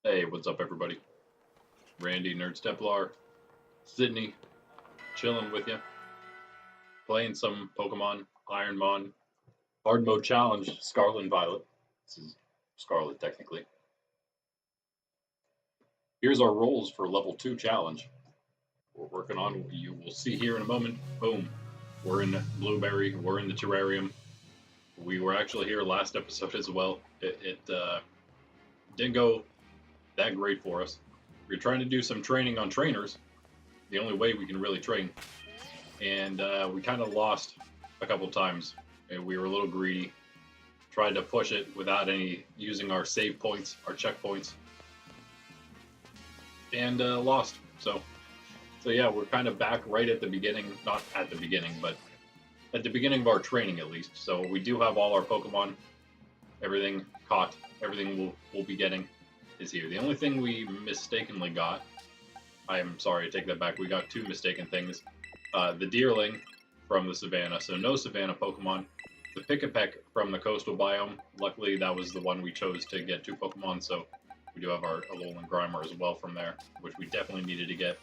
Hey, what's up, everybody? Randy, Nerd Steplar, Sydney, chilling with you, playing some Pokemon IronMon Hard Mode Challenge, Scarlet and Violet. This is Scarlet, technically. Here's our roles for Level 2 Challenge. We're working on, you will see here in a moment, boom, we're in Blueberry, we're in the terrarium. We were actually here last episode as well. It didn't go that great for us. We're trying to do some training on trainers, the only way we can really train, and we kind of lost a couple times. And we were a little greedy, tried to push it without using our save points, our checkpoints, and lost. So yeah, we're kind of back right at the beginning, not at the beginning, but at the beginning of our training at least. So we do have all our Pokemon, everything caught, everything we'll be getting is here. The only thing we mistakenly got, I am sorry, I take that back, we got two mistaken things. The Deerling from the Savannah, so no Savannah Pokemon. The Pkmn from the coastal biome, luckily that was the one we chose to get two Pokemon, so we do have our Alolan Grimer as well from there, which we definitely needed to get.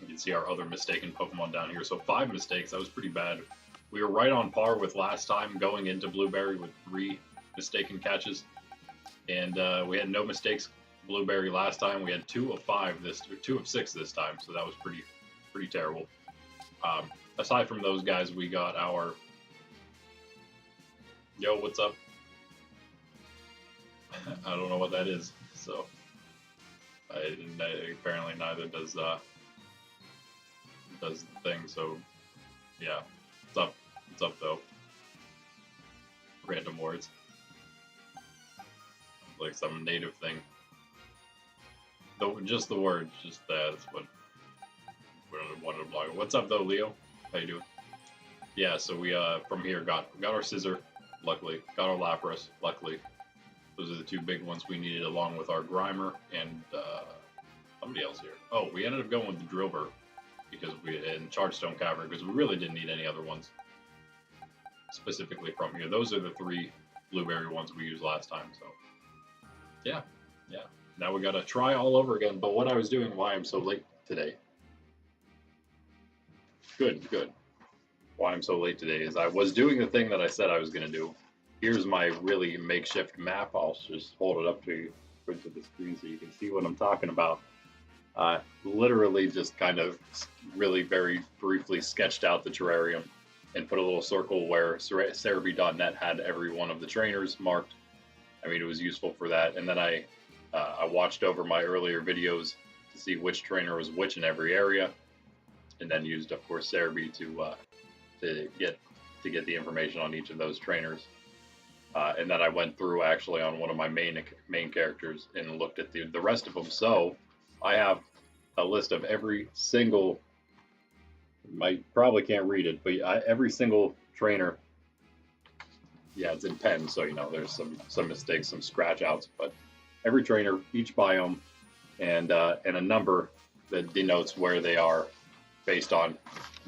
You can see our other mistaken Pokemon down here, so 5 mistakes, that was pretty bad. We were right on par with last time going into Blueberry with 3 mistaken catches. And we had no mistakes Blueberry last time. We had 2 of 5 or 2 of 6 this time, so that was pretty terrible. Aside from those guys, we got our yo, what's up? I don't know what that is, so apparently neither does the thing. So yeah, what's up though? Random words. Like some native thing. Just the word, just that's what we wanted to blog. What's up though, Leo? How you doing? Yeah, so we from here got our Scizor, luckily. Got our Lapras, luckily. Those are the 2 big ones we needed, along with our Grimer and somebody else here. Oh, we ended up going with the Drillbur because in Chargestone Cavern, because we really didn't need any other ones specifically from here. Those are the 3 Blueberry ones we used last time. So yeah. Now we gotta try all over again. But what I was doing, why I'm so late today. Good. Why I'm so late today is I was doing the thing that I said I was gonna do. Here's my really makeshift map. I'll just hold it up to you to the screen so you can see what I'm talking about. Literally just kind of really very briefly sketched out the terrarium and put a little circle where Cerebi.net had every one of the trainers marked. I mean, it was useful for that. And then I watched over my earlier videos to see which trainer was which in every area, and then used, of course, Cerebi to get the information on each of those trainers. And then I went through actually on one of my main characters and looked at the rest of them. So I have a list of every single. I probably can't read it, but every single trainer. Yeah, it's in pen, so you know there's some mistakes, some scratch outs, but every trainer, each biome, and a number that denotes where they are based on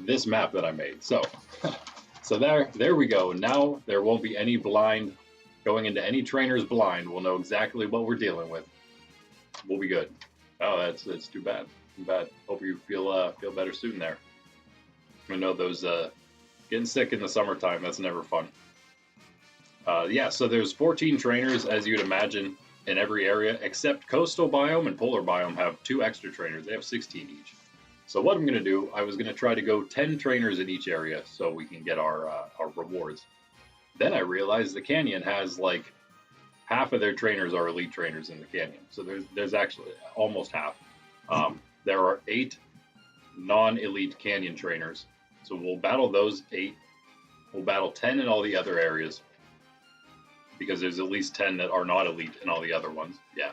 this map that I made. So there we go. Now there won't be any blind going into any trainer's blind. We'll know exactly what we're dealing with. We'll be good. Oh, that's too bad. Too bad. Hope you feel better soon there. I know those getting sick in the summertime. That's never fun. Yeah, so there's 14 trainers, as you'd imagine, in every area, except Coastal Biome and Polar Biome have 2 extra trainers. They have 16 each. So what I'm going to do, I was going to try to go 10 trainers in each area so we can get our rewards. Then I realized the Canyon has like half of their trainers are elite trainers in the Canyon. So there's actually almost half. There are 8 non-elite Canyon trainers. So we'll battle those 8. We'll battle 10 in all the other areas, because there's at least 10 that are not elite in all the other ones. Yeah.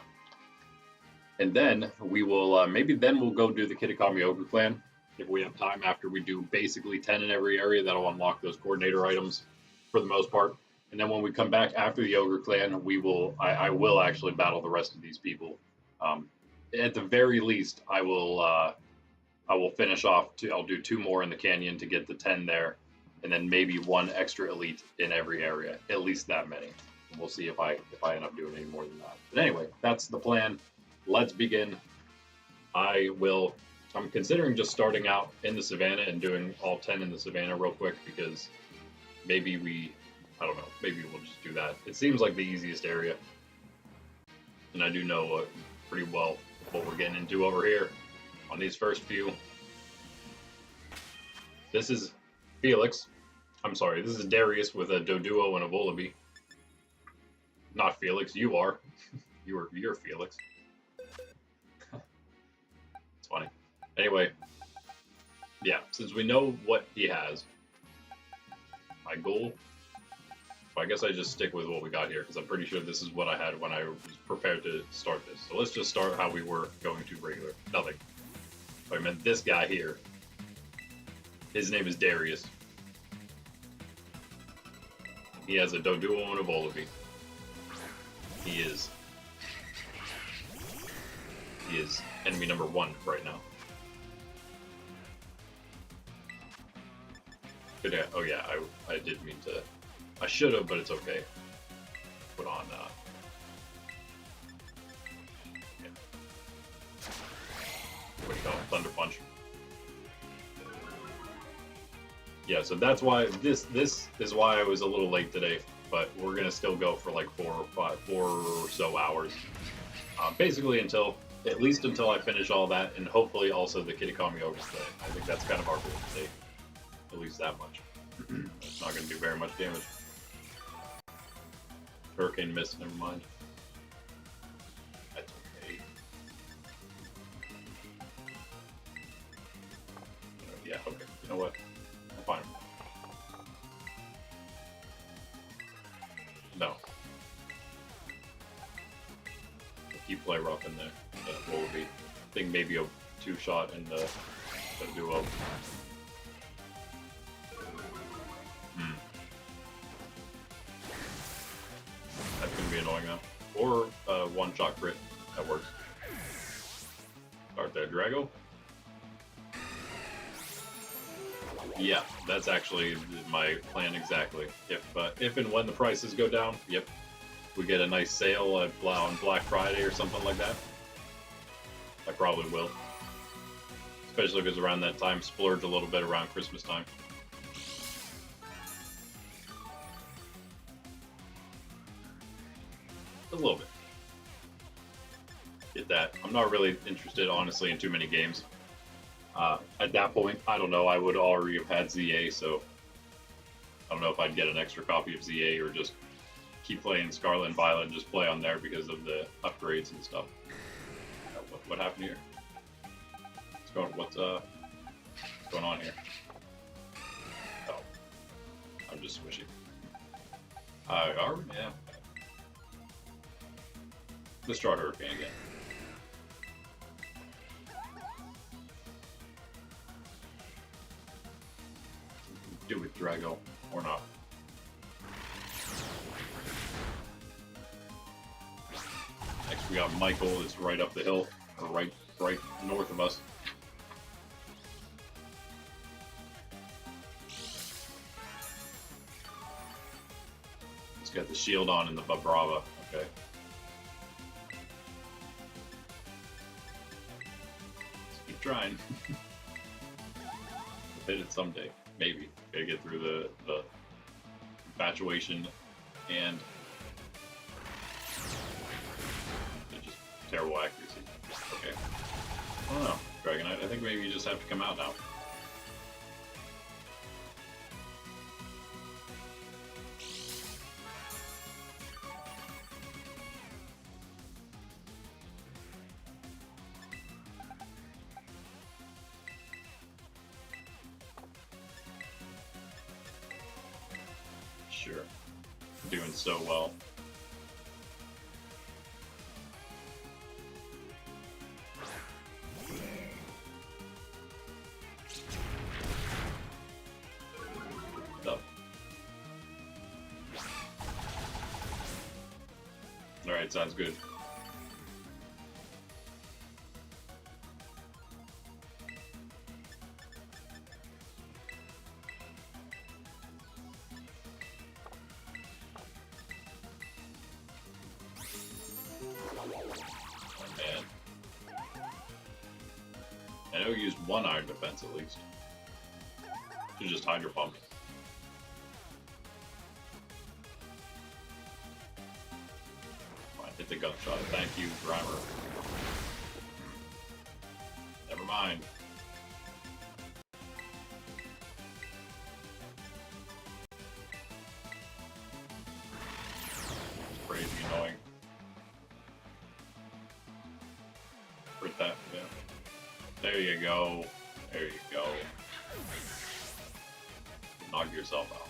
And then we will, maybe then we'll go do the Kitakami Ogre Clan if we have time after we do basically 10 in every area. That'll unlock those coordinator items for the most part. And then when we come back after the Ogre Clan, I will actually battle the rest of these people. At the very least, I will finish off, I'll do 2 more in the Canyon to get the 10 there. And then maybe 1 extra elite in every area, at least that many. We'll see if I end up doing any more than that. But anyway, that's the plan. Let's begin. I'm considering just starting out in the savannah and doing all 10 in the savannah real quick, because maybe I don't know, maybe we'll just do that. It seems like the easiest area. And I do know pretty well what we're getting into over here on these first few. This is Felix. I'm sorry, this is Darius with a Doduo and a Volibee. Not Felix, you are. You're Felix. It's funny. Anyway, yeah, since we know what he has, my goal, well, I guess I just stick with what we got here, because I'm pretty sure this is what I had when I was prepared to start this. So let's just start how we were going to regular. Nothing. I meant this guy here. His name is Darius. He has a Doduo and a Volibee. He is enemy number 1 right now. Oh yeah, I did mean to. I should have, but it's okay. Put on. Yeah. What do you call it? Thunder Punch. Yeah, so that's why this is why I was a little late today, but we're gonna still go for like 4 or so hours, basically at least until I finish all that, and hopefully also the Pkmn overstay. I think that's kind of our goal today, at least that much. It's not gonna do very much damage. Hurricane missed. Never mind. That's okay. Yeah. Okay. You know what? Fine. No. We'll keep play rough in there. Volibee. I think maybe a 2-shot in the duo. That's gonna be annoying though. Or 1-shot crit. That works. Start there, Drago. Yeah, that's actually my plan exactly. If and when the prices go down, yep, we get a nice sale on Black Friday or something like that. I probably will. Especially because around that time, splurge a little bit around Christmas time. A little bit. Get that. I'm not really interested, honestly, in too many games. At that point, I don't know, I would already have had ZA, so I don't know if I'd get an extra copy of ZA or just keep playing Scarlet and Violet and just play on there because of the upgrades and stuff. What happened here? What's going on here? Oh, I'm just squishy. Yeah. Let's try Hurricane again. Do it, Drago, or not. Next we got Michael, that's right up the hill, or right north of us. He's got the shield on and the Brava, okay. Let's keep trying. We'll hit it someday, maybe. Gotta get through the infatuation and just terrible accuracy. Okay. I don't know, Dragonite. I think maybe you just have to come out now. Sure. Doing so well. Up. Alright, sounds good. know he used one iron defense at least. Should just Hydro Pump. Fine, hit the gunshot. Thank you, Grimer. Never mind. It's crazy annoying. Crit that, yeah. There you go. There you go. Knock yourself out.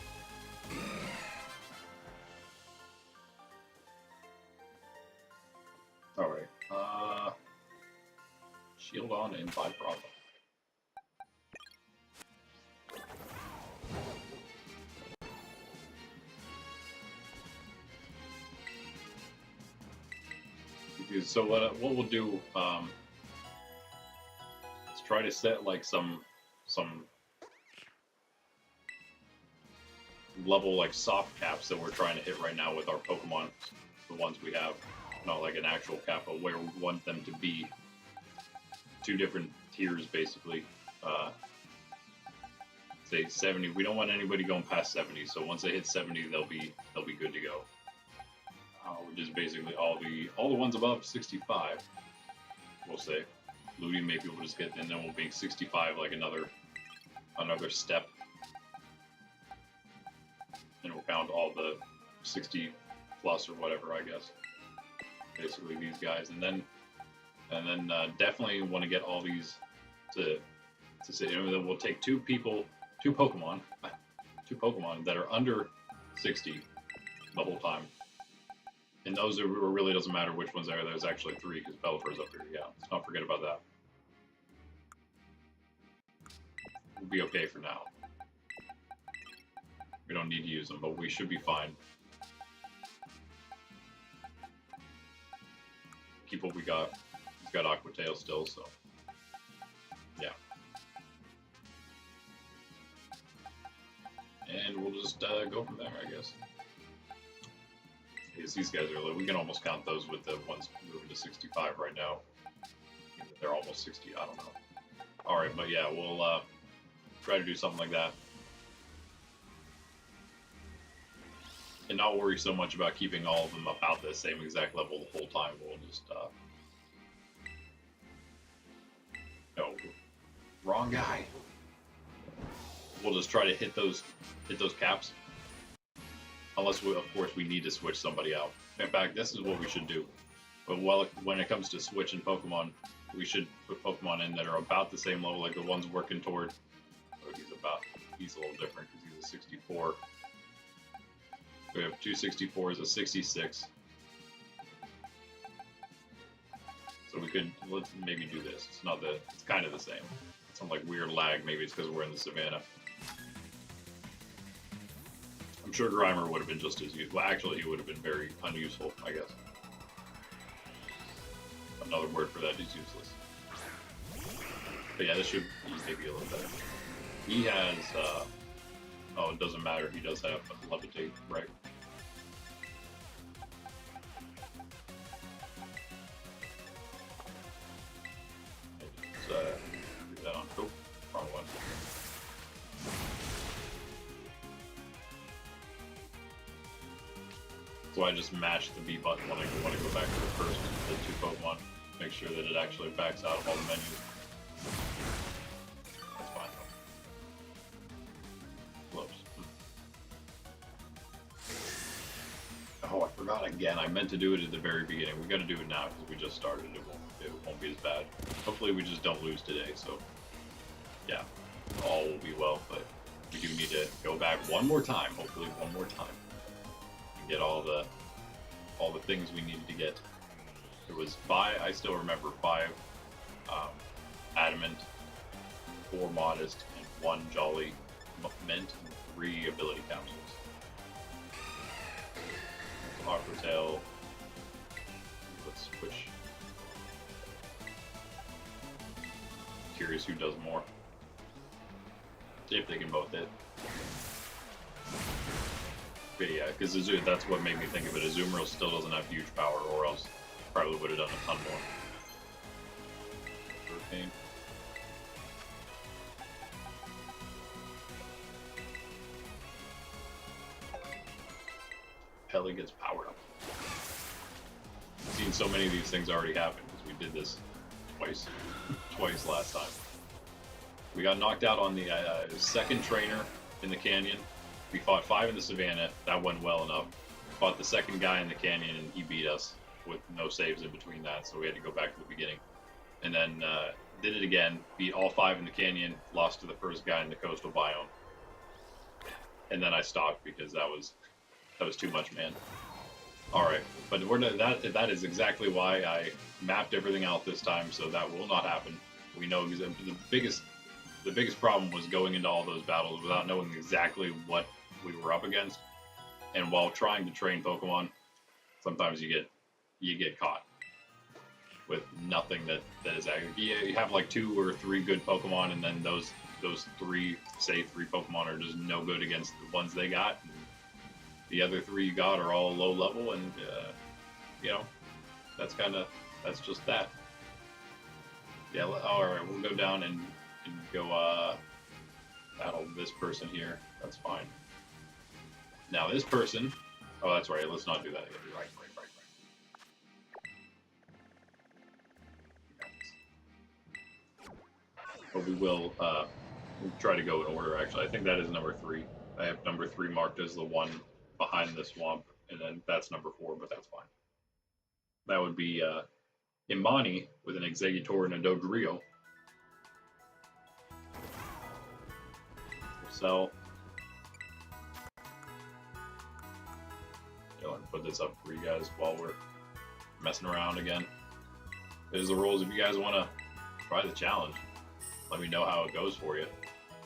Alright. Shield on and 5 Bravo. So what we'll do, let's try to set like some level like soft caps that we're trying to hit right now with our Pokemon, the ones we have, not like an actual cap, but where we want them to be. 2 different tiers basically. Say 70. We don't want anybody going past 70. So once they hit 70, they'll be good to go. Which is basically all the ones above 65. We'll say. Ludi maybe we'll just get, and then we'll make 65 like another step. And we'll count all the 60 plus or whatever, I guess. Basically these guys, and then definitely want to get all these to say. You know, then we'll take two Pokemon that are under 60 the whole time. And those are really doesn't matter which ones are. There's actually 3 because Bellator's up here. Yeah, let's not forget about that. We'll be okay for now. We don't need to use them, but we should be fine. Keep what we got. He's got Aqua Tail still, so yeah. And we'll just go from there, I guess. Because these guys are, we can almost count those with the ones moving to 65 right now. They're almost 60, I don't know. Alright, but yeah, we'll try to do something like that. And not worry so much about keeping all of them about the same exact level the whole time. We'll just, no, wrong guy. We'll just try to hit those caps. Unless, of course, we need to switch somebody out. In fact, this is what we should do. But when it comes to switching Pokemon, we should put Pokemon in that are about the same level, like the ones working toward. Oh, he's a little different because he's a 64. We have 2 64s, a 66. So let's maybe do this. It's kind of the same. Some like weird lag. Maybe it's because we're in the savannah. I'm sure Grimer would have been just as useful. Well, actually, he would have been very unuseful, I guess. Another word for that is useless. But yeah, this should be maybe a little better. He has, oh, it doesn't matter. He does have Levitate, right? Let's do that on. Oh, wrong one. So I just mashed the B button when I want to go back to the first, the 2 Pokemon. Make sure that it actually backs out of all the menus. That's fine though. Close. Oh, I forgot again. I meant to do it at the very beginning. We got to do it now because we just started. It won't be as bad. Hopefully we just don't lose today. So yeah, all will be well. But we do need to go back one more time. Hopefully one more time. Get all the things we needed to get. There was 5, I still remember 5 Adamant, 4 Modest, and 1 Jolly Mint, and 3 ability capsules. Aqua Tail. Let's switch. Curious who does more. See if they can both hit. But yeah, because that's what made me think of it. Azumarill still doesn't have huge power, or else probably would have done a ton more. Hurricane. Pelly gets powered up. I've seen so many of these things already happen because we did this twice last time. We got knocked out on the second trainer in the canyon. We fought 5 in the savannah. That went well enough. Fought the second guy in the canyon and he beat us with no saves in between that, so we had to go back to the beginning. And then did it again, beat all 5 in the canyon, lost to the first guy in the coastal biome. And then I stopped because that was too much, man. Alright, but that is exactly why I mapped everything out this time, so that will not happen. We know the biggest problem was going into all those battles without knowing exactly what we were up against. And while trying to train Pokemon, sometimes you get caught with nothing that is accurate. You have like 2 or 3 good Pokemon, and then those 3 Pokemon are just no good against the ones they got. And the other 3 you got are all low level, and you know, that's just that. Yeah. All right, we'll go down and go battle this person here. That's fine. Now this person. Oh, that's right. Let's not do that again. Right. But we'll try to go in order, actually. I think that is number 3. I have number 3 marked as the one behind the swamp, and then that's number 4, but that's fine. That would be Imani with an Exeggutor and a Dogrio. So, I'll put this up for you guys while we're messing around again. There's the rules if you guys want to try the challenge. Let me know how it goes for you.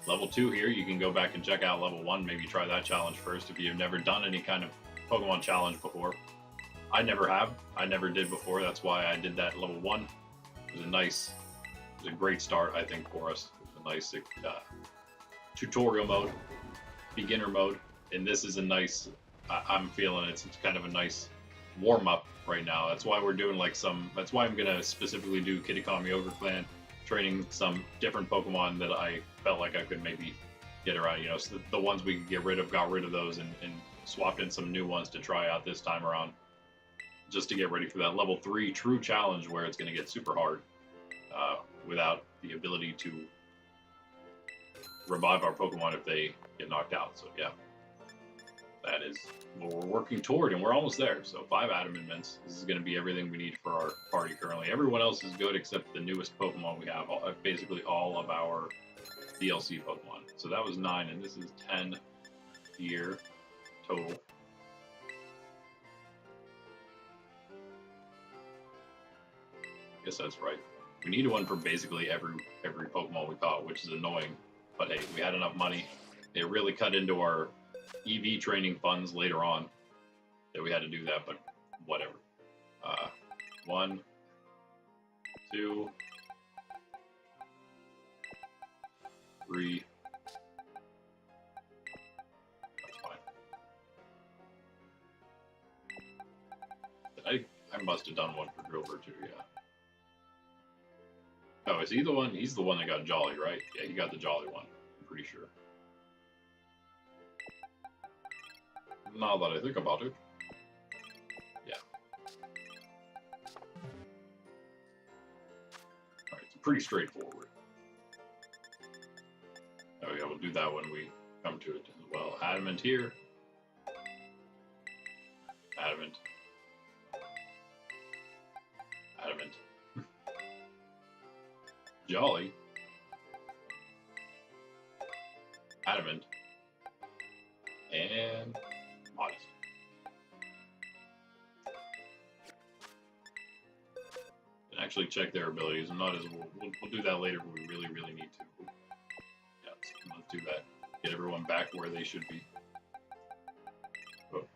Level 2 here, you can go back and check out level 1. Maybe try that challenge first if you've never done any kind of Pokemon challenge before. I never have. I never did before. That's why I did that level 1. It was a great start, I think, for us. It was a nice tutorial mode, beginner mode, and this is a nice. I'm feeling it's kind of a nice warm up right now. That's why we're doing That's why I'm gonna specifically do Kitakami Ogre Clan, training some different Pokemon that I felt like I could maybe get around. You know, so the ones we could get rid of, got rid of those, and swapped in some new ones to try out this time around, just to get ready for that level 3 true challenge where it's going to get super hard without the ability to revive our Pokemon if they get knocked out. So yeah, that is what we're working toward, and we're almost there. So 5 Adamant Mints. This is going to be everything we need for our party currently. Everyone else is good except the newest Pokemon we have, basically all of our DLC Pokemon. So that was 9, and this is 10 here total. I guess that's right. We need one for basically every Pokemon we caught, which is annoying. But hey, we had enough money. It really cut into our EV training funds later on that we had to do that, but whatever. 1, 2, 3. That's fine. I must have done one for Grover too, yeah. Oh, is he the one? He's the one that got Jolly, right? Yeah, he got the Jolly one. I'm pretty sure. Now that I think about it. Yeah. Alright, it's pretty straightforward. Oh yeah, we'll do that when we come to it as well. Adamant here. Adamant. Adamant. Jolly. Adamant. And Modest. And actually check their abilities. I'm not as we'll do that later, but we really need to. Yeah, let's do that. Get everyone back where they should be. Oh.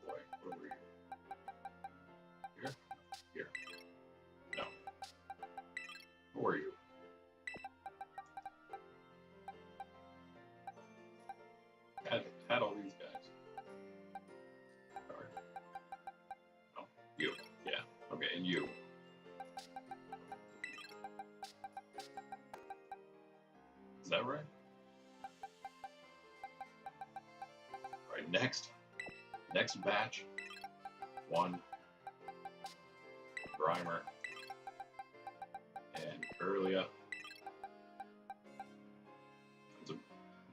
Boy, where were you? Here? Here. No. Where were you? Had all these guys. Sorry. No. You. Yeah. Okay, and you. that right? Alright, next batch. 1 Grimer and Curlia.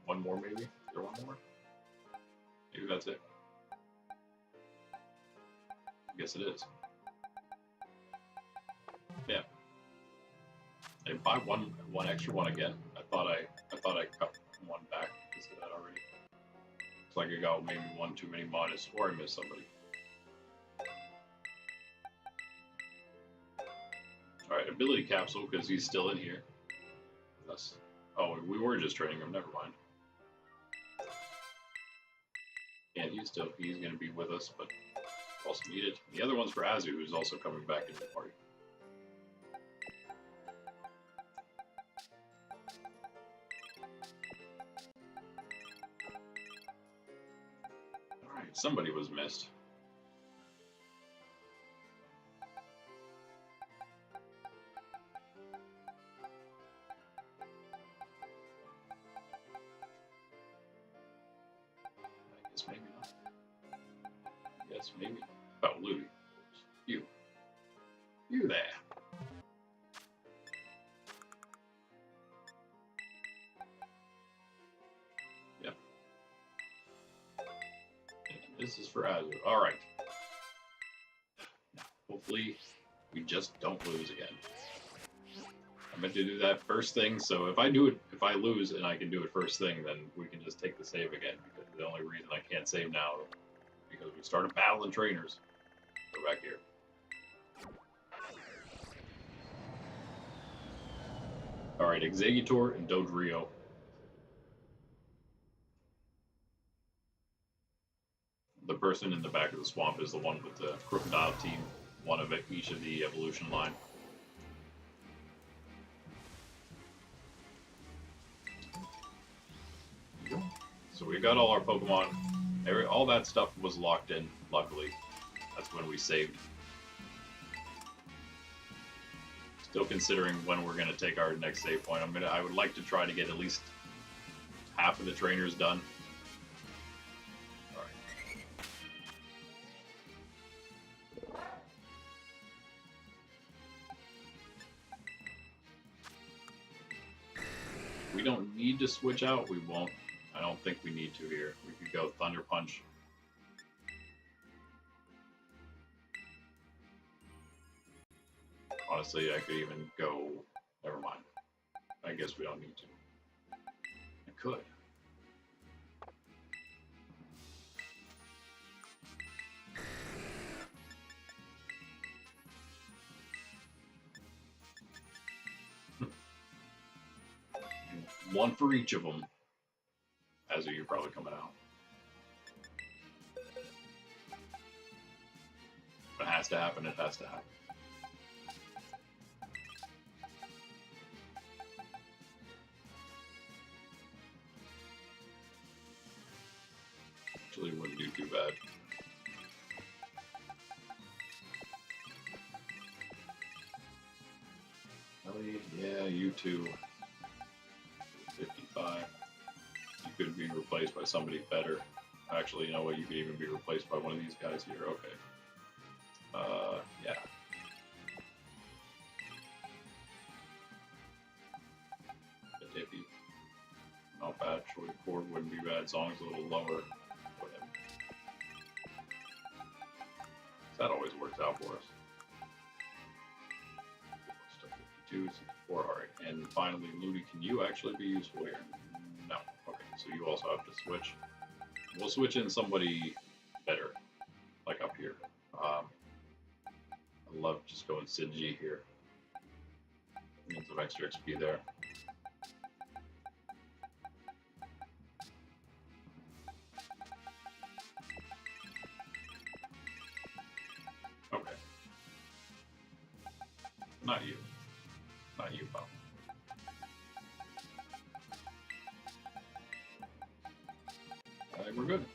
One more maybe? Is there one more? Maybe that's it. I guess it is. Yeah. And buy one extra one again. I thought I cut one back because of that already. Looks like I got maybe one too many modest, or I missed somebody. Alright, ability capsule because he's still in here. That's, oh, we were just training him, never mind. Yeah, he's going to be with us, but also needed. The other one's for Azu, who's also coming back into the party. Alright, somebody was missed. Maybe not. Yes, maybe. Oh, Louie. You. You there. Yep. And this is for Azu. Alright. Now, hopefully, we just don't lose again. I meant to do that first thing, so if I lose and I can do it first thing, then we can just take the save again, because the only reason I can't save now is because we started battling trainers. Go back here. Alright, Exeggutor and Dodrio. The person in the back of the swamp is the one with the crocodile team, one of each of the evolution line. So we got all our Pokemon. All that stuff was locked in, luckily. That's when we saved. Still considering when we're going to take our next save point. I would like to try to get at least half of the trainers done. Alright. We don't need to switch out, we won't. I don't think we need to here. We could go Thunder Punch. Honestly, I could even go... Never mind. I guess we don't need to. I could. One for each of them. As you're probably coming out. If it has to happen, it has to happen. Actually, wouldn't do too bad. Ellie, yeah, you too. 55. You could be replaced by somebody better. Actually, you know what? You could even be replaced by one of these guys here. Okay. Yeah. The Dippy. Not bad. Short cord wouldn't be bad. Song's a little lower. Whatever. That always works out for us. 52, 64. Alright. And finally, Ludi, can you actually be useful here? No. Okay, so you also have to switch. We'll switch in somebody better, like up here. I love just going Sidgy here. Get some extra XP there. Okay. Not you. Not you, pal. I think we're good.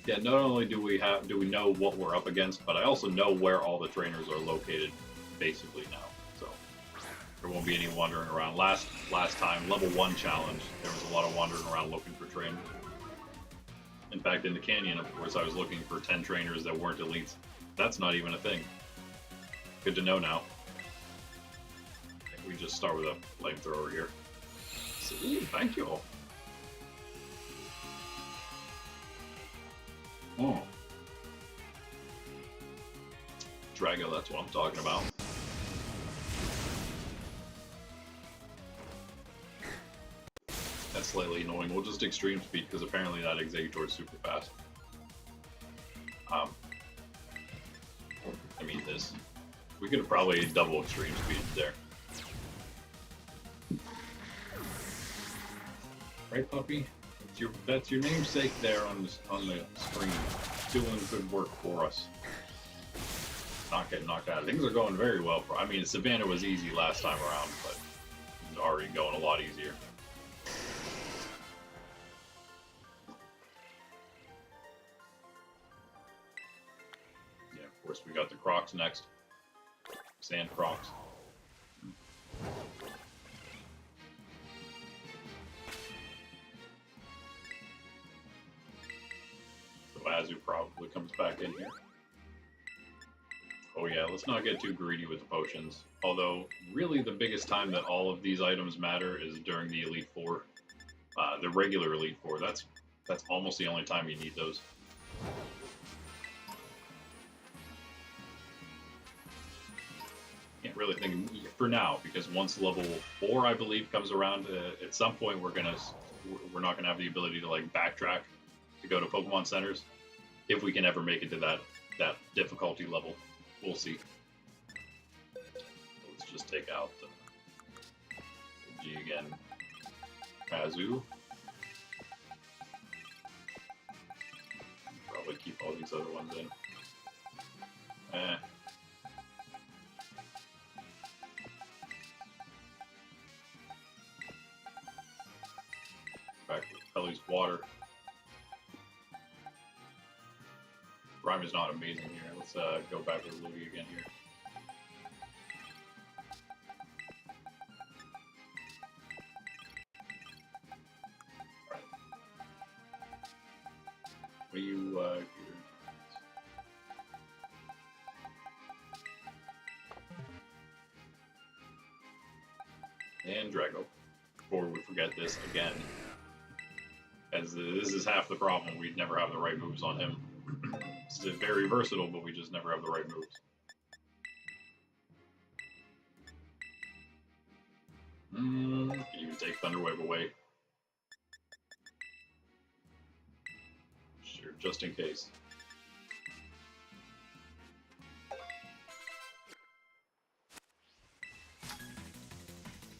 Yeah, not only do we know what we're up against, but I also know where all the trainers are located. basically now. So there won't be any wandering around. Last time, level 1 challenge, there was a lot of wandering around looking for trainers. In fact, in the canyon, of course, I was looking for 10 trainers that weren't elites. That's not even a thing. Good to know now. I think we just start with a flamethrower here. So, ooh, thank you all. Oh. Drago, that's what I'm talking about. That's slightly annoying. We'll just extreme speed because apparently that Exeggutor is super fast. I mean this. We could have probably double extreme speed there. Right, puppy? That's your namesake there on the screen. Doing good work for us. Not getting knocked out. Things are going very well for. I mean, Savannah was easy last time around, but it's already going a lot easier. Yeah, of course we got the Crocs next. Sand Crocs. So Azu probably comes back in here. Oh yeah, let's not get too greedy with the potions. Although, really the biggest time that all of these items matter is during the Elite Four. The regular Elite Four, that's almost the only time you need those. Can't really think for now, because once level 4, I believe, comes around, at some point we're not gonna have the ability to like backtrack to go to Pokemon centers, if we can ever make it to that difficulty level. We'll see. Let's just take out the G again. Kazu. Probably keep all these other ones in. Back to Pelly's water. Rhyme is not amazing here. Let's go back with Louis again here. Alright. What do you here? And Drago. Before we forget this again. As this is half the problem, we'd never have the right moves on him. This is very versatile, but we just never have the right moves. Can even take Thunderwave away. Sure, just in case.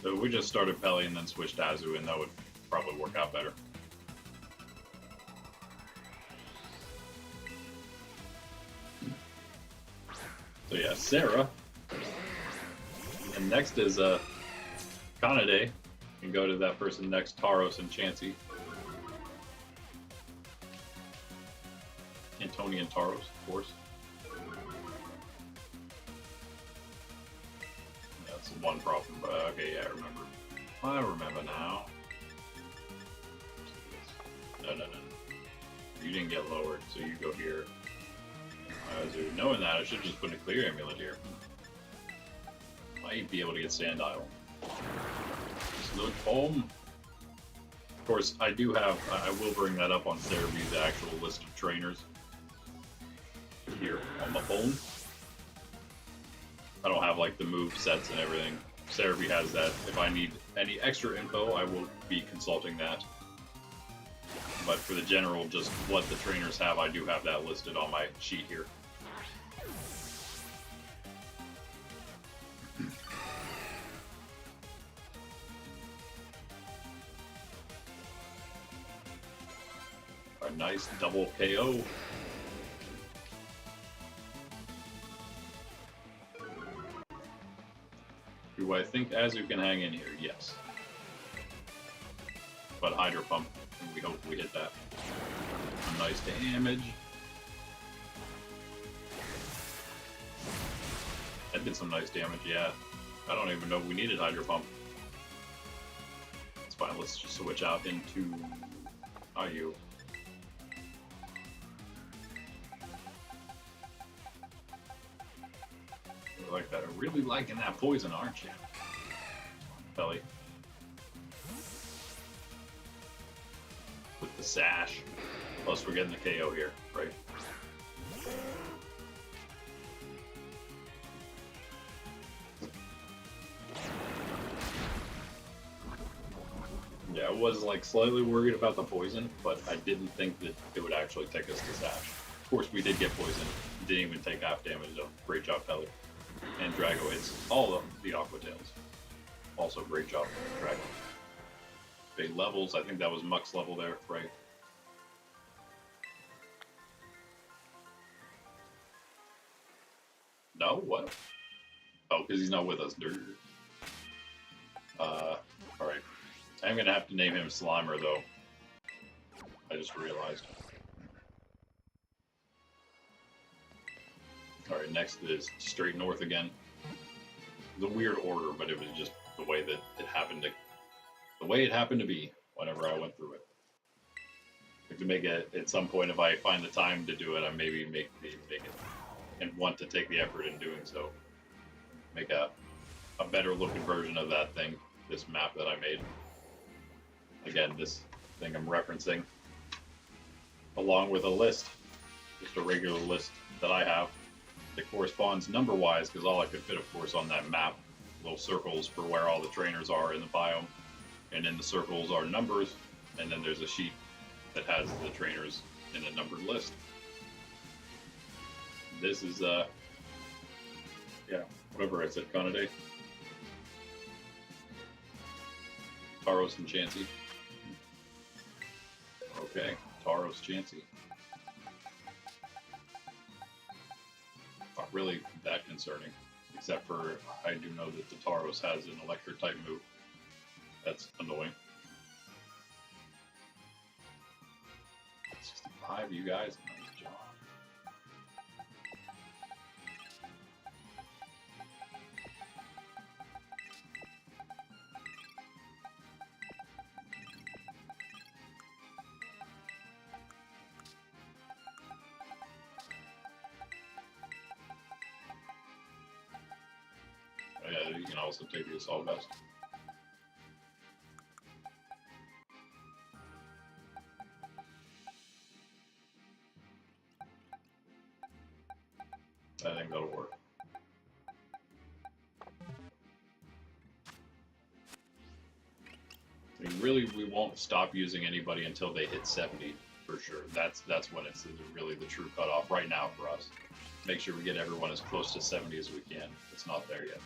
So we just started Pelly and then switched Azu, and that would probably work out better. So yeah, Sarah. And next is Kanade. Can go to that person next, Tauros and Chansey. Antony and Tauros, of course. That's one problem, but okay, yeah, I remember. I remember now. No. You didn't get lowered, so you go here. Knowing that, I should just put a clear amulet here. Might be able to get Sandile. Sludge Bomb. Of course, I will bring that up on Cerebi, the actual list of trainers. Here, on my phone. I don't have like the move sets and everything. Cerebi has that. If I need any extra info, I will be consulting that. But for the general, just what the trainers have, I do have that listed on my sheet here. A nice double KO. Do I think Azu can hang in here? Yes. But Hydro Pump, we hope we hit that. Some nice damage. At did some nice damage, yeah. I don't even know if we needed Hydro Pump. It's fine, let's just switch out into IU. I like that. I'm really liking that poison, aren't you? Belly. With the sash. Plus we're getting the KO here, right? Yeah, I was like slightly worried about the poison, but I didn't think that it would actually take us to sash. Of course we did get poisoned. Didn't even take half damage though. Great job, Pelly. And Drago hits all of the Aqua Tails. Also great job, Drago. Big levels, I think that was Muck's level there, right? No? What? Oh, because he's not with us. Alright. I'm gonna have to name him Slimer, though. I just realized. Alright, next is straight north again. The weird order, but it was just the way that it happened to be whenever I went through it. I have to make it at some point if I find the time to do it, I maybe make it and want to take the effort in doing so. Make a better looking version of that thing, this map that I made. Again, this thing I'm referencing, along with a list, just a regular list that I have that corresponds number-wise, because all I could fit, of course, on that map, little circles for where all the trainers are in the biome, and in the circles are numbers, and then there's a sheet that has the trainers in a numbered list. This is, yeah, whatever I said, Kanade. Tauros and Chansey. Okay, Tauros, Chansey. Not really that concerning, except for I do know that the Tauros has an electric type move. That's annoying. 65, you guys, nice job. Yeah, you can also take the Assault Vest. I think that'll work. I mean, really, we won't stop using anybody until they hit 70, for sure. That's when it's really the true cutoff right now for us. Make sure we get everyone as close to 70 as we can. It's not there yet.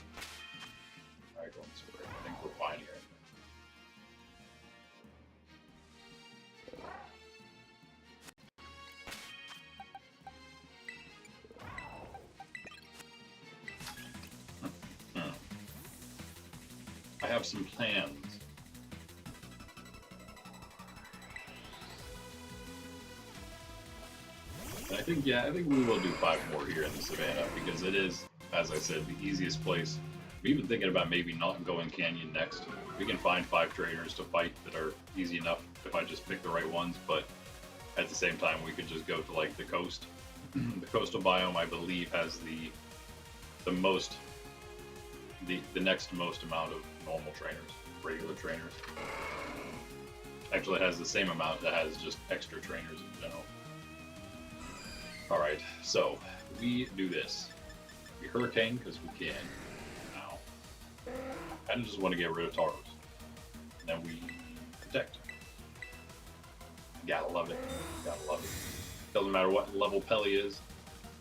Alright, going this way. I think we're fine here. I have some plans. And I think we will do 5 more here in the Savannah, because it is, as I said, the easiest place. I'm even thinking about maybe not going Canyon next. We can find 5 trainers to fight that are easy enough if I just pick the right ones, but at the same time we could just go to like the coast. The coastal biome, I believe, has the next most amount of normal trainers, regular trainers. Actually, it has the same amount that has just extra trainers in general. Alright, so we do this. We Hurricane because we can. Now, I kind of just want to get rid of Tauros. And then we Protect. Gotta love it. Gotta love it. Doesn't matter what level Pelly is,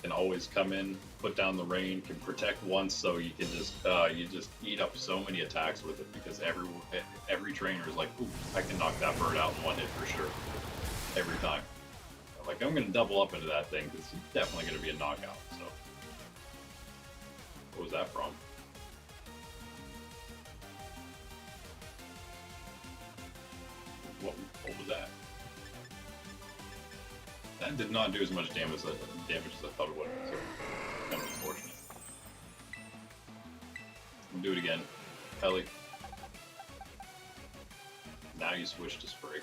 can always come in, put down the rain, can protect once, so you can just you just eat up so many attacks with it, because every trainer is like, ooh, I can knock that bird out in one hit for sure. Every time. Like, I'm gonna double up into that thing, because it's definitely gonna be a knockout, so. What was that from? What was that? That did not do as much damage as I thought it would, so kind of unfortunate. Do it again. Pelly. Now you switch to Spray.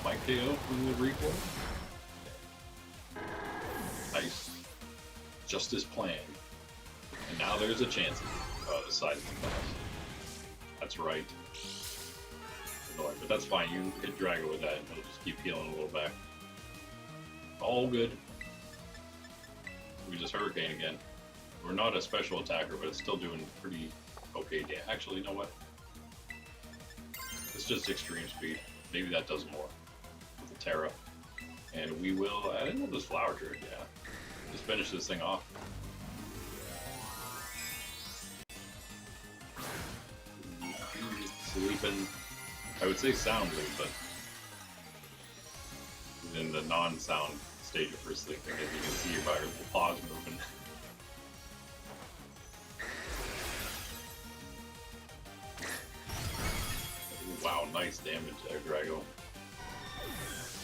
Might KO from the recoil. Nice. Just as planned. And now there's a chance. Oh, the side of the class. That's right. Annoying, but that's fine. You hit Drago with that, and it'll just keep healing a little back. All good. We just Hurricane again. We're not a special attacker, but it's still doing pretty okay damage. Actually, you know what? It's just extreme speed. Maybe that does more with the Tera. And we will. I didn't know this flower trick. Yeah. Just finish this thing off. Sleeping, I would say soundly, but in the non-sound stage of her sleeping, as you can see by her little paws moving. Wow, nice damage there, Drago.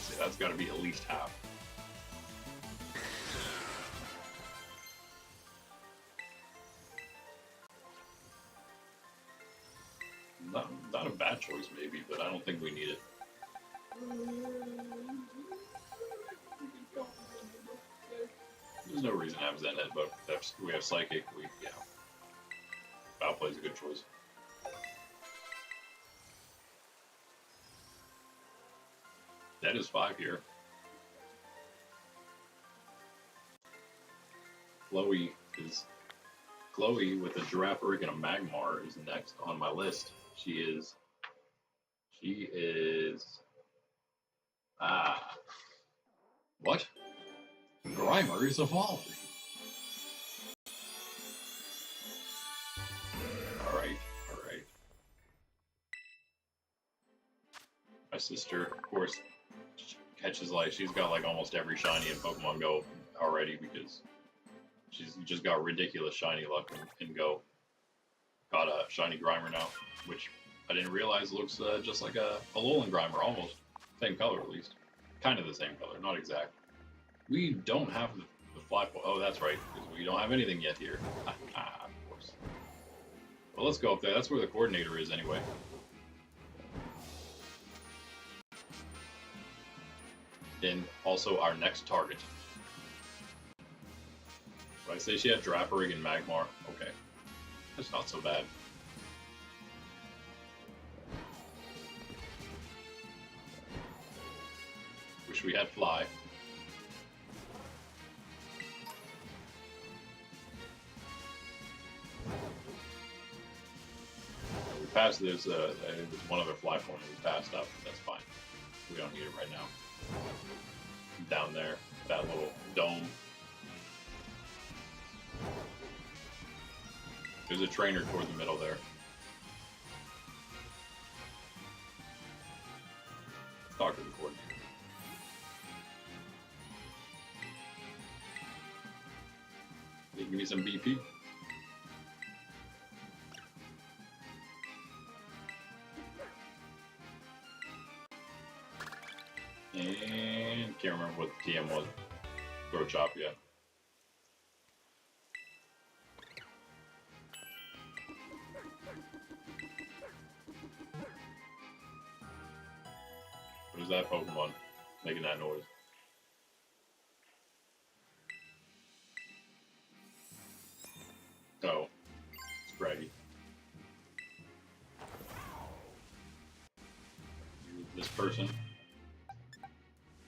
See, that's got to be at least half. Not a bad choice, maybe, but I don't think we need it. There's no reason to have Zen Head, but we have Psychic. Yeah. Foul Play's a good choice. That is 5 here. Chloe with a Tera Pkmn and a Magmar is next on my list. She is. What? Grimer is evolving. Alright. My sister, of course, catches like she's got like almost every shiny in Pokemon Go already because she's just got ridiculous shiny luck in Go. Got a shiny Grimer now, which I didn't realize looks just like a Alolan Grimer, almost. Same color, at least. Kind of the same color, not exact. We don't have the fly point. Oh, that's right, because we don't have anything yet here. Of course. Well, let's go up there. That's where the coordinator is, anyway. And also our next target. Did I say she had Tera Pkmn and Magmar? Okay. That's not so bad. Wish we had Fly. We passed this, there's one other Fly point we passed up, but that's fine. We don't need it right now. Down there, that little dome. There's a trainer toward the middle there. Let's talk to the coordinator. Give me some BP. And can't remember what the TM was. Throw chop yet. What is that Pokemon making that noise? Oh, Scraggy. This person.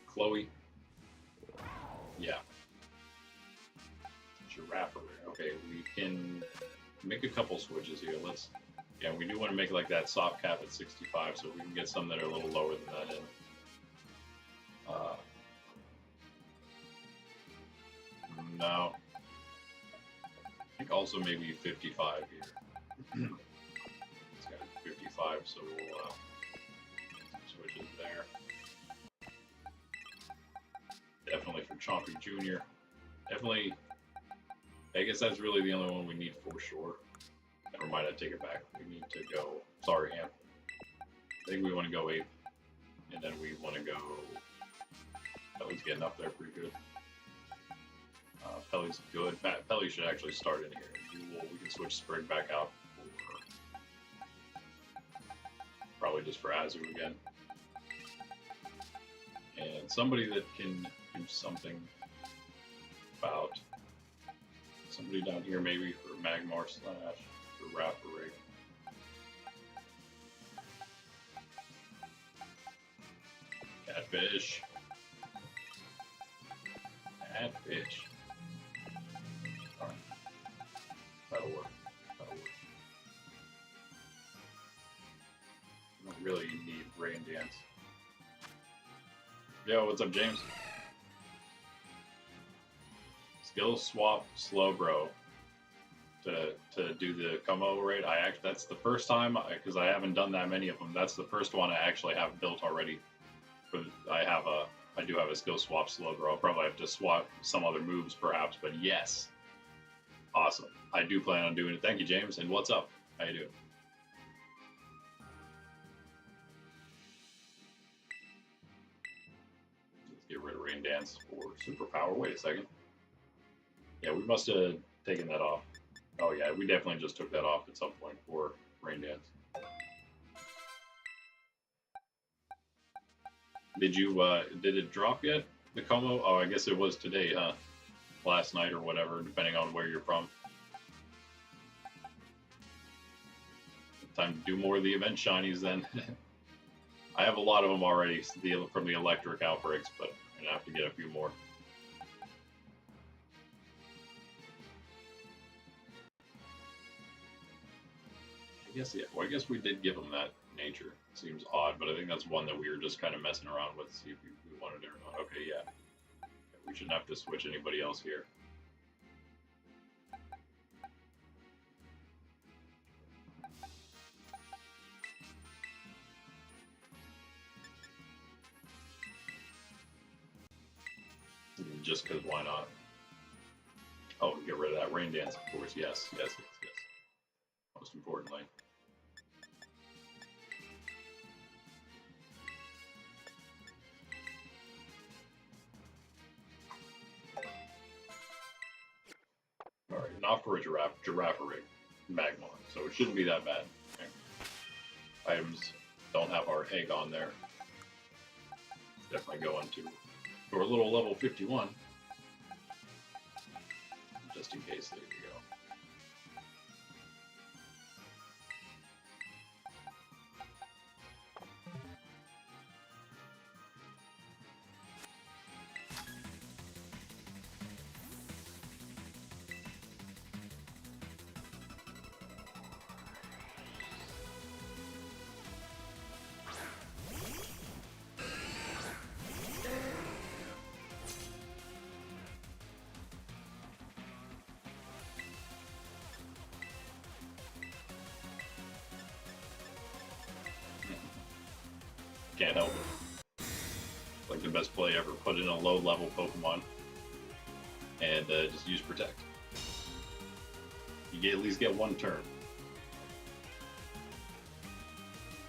Chloe. Yeah. Giraffe. Okay, we can make a couple switches here. Yeah, we do want to make like that soft cap at 65, so we can get some that are a little lower than that in. No. I think also maybe 55 here. It's got 55, so we'll switch it there. Definitely for Chomp. Swampy Jr. Definitely, I guess that's really the only one we need for sure. Never mind, I take it back. We need to go, sorry, Amp. I think we want to go 8. And then we want to go, Pelly's getting up there pretty good. Pelly's good. Pelly should actually start in here. We can switch Sprig back out. Probably just for Azu again. And somebody that can do something about somebody down here maybe for Magmar / for Rapparig. Catfish. Catfish. Alright. That'll work. That'll work. We don't really need Rain Dance. Yo, what's up, James? Skill swap Slowbro to do the Como raid. That's the first time because I haven't done that many of them. That's the first one I actually have built already. I do have a skill swap Slowbro. I'll probably have to swap some other moves perhaps, but yes, awesome. I do plan on doing it. Thank you, James. And what's up? How you doing? Get rid of Rain Dance for Superpower. Wait a second. Yeah, we must have taken that off. Oh yeah, we definitely just took that off at some point for Rain Dance. Did it drop yet? The Como? Oh, I guess it was today, huh? Last night or whatever, depending on where you're from. Time to do more of the event shinies then. I have a lot of them already from the electric outbreaks, but I'm gonna have to get a few more. I guess we did give them that nature. Seems odd, but I think that's one that we were just kind of messing around with, see if we wanted it or not. Okay, yeah. We shouldn't have to switch anybody else here. Just because why not? Oh, get rid of that Rain Dance, of course. Yes. Most importantly. Alright, not for a Giraffe-rig Magmar, so it shouldn't be that bad. Okay. Items don't have our egg on there. Definitely going to for a little level 51. Just in case, there you go. Can't help it. Like the best play ever. Put in a low-level Pokemon and just use Protect. You at least get one turn.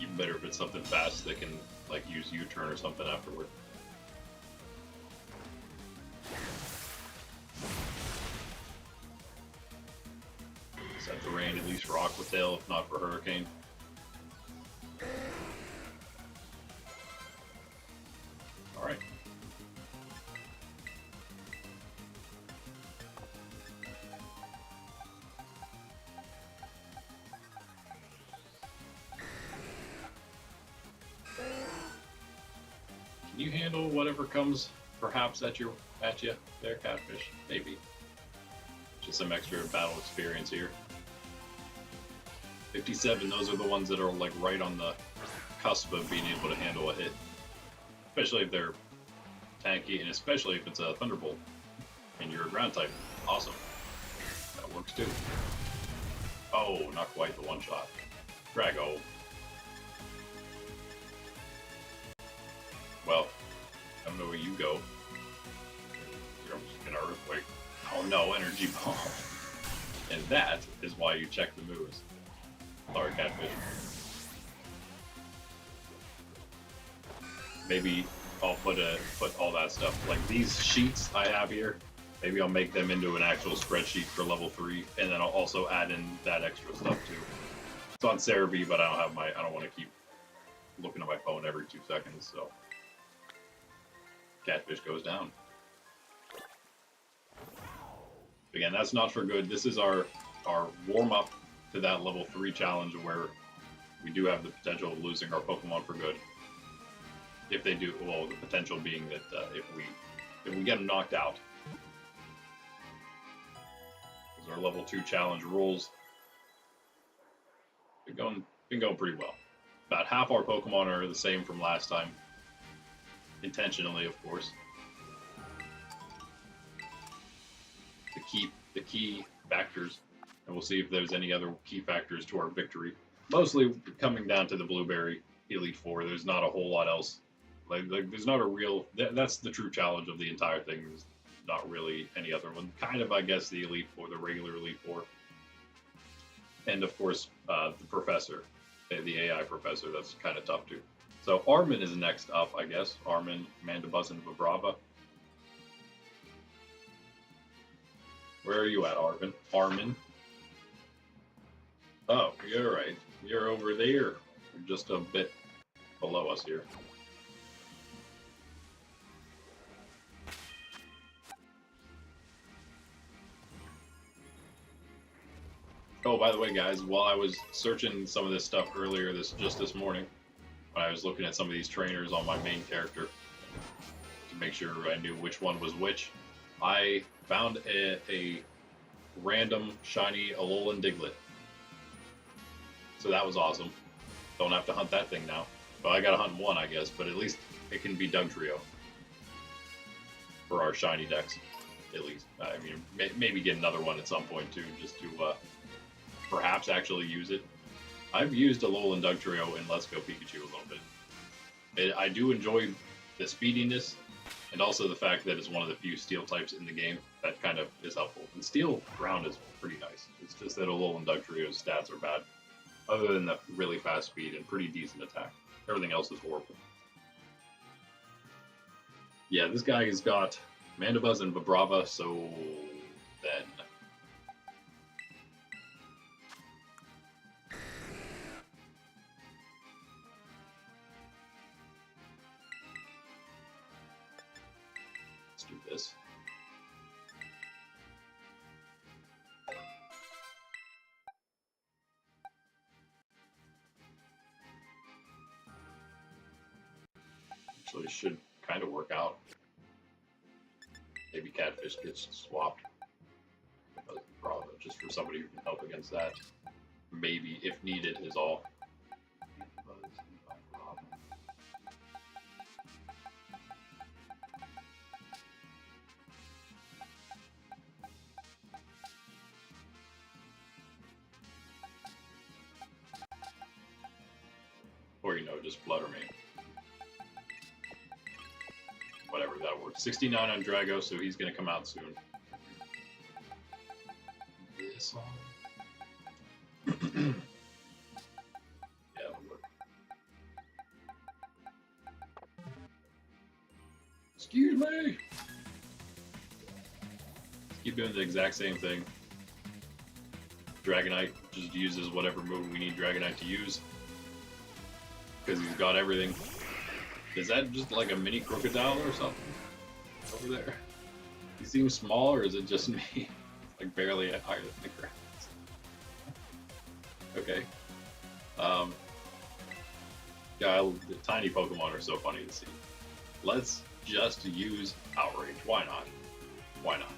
Even better if it's something fast that can like use U-turn or something afterward. Set the rain at least for Aqua Tail, if not for Hurricane. Alright. Can you handle whatever comes perhaps at you there, Catfish? Maybe. Just some extra battle experience here. 57, those are the ones that are like right on the cusp of being able to handle a hit. Especially if they're tanky, and especially if it's a Thunderbolt and you're a ground type. Awesome. That works too. Oh, not quite the one shot. Drago. Well, I don't know where you go. Oh no, energy ball. And that is why you check the moves. Sorry, Catfish. Maybe I'll put all that stuff, like these sheets I have here, maybe I'll make them into an actual spreadsheet for level 3, and then I'll also add in that extra stuff too. It's on Cerebi, but I don't want to keep looking at my phone every 2 seconds, so. Catfish goes down. Again, that's not for good. This is our warm-up to that level 3 challenge where we do have the potential of losing our Pokemon for good. If they do, well, the potential being that if we get them knocked out. Because our level 2 challenge rules been going pretty well. About half our Pokemon are the same from last time. Intentionally, of course. The key factors, and we'll see if there's any other key factors to our victory. Mostly coming down to the Blueberry Elite Four. There's not a whole lot else. Like there's not a real. That's the true challenge of the entire thing. There's not really any other one. Kind of, I guess, the Elite Four, the regular Elite Four, and of course the Professor, the AI Professor. That's kind of tough too. So IronMon is next up, I guess. IronMon, Mandibuzz, and Vibrava. Where are you at, IronMon? IronMon? Oh, you're right. You're over there. You're just a bit below us here. Oh, by the way, guys, while I was searching some of this stuff earlier, just this morning, when I was looking at some of these trainers on my main character to make sure I knew which one was which, I found a random shiny Alolan Diglett. So that was awesome. Don't have to hunt that thing now. Well, I gotta hunt one, I guess, but at least it can be Dugtrio for our shiny decks, at least. I mean, maybe get another one at some point too, just to perhaps actually use it. I've used Alolan Dugtrio in Let's Go Pikachu a little bit. I do enjoy the speediness, and also the fact that it's one of the few steel types in the game. That kind of is helpful. And steel ground is pretty nice. It's just that Alolan Dugtrio's stats are bad. Other than the really fast speed and pretty decent attack. Everything else is horrible. Yeah, this guy has got Mandibuzz and Vibrava, so then... let's do this. Actually, should kind of work out. Maybe Catfish gets swapped. Probably just for somebody who can help against that. Maybe, if needed, is all. Or, you know, just Flutter Me. Whatever, that works. 69 on Drago, so he's going to come out soon. This on. Yeah, that'll work. Excuse me! Keep doing the exact same thing. Dragonite just uses whatever move we need Dragonite to use. Because he's got everything. Is that just like a mini crocodile or something? Over there. He seems small, or is it just me? Like barely higher than the ground. Okay. Yeah, the tiny Pokemon are so funny to see. Let's just use Outrage. Why not? Why not?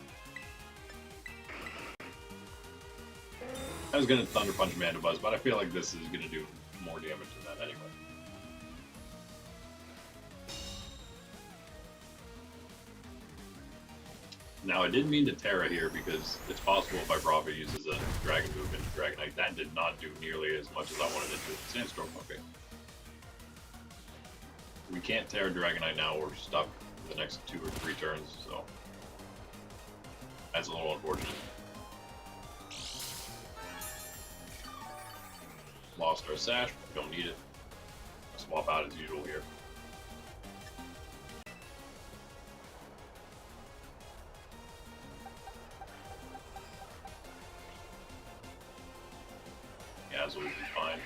I was gonna Thunder Punch Mandibuzz, but I feel like this is gonna do more damage than that anyway. Now, I didn't mean to Tera here because it's possible if Vibrava uses a Dragon move into Dragonite. That did not do nearly as much as I wanted it to. Sandstorm, okay. We can't Tera Dragonite now, we're stuck for the next 2 or 3 turns, so. That's a little unfortunate. Lost our sash, but we don't need it. Swap out as usual here. Yeah, so we'll be fine.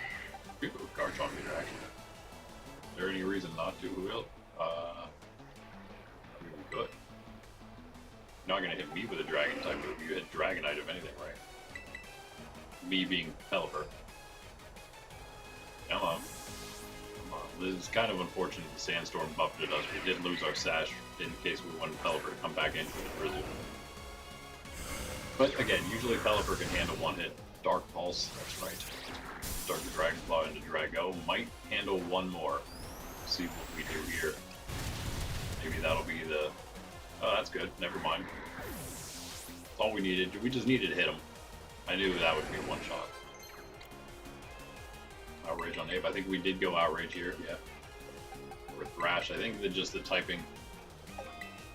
People with cards on me actually. Is there any reason not to? Who will? We could. You're not gonna hit me with a dragon type, but you hit Dragonite if anything, right? Me being Pelipper. Come on. Come on. This is kind of unfortunate the Sandstorm buffeted us. We did lose our sash in case we wanted Pelipper to come back into the Drizzle. But again, usually Pelipper can handle one hit. Dark Pulse, that's right. Start the Dragon Claw into Drago. Might handle one more. See what we do here. Maybe that'll be the... Oh, that's good. Never mind. That's all we needed. We just needed to hit him. I knew that would be a one-shot. Outrage on Ape. I think we did go Outrage here. Yeah. Or Thrash. I think that just the typing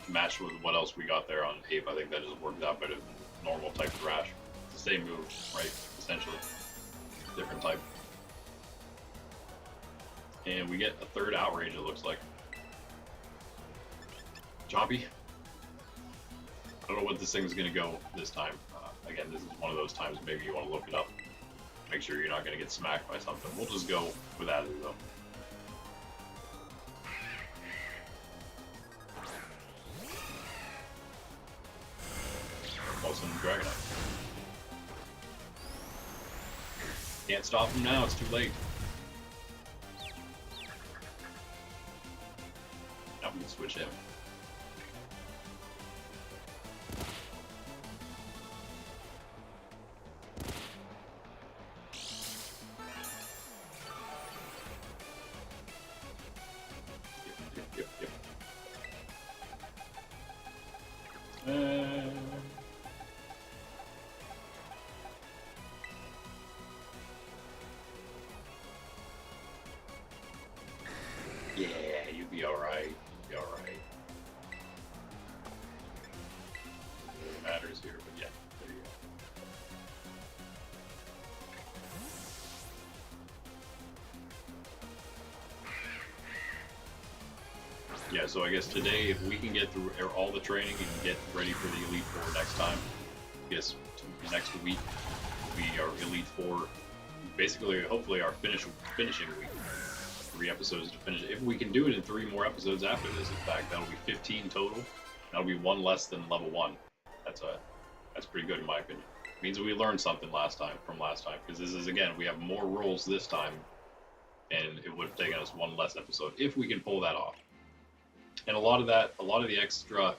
matched with what else we got there on Ape. I think that just worked out better than normal type Thrash. It's the same move, right? Essentially. Different type. And we get a third Outrage, it looks like. Chompy. I don't know what this thing is going to go this time. Again, this is one of those times maybe you want to look it up. Make sure you're not going to get smacked by something. We'll just go with that though. Also Dragonite. Can't stop him now, it's too late. Now we can switch him. Yeah, you'll be alright. You'll be alright. It matters here, but yeah, there you go. Yeah, so I guess today, if we can get through all the training and get ready for the Elite Four next time, I guess next week will be our Elite Four, basically, hopefully our finishing week. 3 episodes to finish it. If we can do it in 3 more episodes after this, in fact, that'll be 15 total. That'll be 1 less than level 1. That's pretty good in my opinion. It means we learned something from last time, because this is, again, we have more rules this time, and it would have taken us 1 less episode if we can pull that off. And a lot of the extra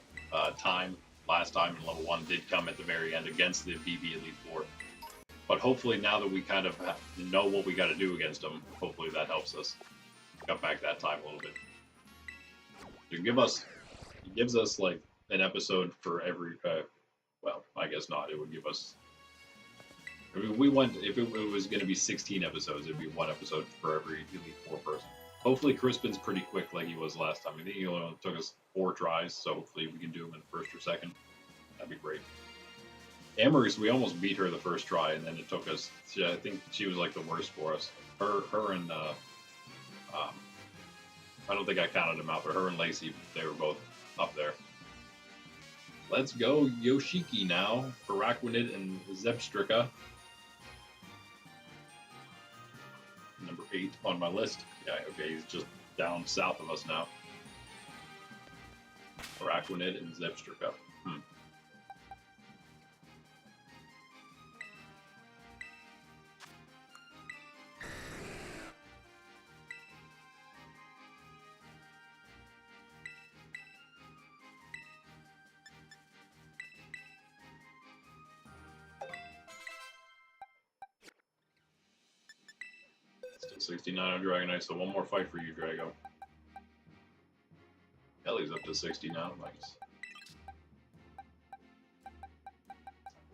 time last time in level 1 did come at the very end against the BB Elite Four. But hopefully now that we kind of know what we got to do against them, hopefully that helps us cut back that time a little bit. It gives us like an episode for every. Well, I guess not. It would give us. I mean, if it was going to be 16 episodes, it'd be 1 episode for every Elite Four person. Hopefully, Crispin's pretty quick like he was last time. I think he only took us 4 tries, so hopefully we can do him in the first or second. That'd be great. Amaris, we almost beat her the first try, and then it took us. I think she was like the worst for us. Her and I don't think I counted them out, but her and Lacey, they were both up there. Let's go Yoshiki now for Raquinid and Zebstrika. Number 8 on my list. Yeah, okay, he's just down south of us now. Raquinid and Zebstrika. Still 69 on Dragonite, so 1 more fight for you, Drago. Ellie's up to 60 now, nice.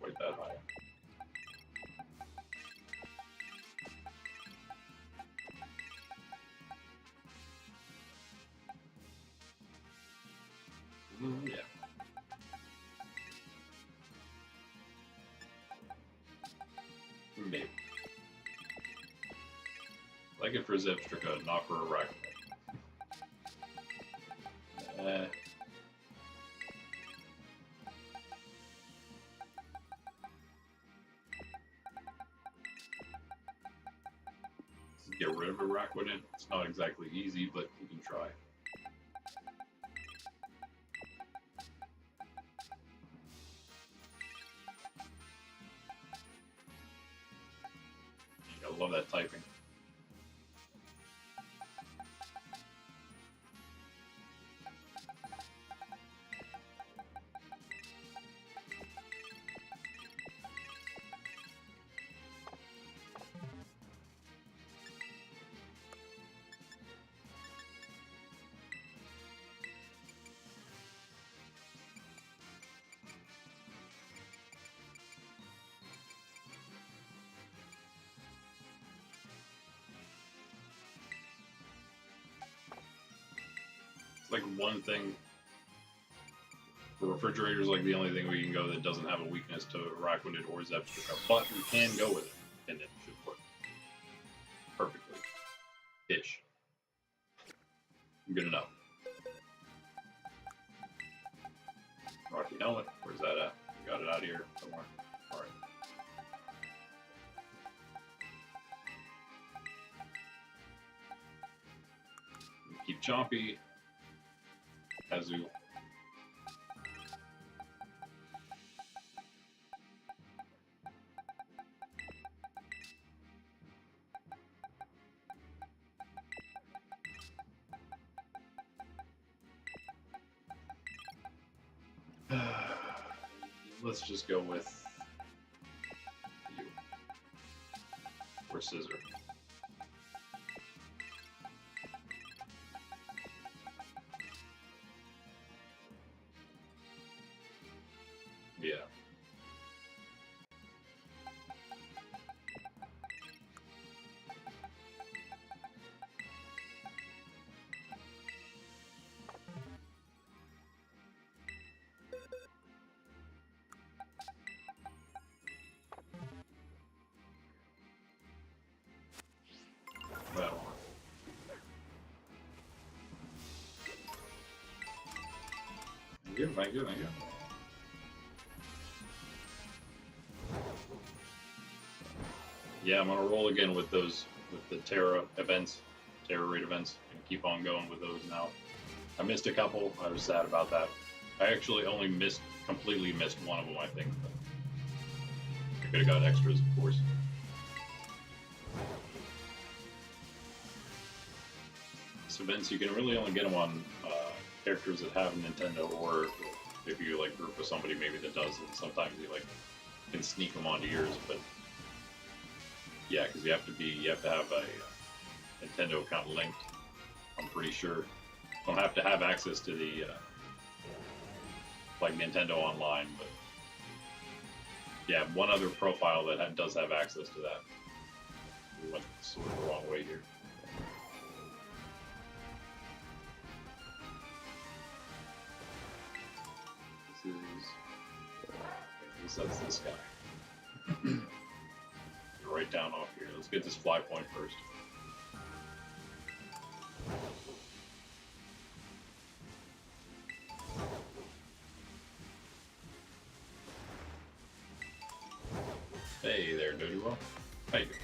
Quite that high. Yeah. like it for Zebstrika, not for Araquanid. Get rid of Araquanid. It's not exactly easy, but you can try. I love that typing. Like one thing for refrigerators, like the only thing we can go that doesn't have a weakness to Araquanid or Zebstrika, but we can go with it, and it should work perfectly. Ish. Good enough. Rocky helmet, where's that at? We got it out of here somewhere. All right. Keep chompy. Kazu. Let's just go with you. Or Scissor. Yeah. Well. Thank you, thank you, thank you. Yeah, I'm gonna roll again with those, with the Tera events, Tera Raid events, and keep on going with those now. I missed a couple. I was sad about that. I actually only completely missed one of them, I think. But I could have got extras, of course. These events, you can really only get them on characters that have a Nintendo, or if you like group with somebody maybe that does, and sometimes you like can sneak them onto yours, but. Yeah, because you have to have a Nintendo account linked. I'm pretty sure. You don't have to have access to the like Nintendo Online, but yeah, one other profile that does have access to that. We went sort of the wrong way here. That's this guy. Right down off here. Let's get this fly point first. Hey there, Doduo. How you doing?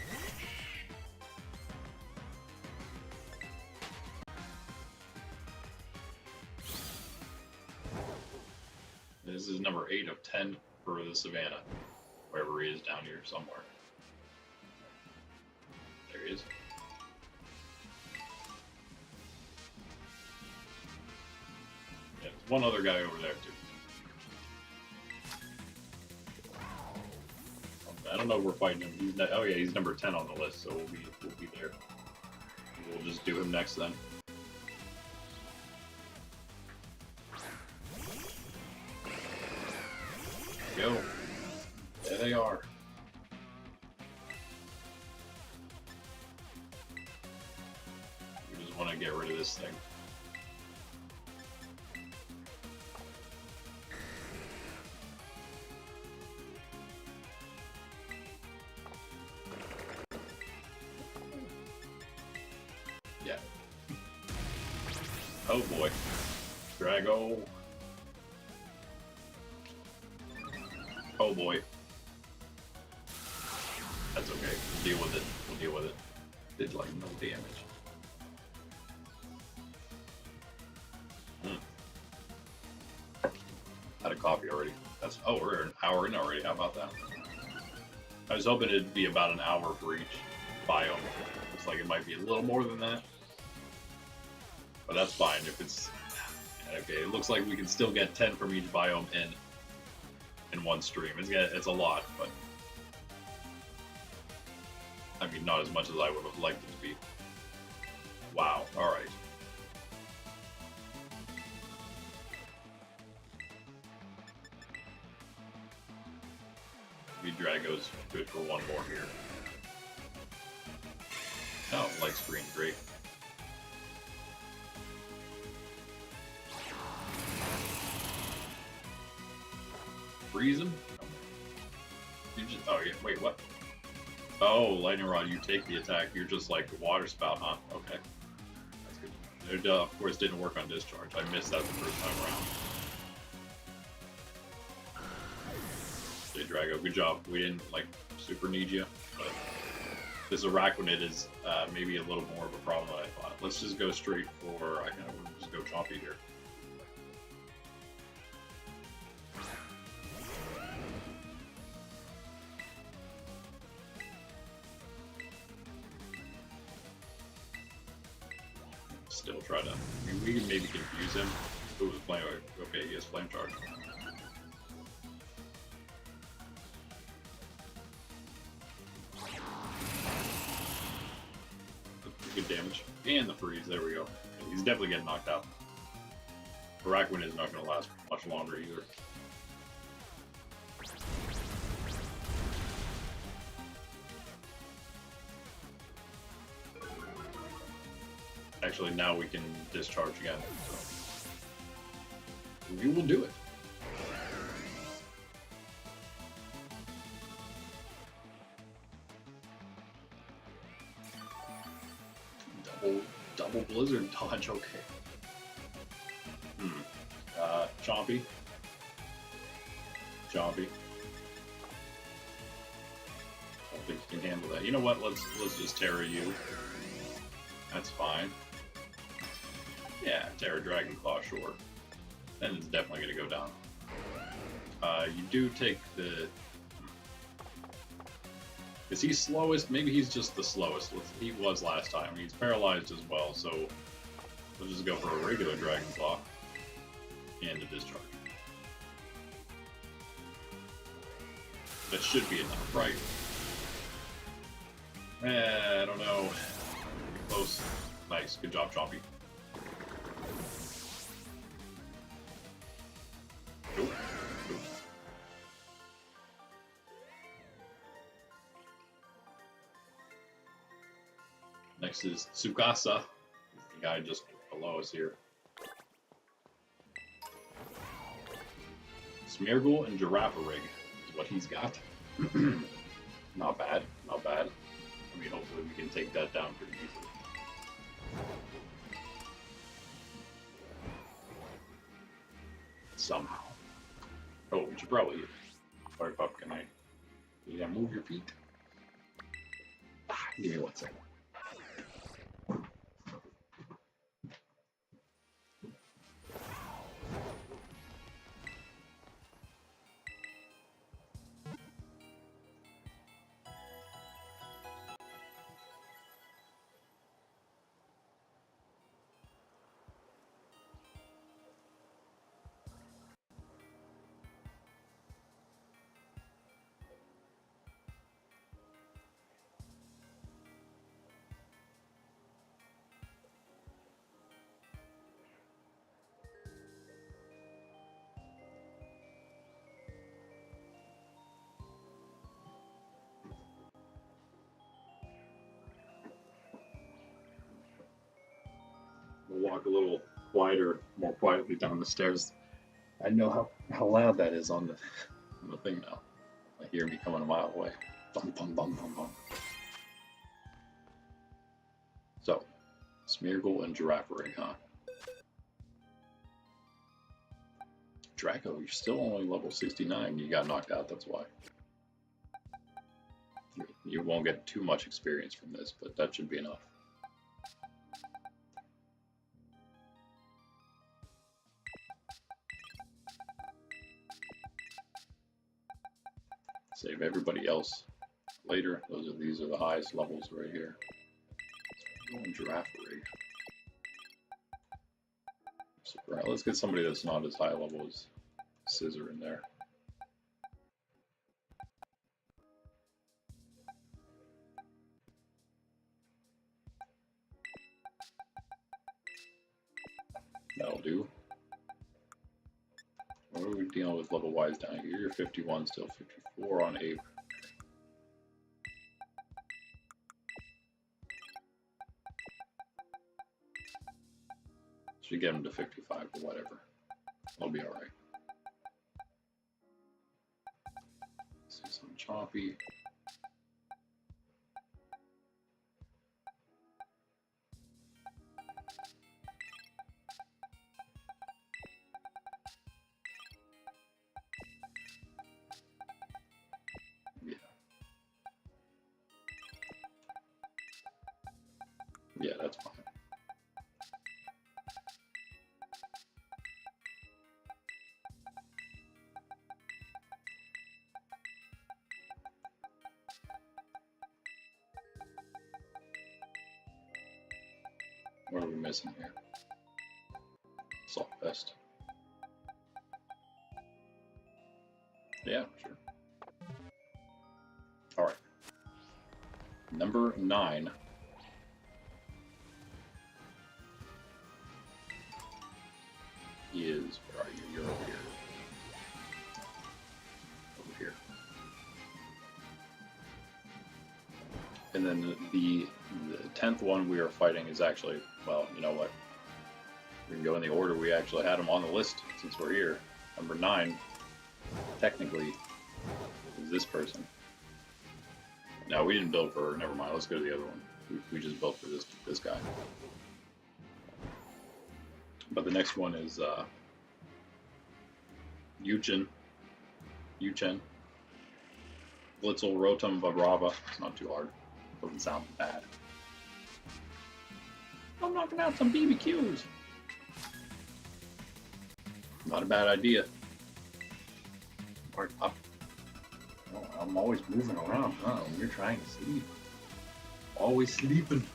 This is number 8 of 10 for the Savannah, wherever he is down here somewhere. There he is. Yeah, there's one other guy over there too. I don't know if we're fighting him. He's oh yeah, he's number 10 on the list, so we'll be there. We'll just do him next then. There we go. There they are. We just want to get rid of this thing. Oh boy. Drago. Oh boy. That's okay. We'll deal with it. We'll deal with it. Did like no damage. Had a coffee already. That's we're an hour in already. How about that? I was hoping it'd be about an hour for each biome. Looks like it might be a little more than that. But that's fine if it's okay. It looks like we can still get 10 from each biome in one stream. It's a lot, but I mean not as much as I would have liked it to be. Wow. All right. Maybe Drago's good for one more here. Oh, light screen, great. Freeze him? You just, oh yeah, wait, what? Oh, lightning rod, you take the attack. You're just like the water spout, huh? Okay. That's good. It, of course, didn't work on discharge. I missed that the first time around. Hey, Drago, good job. We didn't, like, super need you, but this Araquanid is maybe a little more of a problem than I thought. Let's just go straight for, I kind of want to just go chompy here. Still try to, I mean, we can maybe confuse him. Ooh, the flame, okay, he has flame charge. Good damage. And the freeze, there we go. He's definitely getting knocked out. Araquanid is not going to last much longer either. Actually, now we can discharge again. So we will do it. Double blizzard dodge, okay. Chompy. Chompy. I don't think you can handle that. You know what? Let's just Tera you. That's fine. Yeah, Tera Dragon Claw, sure. Then it's definitely gonna go down. You do take the. Is he slowest? Maybe he's just the slowest. He was last time. He's paralyzed as well, so we'll just go for a regular Dragon Claw and a discharge. That should be enough, right? I don't know. Close. Nice. Good job, Chompy. Nope. Nope. Next is Tsukasa, the guy just below us here. Smeargle and Girafarig is what he's got. Not bad, not bad. I mean, hopefully we can take that down pretty easily. Somehow. Oh, we should probably fire Pkmn. You gotta move your feet. Give me 1 second. We'll walk a little quieter, more quietly down the stairs. I know how loud that is on the thing now. I hear me coming a mile away. Bum, bum, bum, bum, bum. So, Smeargle and Girafarig, huh? Draco, you're still only level 69. You got knocked out, that's why. You won't get too much experience from this, but that should be enough. Save everybody else later. These are the highest levels right here. Giraffe Raid. Right, let's get somebody that's not as high level as Scissor in there. That'll do. What are we dealing with level wise down here? You're 51, still 54 on Ape. Should get him to 55 or whatever. I'll be alright. See some choppy. Yeah, that's fine. What are we missing here? Salt vest. Yeah, sure. All right. Number 9. Is, where are you? You're over here. Over here. And then the 10th one we are fighting is actually, well, you know what? We can go in the order we actually had them on the list since we're here. Number 9, technically, is this person. No, we didn't build for her. Never mind. Let's go to the other one. We just built for this guy. But the next one is Yuchen. Blitzel Rotom Vibrava. It's not too hard. Doesn't sound bad. I'm knocking out some BBQs. Not a bad idea. Oh, I'm always moving around. Oh, you're trying to sleep. Always sleeping.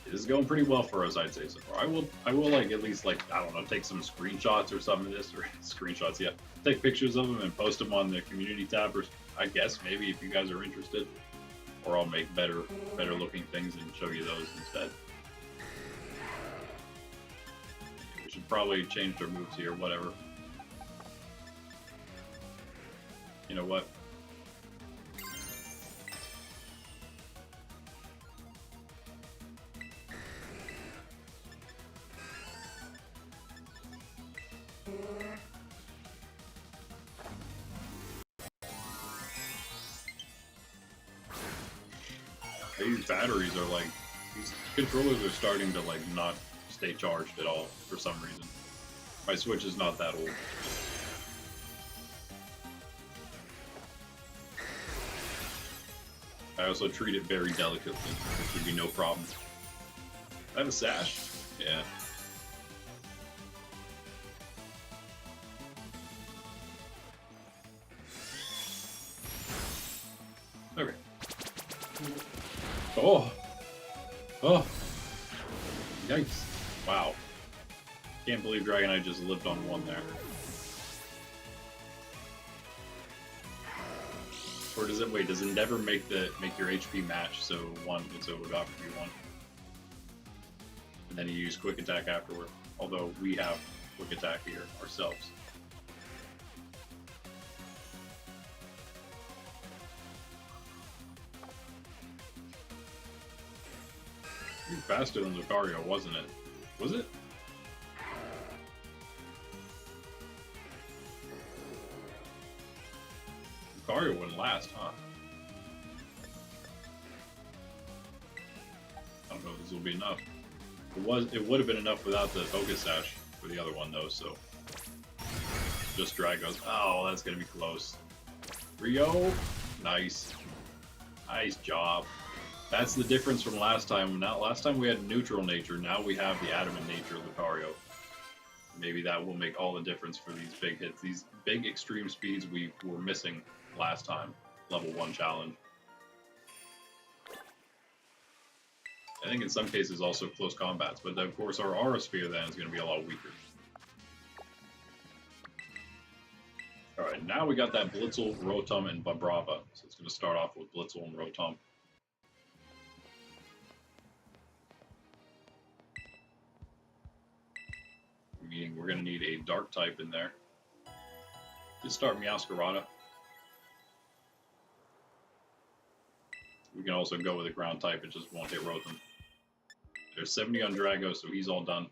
This is going pretty well for us, I'd say so far. I will like at least like, I don't know, take some screenshots or some of this, or screenshots, yeah. Take pictures of them and post them on the community tab, or I guess maybe if you guys are interested, or I'll make better looking things and show you those instead. We should probably change their moves here, whatever. You know what? These batteries are like, these controllers are starting to like not stay charged at all for some reason. My Switch is not that old. I also treat it very delicately. There should be no problem. I have a sash. Yeah. Okay. Oh! Oh! Yikes. Wow. Can't believe Dragonite just lived on one there. Or does it, wait, does Endeavor make your HP match so it would offer you one? And then you use Quick Attack afterward. Although we have Quick Attack here ourselves. Pretty faster than Lucario, wasn't it? Was it? Lucario wouldn't last, huh? don't know if this will be enough. It would have been enough without the focus sash for the other one though, so just drag goes. Oh, that's gonna be close. Rio, nice. Nice job. That's the difference from last time. Now last time we had neutral nature, now we have the adamant nature of Lucario. Maybe that will make all the difference for these big hits. These big extreme speeds we were missing last time. Level 1 challenge. I think in some cases also close combats, but of course our Aura Sphere then is going to be a lot weaker. Alright, now we got that Blitzel, Rotom, and Vibrava. So it's going to start off with Blitzel and Rotom. Meaning we're going to need a Dark type in there. Just start Meowscarada. We can also go with a ground type, it just won't hit Rotom. There's 70 on Drago, so he's all done.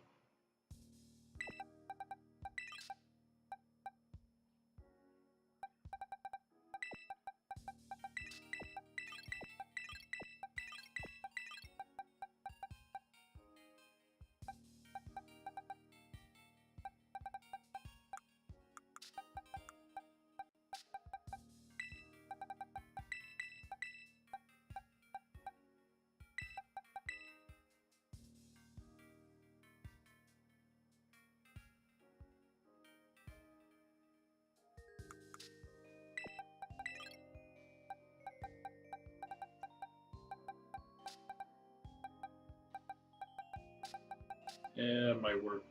Yeah, it might work.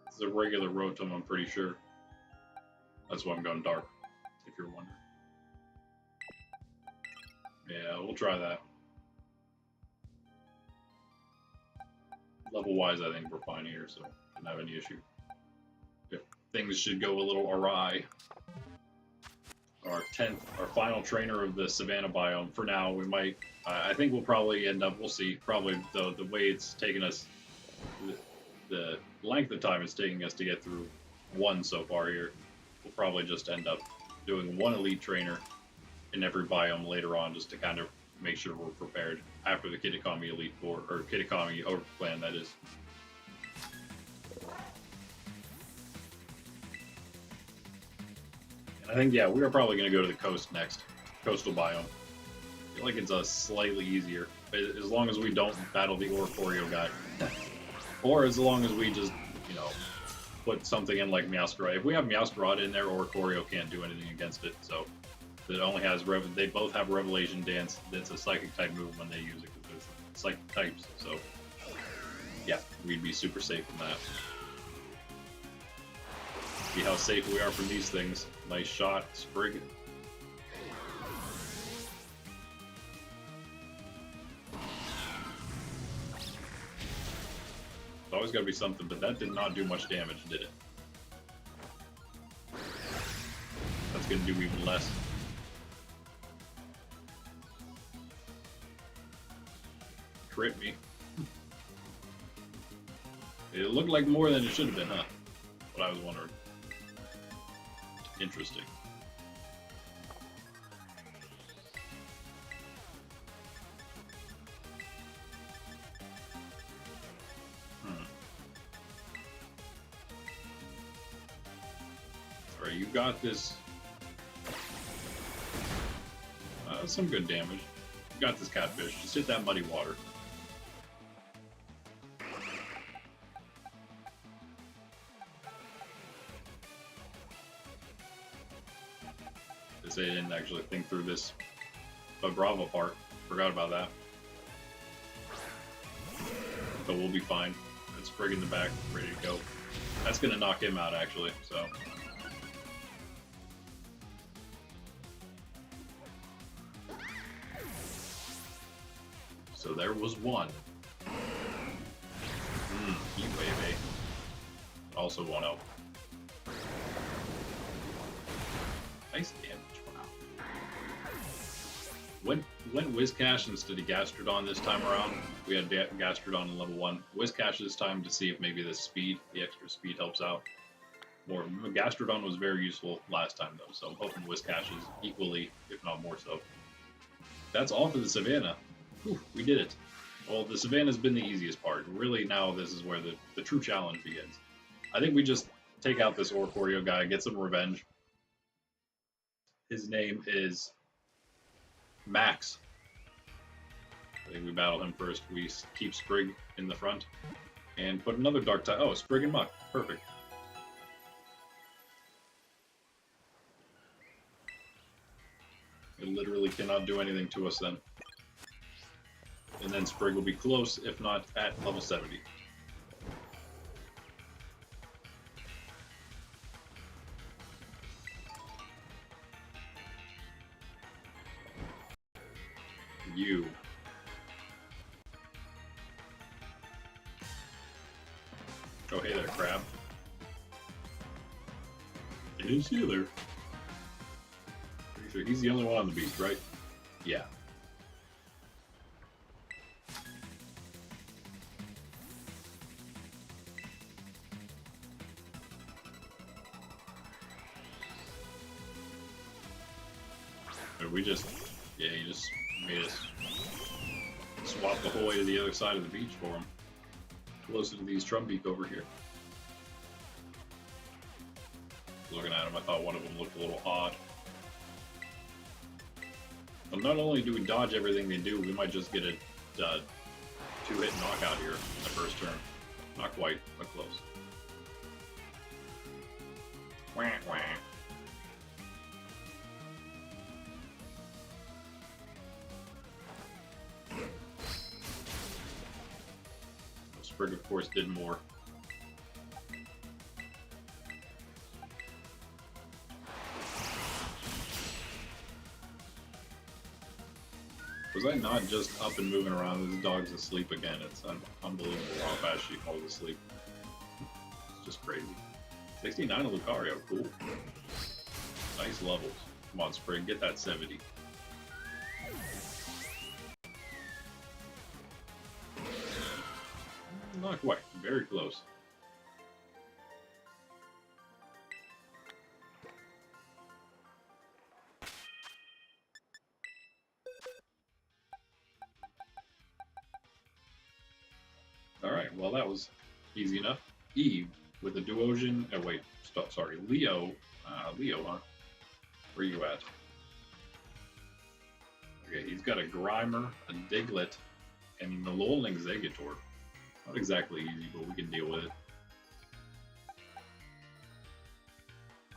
This is a regular Rotom, I'm pretty sure. That's why I'm going Dark, if you're wondering. Yeah, we'll try that. Level-wise, I think we're fine here, so shouldn't have any issue. If things should go a little awry. Our final trainer of the Savannah biome. For now, we might. I think we'll probably end up. We'll see. Probably the way it's taken us, the length of time it's taking us to get through one so far here, we'll probably just end up doing one elite trainer in every biome later on, just to kind of make sure we're prepared after the Kitakami Elite Four or Kitakami Overclan. That is. I think, yeah, we are probably going to go to the coast next. Coastal biome. I feel like it's slightly easier. As long as we don't battle the Oricorio guy. Or as long as we just, you know, put something in like Meowscarada. If we have Meowscarada in there, Oricorio can't do anything against it. So it only has, they both have Revelation Dance. That's a Psychic type move when they use it, because it's Psychic types. So, yeah, we'd be super safe from that. See how safe we are from these things. Nice shot, Sprig. It's always got to be something, but that did not do much damage, did it? That's going to do even less. Crit me. It looked like more than it should have been, huh? What I was wondering. Interesting. Alright, you got this. Some good damage. You got this Catfish. Just hit that muddy water. They didn't actually think through this Vibrava part. Forgot about that. But we'll be fine. It's Sprig in the back, ready to go. That's going to knock him out, actually, so. So there was one. Heat Wave, eh? Also won't help. Nice damage. Went Whiscash instead of Gastrodon this time around. We had Gastrodon in level 1. Whiscash this time to see if maybe the extra speed helps out. more. Gastrodon was very useful last time though, so I'm hoping Whiscash is equally, if not more so. That's all for the Savannah. Whew, we did it. Well, the Savannah's been the easiest part. Really, now this is where the true challenge begins. I think we just take out this Oricorio guy, get some revenge. His name is Max. I think we battle him first. We keep Sprig in the front and put another Dark type. Oh, Sprig and Muck. Perfect. It literally cannot do anything to us then. And then Sprig will be close, if not at level 70. You. Oh, hey there, Crab. Is he there? Pretty sure he's the only one on the beach, right? Yeah. We just, yeah, he just made us swap the whole way to the other side of the beach for him. Closer to these Trumbeak over here. Looking at him, I thought one of them looked a little odd. But not only do we dodge everything they do, we might just get a two-hit knockout here in the first turn. Not quite, but close. Wah, wah. Sprig, of course, did more. Was I not just up and moving around? This dog's asleep again. It's unbelievable how fast she falls asleep. It's just crazy. 69 of Lucario, cool. Nice levels. Come on, Sprig, get that 70. Not quite. Very close. Alright, well that was easy enough. Eve with a Duosion. Oh wait, sorry, Leo. Leo, huh? Where you at? Okay, he's got a Grimer, a Diglett, and the Alolan Exeggutor. Not exactly easy, but we can deal with it.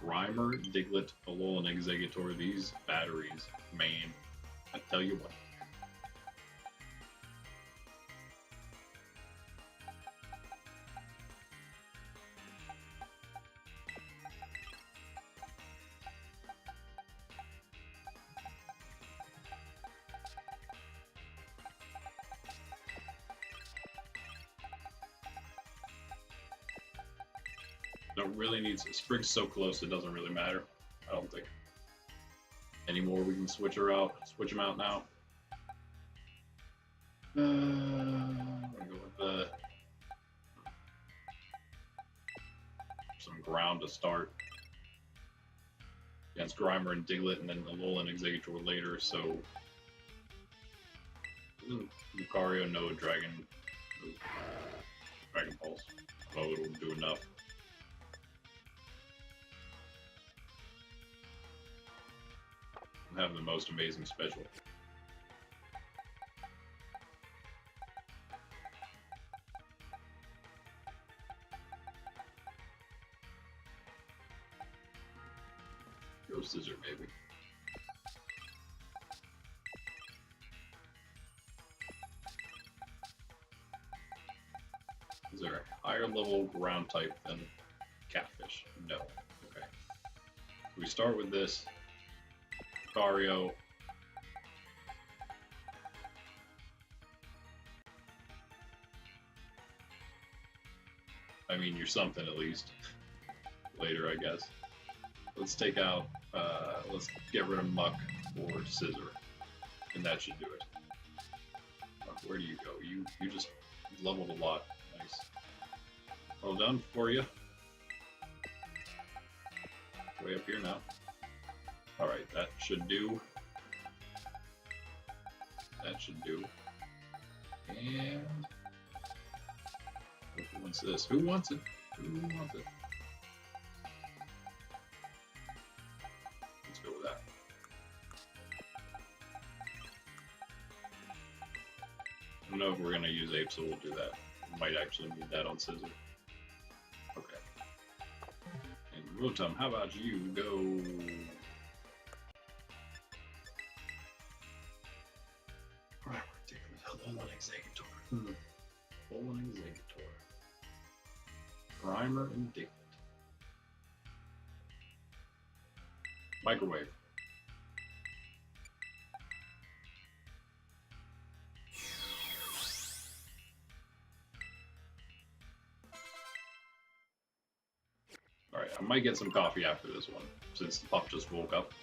Grimer, Diglett, Alolan Exeggutor, these batteries, man, I tell you what. Don't really need Sprig's so close it doesn't really matter. I don't think. Anymore we can switch them out now. I'm gonna go with some ground to start. Against Grimer and Diglett and then the Alolan Exeggutor later, so Lucario, no Dragon Pulse. Oh, it'll do enough. Have the most amazing special. Go Scissor, maybe. Is there a higher level ground type than Catfish? No. Okay. We start with this. Lucario. I mean, you're something at least. Later, I guess. Let's take out, let's get rid of Muck or Scissor. And that should do it. Muck, where do you go? You just leveled a lot. Nice. Well done for you. way up here now. Alright, that should do. That should do. And who wants this? Who wants it? Who wants it? Let's go with that. I don't know if we're gonna use ape, so we'll do that. We might actually need that on scissor. Okay. And Rotom, how about you go? Alright, we're taking the Alolan Exeggutor. Alolan Exeggutor. Primer and Diglett. Microwave. Alright, I might get some coffee after this one, since the pup just woke up.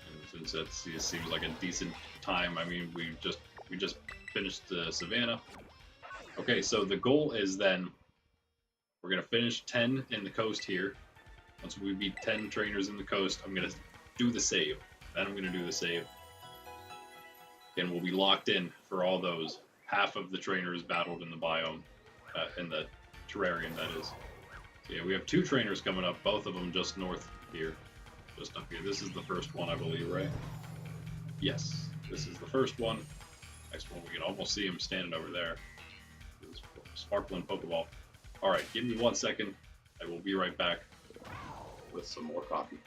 And since it seems like a decent time, I mean, we just finished the savannah. Okay, so the goal is then, we're going to finish 10 in the coast here. Once we beat 10 trainers in the coast, I'm going to do the save. Then I'm going to do the save. And we'll be locked in for all those. Half of the trainers battled in the biome, in the terrarium, that is. So yeah, we have 2 trainers coming up, both of them just north here. Just up here. This is the first one, I believe, right? Yes, this is the first one. Next one, we can almost see him standing over there. Sparkling Pokeball. Alright, give me 1 second. I will be right back with some more coffee.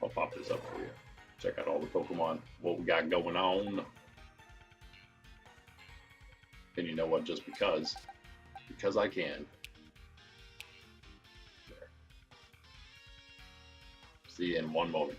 I'll pop this up for you. Check out all the Pokemon, what we got going on. And you know what, just because I can. There. See you in one moment.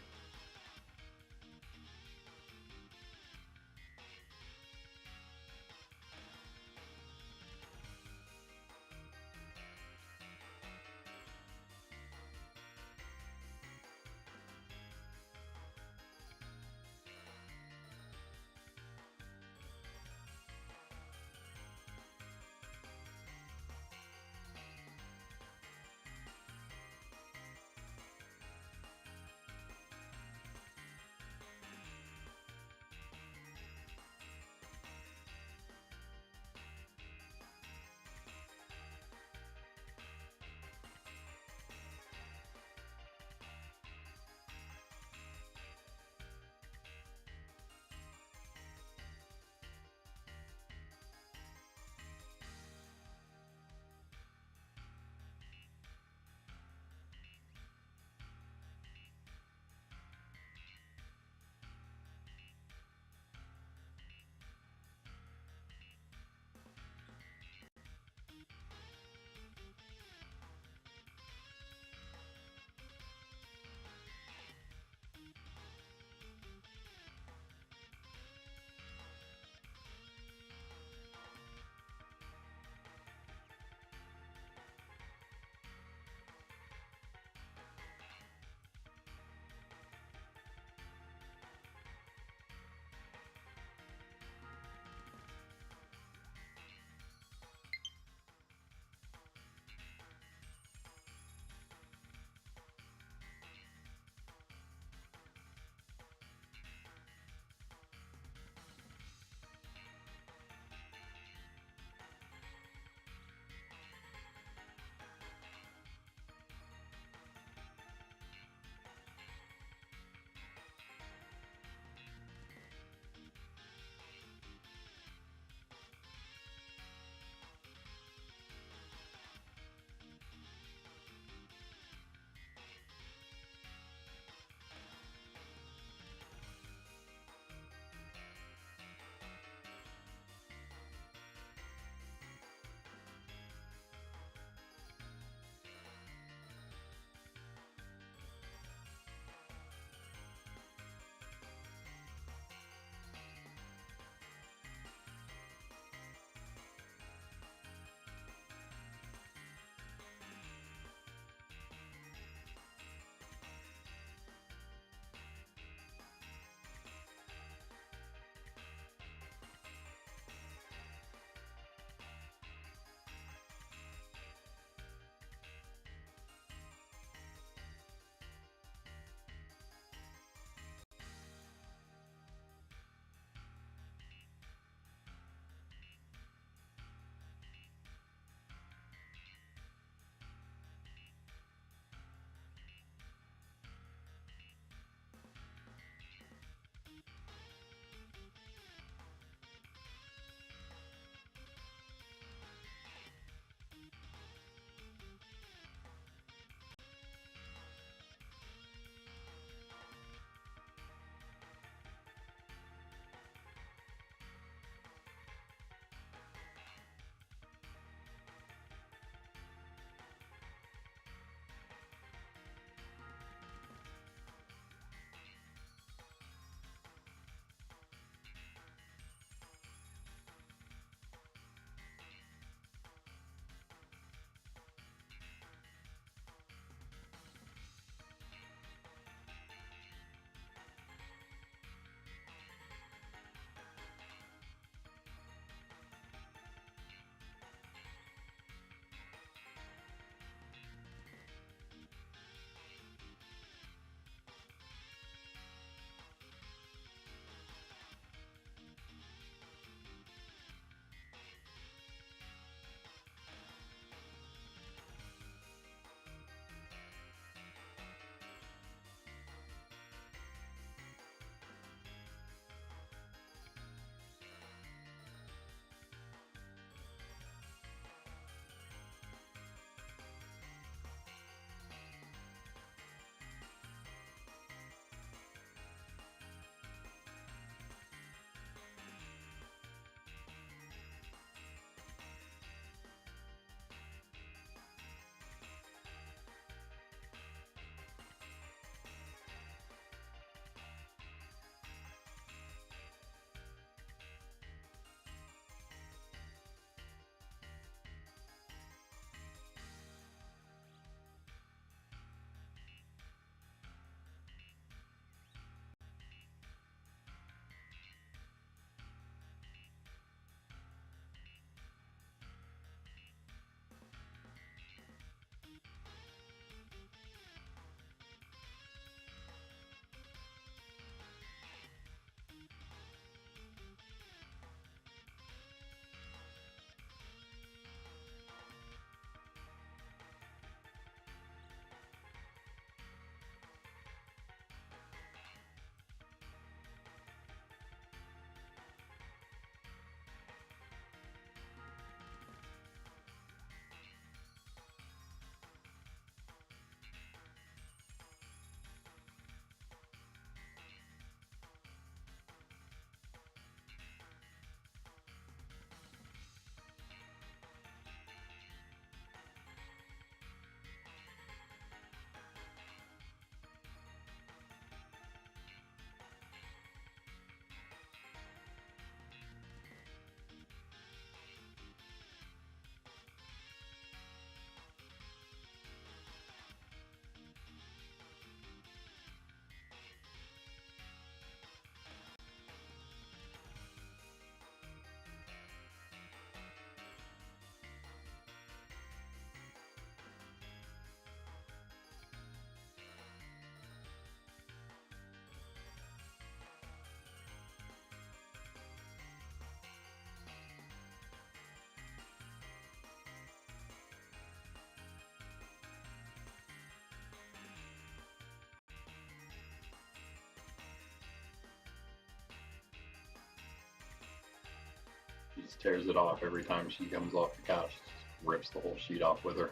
just tears it off every time she comes off the couch. Just rips the whole sheet off with her.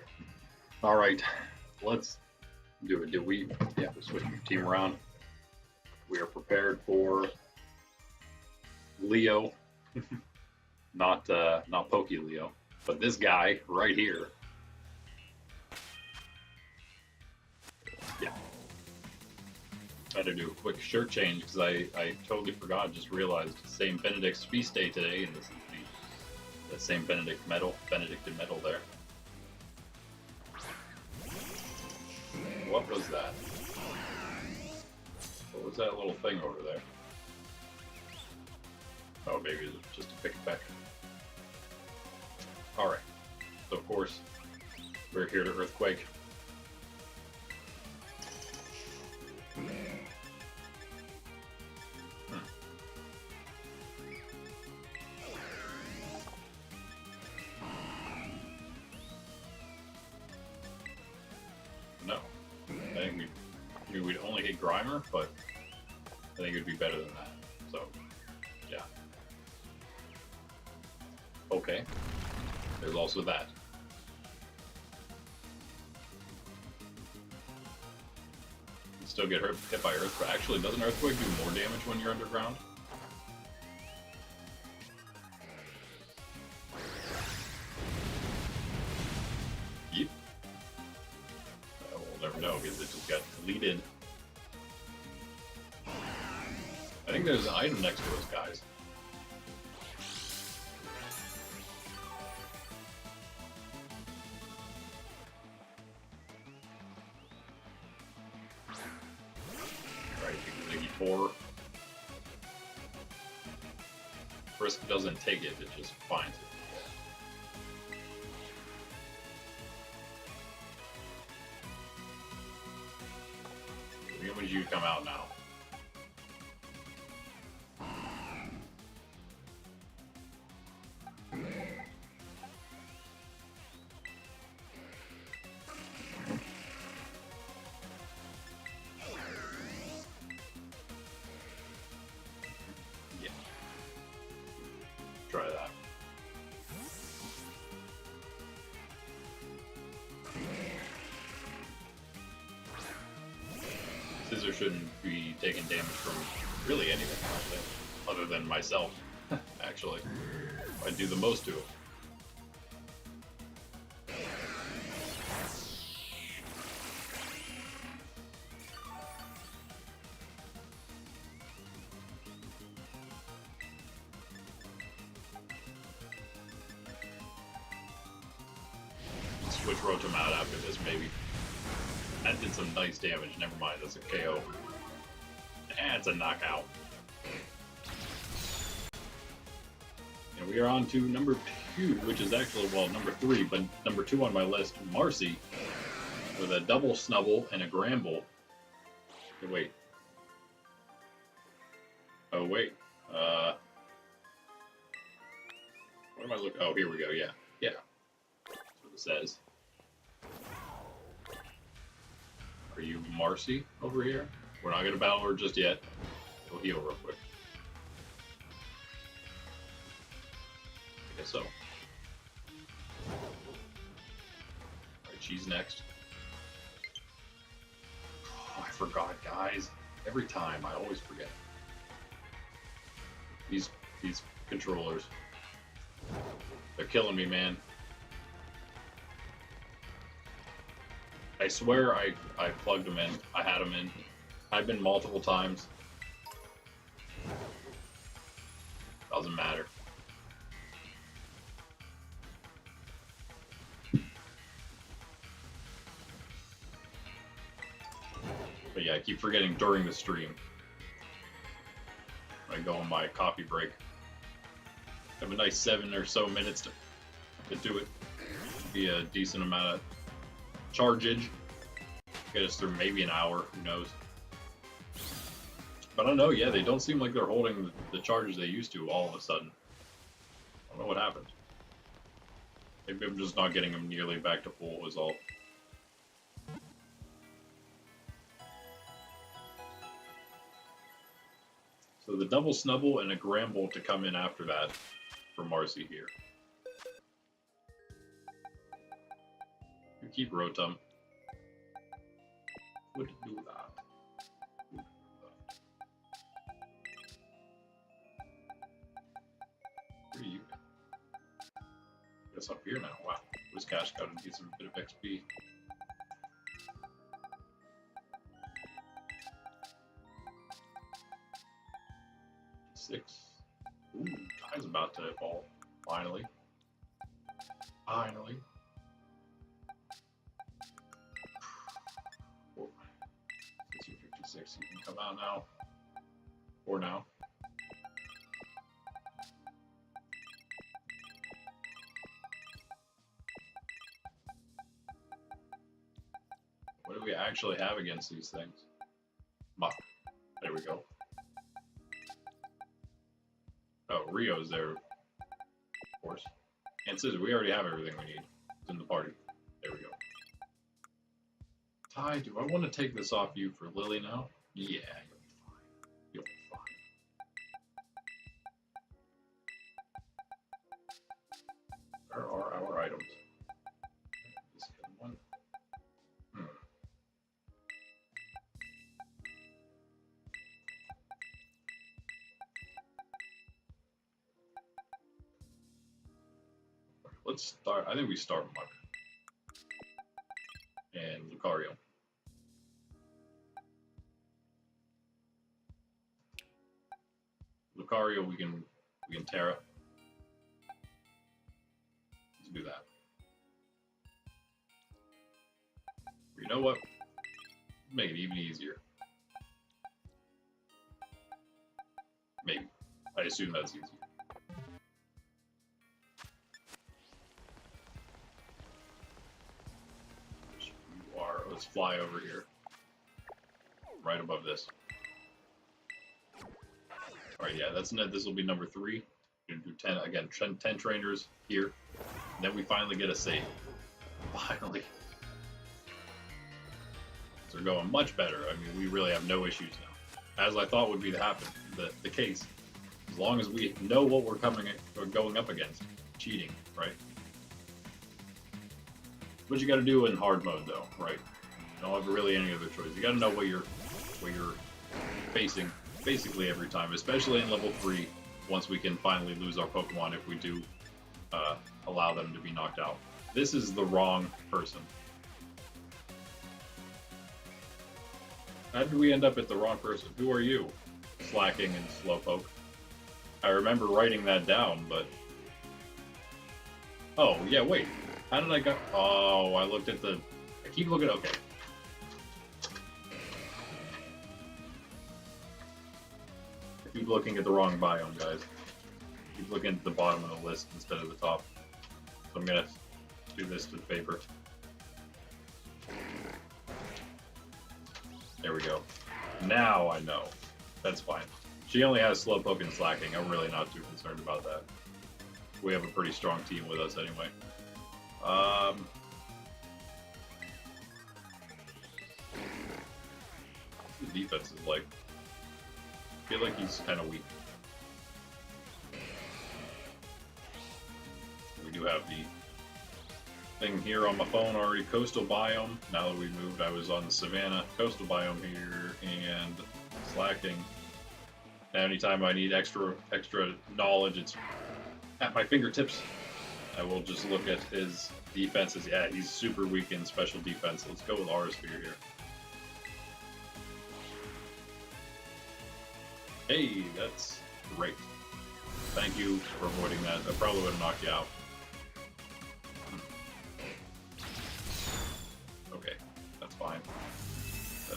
All right, let's do it. Did we? Yeah, we're switching the team around. We are prepared for Leo, not Poke Leo, but this guy right here. Yeah. I had to do a quick shirt change because I totally forgot, just realized St. Benedict's feast day today, and this is the St. Benedict medal, Benedictine medal there. What was that? What was that little thing over there? Oh, maybe it's just a pick-a-peck. Alright. So, of course, we're here to Earthquake. No. I think we'd only hit Grimer, but I think it would be better than that. So, yeah. Okay. There's also that. You still get hit by Earthquake. Actually, doesn't Earthquake do more damage when you're underground? Yep. We'll never know because it just got deleted. I think there's an item next to those guys. Or Frisk doesn't take it, it just finds it. When would you come out now? Try that. Scissor shouldn't be taking damage from really anything, other than myself, actually. I do the most to it. Switch Roach him out after this, maybe. That did some nice damage. Never mind, that's a KO. It's a knockout. And we are on to number 2, which is actually, well, number 3, but number 2 on my list, Marcy, with a double Snubble and a Gramble. Hey, wait. Oh, wait. What am I looking? Oh, here we go, yeah. Yeah. That's what it says. Are you Marcy over here? We're not gonna battle her just yet. We'll heal real quick. I guess so. Alright, she's next. Oh, I forgot, guys. Every time, I always forget. These controllers. They're killing me, man. I swear I plugged them in. I had them in. I've been multiple times. Doesn't matter. But yeah, I keep forgetting during the stream. I go on my coffee break. Have a nice 7 or so minutes to do it. Be a decent amount of chargeage. Get us through maybe an hour, who knows. But I don't know, yeah, they don't seem like they're holding the charges they used to all of a sudden. I don't know what happened. Maybe I'm just not getting them nearly back to full was all. So the double Snubble and a Gramble to come in after that. for Marcy here. You keep Rotom. Would do that. Where are you? Guess up here now. Wow. This cash got to get some bit of XP. Six. Ooh, time's about to fall. Finally. Finally. 56. You can come out now. Or now. What do we actually have against these things? Muck. There we go. Oh, Rio's there, of course. And Scissor, we already have everything we need. It's in the party. There we go. Ty, do I want to take this off you for Lily now? Yeah, you'll be fine. You'll be fine. Where are our items? This one. Let's start. I think we start Muck and Lucario. Lucario, we can Tera. Let's do that. You know what? Make it even easier. Maybe. I assume that's easier. Let's fly over here. Right above this. Alright, yeah, that's this will be number 3. We're gonna do 10 again, 10 trainers here. And then we finally get a save. Finally. So we're going much better. I mean, we really have no issues now. As I thought would be the case. As long as we know what we're going up against. Cheating, right? What you gotta do in hard mode though, right? You don't have really any other choice. You gotta know what you're facing basically every time, especially in level 3, once we can finally lose our Pokemon if we do allow them to be knocked out. This is the wrong person. How did we end up at the wrong person? Who are you? Slacking and Slowpoke. I remember writing that down, but... Oh, yeah, wait. How did I go? Oh, I looked at the... I keep looking... Okay. I keep looking at the wrong biome, guys. I keep looking at the bottom of the list instead of the top. So I'm gonna do this to the paper. There we go. Now I know. That's fine. She only has Slowpoke and Slacking. I'm really not too concerned about that. We have a pretty strong team with us anyway. The defense is like... I feel like he's kind of weak. We do have the thing here on my phone already, coastal biome. Now that we moved, I was on the savannah, coastal biome here, and Slacking. Now anytime I need extra knowledge, it's at my fingertips. I will just look at his defenses. Yeah, he's super weak in special defense. Let's go with Aurasphere here. Hey, that's great. Thank you for avoiding that. I probably would have knocked you out. Okay, that's fine.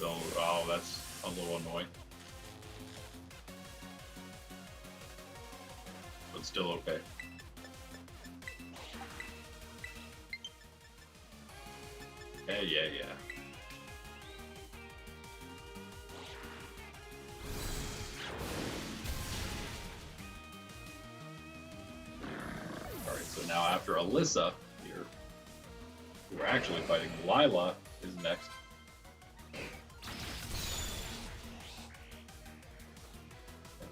Oh, that's a little annoying. But still okay. Yeah. Alright, so now after Alyssa here, we're actually fighting Lila is next. And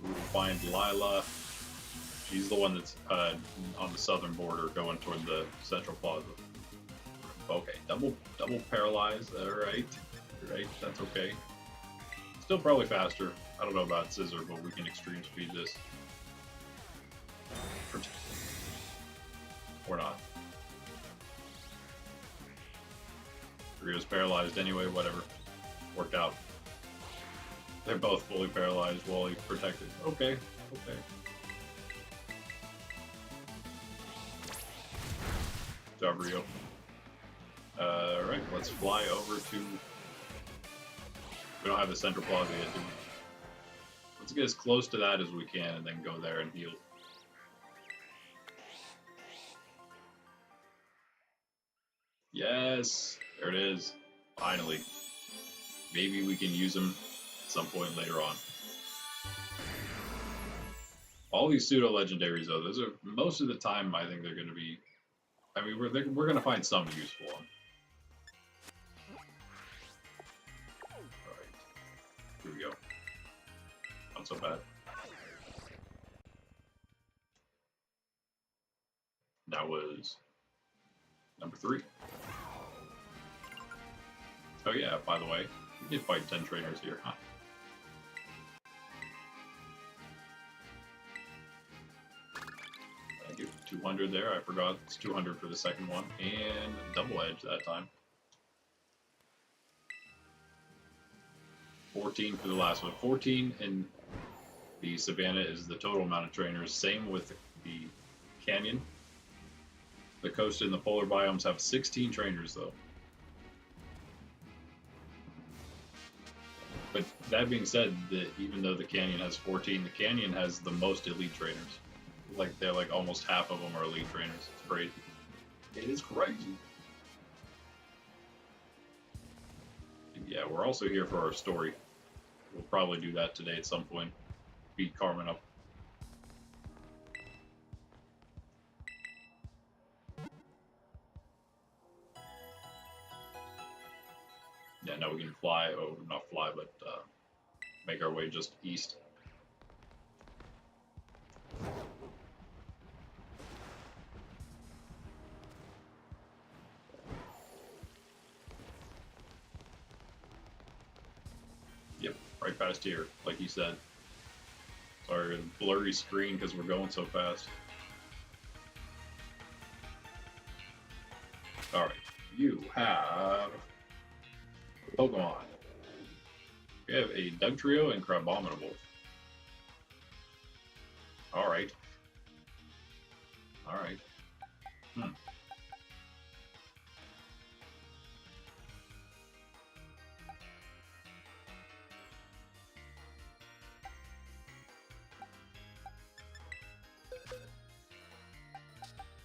we will find Lila She's the one that's on the southern border going toward the central plaza. Okay, double paralyzed. Alright. Right, that's okay. Still probably faster. I don't know about Scissor, but we can extreme speed this. Or not. Rio's paralyzed anyway, whatever. Worked out. They're both fully paralyzed while he's protected. Okay, okay. Good job, Rio. Alright, let's fly over to... We don't have the Central Plaza yet, do we? Let's get as close to that as we can and then go there and heal. Yes! There it is. Finally. Maybe we can use them at some point later on. All these pseudo legendaries, though, those are most of the time. I think they're going to be. I mean, we're going to find some use for them. All right, here we go. Not so bad. That was number 3. Oh yeah, by the way, we did fight 10 trainers here, huh? Thank you. 200 there, I forgot it's 200 for the second one, and double edge that time. 14 for the last one. 14 in the Savannah is the total amount of trainers, same with the Canyon. The coast and the polar biomes have 16 trainers though. But that being said, even though the Canyon has 14, the Canyon has the most elite trainers. Like they're like almost half of them are elite trainers. It's crazy. It is crazy. Yeah, we're also here for our story. We'll probably do that today at some point. Beat Carmen up. Yeah, now we can fly. Oh, not fly, but make our way just east. Yep, right past here, like you said. Sorry, blurry screen because we're going so fast. Alright, you have Pokemon. We have a Dugtrio and Crabominable. Alright. Alright.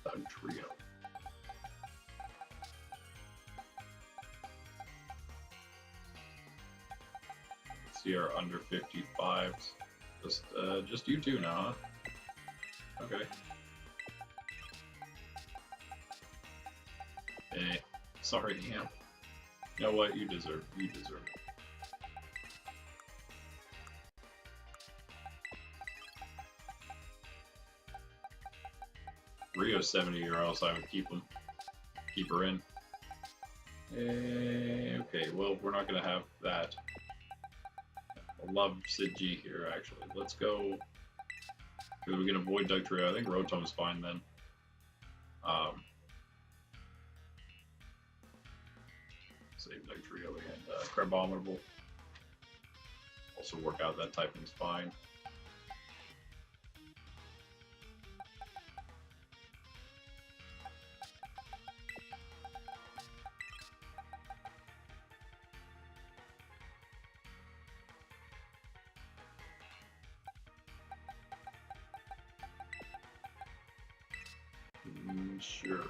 Dugtrio. See our under 55s. Just you two now, huh? Okay. Hey, sorry, Ham. You know what? You deserve it. Rio's 70, or else I would keep her in. Okay, well, we're not gonna have that. I love Sid G here, actually. Let's go. Because we can avoid Dugtrio. I think Rotom's fine then. Save Dugtrio and Crabominable. Also work out that typing's fine. Sure.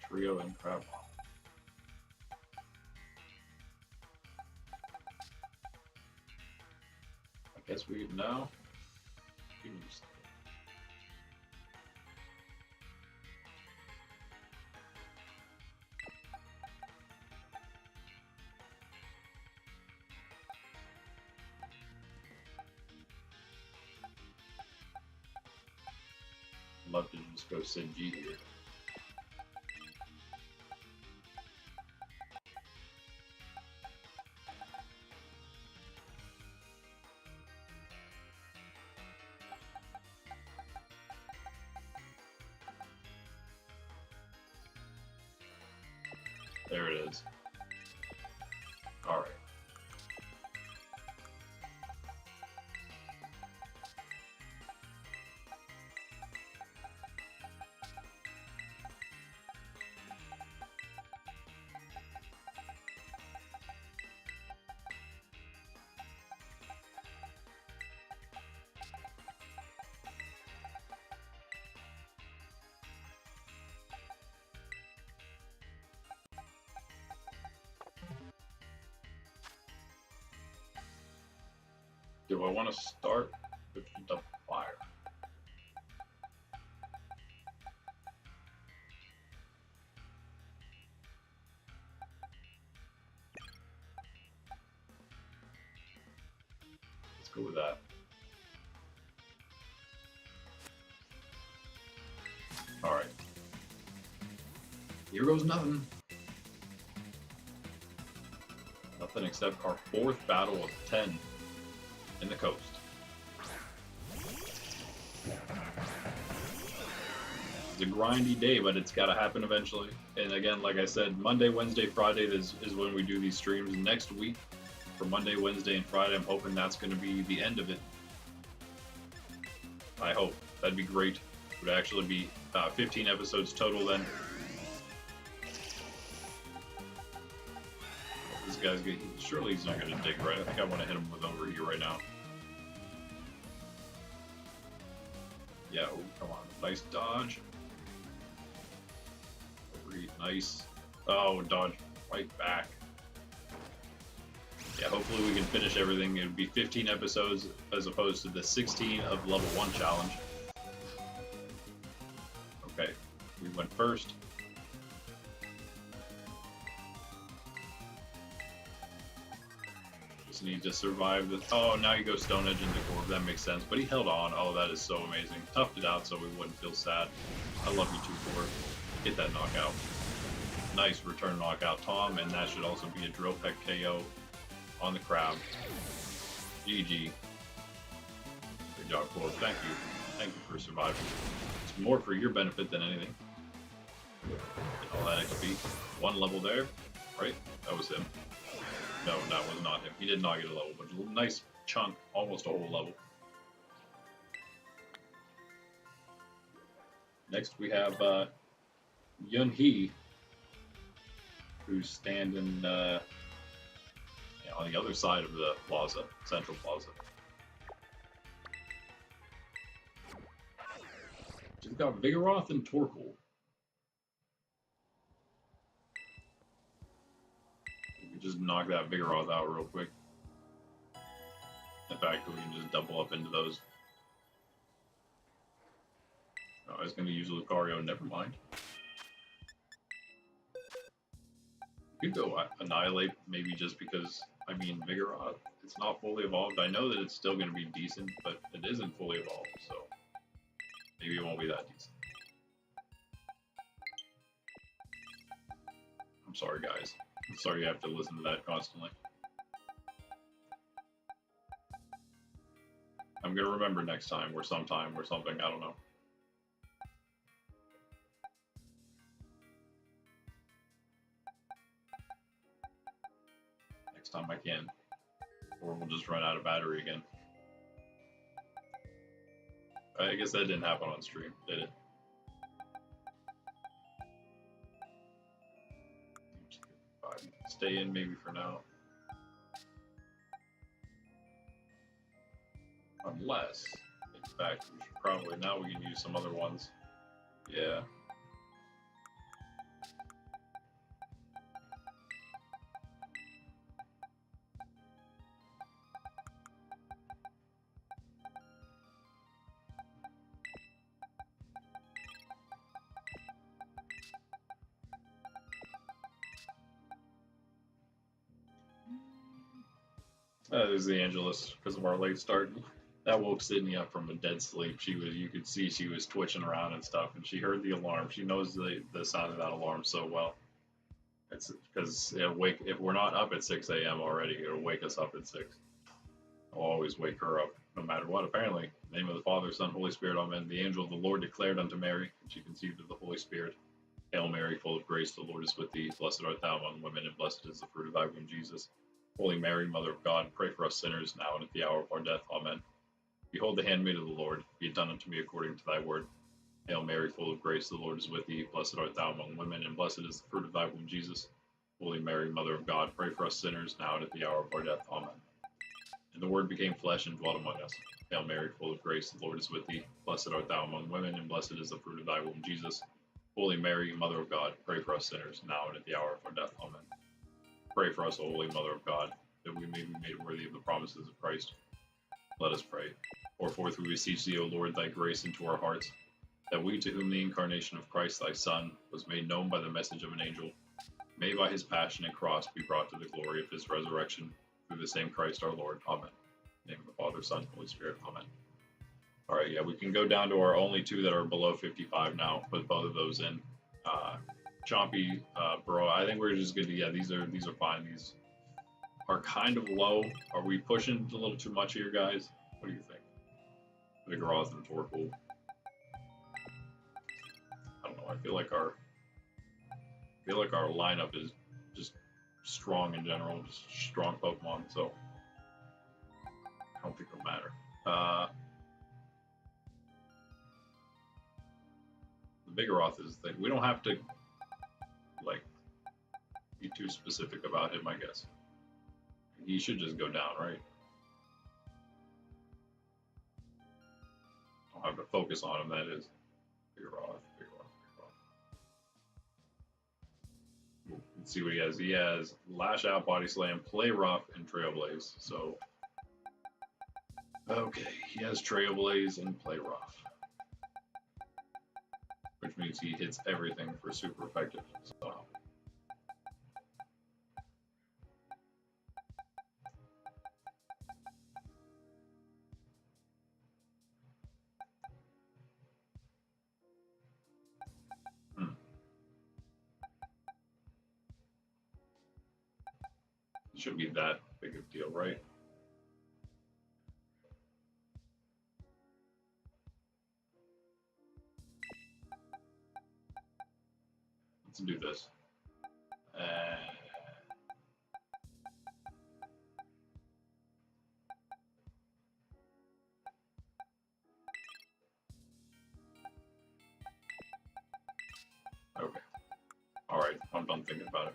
Trio and Crab. I guess we know. love to just go Sid G here. There it is. All right. Do I want to start with the fire? Let's go with that. Alright. Here goes nothing. Nothing except our 4th battle of 10 in the coast. It's a grindy day, but it's got to happen eventually. And again, like I said, Monday, Wednesday, Friday is when we do these streams. Next week, for Monday, Wednesday, and Friday, I'm hoping that's going to be the end of it. I hope. That'd be great. It would actually be 15 episodes total then. This guy's good. Surely he's not going to dig, right? I think I want to hit him with over here right now. Yeah, oh, come on. Nice dodge. Overheat, nice. Oh, dodge right back. Yeah, hopefully we can finish everything. It would be 15 episodes as opposed to the 16 of level 1 challenge. Okay, we went first. Just need to survive the. Oh, now you go Stone Edge into Corp. That makes sense. But he held on. Oh, that is so amazing. Toughed it out so we wouldn't feel sad. I love you too, Corp. Get that knockout. Nice return knockout, Tom. And that should also be a Drill Peck KO on the crowd. GG. Good job, Corp. Thank you. Thank you for surviving. It's more for your benefit than anything. Get all that XP. 1 level there. Right? That was him. No, that was not him. He did not get a level, but a nice chunk, almost a whole level. Next we have Yun Hee, who's standing on the other side of the plaza, Central Plaza. She's got Vigoroth and Torkoal. Just knock that Vigoroth out real quick. In fact, we can just double up into those. Oh, I was going to use Lucario, never mind. You could go Annihilate, maybe just because, I mean, Vigoroth, it's not fully evolved. I know that it's still going to be decent, but it isn't fully evolved, so maybe it won't be that decent. I'm sorry, guys. I'm sorry you have to listen to that constantly. I'm gonna remember next time, or sometime, or something, I don't know. Next time I can. Or we'll just run out of battery again. I guess that didn't happen on stream, did it? Stay in maybe for now. Unless, in fact, we should probably, now we can use some other ones. Yeah. There's the Angelus because of our late start. That woke Sydney up from a dead sleep. You could see she was twitching around and stuff, and she heard the alarm. She knows the sound of that alarm so well. It's because if we're not up at 6 a.m. already, it'll wake us up at 6. I'll always wake her up, no matter what. Apparently, in the name of the Father, Son, Holy Spirit, Amen. The angel of the Lord declared unto Mary, and she conceived of the Holy Spirit. Hail Mary, full of grace, the Lord is with thee. Blessed art thou among women, and blessed is the fruit of thy womb, Jesus. Holy Mary, Mother of God, pray for us sinners, now and at the hour of our death. Amen. Behold the handmaid of the Lord, be it done unto me according to thy word. Hail Mary, full of grace, the Lord is with thee. Blessed art thou among women, and blessed is the fruit of thy womb, Jesus. Holy Mary, Mother of God, pray for us sinners, now and at the hour of our death. Amen. And the Word became flesh and dwelt among us. Hail Mary, full of grace, the Lord is with thee. Blessed art thou among women, and blessed is the fruit of thy womb, Jesus. Holy Mary, Mother of God, pray for us sinners, now and at the hour of our death. Amen. Pray for us, O Holy Mother of God, that we may be made worthy of the promises of Christ. Let us pray. Pour forth, we beseech thee, O Lord, thy grace into our hearts, that we, to whom the incarnation of Christ thy Son was made known by the message of an angel, may by his passion and cross be brought to the glory of his resurrection, through the same Christ our Lord. Amen. In the name of the Father, Son, Holy Spirit. Amen. All right, yeah, we can go down to our only two that are below 55 now. Put both of those in. Chompy, bro, I think we're just gonna, yeah, these are fine. These are kind of low. Are we pushing a little too much here, guys? What do you think? Vigoroth and Torkoal. I don't know. I feel like our lineup is just strong in general, just strong Pokemon. So I don't think it'll matter. The Vigoroth is the thing. We don't have to like be too specific about him, I guess. He should just go down, right? Don't have to focus on him, that is. Vigoroth. Let's see what he has. He has Lash Out, Body Slam, Play Rough, and Trailblaze. So, okay, he has Trailblaze and Play Rough, which means he hits everything for super effective. So. Shouldn't be that big of a deal, right? Let's do this. Okay. All right, I'm done thinking about it.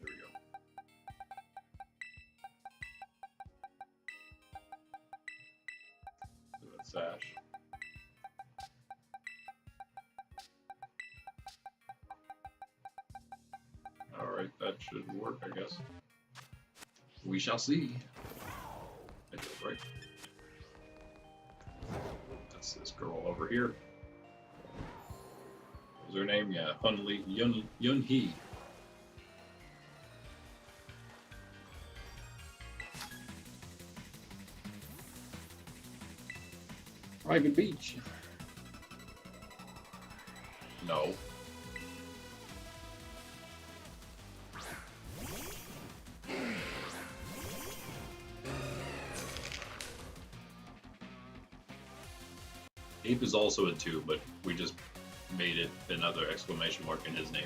There we go. Sash. Alright, that should work, I guess. We shall see. It goes right. That's this girl over here. What was her name? Yeah, Yun Hee. Private Beach. No. Ape is also a 2, but we just made it another exclamation mark in his name.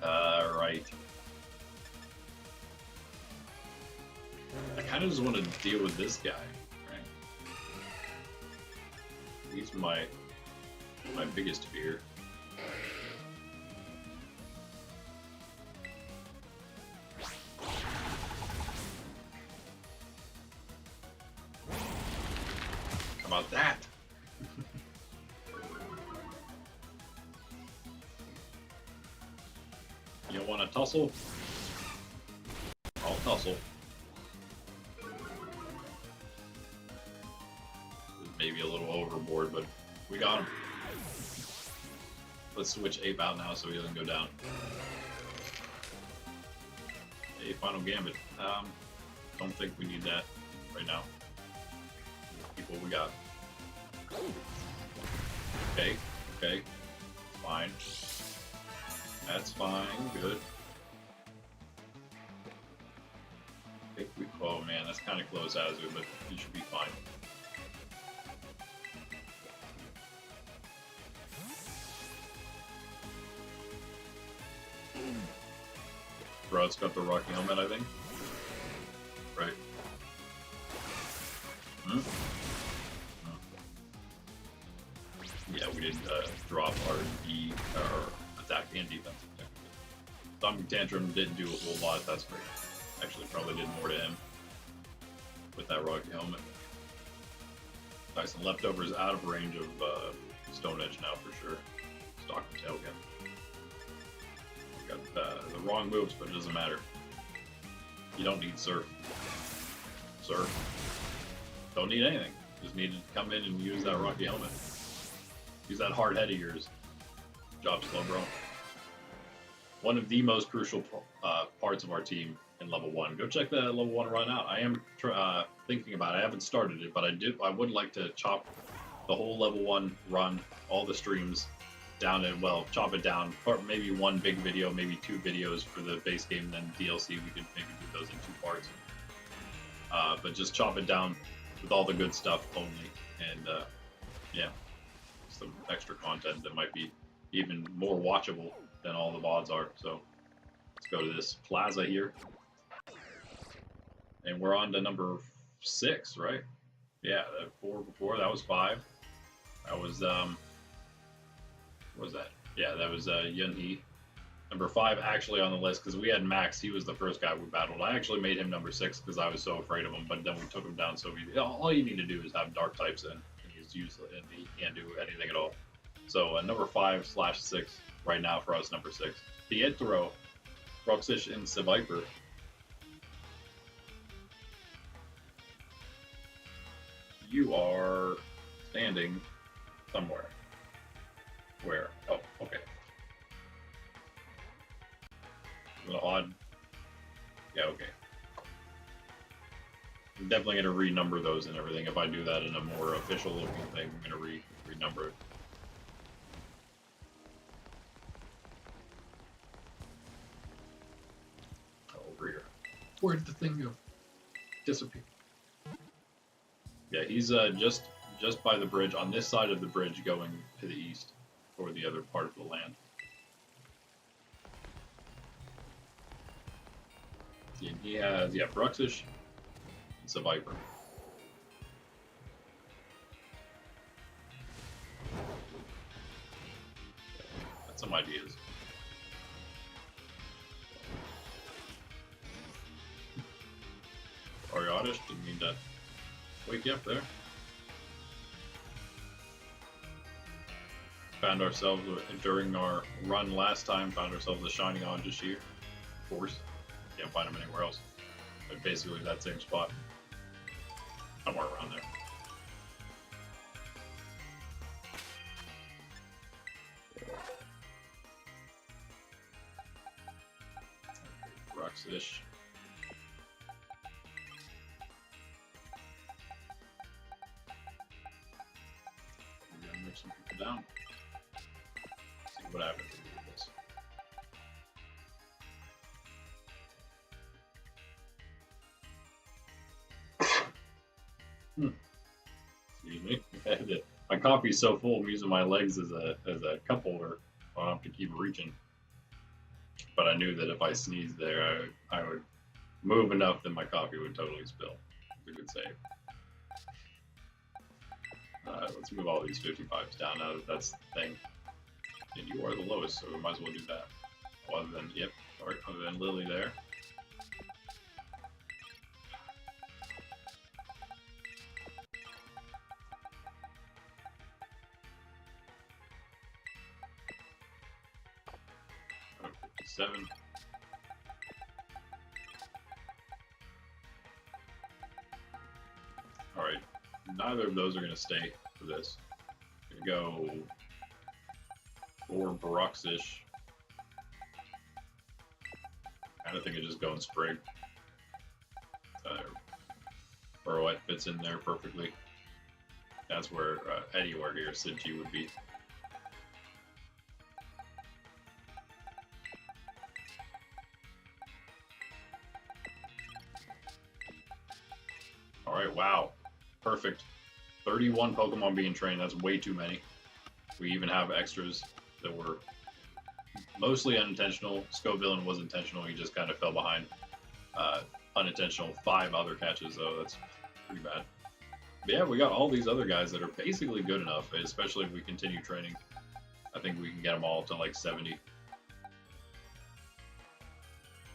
Right. I kind of just want to deal with this guy. He's my biggest fear. How about that? You don't want to tussle? I'll tussle. Maybe a little overboard, but we got him. Let's switch Ape out now so he doesn't go down. A final gambit. Don't think we need that right right now. Keep what we got. Okay, okay. Fine. That's fine, good. Oh man, that's kind of close as it, but you should be fine. Brod's got the rocky helmet, I think. Right. Hmm? Yeah, we didn't drop our attack and defense. Stomping Tantrum didn't do a whole lot, that's great. Actually, probably did more to him with that rocky helmet. Tyson Leftover's out of range of Stone Edge now for sure. Stock and tail again. Got the wrong moves, but it doesn't matter. You don't need Surf. Surf. Don't need anything. Just need to come in and use that rocky helmet. Use that hard head of yours. Job slow, bro. One of the most crucial parts of our team in level 1. Go check that level 1 run out. I am thinking about it. I haven't started it, but I would like to chop the whole level 1 run, all the streams down and, well, chop it down. Maybe one big video, maybe 2 videos for the base game, and then DLC. We could maybe do those in 2 parts. But just chop it down with all the good stuff only. And yeah, some extra content that might be even more watchable than all the VODs are. So let's go to this plaza here. And we're on to number 6, right? Yeah, 4 before, that was 5. That was, what was that? Yeah, that was Yunhee. Number 5 actually on the list, because we had Max. He was the first guy we battled. I actually made him number 6 because I was so afraid of him, but then we took him down so easy. All you need to do is have dark types in, and he's useless, and he can't do anything at all. So number 5/6 right now for us, number 6. Pietro, Bruxish, and Seviper. You are standing somewhere. Where? Oh, okay. A little odd. Yeah, okay. I'm definitely going to renumber those and everything. If I do that in a more official looking thing, I'm going to renumber it. Over here. Where did the thing go? Disappear. Yeah, he's just by the bridge, on this side of the bridge going to the east, or the other part of the land. And he has, yeah, Bruxish, and Seviper. That's some ideas. Sorry, Oddish, didn't mean to wake you up there. Found ourselves, during our run last time, found ourselves a shiny Oddish here. Of course, can't find him anywhere else. But basically that same spot. Somewhere around there. Bruxish. We're gonna move some people down. See what happens with this. Excuse me. My coffee's so full, I'm using my legs as a cup holder. I don't have to keep reaching. But I knew that if I sneezed there, I would move enough that my coffee would totally spill. It's a good save. Let's move all these 55s down now that that's the thing. And you are the lowest, so we might as well do that. Other than, yep, other than Lily there. Oh, 57. Alright, neither of those are going to stay for this. I'm going to go for Bruxish. I don't think I just go and sprig. Burrowette fits in there perfectly. That's where anywhere here Cinchi would be. Alright, wow. Perfect. 31 Pokemon being trained, that's way too many. We even have extras that were mostly unintentional. Scoville was intentional, he just kind of fell behind. Unintentional 5 other catches, though, that's pretty bad. But yeah, we got all these other guys that are basically good enough, especially if we continue training. I think we can get them all to like 70.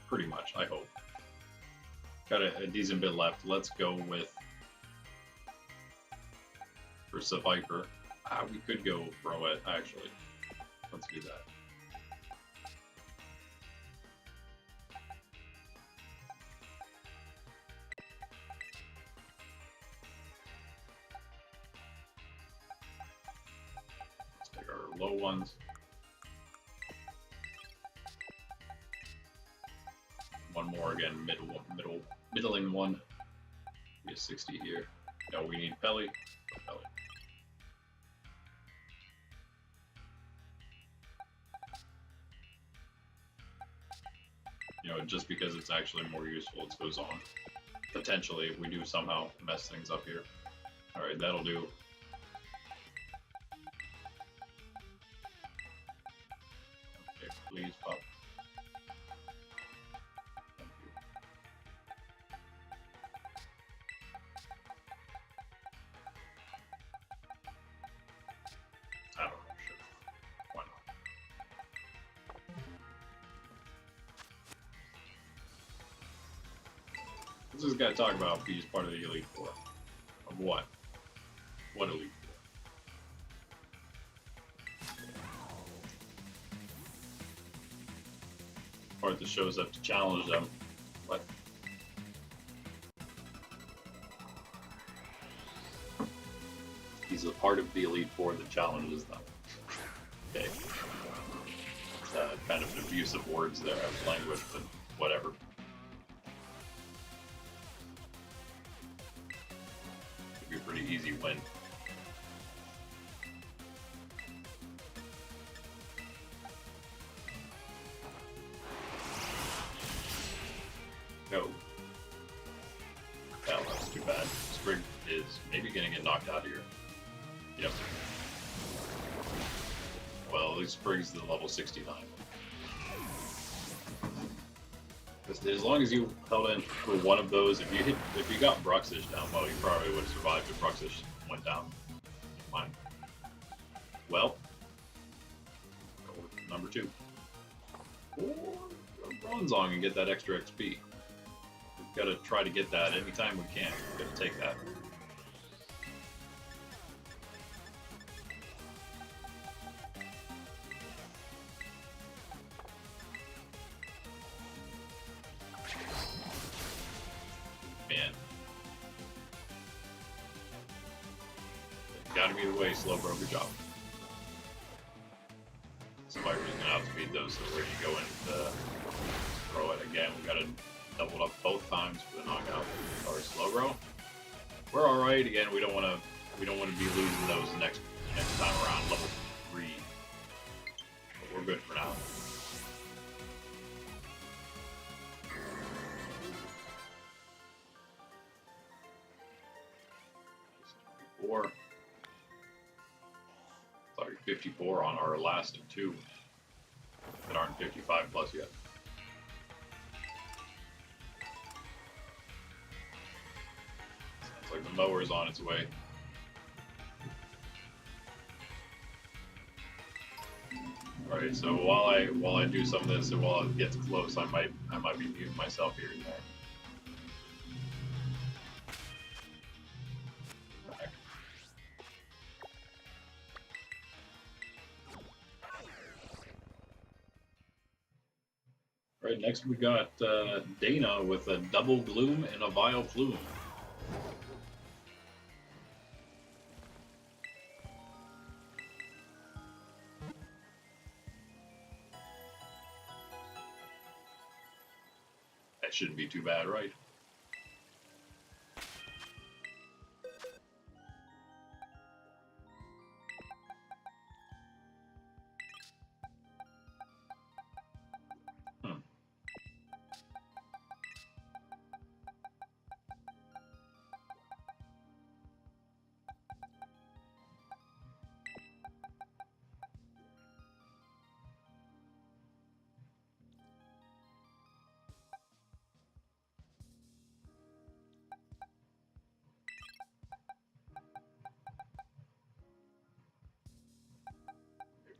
Pretty much, I hope. Got a decent bit left. Let's go with for Viper. We could go Burrowette, actually. Let's do that. Let's take our low ones. One more again, middling one. Be a 60 here. No, we need Pelly. Pelly. You know, just because it's actually more useful, it goes on. Potentially, if we do somehow mess things up here. Alright, that'll do. Okay, please pop. Thank you. I don't know, sure. Why not? What's this guy talk about if he's part of the Elite Four? Of what? What Elite Four? Part that shows up to challenge them. What? He's a part of the Elite Four that challenges them. Okay. Kind of an abusive words there as language, but whatever. Could be a pretty easy win. No. Well, that's too bad. Sprig is maybe gonna get knocked out here. Yep. Well, at least Sprig's the level 69. As long as you held in for one of those, if you got Bruxish down, well, you probably would have survived if Bruxish went down. Fine. Well, go with number 2. Or Bronzong and get that extra XP. We've got to try to get that anytime we can. We've got to take that. Man. Gotta be the way, Slowbro, good job. Spider's gonna outspeed those, so we're gonna go and throw it again. We gotta double it up both times for the knockout. Sorry, Slowbro. We're alright, again, we don't wanna be losing those next time around, level 3. But we're good for now. Sorry, 54 on our last 2 that aren't 55 plus yet. Sounds like the mower's on its way. Alright, so while I do some of this and while it gets close, I might be muting myself here and there. Right, next we got Dana with a double Gloom and a Vile Plume. That shouldn't be too bad, right?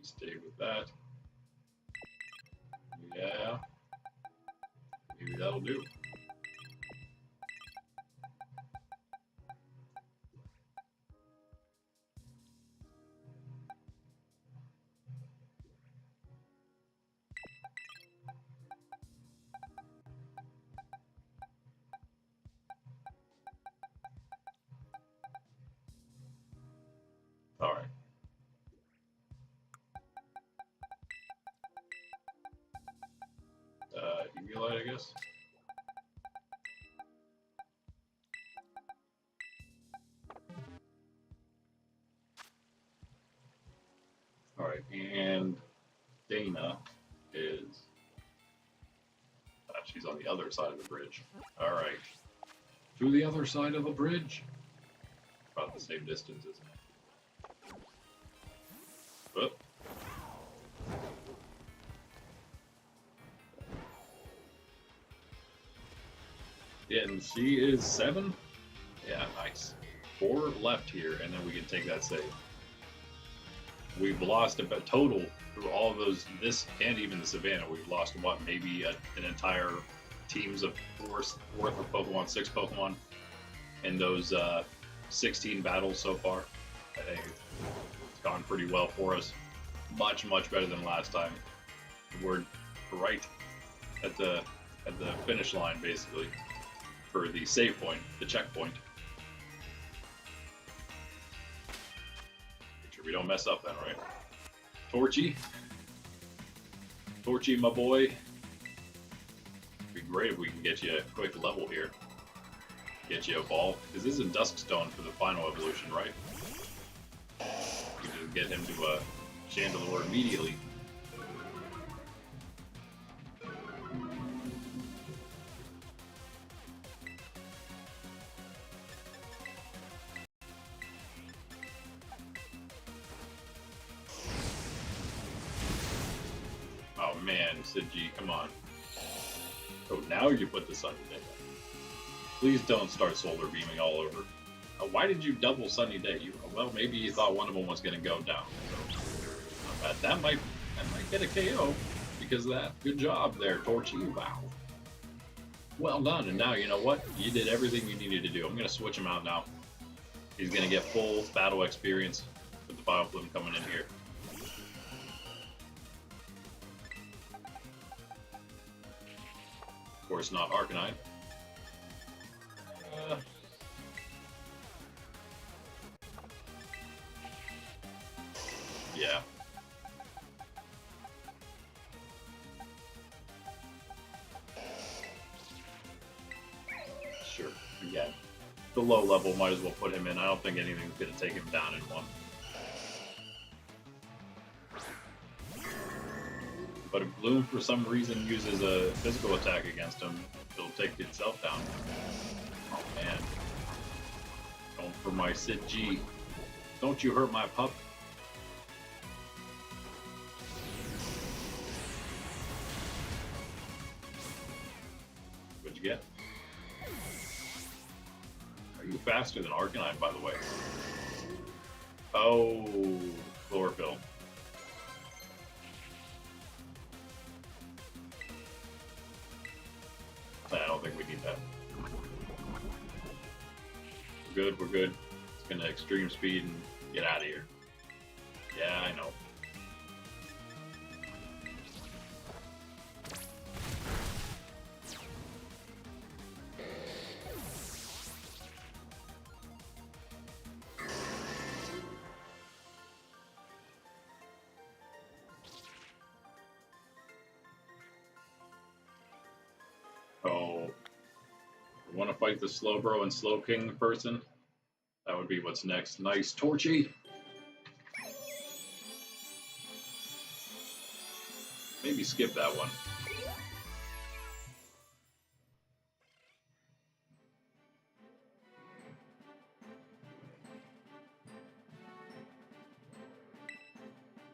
Stay with that. Yeah. Maybe that'll do. Alright. Evo-line, I guess. Alright, and Dana is... she's on the other side of the bridge. Alright. To the other side of the bridge. About the same distance, isn't it? Whoop. Yeah, and she is 7? Yeah, nice. 4 left here, and then we can take that save. We've lost a total through all of those, this and even the Savannah, we've lost, what, maybe an entire teams of 4 of Pokemon, 6 Pokemon in those 16 battles so far. I think it's gone pretty well for us. Much, much better than last time. We're right at the finish line, basically, for the save point, the checkpoint. Make sure we don't mess up then, right? Torchy, my boy. It'd be great if we can get you a quick level here. Get you a ball, because this is a Duskstone for the final evolution, right? You just get him to a Chandelure immediately. Oh man, Sid G, come on. Oh, now you put the Sunny Day. Please don't start solar beaming all over. Why did you double Sunny Day? Well, maybe you thought one of them was going to go down. So, that might get a KO because of that. Good job there, Torchy. Wow. Well done. And now, you know what? You did everything you needed to do. I'm going to switch him out now. He's going to get full battle experience with the Bioflume coming in here. Of course, not Arcanine. Yeah. Sure. Again, the low level might as well put him in. I don't think anything's going to take him down in one. But if Bloom for some reason uses a physical attack against him, it'll take itself down. Oh man. Going for my Sid G. Don't you hurt my pup. What'd you get? Are you faster than Arcanine, by the way? Oh, Chlorophyll. I don't think we need that. We're good, we're good. It's gonna extreme speed and get out of here. Yeah, I know. Oh, we want to fight the Slowbro and Slowking person? That would be what's next. Nice, Torchy. Maybe skip that one.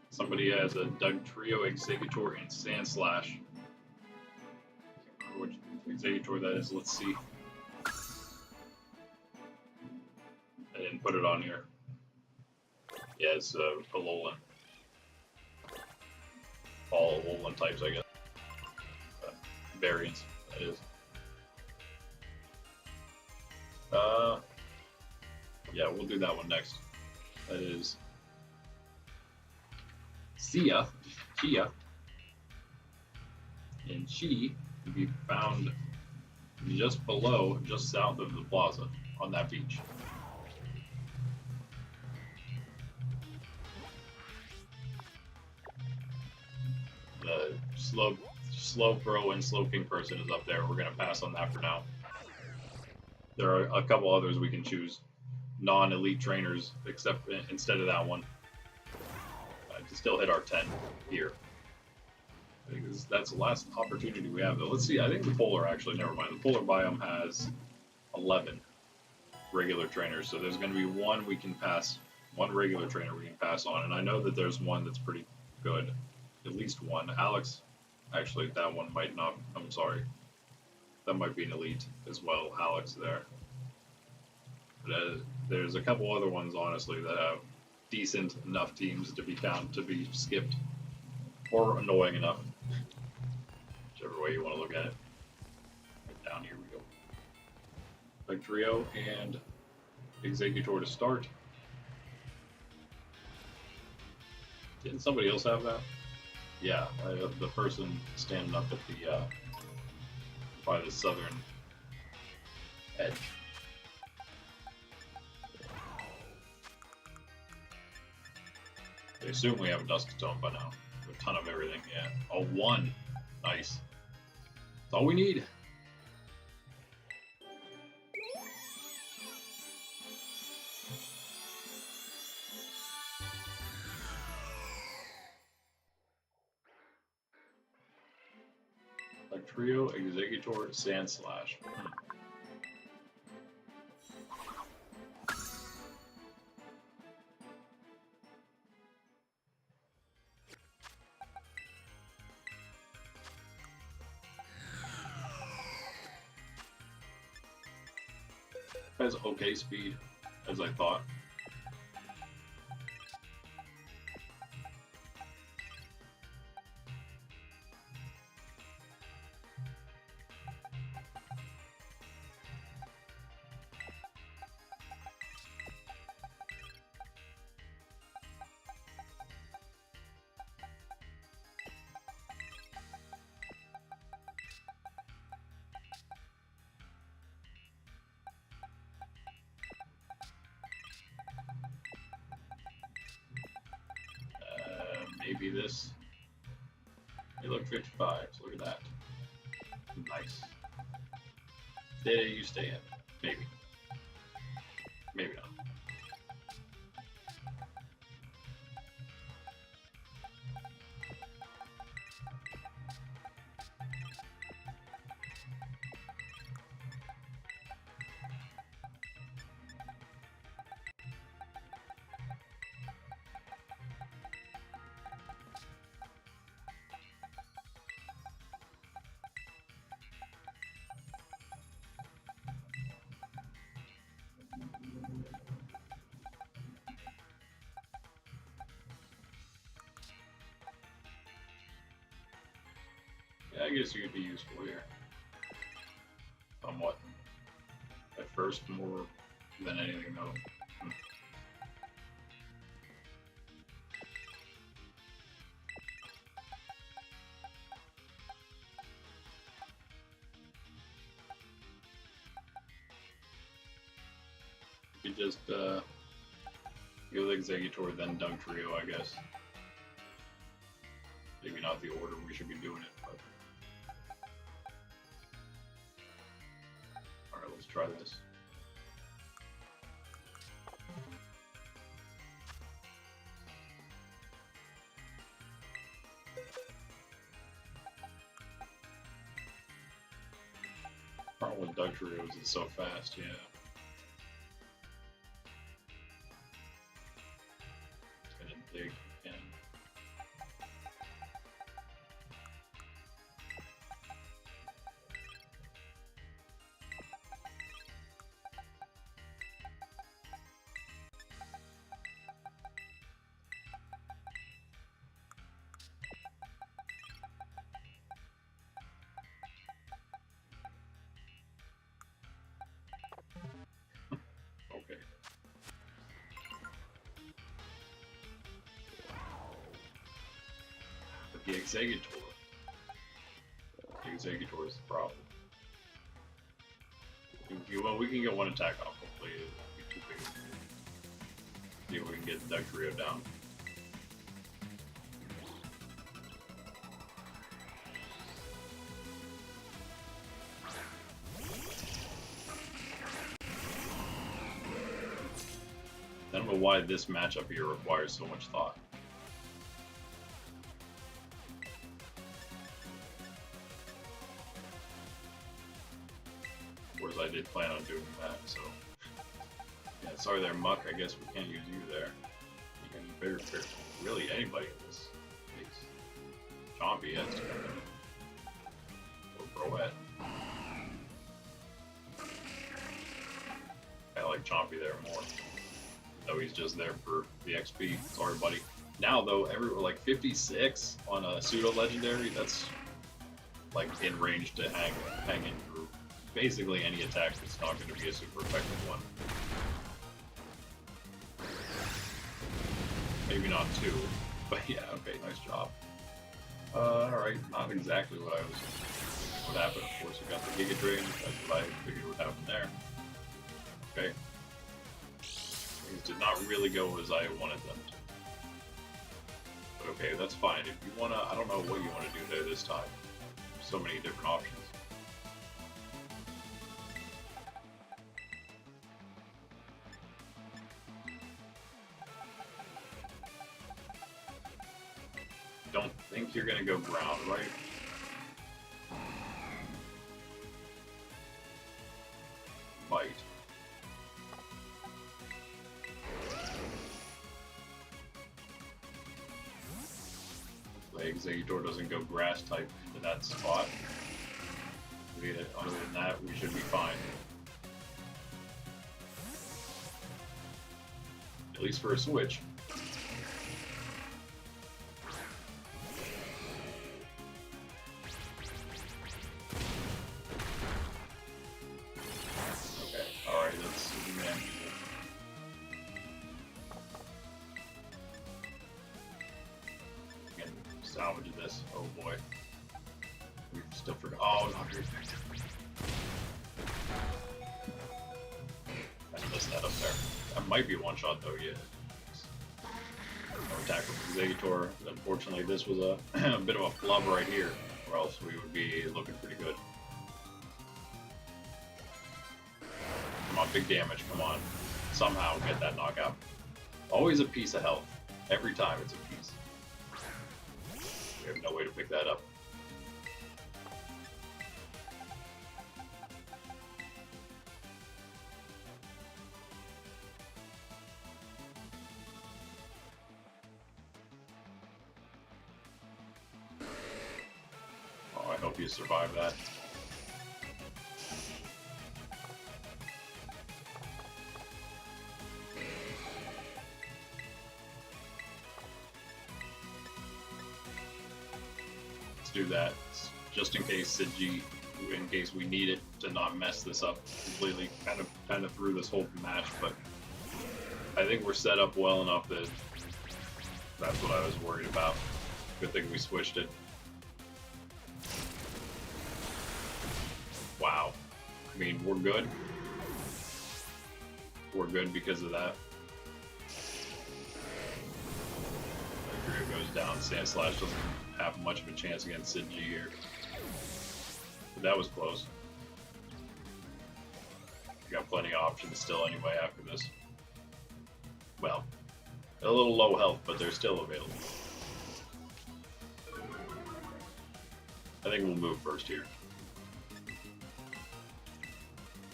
Somebody has a Dugtrio, Exeggutor, and Sandslash. Which Exeggutor that is, let's see. I didn't put it on here. Yeah, it's Alolan. types, I guess. Variants, that is. Yeah, we'll do that one next. That is Sia, and she can be found just below, just south of the plaza on that beach. The slow pro and slow king person is up there. We're gonna pass on that for now. There are a couple others we can choose, non-elite trainers, except instead of that one, to still hit our 10 here. I think that's the last opportunity we have, though. Let's see. I think the polar, actually, never mind. The polar biome has 11 regular trainers, so there's going to be one we can pass, one regular trainer we can pass on, and I know that there's one that's pretty good, at least one. Alex, actually, that one might not. I'm sorry. That might be an elite as well, Alex there. But there's a couple other ones, honestly, that have decent enough teams to be found to be skipped, or annoying enough, whichever way you want to look at it. Right down here we go. Like Trio and Executor to start. Didn't somebody else have that? Yeah, the person standing up at the by the southern edge. I assume we have a Duskstone by now. A ton of everything, yeah. Oh, one. Nice. That's all we need. Like Trio, Executor, Sandslash. Has okay speed, as I thought. Maybe this. Hey, look, 55. So look at that. Nice. There you stay in. Maybe. Maybe not. Yeah, I guess you could be useful here. Somewhat. At first, more than anything, though. You could just go with Executor, then Dunk Trio, I guess. Maybe not the order we should be doing it, but. Alright, let's try this. Problem with Dunk Trio is it's so fast, yeah. It's gonna dig again. The Executor. The Executor is the problem. Well, we can get one attack off. Hopefully, it won't be too big. See if we can get the Dugtrio down. I don't know why this matchup here requires so much thought. Whereas I did plan on doing that, so... Yeah, sorry there, Muck, I guess we can't use you there. You can bigger fish. Really, anybody in this case. Chompy has to come in. Or Broette. I like Chompy there more. Though he's just there for the XP. Sorry, buddy. Now, though, like 56 on a pseudo legendary, that's like in range to hang in through basically any attack that's not going to be a super effective one. Maybe not two, but yeah, okay, nice job. Alright, not exactly what happened. Of course, we got the Giga Drain. That's what I figured would happen there. Okay. Things did not really go as I wanted them to. But okay, that's fine. If you wanna, I don't know what you want to do there this time. There's so many different options. Don't think you're gonna go ground, right? Might. The Executor doesn't go grass type into that spot. Other than that, we should be fine. At least for a switch. Okay, alright, that's manageable. We can salvage this. Oh boy. We still forgot. Oh, not very effective. I missed that up there. That might be one shot though, yeah. No attack from Executor. Unfortunately, this was a bit of a flub right here, or else we would be looking pretty good. Come on, big damage, come on. Somehow get that knockout. Always a piece of health. Every time it's a piece. We have no way to pick that up. Oh, I hope you survive that. Do that just in case Sidji, in case we need it to not mess this up completely. Kind of through this whole match, but I think we're set up well enough that that's what I was worried about. Good thing we switched it. Wow. I mean, we're good. We're good because of that. It goes down. Sandslash doesn't have much of a chance against Sidji here. But that was close. We got plenty of options still anyway after this. Well, a little low health, but they're still available. I think we'll move first here.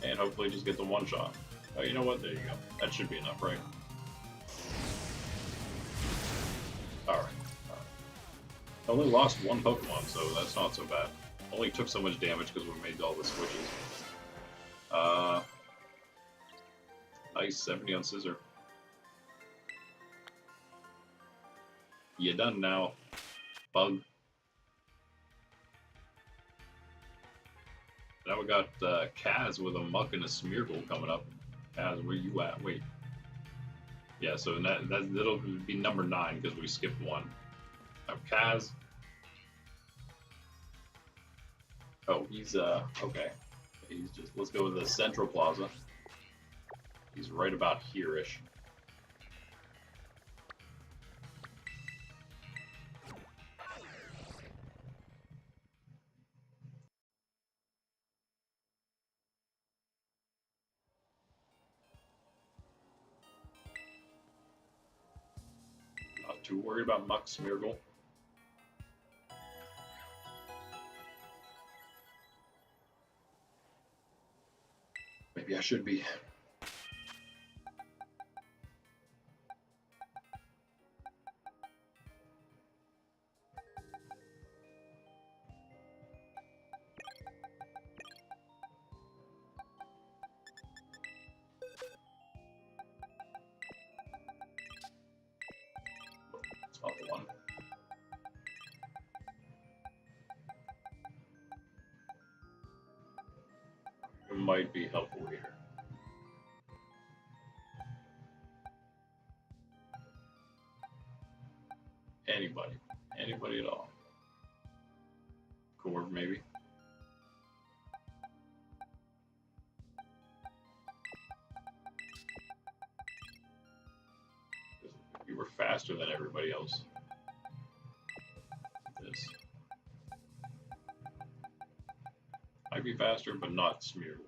And hopefully just get the one shot. Oh, you know what? There you go. That should be enough, right? Alright. I only lost one Pokemon, so that's not so bad. Only took so much damage because we made all the switches. Nice, 70 on Scissor. You done now, bug. Now we got Kaz with a Muck and a Smeargle coming up. Kaz, where you at? Wait. Yeah, so that'll be number 9 because we skipped one. Now Kaz, Oh, he's okay. He's just, let's go with the Central Plaza. He's right about here-ish. Not too worried about Muck Smeargle. Maybe I should be. It's not the one. It might be helpful here. Anybody at all. Corv, maybe. You were faster than everybody else. This might be faster, but not Smeargle.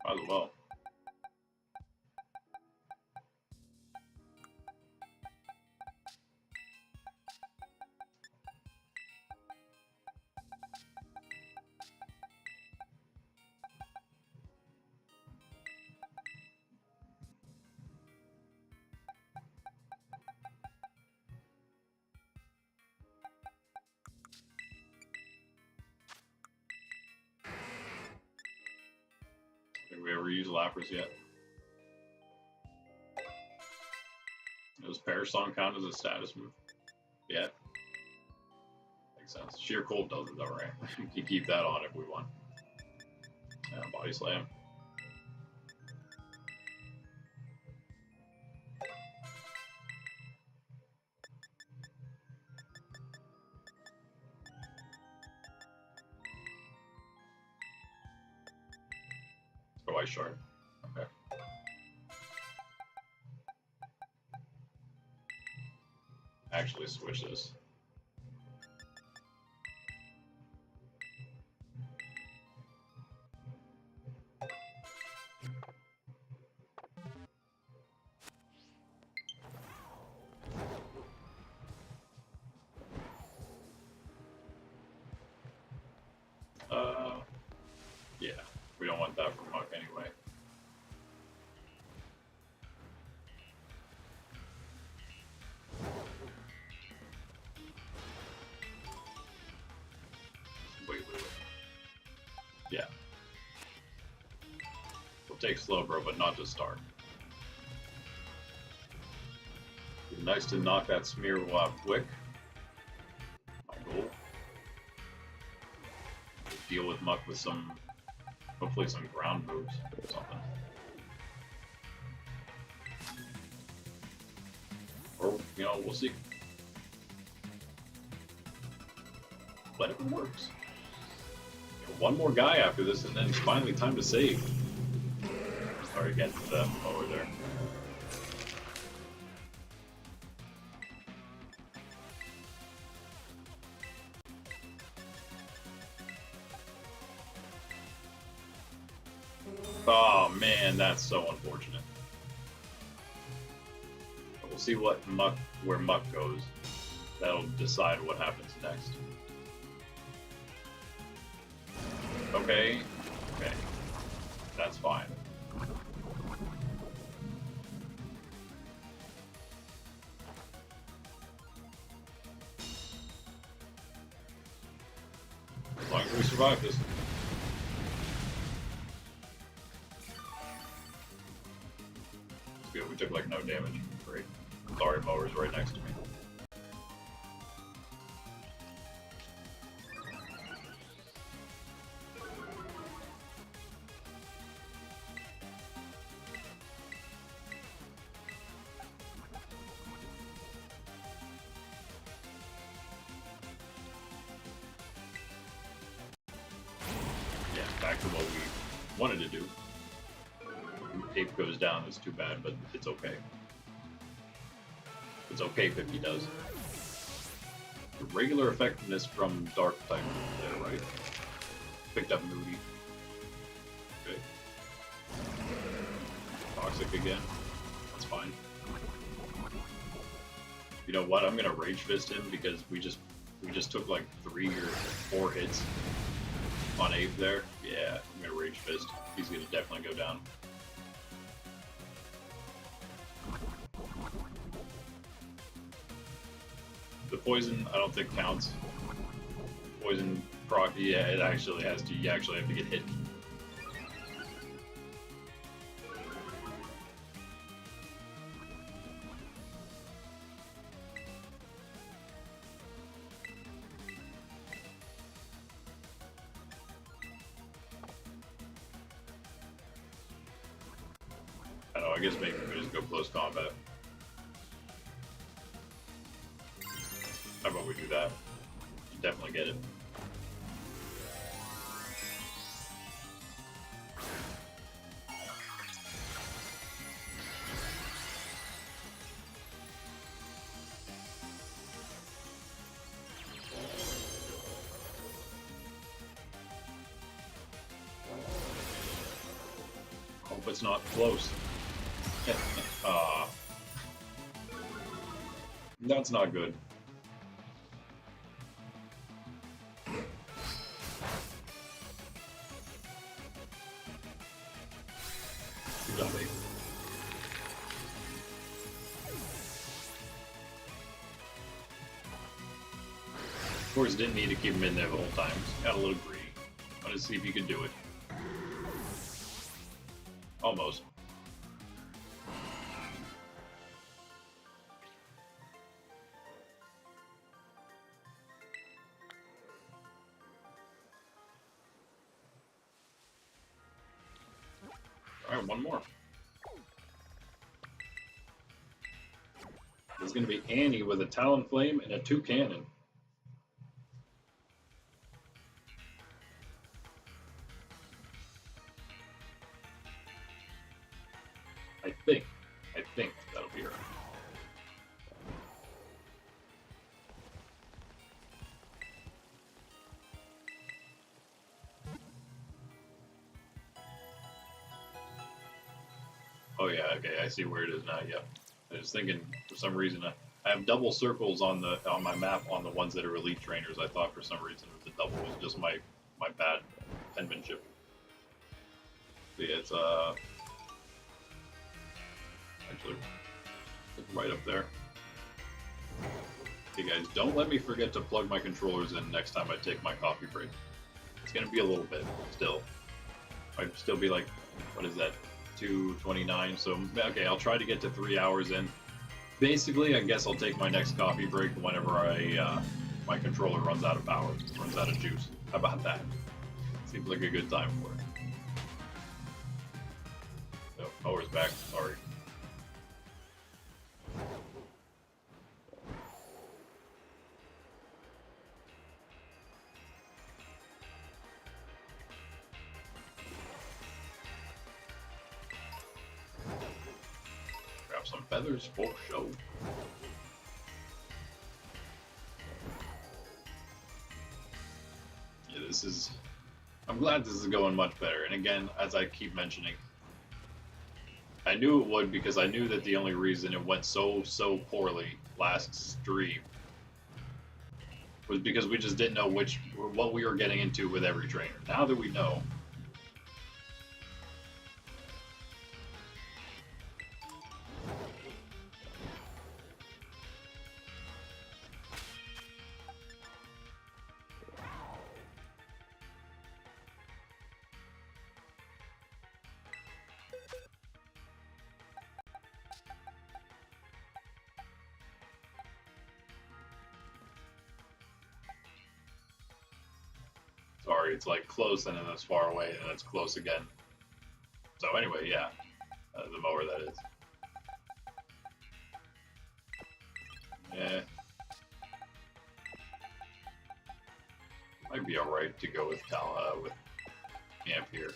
Might as well. Did we ever use Lapras yet? Does Parasong count as a status move? Yeah. Makes sense. Sheer Cold does it though, right? We can keep that on if we want. Yeah, Body Slam. Let's go Ice Shard. Okay. Actually switch this. Yeah, we don't want that for Muck anyway. Wait. Yeah. We'll take Slowbro, but not to start. It'd be nice to knock that Smeargle out quick. My goal. Deal with Muck with some, hopefully some ground moves or something. Or, you know, we'll see. But if it works. You know, one more guy after this, and then it's finally time to save. Sorry, again, the over there. Oh man, that's so unfortunate. But we'll see what Muck, where Muck goes. That'll decide what happens next. Okay. Okay. That's fine. As long as we survive this. It's good. We took like no damage. Great. Sorry, mower's right next to me. Back to what we wanted to do. Ape goes down, it's too bad, but it's okay. It's okay if he does. The regular effectiveness from Dark type there, right? Picked up Moody. Okay. Toxic again. That's fine. You know what? I'm gonna Rage Fist him because we just took like 3 or 4 hits on Ape there. Yeah, I'm gonna Rage Fist. He's gonna definitely go down. The poison I don't think counts. Poison proc, yeah, it actually has to. You actually have to get hit. I don't know, I guess maybe we could just go close combat. How about we do that? You definitely get it. Hope it's not close. That's not good. Good job, Ape. Of course, didn't need to keep him in there the whole time. Just got a little greedy. Wanted to see if you could do it. Almost. Alright, one more. There's going to be Annie with a Talonflame and a 2 cannon. I think that'll be her. Oh yeah, okay, I see where it is now. Yep. I was thinking for some reason I have double circles on my map on the ones that are elite trainers. I thought for some reason the double was just my bad penmanship. But yeah, it's actually right up there. Okay guys, don't let me forget to plug my controllers in next time I take my coffee break. It's gonna be a little bit still. Might still be like, what is that? 2:29. So okay, I'll try to get to 3 hours in. Basically, I guess I'll take my next coffee break whenever my controller runs out of power, runs out of juice. How about that? Seems like a good time for it. So, power's back. Sorry. Grab some feathers for show. Yeah, this is... I'm glad this is going much better. And again, as I keep mentioning, I knew it would because I knew that the only reason it went so poorly last stream was because we just didn't know what we were getting into with every trainer. Now that we know. Sorry, it's like close and then it's far away and then it's close again. So anyway, yeah, the mower that is. Yeah. Might be alright to go with Camp here.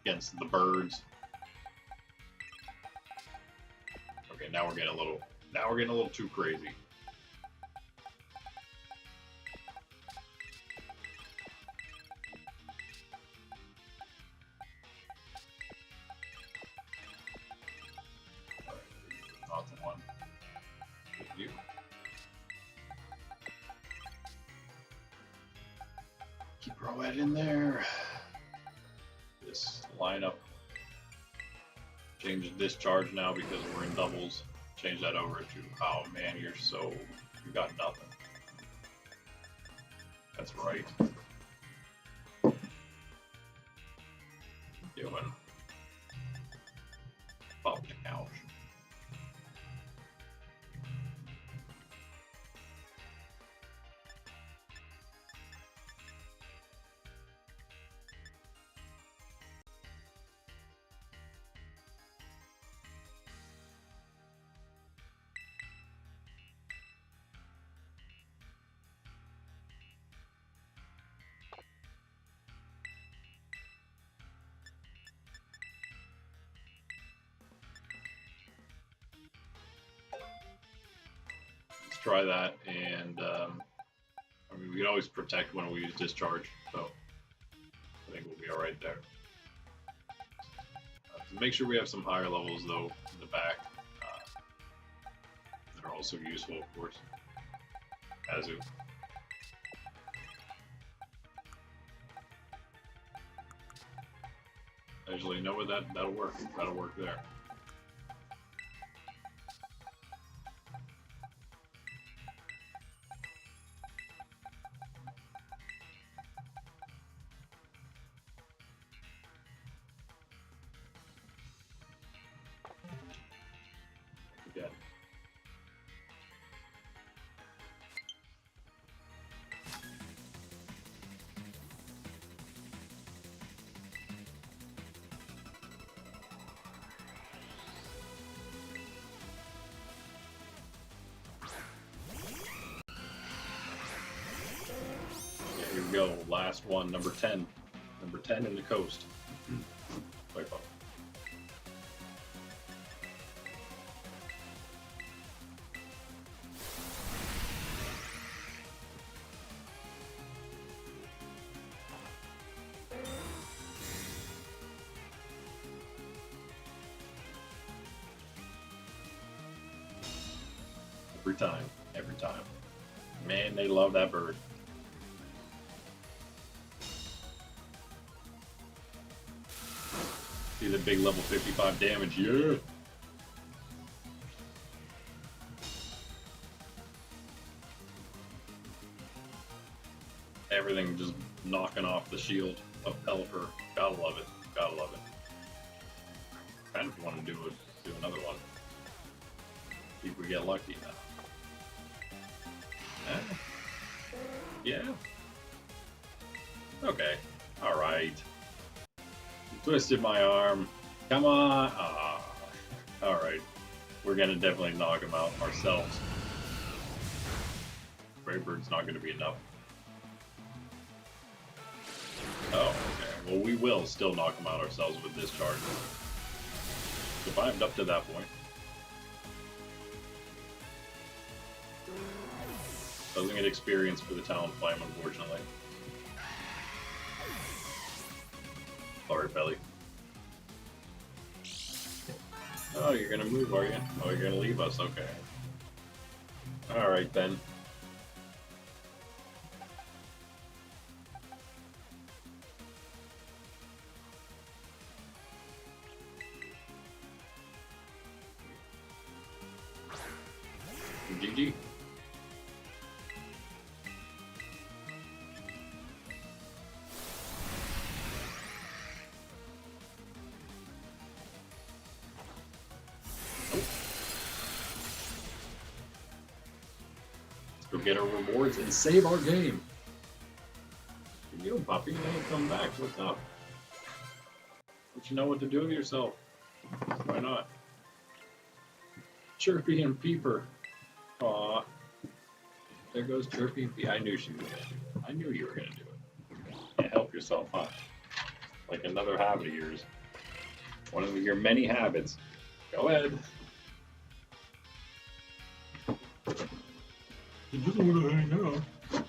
Against the birds. Okay, now we're getting a little too crazy. Not the one. You. Keep Roed in there. This lineup. Change the discharge now because we're in doubles. Change that over to, oh man, you got nothing. That's right. Doing. Pop the couch. Try that, and I mean, we can always protect when we use discharge, so I think we'll be alright there. To make sure we have some higher levels, though, in the back that are also useful, of course. Azu. Actually, you know what? That'll work. That'll work there. Again. Here we go, last one, number 10. Number 10 in the coast. Wait, oh. Every time. Man, they love that bird. See the big level 55 damage, yeah! Everything just knocking off the shield of Pelipper. Gotta love it. Gotta love it. Kind of want to do another one. See if we get lucky now. Yeah. Okay. Alright. Twisted my arm. Come on. Ah. Alright. We're gonna definitely knock him out ourselves. Greybird's not gonna be enough. Oh, okay. Well, we will still knock him out ourselves with this charge. Survived up to that point. Doesn't get experience for the Talonflame, unfortunately. Sorry, Belly. Oh, you're gonna move, are you? Oh, you're gonna leave us, okay. Alright then. Go get our rewards and save our game. You puppy, you ain't come back. What's up? Don't you know what to do with yourself? Why not? Chirpy and Peeper. Aw. There goes Chirpy and Peeper. I knew she was gonna do it. I knew you were gonna do it. Can't help yourself, huh? Like another habit of yours. One of your many habits. Go ahead. You just want to hang out.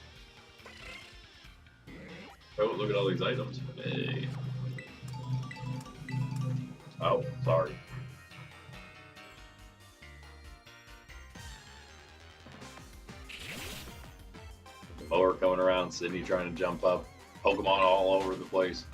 Oh, look at all these items. Hey. Oh, sorry. The mower coming around, Sydney trying to jump up. Pokemon all over the place.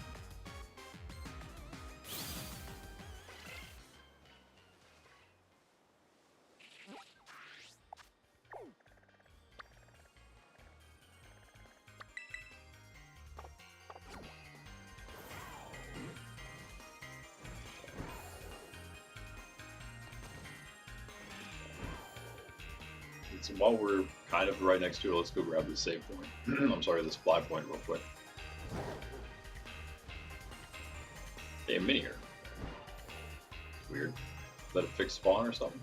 So while we're kind of right next to it, let's go grab the save point. I'm sorry, the supply point real quick. Hey, a mini here. Weird. Let it fix spawn or something?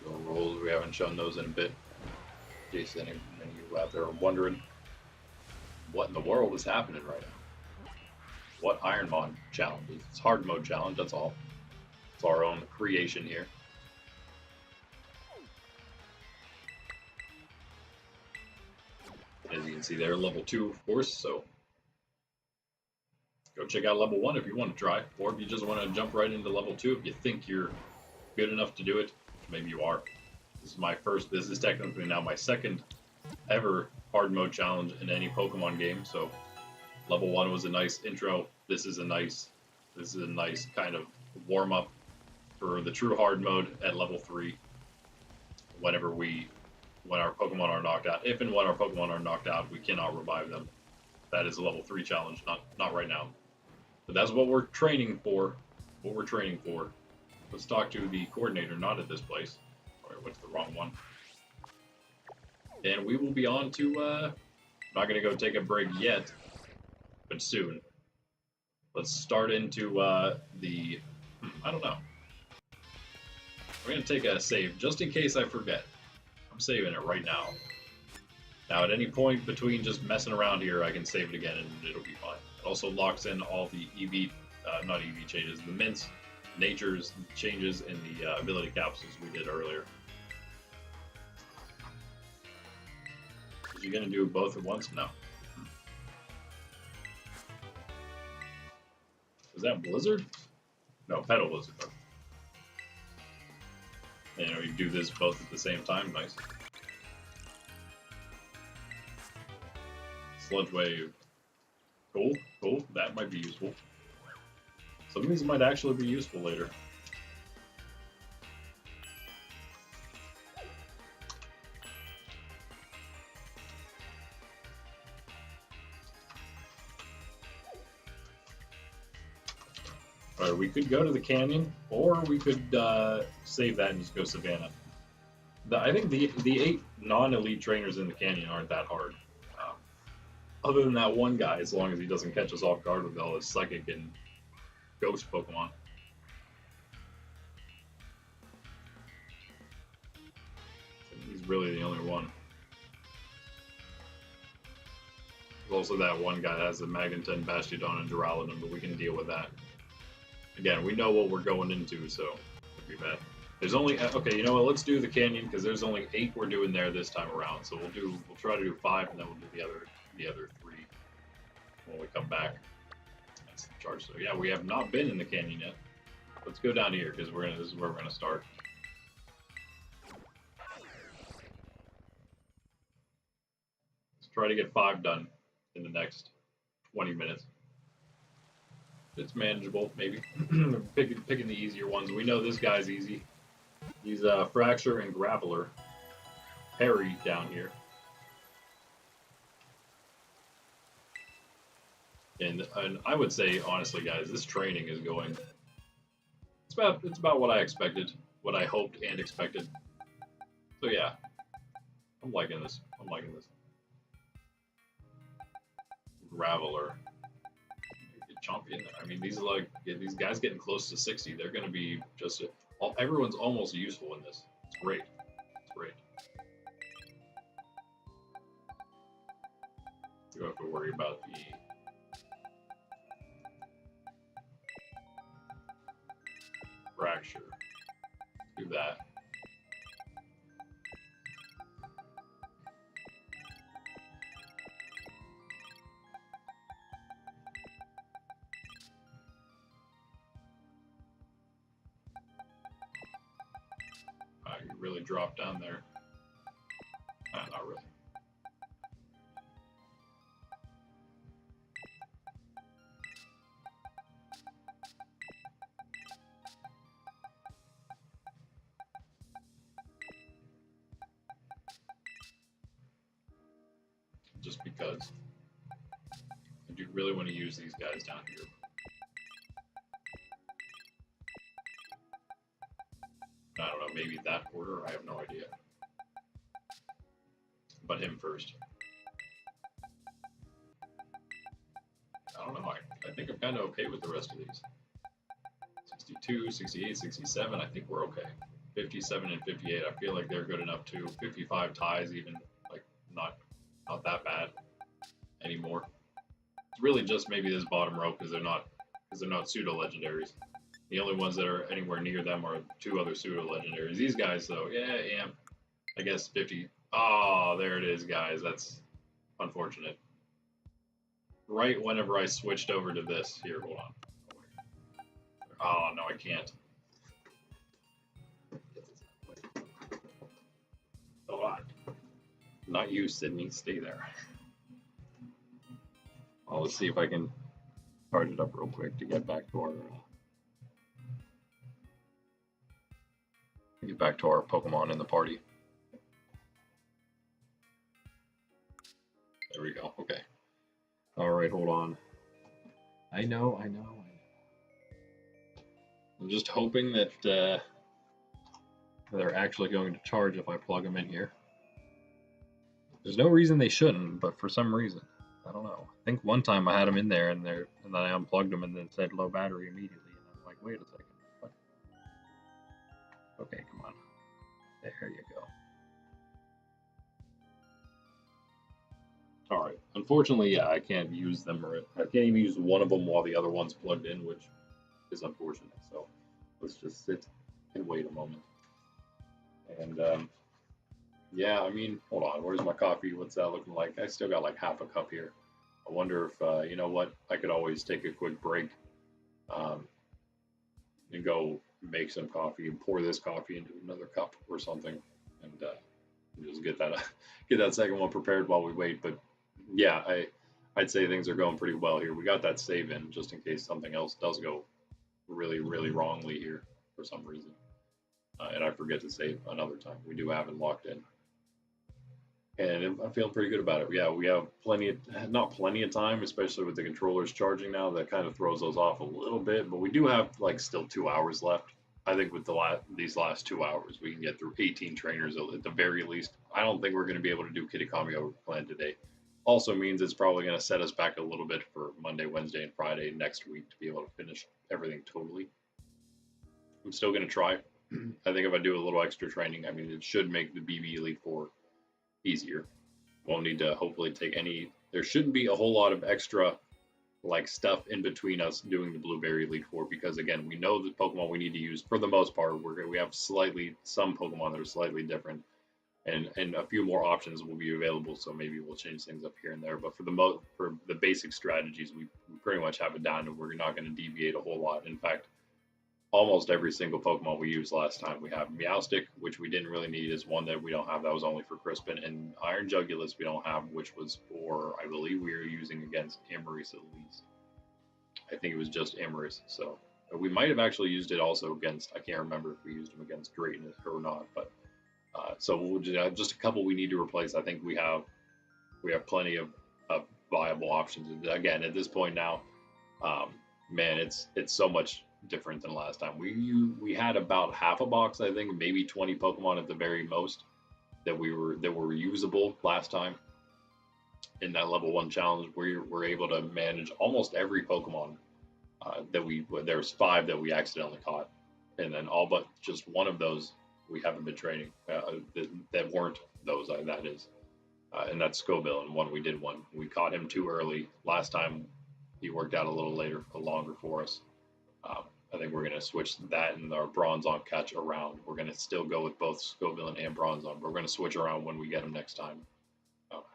Rolls, we haven't shown those in a bit. In case any of you out there are wondering what in the world is happening right now. What IronMon Challenge is. It's hard mode challenge, that's all. It's our own creation here. As you can see there, level 2 of course, so go check out level 1 if you want to try, or if you just want to jump right into level 2 if you think you're good enough to do it. Maybe you are. This is technically now my second ever hard mode challenge in any Pokemon game, so level 1 was a nice intro. This is a nice kind of warm up for the true hard mode at level 3 when our Pokemon are knocked out. If and when our Pokemon are knocked out, we cannot revive them. That is a level 3 challenge, not right now. But that's what we're training for. Let's talk to the coordinator, not at this place. Alright, what's the wrong one? And we will be on to, not going to go take a break yet, but soon. Let's start into I don't know. We're going to take a save, just in case I forget. I'm saving it right now. Now, at any point between just messing around here, I can save it again and it'll be fine. It also locks in all the not EV changes, the mints, nature's changes in the ability capsules we did earlier. You're gonna do both at once? No. Was that Blizzard? No, Petal Blizzard. And you do this both at the same time. Nice. Sludge Wave. Cool, cool. That might be useful. Some of these might actually be useful later. Alright, we could go to the canyon, or we could save that and just go Savannah. I think the 8 non-elite trainers in the canyon aren't that hard. Other than that one guy, as long as he doesn't catch us off guard with all his psychic and ghost Pokemon. He's really the only one. There's also that one guy that has the Magneton, Bastiodon, and Duraludon, but we can deal with that. Again, we know what we're going into, so it'll be bad. There's only, okay, you know what, let's do the canyon, because there's only 8 we're doing there this time around, so we'll try to do 5, and then we'll do the other 3 when we come back. That's the charge. So yeah, we have not been in the canyon yet. Let's go down here, because this is where we're gonna start. Let's try to get 5 done in the next 20 minutes. It's manageable, maybe. picking the easier ones. We know this guy's easy. He's Fracture and Graveler. Harry down here. And I would say honestly, guys, this training is going. It's about what I expected, what I hoped and expected. So yeah, I'm liking this. I'm liking this. Graveler, Chompy in there. I mean, these are like these guys getting close to 60. They're going to be just everyone's almost useful in this. It's great. It's great. You don't have to worry about the fracture. Do that. You really dropped down there. Not really. Just because I do really want to use these guys down here. I don't know, maybe that order, I have no idea. But him first. I don't know, I think I'm kind of okay with the rest of these. 62, 68, 67, I think we're okay. 57 and 58, I feel like they're good enough too. 55 ties even, like, not that bad anymore. It's really just maybe this bottom row because they're not pseudo legendaries. The only ones that are anywhere near them are two other pseudo legendaries. These guys though, yeah, I guess 50. Oh, there it is, guys. That's unfortunate. Right whenever I switched over to this. Here, hold on. Oh no, I can't. Hold on. Not you, Sydney. Stay there. Well, let's see if I can start it up real quick to get back to our Pokemon in the party. There we go. Okay. All right, hold on. I know. I'm just hoping that they're actually going to charge if I plug them in here. There's no reason they shouldn't, but for some reason, I don't know. I think one time I had them in there and then I unplugged them and then said low battery immediately, and I'm like, wait a second. What? Okay, come on. There you go. All right. Unfortunately, yeah, I can't use them, or I can't even use one of them while the other one's plugged in, which is unfortunate. So let's just sit and wait a moment. And yeah, I mean, hold on. Where's my coffee? What's that looking like? I still got like half a cup here. I wonder if, you know what? I could always take a quick break and go make some coffee and pour this coffee into another cup or something, and just get that second one prepared while we wait. But yeah, I'd say things are going pretty well here. We got that save in just in case something else does go really, really wrongly here for some reason. And I forget to save another time. We do have it locked in. And I'm feeling pretty good about it. Yeah, we have not plenty of time, especially with the controllers charging now. That kind of throws those off a little bit. But we do have like still 2 hours left. I think with these last 2 hours, we can get through 18 trainers at the very least. I don't think we're going to be able to do Pkmn plan today. Also means it's probably going to set us back a little bit for Monday, Wednesday, and Friday next week to be able to finish everything totally. I'm still going to try. I think if I do a little extra training, I mean, it should make the BB Elite 4 easier. Won't need to hopefully take any. There shouldn't be a whole lot of extra like stuff in between us doing the Blueberry Elite Four, because again, we know the Pokemon we need to use for the most part. We have some Pokemon that are slightly different, and a few more options will be available. So maybe we'll change things up here and there. But for the basic strategies, we pretty much have it down, and we're not going to deviate a whole lot. In fact, almost every single Pokemon we used last time. We have Meowstic, which we didn't really need, is one that we don't have. That was only for Crispin. And Iron Jugulus we don't have, which was for, I believe we were using against Amorous at least. I think it was just Amorous. So we might have actually used it also against, I can't remember if we used him against Drayton or not. But so we'll just a couple we need to replace. I think we have plenty of viable options. Again, at this point now, man, it's so much different than last time. We had about half a box, I think, maybe 20 Pokemon at the very most that were usable last time in that level 1 challenge. We were able to manage almost every Pokemon there's 5 that we accidentally caught, and then all but just one of those we haven't been training that weren't those, that is, and that's Scoville, and one we caught him too early last time. He worked out a little longer for us. I think we're going to switch that and our Bronzong catch around. We're going to still go with both Scoville and Bronzong, but we're going to switch around when we get him next time.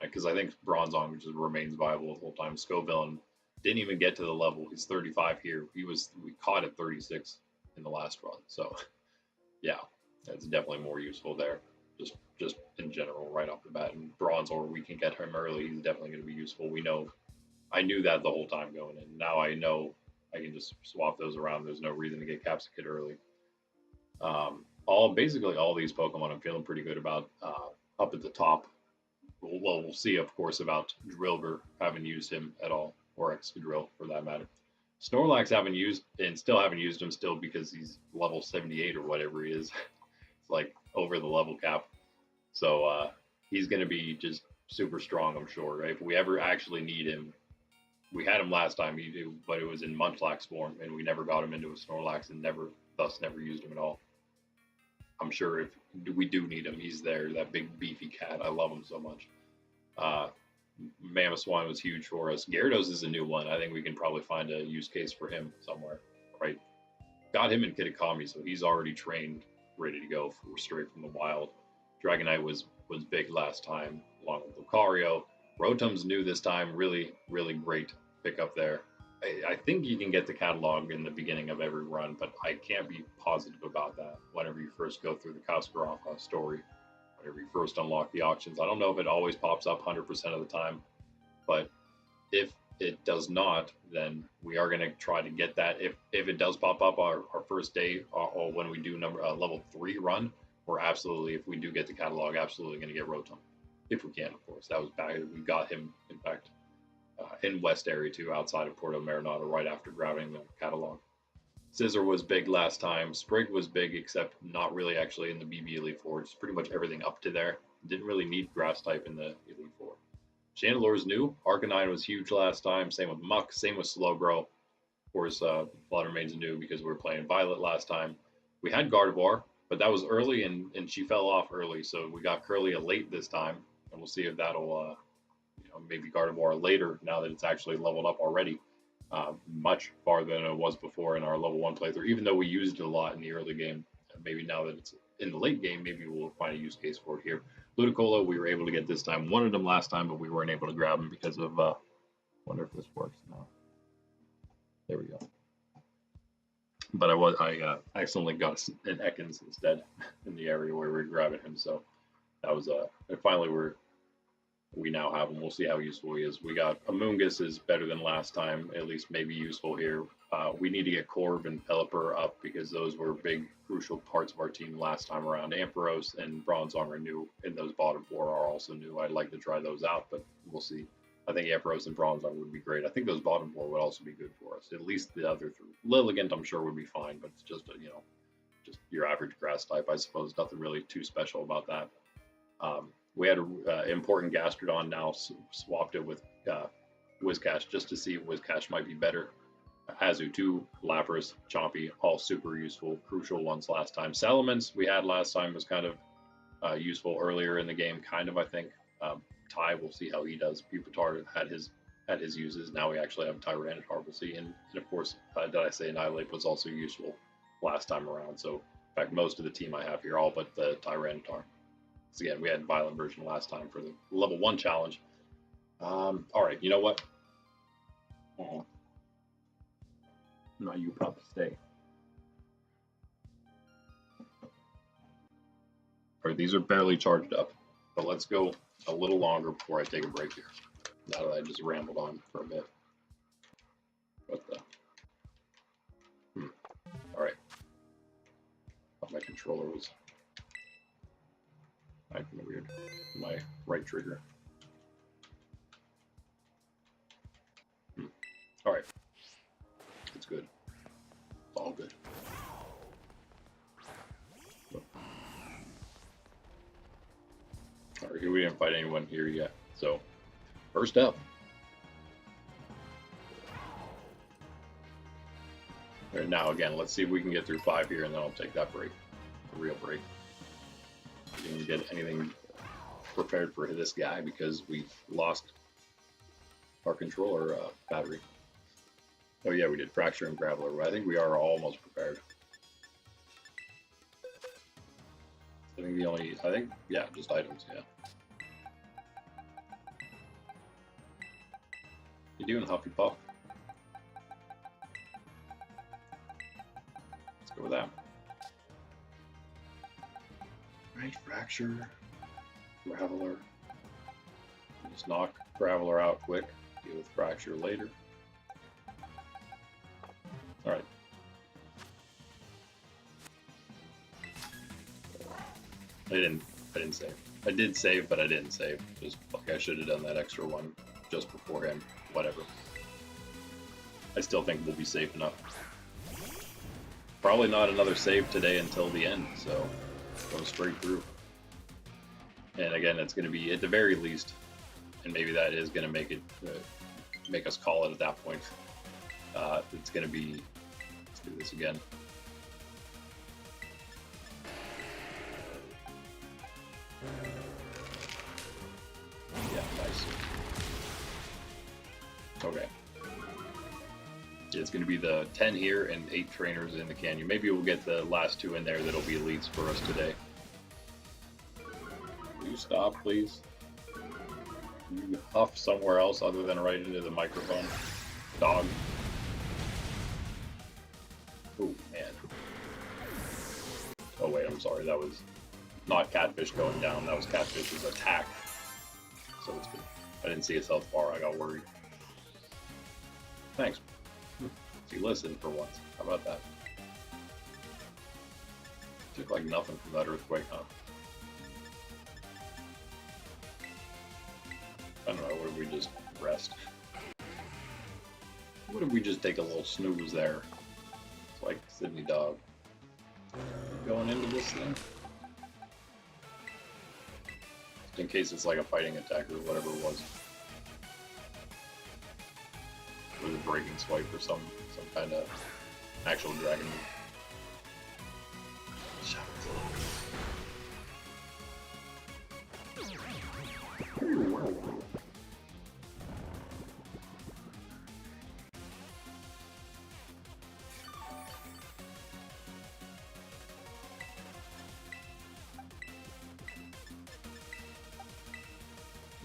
Because I think Bronzong just remains viable the whole time. Scoville didn't even get to the level. He's 35 here. We caught at 36 in the last run. So yeah, that's definitely more useful there. Just in general, right off the bat. And Bronzor, we can get him early. He's definitely going to be useful. We know. I knew that the whole time going in. Now I know I can just swap those around. There's no reason to get Capsicid early. Basically all these Pokemon I'm feeling pretty good about. Up at the top, we'll see, of course, about Drillbur. Haven't used him at all, or Excadrill for that matter. Snorlax haven't used him still because he's level 78 or whatever he is. It's like over the level cap. So he's going to be just super strong, I'm sure. Right? If we ever actually need him, we had him last time, but it was in Munchlax form, and we never got him into a Snorlax and never used him at all. I'm sure if we do need him, he's there. That big beefy cat, I love him so much. Mamoswine was huge for us. Gyarados is a new one. I think we can probably find a use case for him somewhere. Right? Got him in Kitakami, so he's already trained, ready to go straight from the wild. Dragonite was big last time, along with Lucario. Rotom's new this time. Really, really great pick up there. I think you can get the catalog in the beginning of every run, but I can't be positive about that whenever you first go through the Kasparov story, whenever you first unlock the auctions. I don't know if it always pops up 100% of the time, but if it does not, then we are going to try to get that. If it does pop up our first day, or when we do level 3 run, we're absolutely, if we do get the catalog, absolutely going to get Rotom. If we can, of course. That was back. We got him, in fact, in West area too, outside of Puerto Marinado, right after grabbing the catalog. Scizor was big last time. Sprig was big, except not really actually in the BB Elite Four. Just pretty much everything up to there. Didn't really need Grass type in the Elite Four. Chandelore's new. Arcanine was huge last time. Same with Muck. Same with Slowbro. Of course, Fluttermane's new because we were playing Violet last time. We had Gardevoir, but that was early, and she fell off early. So we got Curlia late this time, and we'll see if that'll, maybe Gardevoir later now that it's actually leveled up already. Much farther than it was before in our level 1 playthrough, even though we used it a lot in the early game. Maybe now that it's in the late game, maybe we'll find a use case for it here. Ludicolo, we were able to get this time. Wanted him last time, but we weren't able to grab him because of, wonder if this works now. There we go. But I accidentally got an Ekans instead in the area where we were grabbing him, so that was, and finally we now have him. We'll see how useful he is. We got Amoonguss is better than last time, at least maybe useful here. We need to get Corv and Pelipper up because those were big, crucial parts of our team last time around. Ampharos and Bronzong are new, and those bottom 4 are also new. I'd like to try those out, but we'll see. I think Ampharos and Bronzong would be great. I think those bottom 4 would also be good for us. At least the other 3. Lilligant, I'm sure, would be fine, but it's just just your average grass type, I suppose. Nothing really too special about that. We had an important Gastrodon now, swapped it with Whiscash just to see if Whiscash might be better. Azu 2, Lapras, Chompy, all super useful, crucial ones last time. Salamence we had last time was kind of useful earlier in the game, kind of, I think. Ty, we'll see how he does. Pupitar had his uses. Now we actually have Tyranitar, we'll see. And of course, did I say Annihilate was also useful last time around. So, in fact, most of the team I have here, all but the Tyranitar. So again, we had Violent version last time for the level 1 challenge. All right, you know what? No, you probably stay. All right, these are barely charged up, but let's go a little longer before I take a break here. Now that I just rambled on for a bit. What the? All right. Thought my controller was acting weird. My right trigger. Alright. It's good. It's all good. Alright, we didn't fight anyone here yet. So, first up. Right, now, again, let's see if we can get through 5 here, and then I'll take that break. A real break. We didn't get anything prepared for this guy because we lost our controller battery. Oh yeah, we did Fracture and Graveler. I think we are almost prepared. I think yeah, just items, yeah. You doing, Huffy Puff? Let's go with that. Right, Fracture, Graveler. Just knock Graveler out quick. Deal with Fracture later. Alright. I didn't save. I did save, but I didn't save. Just like I should have done that extra one just before him. Whatever. I still think we'll be safe enough. Probably not another save today until the end, so go straight through. And again, it's going to be at the very least, and maybe that is going to make it make us call it at that point. It's going to be. Let's do this again. Yeah, nice. Okay. It's going to be the 10 here and 8 trainers in the canyon. Maybe we'll get the last 2 in there that'll be elites for us today. Will you stop, please? You huff somewhere else other than right into the microphone. Dog. Oh, man. Oh, wait, I'm sorry. That was not Catfish going down. That was Catfish's attack. So it's good. I didn't see his health bar. I got worried. Thanks. He listened for once. How about that? Took like nothing from that earthquake, huh? I don't know, what if we just rest? What if we just take a little snooze there? It's like Sydney Dog. Going into this thing? Just in case it's like a fighting attack or whatever it was. With a breaking swipe or some kind of actual dragon move.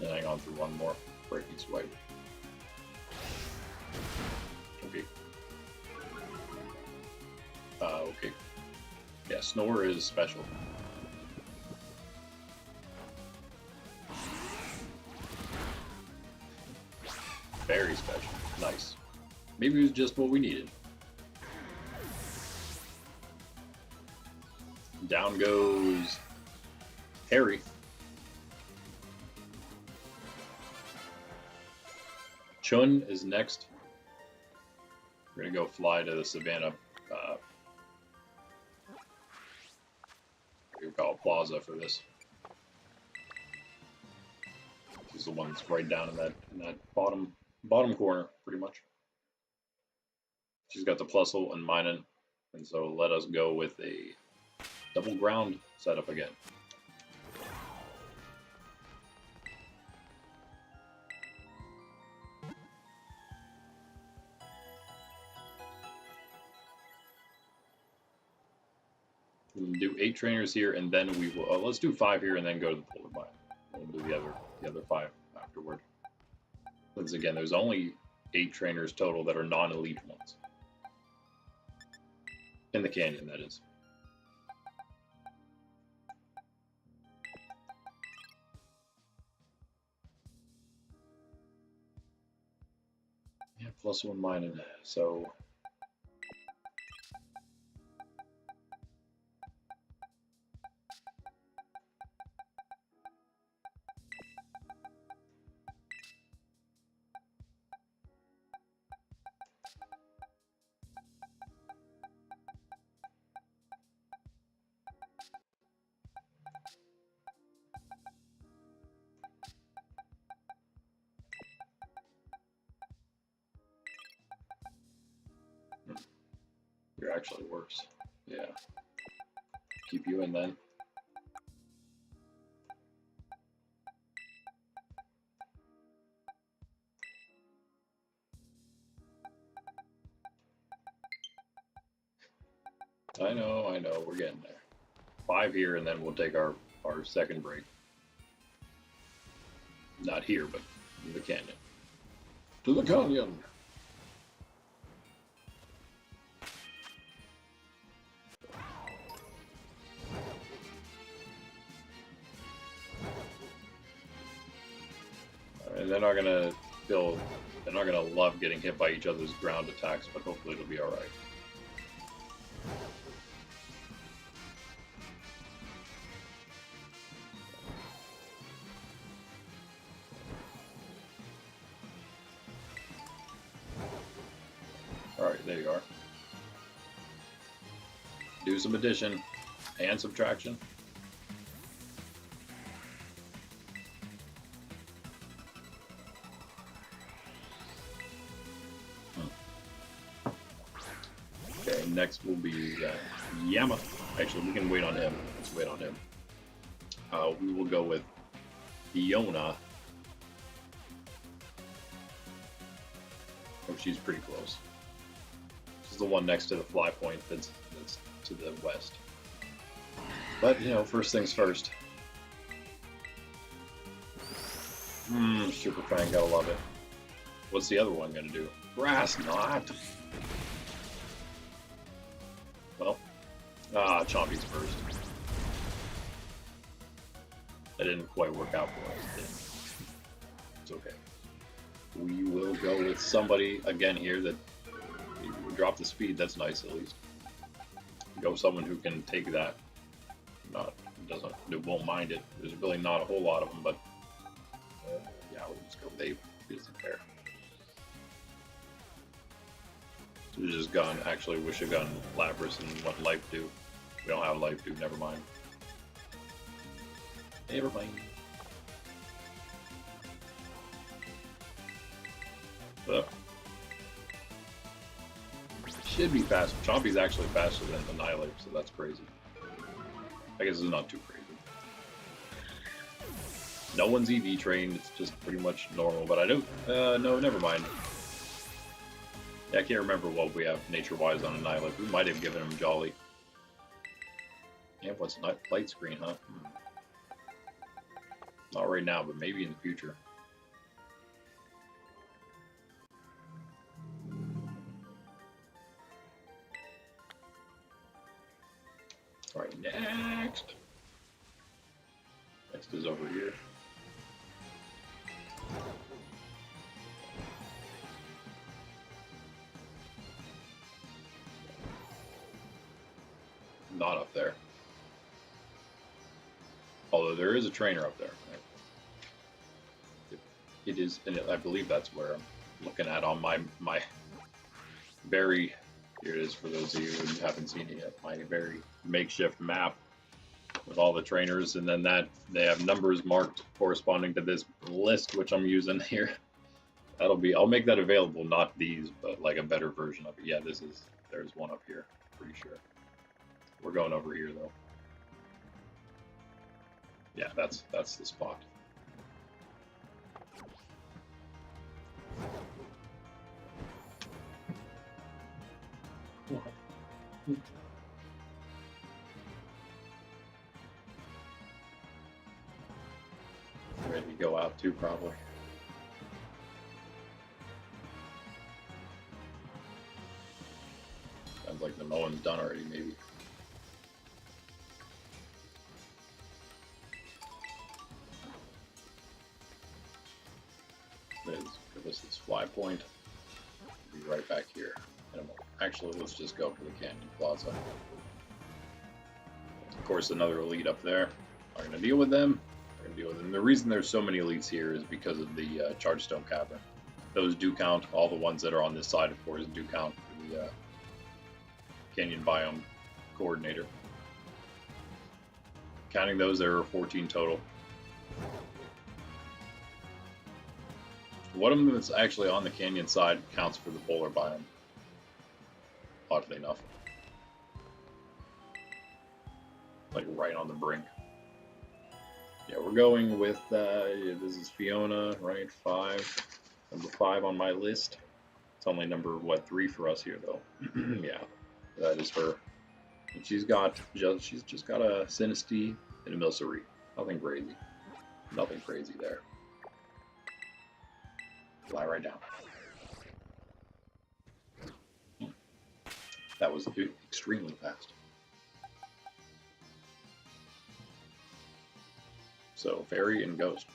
And hang on for one more breaking swipe. Okay. Okay. Yeah, Snore is special. Very special. Nice. Maybe it was just what we needed. Down goes Harry. Chun is next. We're gonna go fly to the savannah. We call it Plaza for this. She's the one that's right down in that bottom corner, pretty much. She's got the Plusle and Minun, and so let us go with a double ground setup again. We'll do 8 trainers here, and then we will. Let's do 5 here, and then go to the polar biome. And we'll do the other 5 afterward. Because again, there's only 8 trainers total that are non-elite ones in the canyon. That is. Yeah, +1 Minun. So. Here actually works. Yeah. Keep you in then. I know, we're getting there. 5 here, and then we'll take our second break. Not here, but in the canyon. To the canyon! And they're not gonna love getting hit by each other's ground attacks, but hopefully it'll be alright. Alright, there you are. Do some addition and subtraction. Okay, next will be Yama. Actually, we can wait on him. Let's wait on him. We will go with Fiona. Oh, she's pretty close. She's the one next to the fly point that's to the west. But, you know, first things first. Super Fang, gotta love it. What's the other one gonna do? Grass Knot! Well, Chompy's first. That didn't quite work out for us, did it? It's okay. We will go with somebody, again here, that drop the speed, that's nice at least. Go someone who can take that. Won't mind it. There's really not a whole lot of them, but yeah, we'll just go Babe. He doesn't care. So we just gone, actually wish have gone Lapras and what Life do. We don't have Life do, never mind. Never mind. But should be fast. Chompy's actually faster than Annihilate, so that's crazy. I guess it's not too crazy. No one's EV trained, it's just pretty much normal, but I don't, no, never mind. Yeah, I can't remember what we have nature-wise on Annihilate. We might have given him Jolly. Yeah, what's light screen, huh? Not right now, but maybe in the future. Alright, next! Next is over here. Not up there. Although there is a trainer up there. It is, and I believe that's where I'm looking at on my very, here it is for those of you who haven't seen it yet, my very makeshift map with all the trainers, and then that they have numbers marked corresponding to this list, which I'm using here. That'll be, I'll make that available, not these, but like a better version of it. Yeah, there's one up here, pretty sure. We're going over here though. Yeah, that's the spot. Ready to go out too, probably. Sounds like the mowing's done already, maybe. Give us this fly point. Be right back here. Actually, let's just go for the Canyon Plaza. Of course, another elite up there. Are going to deal with them. We're going to deal with them. The reason there's so many elites here is because of the Chargestone Cavern. Those do count. All the ones that are on this side, of course, do count for the Canyon Biome Coordinator. Counting those, there are 14 total. One of them that's actually on the canyon side counts for the polar biome. Oddly enough. like right on the brink. Yeah, we're going with, this is Fiona, right? 5. Number 5 on my list. It's only number, what, 3 for us here, though. Yeah, that is her. And she's just got a Sinistea and a Milcery. Nothing crazy. Nothing crazy there. Lie right down. That was extremely fast. So, Fairy and Ghost.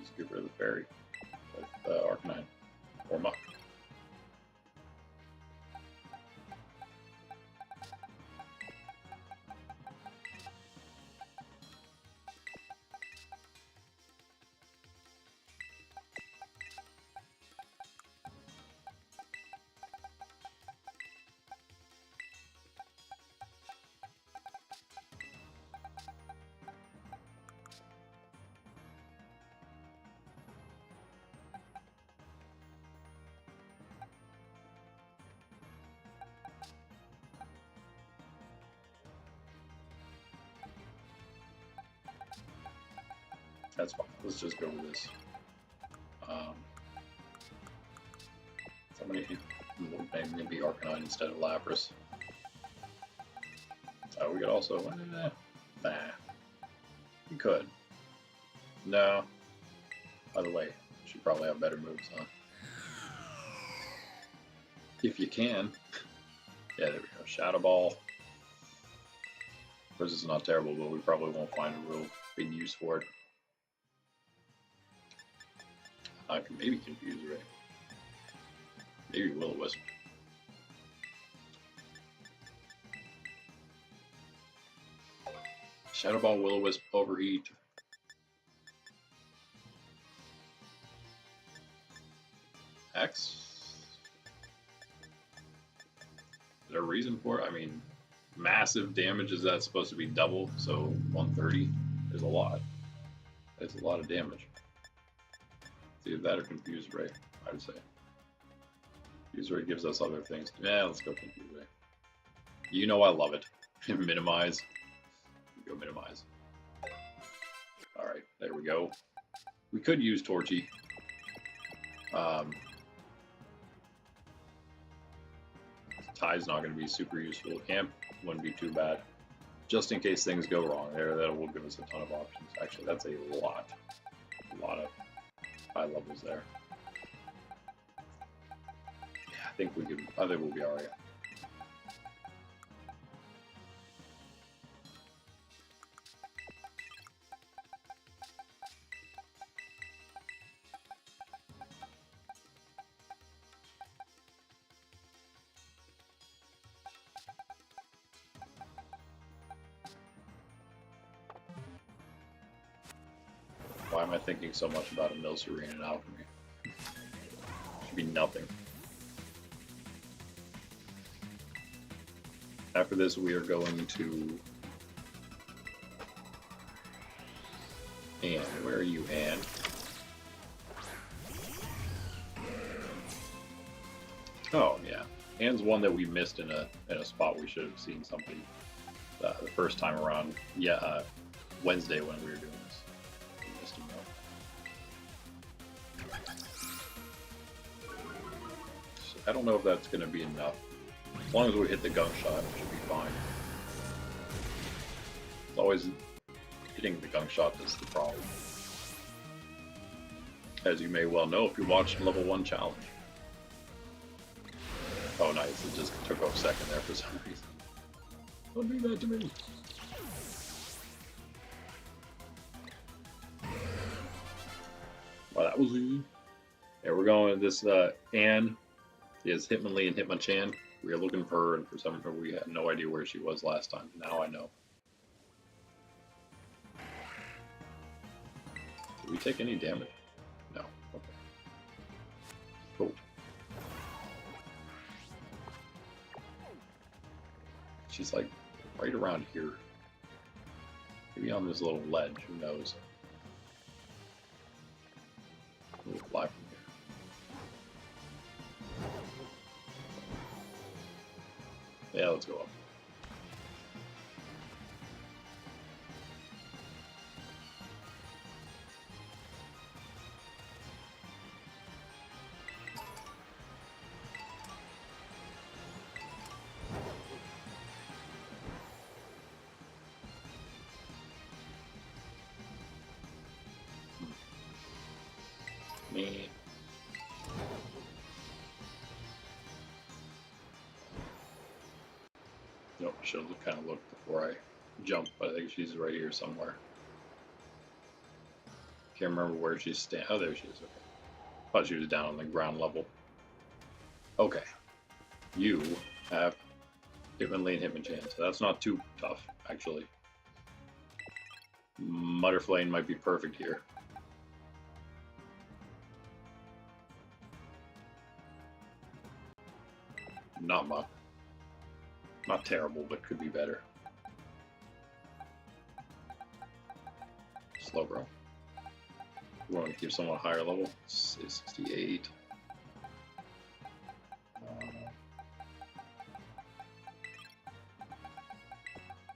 Just get rid of the Fairy with Arcanine or Muck. That's fine. Let's just go with this. Somebody maybe Arcanine instead of Lapras. Oh, we could also. Nah. We could. No. By the way, should probably have better moves, huh? If you can. Yeah, there we go. Shadow Ball. Of course, it's not terrible, but we probably won't find a real big use for it. I can maybe confuse Ray. Maybe Will-O-Wisp. Shadow Ball, Will-O-Wisp, Overheat. X. Is there a reason for it? I mean, massive damage, is that supposed to be double? So 130 is a lot. It's a lot of damage. Either that or Confuse Ray, I would say. Confuse Ray gives us other things. Yeah, let's go Confuse Ray. You know I love it. Minimize. Go Minimize. Alright, there we go. We could use Torchy. Tie's not going to be super useful. Amp wouldn't be too bad. Just in case things go wrong there, that will give us a ton of options. Actually, that's a lot of high levels there. Yeah, I think we'll be alright. Why am I thinking so much about a Milcery and an Alchemy? Should be nothing. After this, we are going to Anne. Where are you, Anne? Oh yeah, Anne's one that we missed in a spot we should have seen something the first time around. Yeah, Wednesday when we were doing this. We missed him though. So I don't know if that's going to be enough. As long as we hit the gunk shot, it should be fine. It's always hitting the gunk shot that's the problem. As you may well know if you watched Level 1 Challenge. Oh nice, it just took off second there for some reason. Don't do that to me. Well, that was easy. Yeah, we're going with this Anne. Is Hitmonlee and Hitmonchan. We were looking for her, and for some reason we had no idea where she was last time. Now I know. Did we take any damage? No. Okay. Cool. She's like right around here. Maybe on this little ledge. Who knows? We'll fly from here. Yeah, let's go up. Me. Nope, should have kind of looked before I jumped, but I think she's right here somewhere. Can't remember where she's standing. Oh, there she is. Okay. Thought she was down on the ground level. Okay. You have Hitmonlee and Hitmonchan, so that's not too tough, actually. Mudderflame might be perfect here. Not much. Not terrible, but could be better. Slowbro. We want to keep someone higher level. 68.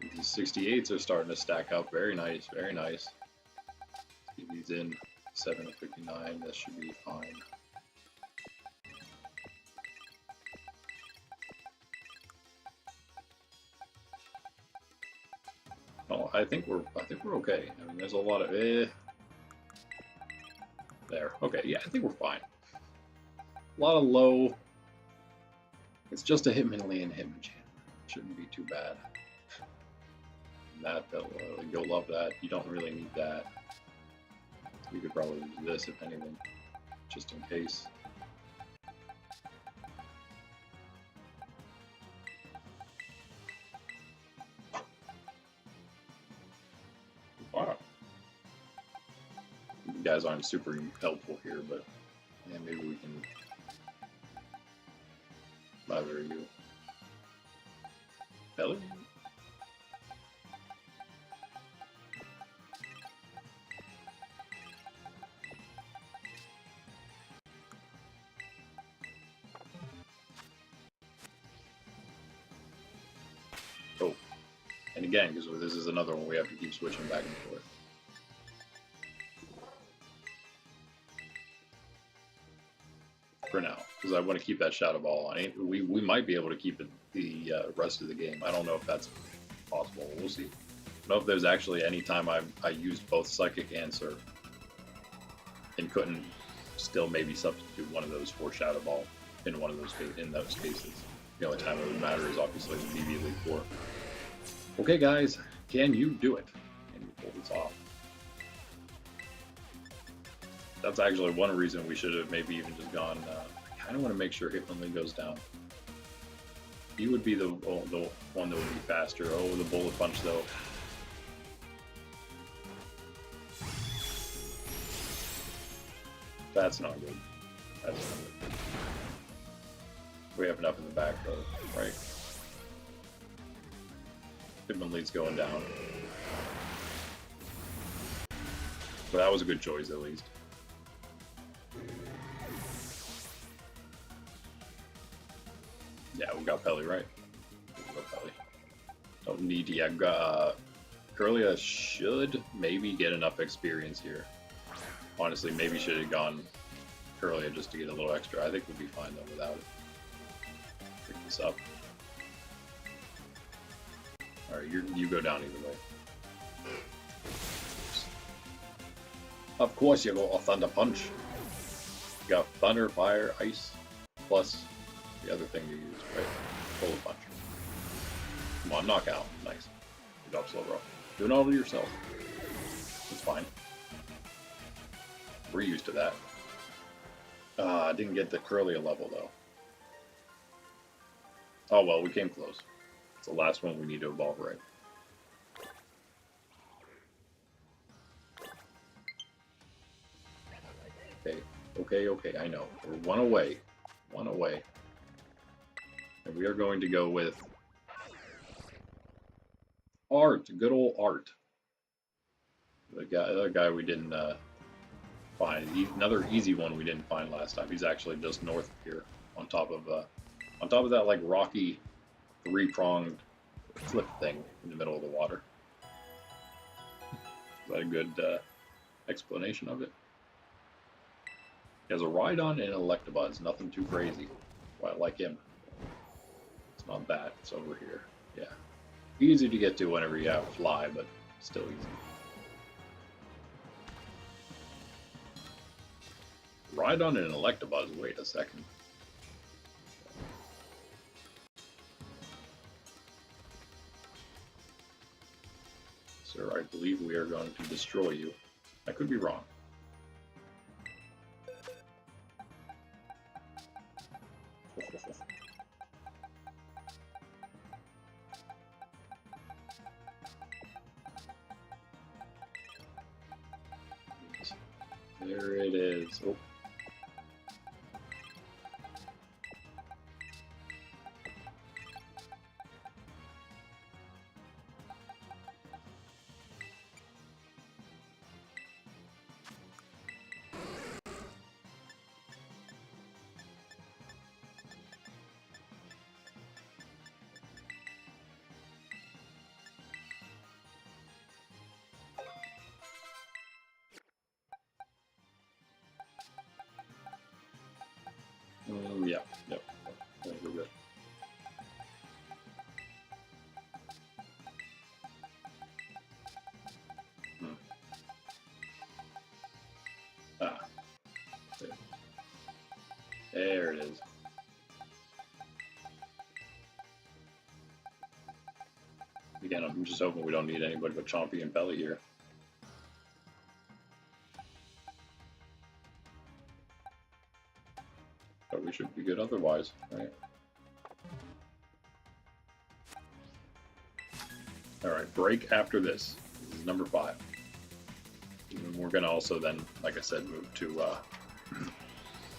These 68s are starting to stack up. Very nice, very nice. Keep these in 7 of 59. This should be fine. Oh, I think we're okay. I mean, there's a lot of there. Okay, yeah, I think we're fine. A lot of low. It's just a Hitmonlee and Hitmonchan. Shouldn't be too bad. And you'll love that. You don't really need that. We could probably use this if anything, just in case. Wow. You guys aren't super helpful here, but yeah, maybe we can. Neither are you. Hello? Oh. And again, because this is another one we have to keep switching back and forth. For now, because I want to keep that Shadow Ball on. We might be able to keep it the rest of the game. I don't know if that's possible. We'll see. I don't know if there's actually any time I used both Psychic and Surf and couldn't still maybe substitute one of those for Shadow Ball in one of those cases. The only time it would matter is obviously the BB League 4. Okay, guys, can you do it? Can you pull this off? That's actually one reason we should have maybe even just gone. I kind of want to make sure Hitmonlee goes down. He would be the one that would be faster. Oh, the Bullet Punch though. That's not good. That's not good. We have enough in the back though, right? Hitmonlee's going down. But that was a good choice at least. Yeah, we got Pelly right. We got Pelly. Don't need Kirlia should maybe get enough experience here. Honestly, maybe should have gone Kirlia just to get a little extra. I think we'll be fine though without it. Pick this up. Alright, you go down either way. Of course you got a Thunder Punch. You got Thunder, Fire, Ice, plus the other thing you use, right? Bullet Punch. Come on, knockout. Nice. Good job, Slowbro. Doing all of yourself. It's fine. We're used to that. I didn't get the Curlia level though. Oh well, we came close. It's the last one we need to evolve right. Okay, I know. We're one away. One away. And we are going to go with Art. Good old Art. The other guy we didn't find. Another easy one we didn't find last time. He's actually just north of here, on top of that like rocky, three-pronged flip thing in the middle of the water. Is that a good explanation of it? He has a Rhydon and an Electabuzz. Nothing too crazy. Well, I like him. It's not that. It's over here. Yeah. Easy to get to whenever you have Fly, but still easy. Rhydon and an Electabuzz. Wait a second. Sir, I believe we are going to destroy you. I could be wrong. There it is. Oh. Yep. I think we're good. Ah. There it is. Again, I'm just hoping we don't need anybody but Chompy and Pelly here. But we should be good otherwise, right? Alright, break after this. This is number 5. And we're going to also then, like I said, move to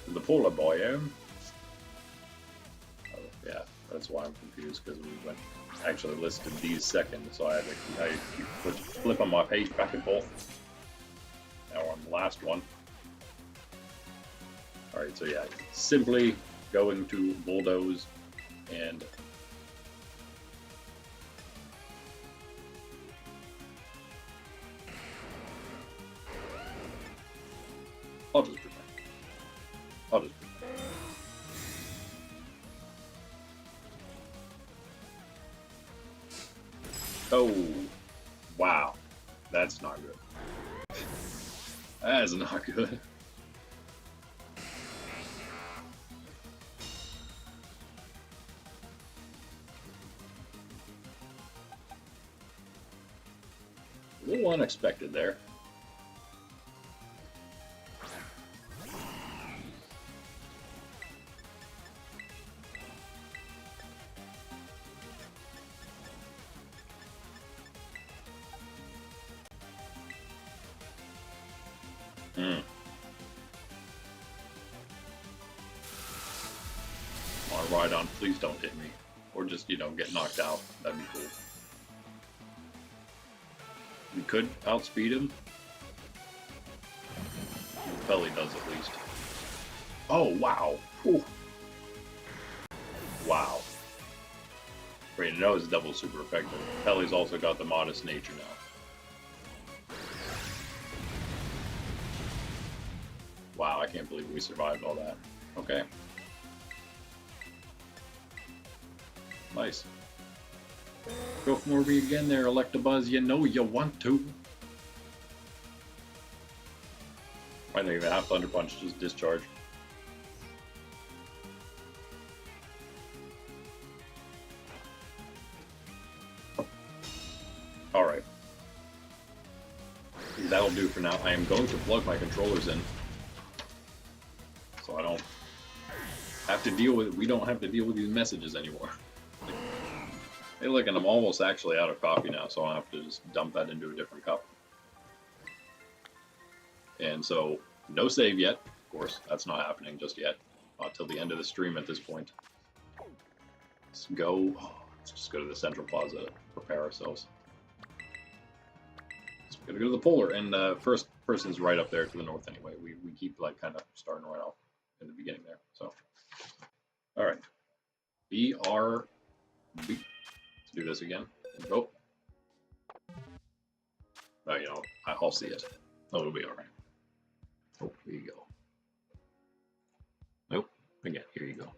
the polar biome. Oh, yeah, that's why I'm confused, because we went actually listed these second, so I had to keep flipping my page back and forth. Now we're on the last one. Alright, so yeah, simply going to bulldoze and I'll just pretend. Oh, wow. That's not good. That is not good. A little unexpected there. Rhydon, please don't hit me. Or just, you know, get knocked out. That'd be cool. We could outspeed him. Pelly does at least. Oh, wow. Whew. Wow. Great, I know it's double super effective. Pelly's also got the modest nature now. Wow, I can't believe we survived all that. Okay. Nice. Go for me again there, Electabuzz. You know you want to. I don't even have Thunder Punch, just discharge. Alright. That'll do for now. I am going to plug my controllers in, so I don't have to deal with. We don't have to deal with these messages anymore. Hey, look, and I'm almost actually out of coffee now, so I'll have to just dump that into a different cup. And so, no save yet. Of course, that's not happening just yet. Till the end of the stream at this point. Let's go. Let's just go to the Central Plaza, prepare ourselves. So we're gonna go to the Polar, and first person's right up there to the north anyway. We keep like kind of starting right off in the beginning there. So, all right, BRB. Let's do this again. Oh, you know, I'll see it. Oh, it'll be all right. Oh, here you go. Nope. Again, here you go.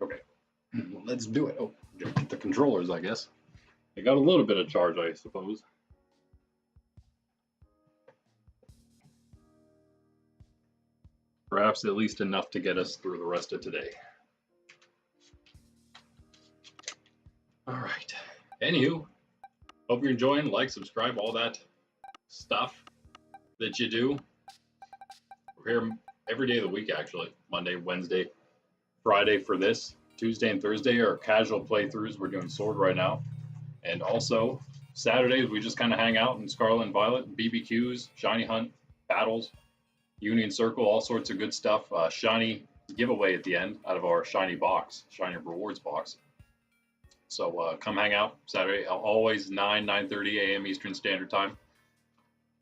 Okay, let's do it. Oh, gotta get the controllers, I guess. They got a little bit of charge, I suppose. Perhaps at least enough to get us through the rest of today. All right. Anywho, hope you're enjoying. Like, subscribe, all that stuff that you do. We're here every day of the week, actually. Monday, Wednesday, Friday for this. Tuesday and Thursday are casual playthroughs. We're doing Sword right now. And also, Saturdays, we just kind of hang out in Scarlet and Violet, BBQs, Shiny Hunt, battles, Union Circle, all sorts of good stuff. Shiny giveaway at the end out of our Shiny box, Shiny Rewards box. So come hang out Saturday, always 9:30 a.m. Eastern Standard Time.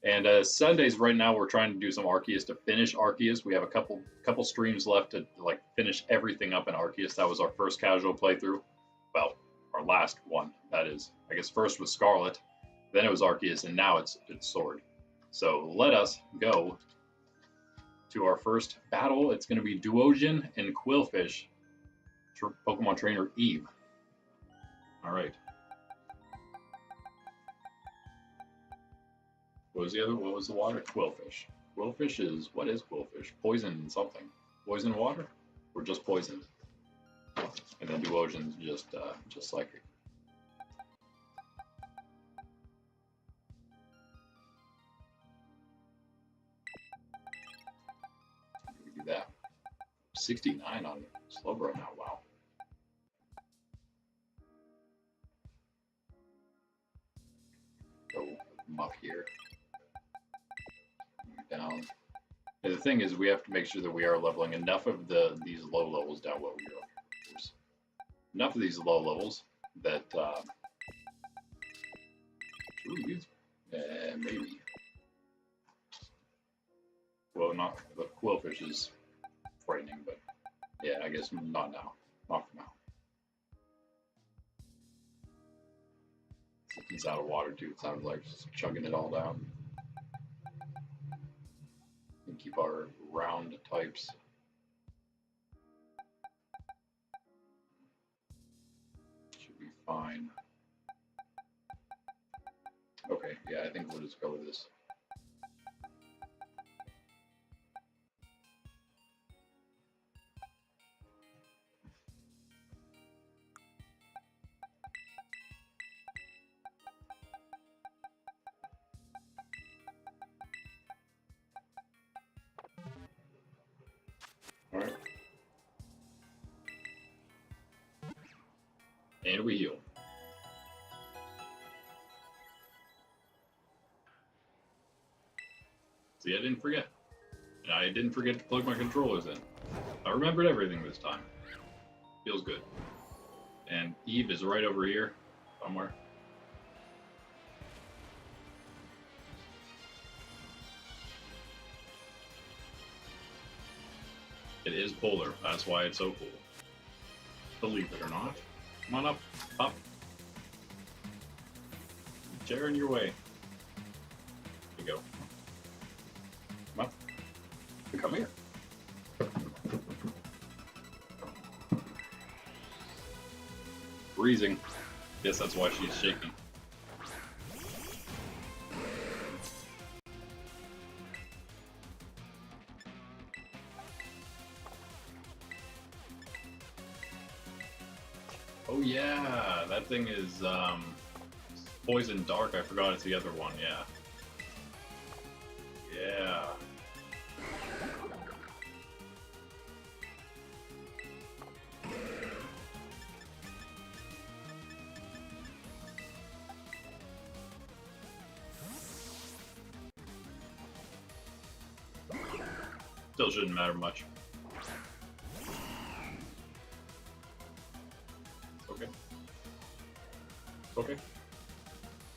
And Sundays right now we're trying to do some Arceus to finish Arceus. We have a couple streams left to like finish everything up in Arceus. That was our first casual playthrough. Well, our last one, that is. I guess first was Scarlet, then it was Arceus, and now it's Sword. So let us go to our first battle. It's going to be Duosion and Quillfish, Pokemon Trainer Eve. All right. What was the other? What was the water? Quillfish. Quillfish is, what is Quillfish? Poison something. Poison water, or just poison? And then Duosion's just psychic. We do that. 69 on Slowbro now. Wow. Go muck here. Down. And the thing is, we have to make sure that we are leveling enough of these low levels down. What we are. There's enough of these low levels that should we use? Maybe. Well, not the Quillfish is frightening, but yeah, I guess not now. Not for now. It's out of water too. It sounds like just chugging it all down. And keep our round types. Should be fine. Okay, yeah, I think we'll just go with this. All right. And we heal. See, I didn't forget. And I didn't forget to plug my controllers in. I remembered everything this time. Feels good. And Eve is right over here somewhere. It is polar. That's why it's so cool. Believe it or not. Come on up. Up. Chair in your way. There you go. Come up. Come here. Freezing. Yes, that's why she's shaking. Oh yeah, that thing is Poison Dark. I forgot it's the other one. Yeah. Yeah. Still shouldn't matter much. Okay. Okay.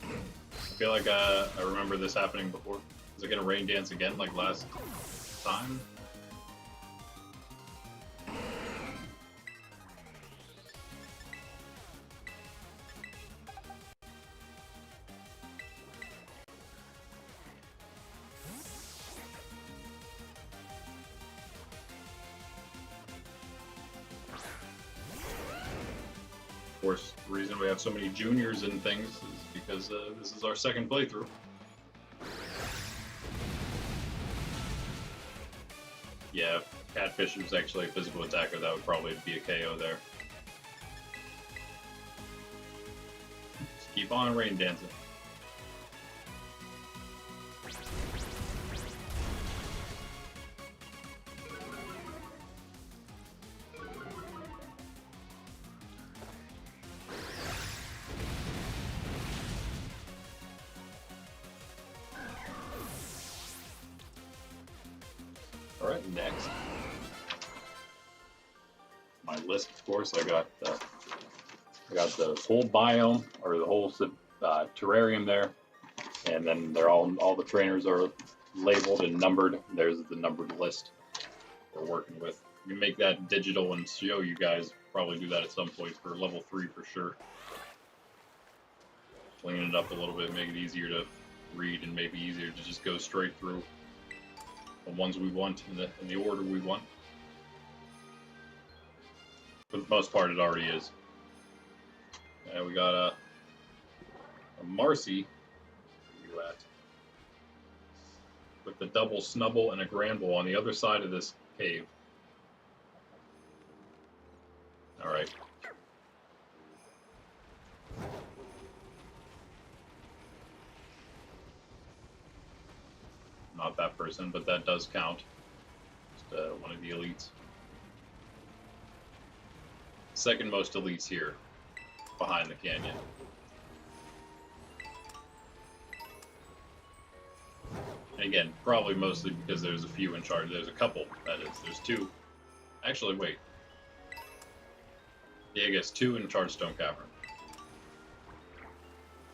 I feel like I remember this happening before. Is it gonna rain dance again like last time? course, the reason we have so many juniors and things is because this is our second playthrough. Yeah, if Catfish was actually a physical attacker, that would probably be a KO there. Just keep on rain dancing. Alright, next. My list, of course, I got the whole biome, or the whole terrarium there, and then they're all the trainers are labeled and numbered. There's the numbered list we're working with. We can make that digital and show you guys. Probably do that at some point for level 3 for sure. Clean it up a little bit, make it easier to read, and maybe easier to just go straight through the ones we want in the order we want. For the most part, it already is. And we got a Marcy. Where you at? With the double Snubble and a Granbull on the other side of this cave. All right. Not that person, but that does count. Just one of the elites. Second most elites here, behind the canyon. And again, probably mostly because there's a few in charge. There's a couple, that is. There's two. Actually, wait. Yeah, I guess two in Chargestone Cavern.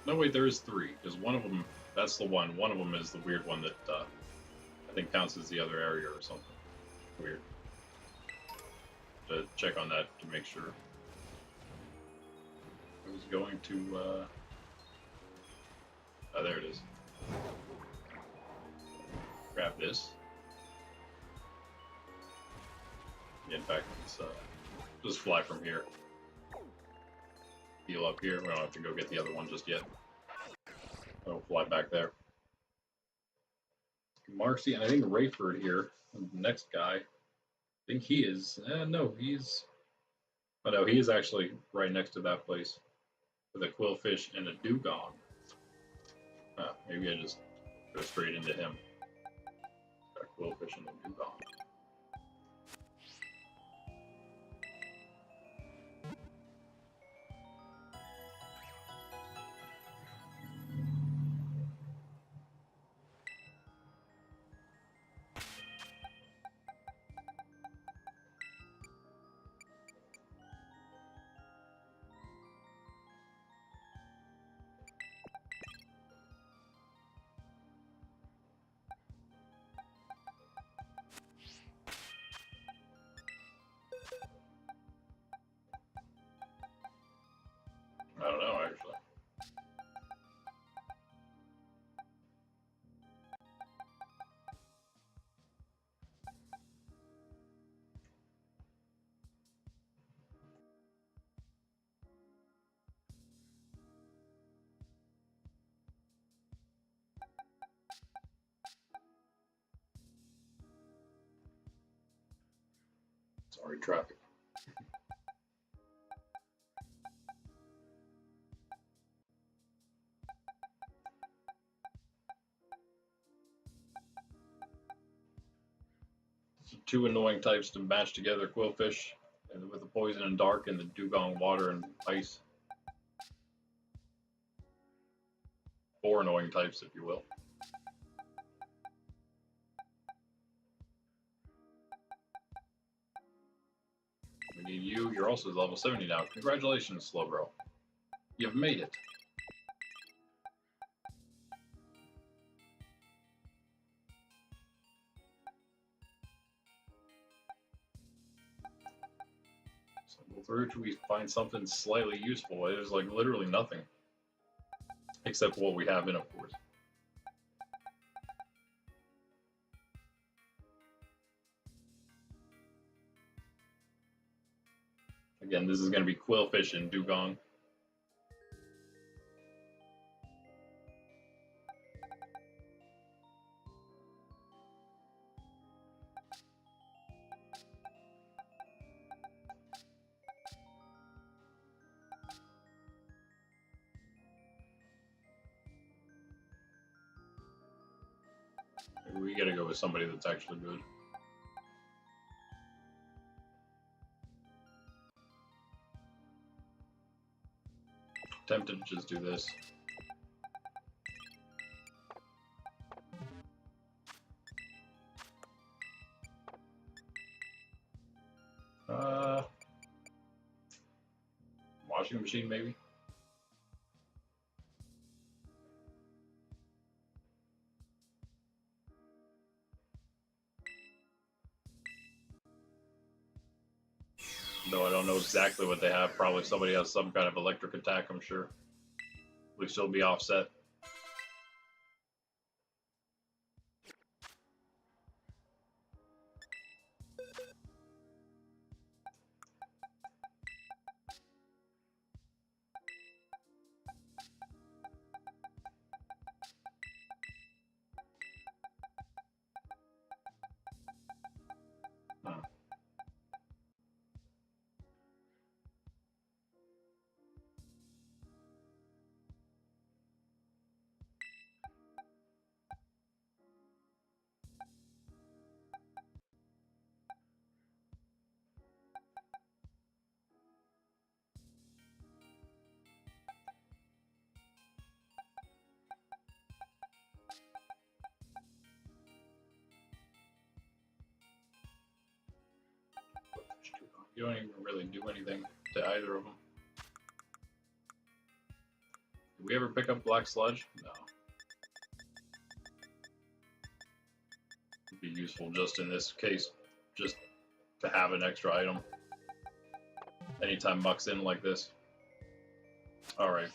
No, wait, there is three, because one of them, that's the one. One of them is the weird one that I think counts as the other area or something. Weird. To check on that to make sure. I was going to, oh, there it is. Grab this. Yeah, in fact, let's just fly from here. Heal up here. We don't have to go get the other one just yet. I'll fly back there. Marcy, and I think Rayford here, the next guy. I think he is. No, he's. Oh no, he is actually right next to that place with a Quillfish and a Dugong. Maybe I just go straight into him. Got a Quillfish and a Dugong. I don't know, actually. Sorry, traffic. Two annoying types to match together: Quillfish and with the poison and dark, and the Dugong water and ice. Four annoying types, if you will. We need you. You're also level 70 now. Congratulations, Slowbro. You've made it. Through till we find something slightly useful. There's like literally nothing except what we have in, of course. Again, this is going to be Quillfish and Dugong. We gotta go with somebody that's actually good. Tempted to just do this. Washing machine, maybe? Though I don't know exactly what they have. Probably somebody has some kind of electric attack, I'm sure. At least it'll be offset. You don't even really do anything to either of them. Did we ever pick up Black Sludge? No. It'd be useful just in this case, just to have an extra item. Anytime Muck's in like this. Alright.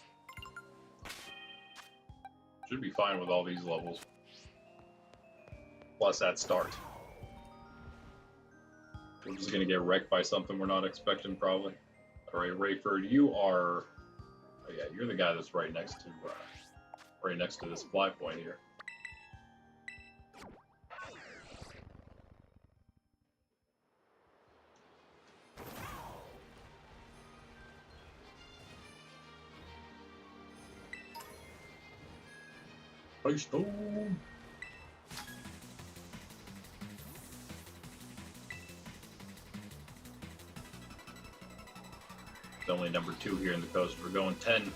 Should be fine with all these levels. Plus that start. We're just gonna get wrecked by something we're not expecting, probably. Alright, Rayford, you are... Oh yeah, you're the guy that's right next to this fly point here. Ice Stone! It's only number 2 here in the coast. We're going 10.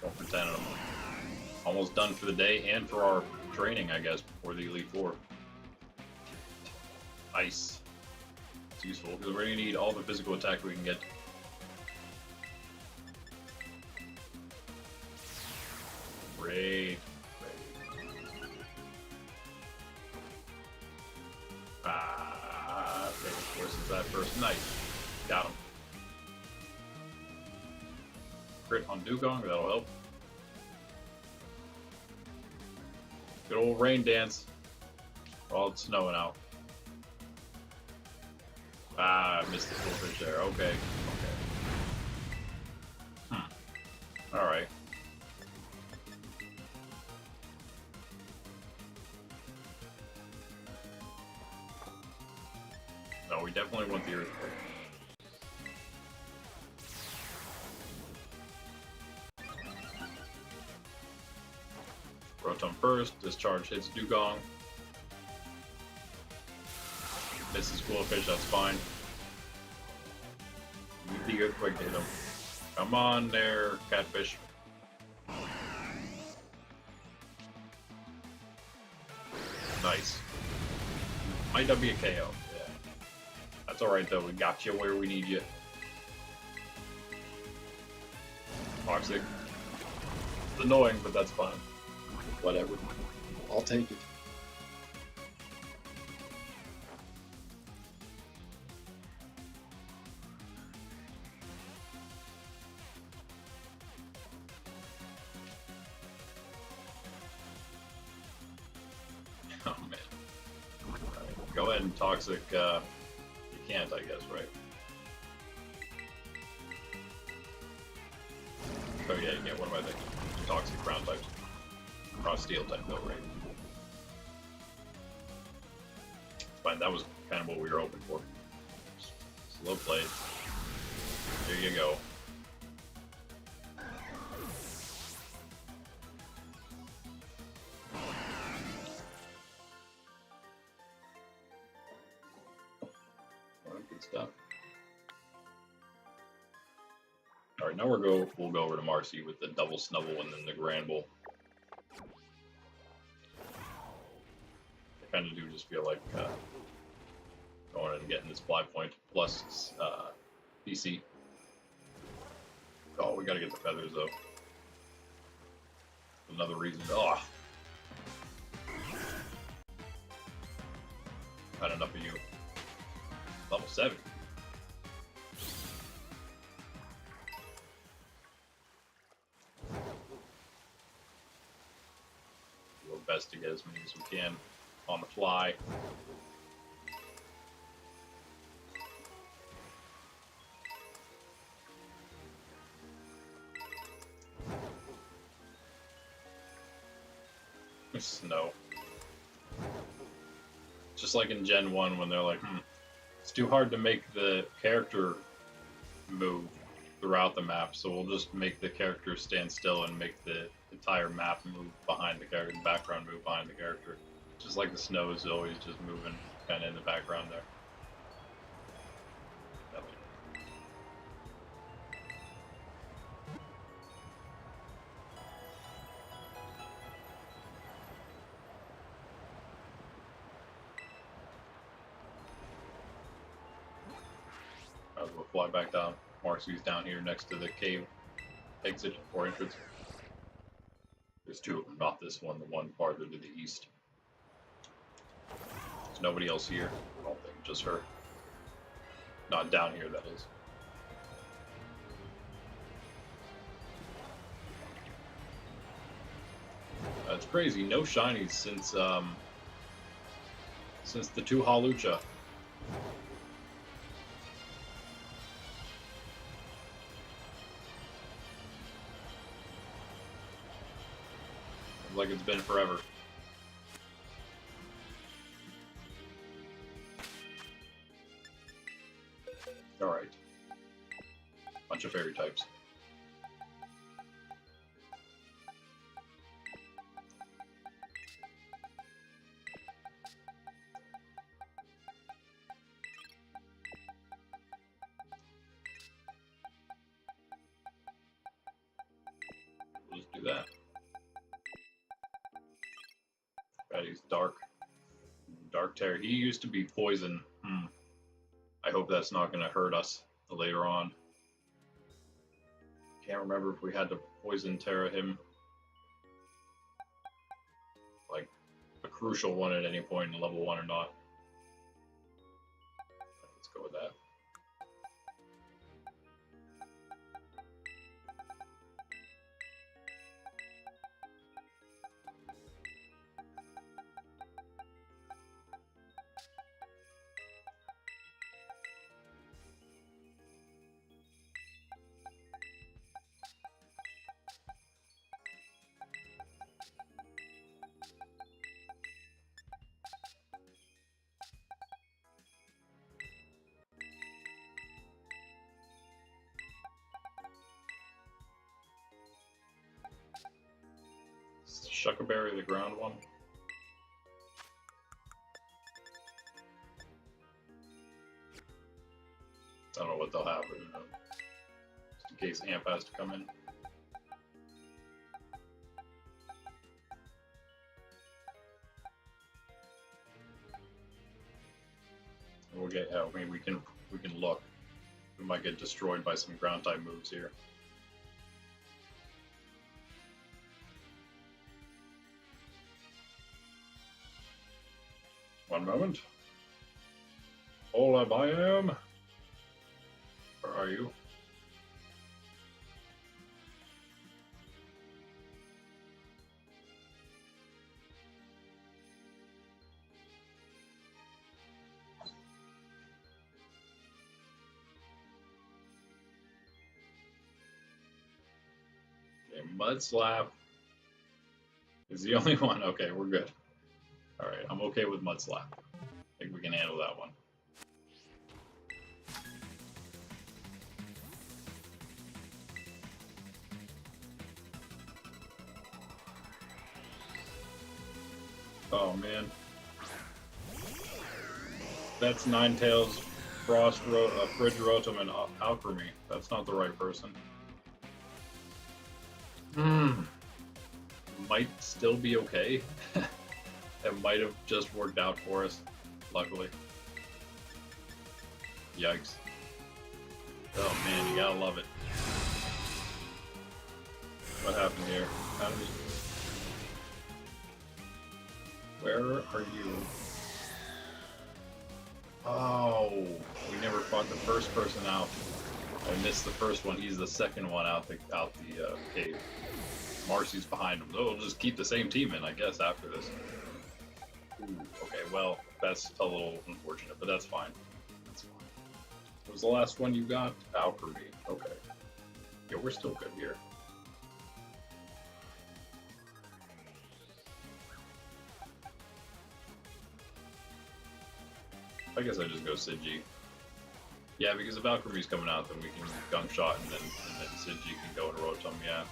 Going for 10 of them. Almost done for the day and for our training, I guess, before the Elite Four. Nice. It's useful because we're going to need all the physical attack we can get. Raid. Okay, of course, is that first. Nice. Got him. Crit on Dugong, that'll help. Good old rain dance. While it's snowing out. I missed the full fish there. Okay. Okay. Alright. No, we definitely want the earthquake. Rotom first, discharge hits Dugong. Misses Fish, that's fine. Need the earthquake to hit him. Come on there, Catfish. Nice. Might not be a KO. Yeah. That's alright though, we got you where we need you. Toxic. It's annoying, but that's fine. Whatever. I'll take it. Oh man. Right. Go ahead and Toxic, you can't, I guess, right? Oh yeah, you get, what am I thinking? Toxic ground types. Cross steel type though, right? Fine, that was kind of what we were hoping for. Slow play. There you go. stuff. All right, now we'll go over to Marcy with the double snubble and then the Granbull. I kind of do just feel like going and getting this 5-point plus PC. Oh, we gotta get the feathers though. Another reason. Oh, had enough of you. Level 7. Do our best to get as many as we can on the fly. Snow. Just like in Gen 1 when they're like, it's too hard to make the character move throughout the map, so we'll just make the character stand still and make the entire map move behind the character, the background move behind the character. Just like the snow is always just moving kind of in the background there. We'll fly back down. Marcy's down here next to the cave exit or entrance. There's two of them, not this one, the one farther to the east. There's nobody else here. I don't think, just her. Not down here, that is. It's crazy. No shinies since the 2 Halucha. Like it's been forever. Alright. Bunch of fairy types. We'll just do that. He's dark Tera. He used to be poison. I hope that's not going to hurt us later on. Can't remember if we had to poison Tera him. Like a crucial one at any point in level 1 or not. Let's go with that. Shuckaberry, the ground one. I don't know what they'll have, but just in case Amp has to come in. We'll get. I mean, we can look. We might get destroyed by some ground type moves here. One moment. Hola, Biam. Where are you? Okay, Mud Slap is the only one. Okay, we're good. Alright, I'm okay with Mud Slap. I think we can handle that one. Oh man. That's Ninetales Fridge Rotom and Alchemy. That's not the right person. Might still be okay. It might have just worked out for us, luckily. Yikes. Oh man, you gotta love it. What happened here? How did we... Where are you? Oh, we never fought the first person out. I missed the first one. He's the second one out the cave. Marcy's behind him. So we'll just keep the same team in, I guess, after this. Ooh, okay, well, that's a little unfortunate, but that's fine. That's fine. What was the last one you got? Alchemy. Okay. Yeah, we're still good here. I guess I just go Sidgy. Yeah, because if Alchemy's coming out, then we can Gunk Shot and then Sidgy can go into Rotom, yeah.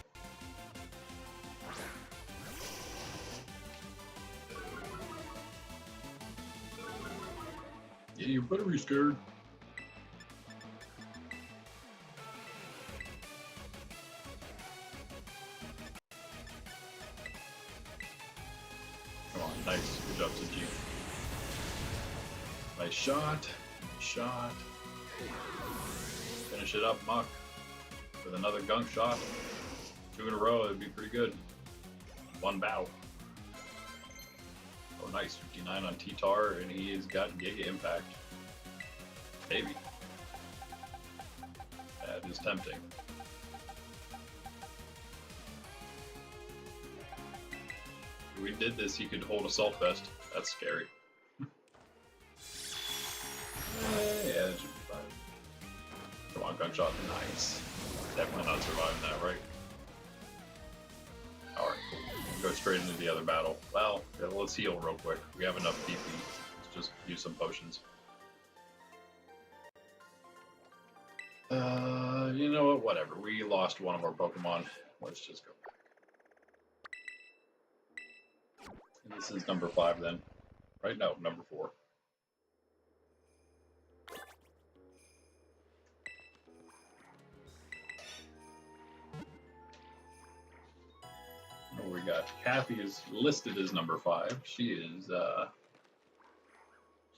Yeah, you better be scared. Come on, nice. Good job, Sidgy. Nice shot. Nice shot. Finish it up, Muck. With another Gunk Shot. 2 in a row, it'd be pretty good. One bow. Oh, nice. 59 on T-Tar, and he's got Giga Impact. Maybe. That is tempting. If we did this, he could hold Assault Vest. That's scary. Yeah, that should be fine. Come on, Gunk Shot. Nice. Definitely not surviving that, right? Alright, cool. We'll go straight into the other battle. Well, yeah, let's heal real quick. We have enough PP. Let's just use some potions. You know what? Whatever. We lost one of our Pokemon. Let's just go back. And this is number 5 then. Right? No, number 4. Oh, we got Kathy is listed as number 5. She is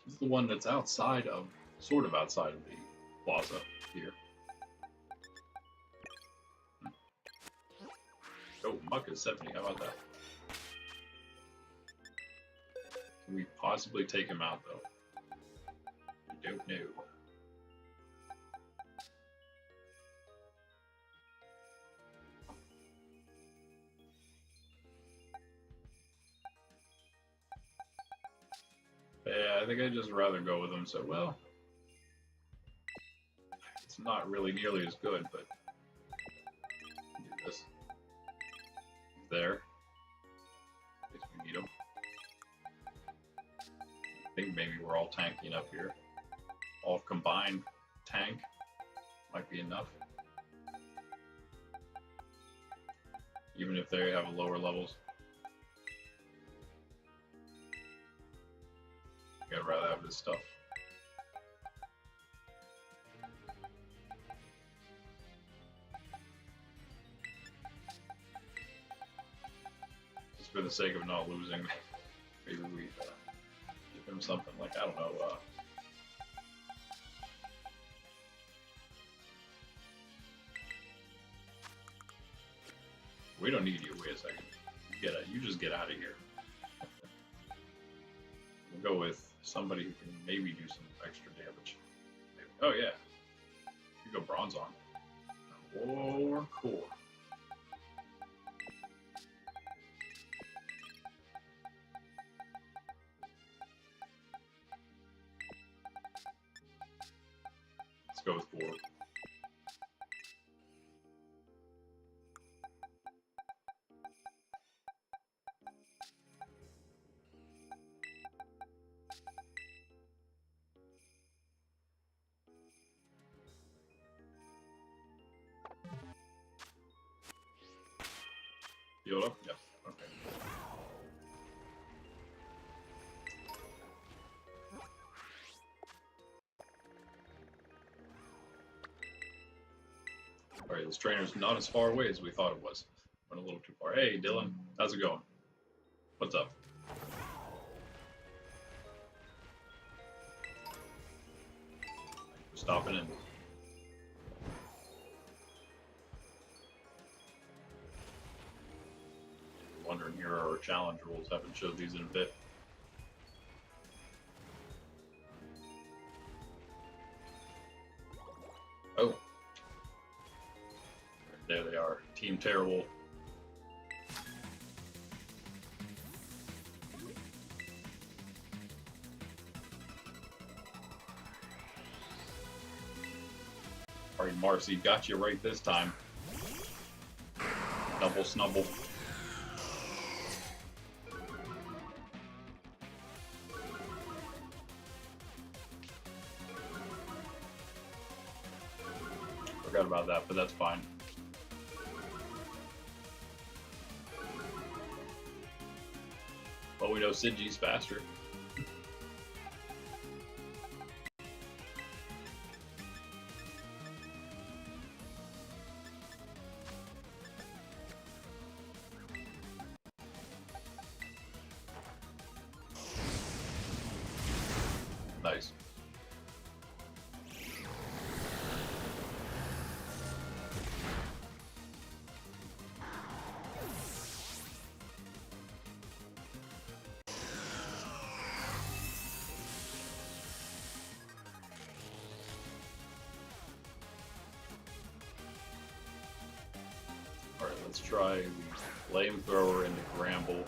she's the one that's outside of, sort of outside of the plaza here. Oh, Muck is 70. How about that? Can we possibly take him out though? I don't know. Yeah, I think I'd just rather go with him, so well. It's not really nearly as good, but do this. There. In case we need him. I think maybe we're all tanking up here. All combined tank might be enough. Even if they have lower levels. I'd rather have this stuff. Just for the sake of not losing, maybe we give him something like, I don't know, we don't need you. Wait a second. You just get out of here. We'll go with somebody who can maybe do some extra damage. Maybe. Oh yeah. You go Bronze on. Or Core. Let's go with Core. Healed up? Yep. Okay. this trainer's not as far away as we thought it was. Went a little too far. Hey, Dylan, how's it going? What's up? Thanks for stopping in. Wondering here are our challenge rules. Haven't showed these in a bit. Oh. There they are. Team Terrible. Alright, Marcy, got you right this time. Double snubble. Forgot about that, but that's fine. Well, we know Sidgey's faster. Nice. Alright, let's try the flamethrower and the Gramble.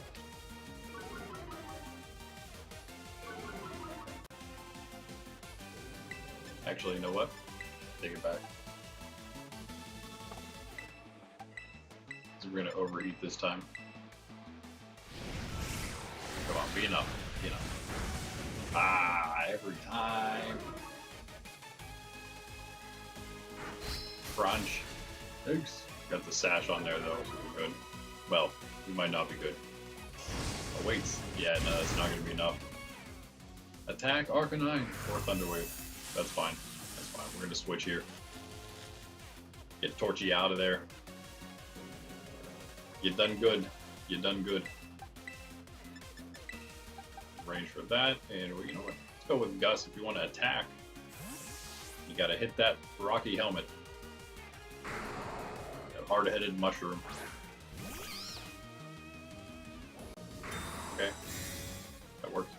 Actually, you know what? Take it back. So we're gonna overheat this time. Come on, be enough. Be enough. Ah, every time. Crunch. Thanks. Got the sash on there though, so we're good. Well, we might not be good. Oh wait, yeah, no, that's not gonna be enough. Attack Arcanine or Thunderwave. That's fine. That's fine. We're gonna switch here. Get Torchy out of there. You done good. You done good. Range for that, and you know what? Let's go with Gus if you want to attack. You gotta hit that rocky helmet. Hard-headed mushroom. Okay, that works.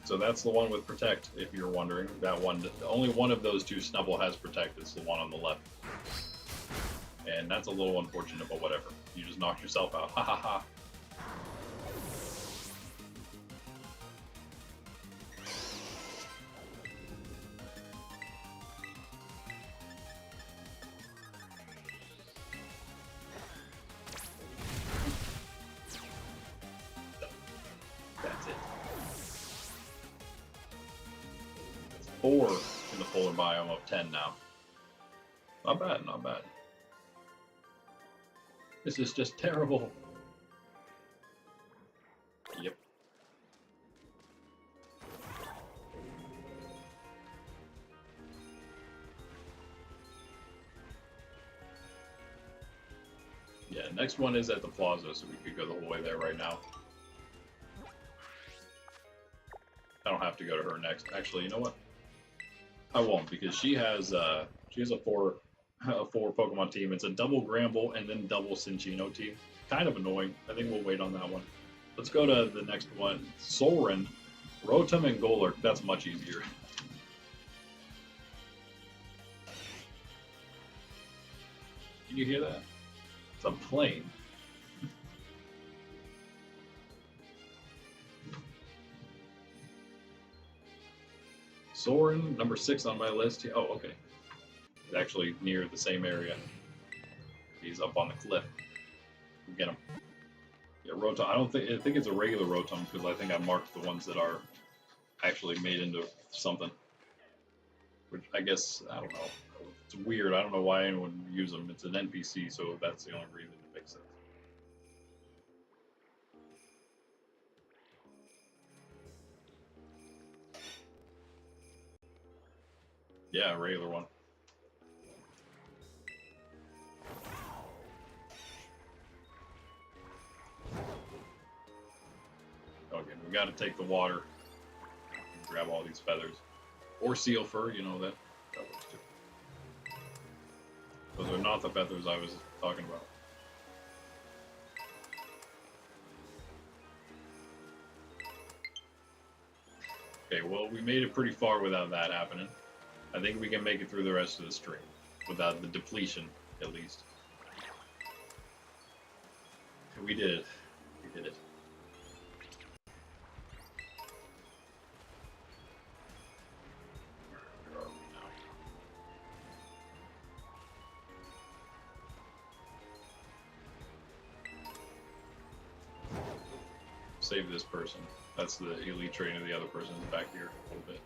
So that's the one with Protect, if you're wondering. That one, only one of those two Snubble has Protect. It's the one on the left. And that's a little unfortunate, but whatever. You just knocked yourself out. Ha ha ha. That's it. 4 in the polar biome of 10 now. Not bad, not bad. This is just terrible. Yep. Yeah, next one is at the plaza, so we could go the whole way there right now. I don't have to go to her next. Actually, you know what? I won't, because she has a 4 Pokemon team. It's a double Gramble and then double Cinccino team. Kind of annoying. I think we'll wait on that one. Let's go to the next one. Soren, Rotom, and Golurk. That's much easier. Can you hear that? It's a plane. Soren, number 6 on my list. Oh, okay. He's actually near the same area. He's up on the cliff. We'll get him. Yeah, Rotom. I think it's a regular Rotom because I think I marked the ones that are actually made into something. Which I guess, I don't know. It's weird. I don't know why anyone would use them. It's an NPC, so that's the only reason it makes sense. Yeah, a regular one. we got to take the water and grab all these feathers. Or seal fur, you know, that works too. Those are not the feathers I was talking about. Okay, well, we made it pretty far without that happening. I think we can make it through the rest of the stream without the depletion, at least. We did it. We did it. Where are we now? Save this person. That's the elite trainer. The other person's back here a little bit.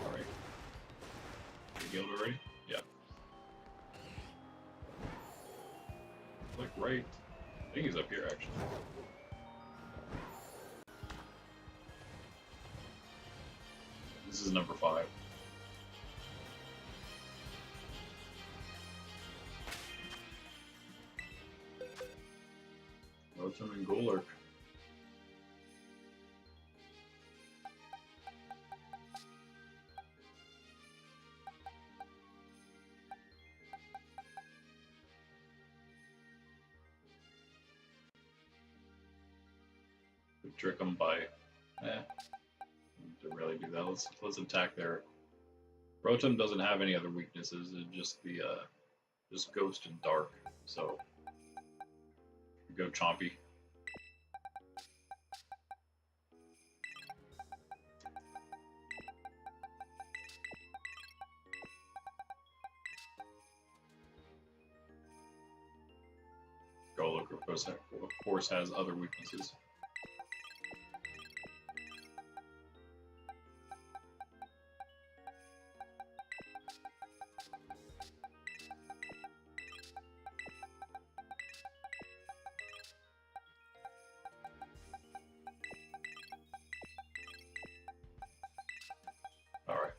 Alright. Guild already? Yeah. Click right. I think he's up here actually. This is number 5. Rotom and Golurk. Could trick them by to really do that. Let's attack there. Rotom doesn't have any other weaknesses. It's just the just Ghost and Dark. So go Chompy. Golurk of course has other weaknesses. Alright.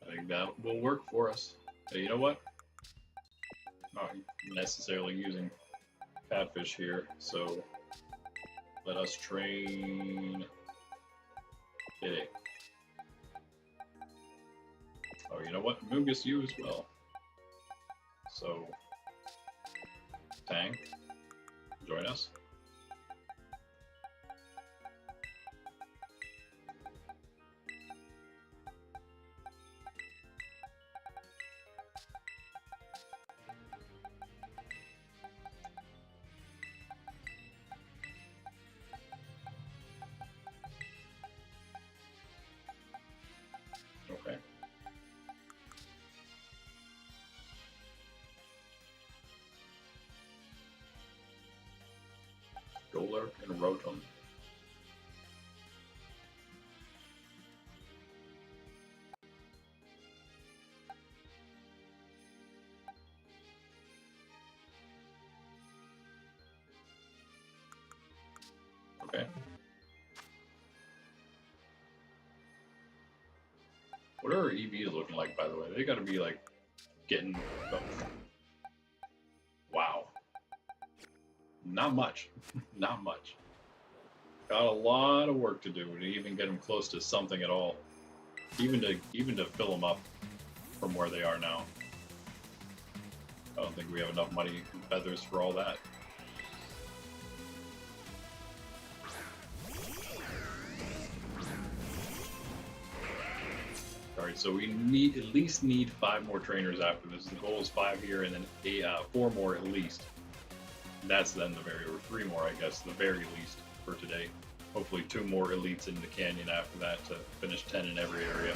I think that will work for us. Hey, you know what? Not necessarily using Catfish here, so let us train it. Oh, you know what? Mugus you as well. So, Tang, join us. Okay. Golurk and Rotom. Okay. What are our EVs looking like, by the way? They gotta be like getting. Oh. Wow. Not much. Not much. Got a lot of work to do to even get them close to something at all. Even to fill them up from where they are now. I don't think we have enough money and feathers for all that. Alright, so we at least need 5 more trainers after this. The goal is 5 here and then 4 more at least. That's then or 3 more, I guess, the very least for today. Hopefully 2 more elites in the canyon after that to finish 10 in every area.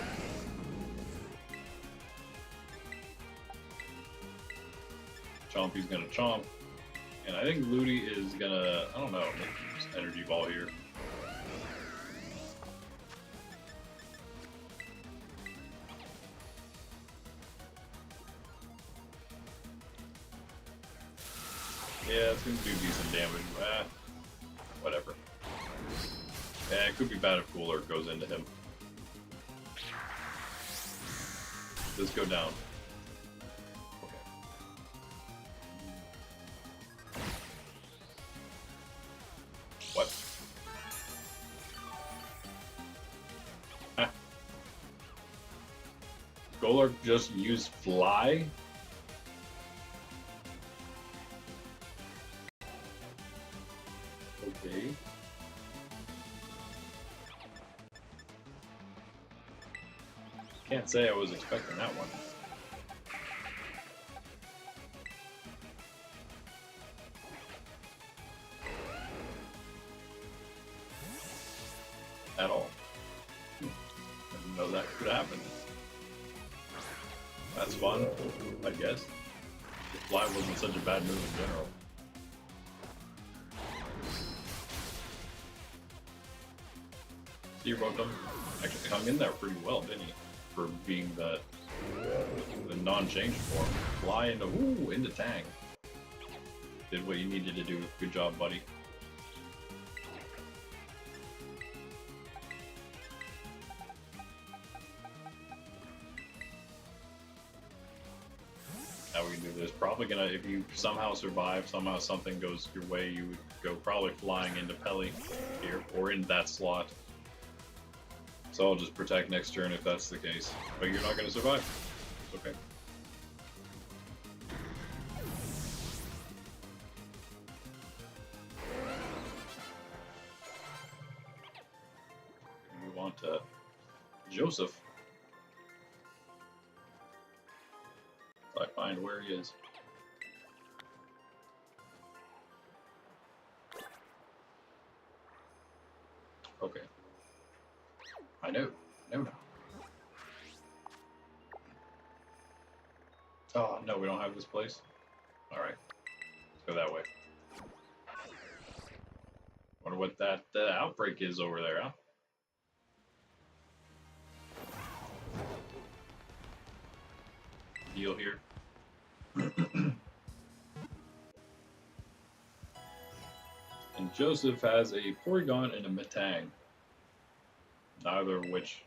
Chompy's gonna chomp. And I think Ludi is gonna, I don't know, just energy ball here. Yeah, it's gonna do decent damage. Whatever. Yeah, it could be bad if Cooler goes into him. Let's go down. Okay. What? Ah. Golurk just used Fly? Okay. Can't say I was expecting that one. At all. I didn't know that could happen. That's fun, I guess. The Fly wasn't such a bad move in general. Sea Rotom actually hung in there pretty well, didn't he? For being the non-change form. Fly into Tang. Did what you needed to do. Good job, buddy. How we can do this? Probably gonna, if you somehow survive, somehow something goes your way, you would go probably flying into Pelly here, or in that slot. So I'll just protect next turn if that's the case. But you're not gonna survive. It's okay. Move on to Joseph. If I find where he is. Okay. I know. No. Oh, no, we don't have this place. Alright. Let's go that way. Wonder what that outbreak is over there, huh? Deal here. And Joseph has a Porygon and a Metang. Neither of which,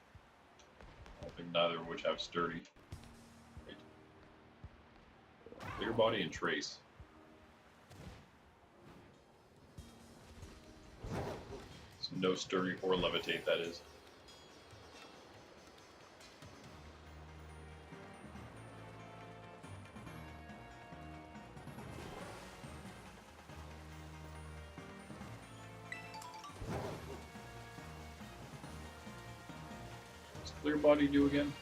I don't think neither of which have Sturdy. Right. Clear Body and Trace. So no Sturdy or Levitate, that is. What's Clear Body do again?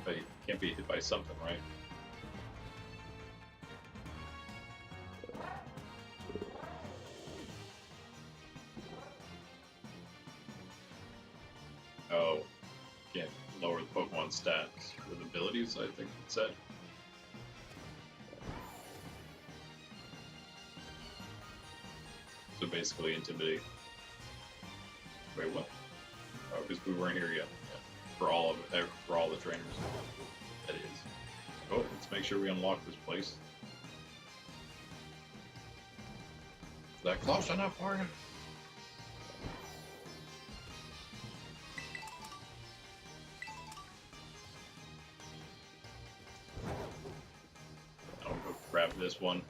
But it can't be hit by something, right? Oh, can't lower the Pokemon stats with abilities, I think it said. So basically intimidate. Wait, what? Oh, because we weren't here yet. Yeah. For all of it, for all the trainers. That is. Oh, let's make sure we unlock this place. Is that close enough for you? I'll go grab this one.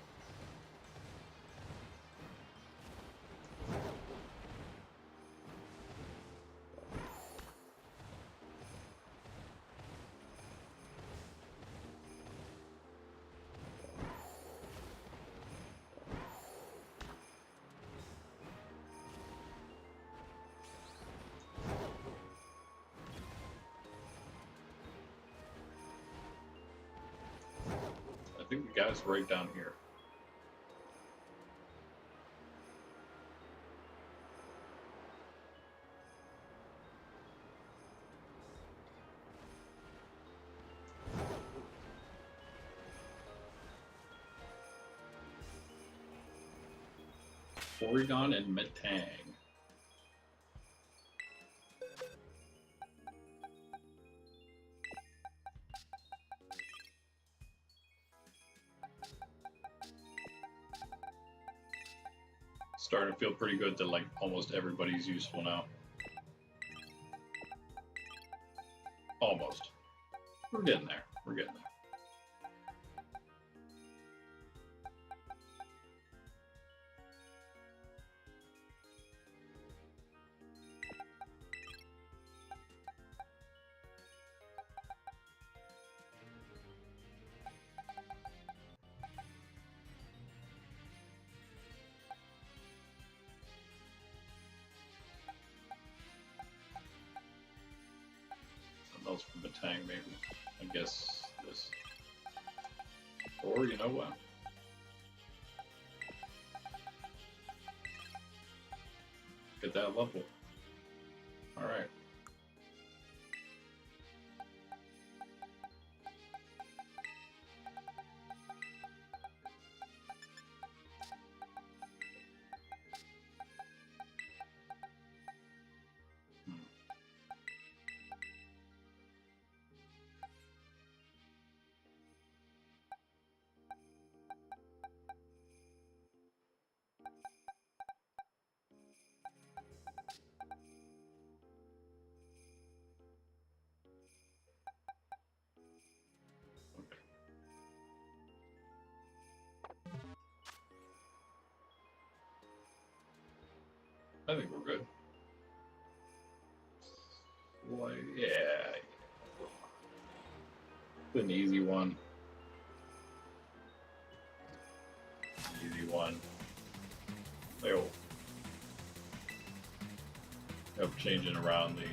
I think the guy's right down here. Porygon and Metang. Starting to feel pretty good that like almost everybody's useful now. Almost. We're getting there. We're getting there. Else from the tank, maybe. I guess this. Or you know what? Get that level. Alright. I think we're good. Well, yeah. It's an easy one. Easy one. Oh. Hope changing around the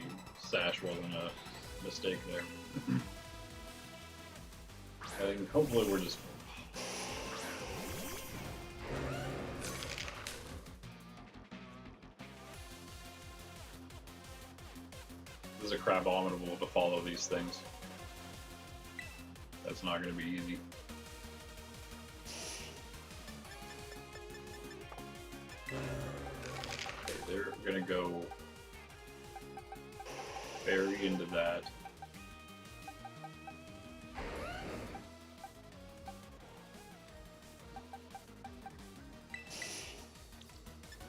sash wasn't a mistake there. I think hopefully we're just. This is a crap-abominable to follow these things. That's not going to be easy. Okay, they're going to go very into that.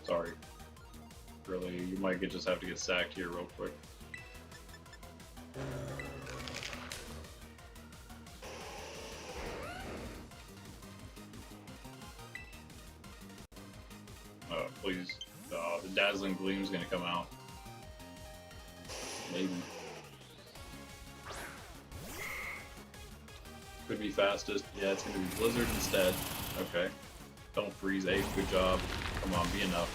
Sorry. Really, you might just have to get sacked here real quick. Please. The Dazzling Gleam's gonna come out. Maybe. Could be fastest. Yeah, it's gonna be Blizzard instead. Okay. Don't freeze. Ace, good job. Come on, be enough.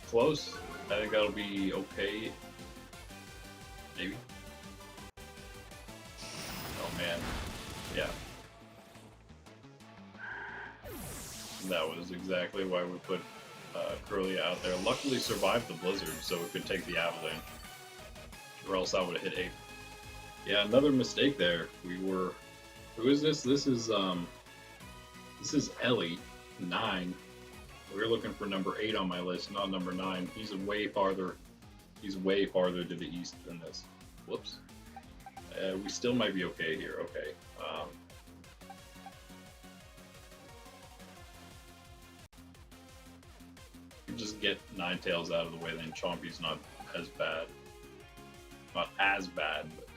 Close. I think that'll be okay. Maybe. Oh man. Yeah. That was exactly why we put Curly out there. Luckily survived the blizzard, so it could take the avalanche. Or else I would have hit 8. Yeah, another mistake there. We were. Who is this? This is Ellie, 9. We were looking for number 8 on my list, not number 9. He's way farther. He's way farther to the east than this. Whoops. We still might be okay here. Okay. Just get Ninetales out of the way, then Chompy's not as bad. Not as bad, but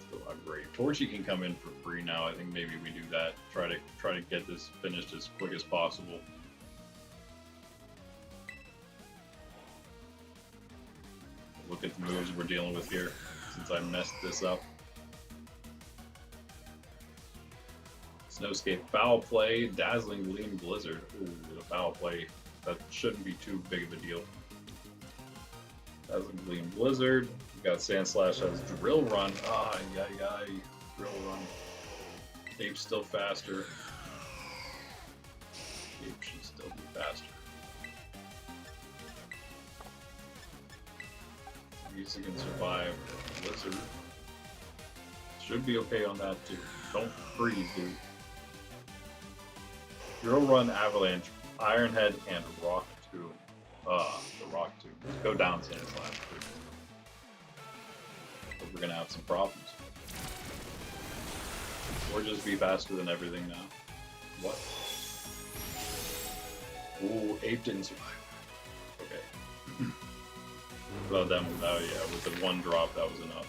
still not great. Torchy can come in for free now. I think maybe we do that. Try to get this finished as quick as possible. Look at the moves we're dealing with here since I messed this up. Snowscape, Foul Play, Dazzling Gleam, Blizzard. Ooh, the Foul Play. That shouldn't be too big of a deal. Dazzling Gleam, Blizzard. We got Sandslash has Drill Run. Ah, yay. Drill Run. Ape's still faster. Ape should still be faster. These can survive Blizzard. Should be okay on that too. Don't freeze, dude. Drill Run, Avalanche, Iron Head, and Rock Tomb. The Rock Tomb. Go down, Sandslash. But we're gonna have some problems. Or just be faster than everything now. What? Ooh, Ape didn't survive. Okay. Well, then, yeah, with the one drop, that was enough.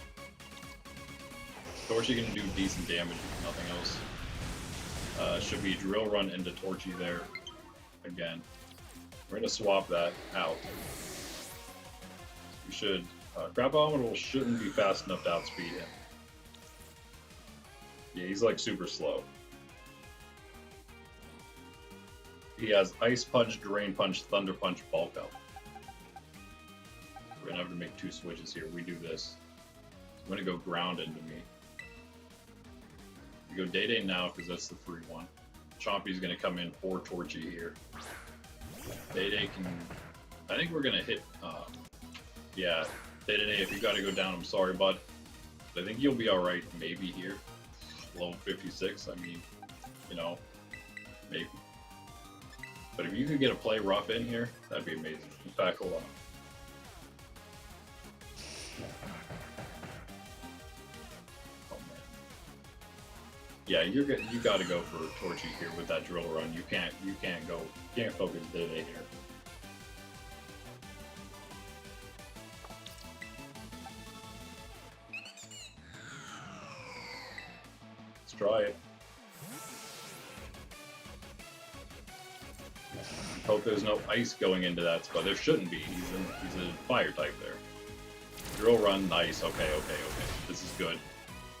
Torchy can do decent damage if nothing else. Should be Drill Run into Torchy there again. We're gonna swap that out. We should. Pkmn shouldn't be fast enough to outspeed him. Yeah, he's like super slow. He has Ice Punch, Drain Punch, Thunder Punch, Bulk Up. We're gonna have to make two switches here. We do this. I'm gonna go Ground into me. We go Day now because that's the free one. Chompy's gonna come in for Torchy here. Day can. I think we're gonna hit. Yeah, Day, if you gotta go down, I'm sorry, bud. But I think you'll be alright maybe here. Level 56, I mean, you know, maybe. But if you could get a play rough in here, that'd be amazing. In fact, hold on. Oh man. Yeah, you got to go for Torchy here with that Drill Run. You can't focus Day here. Let's try it. Hope there's no ice going into that spot. There shouldn't be. He's a fire type there. Drill Run, nice. Okay. This is good.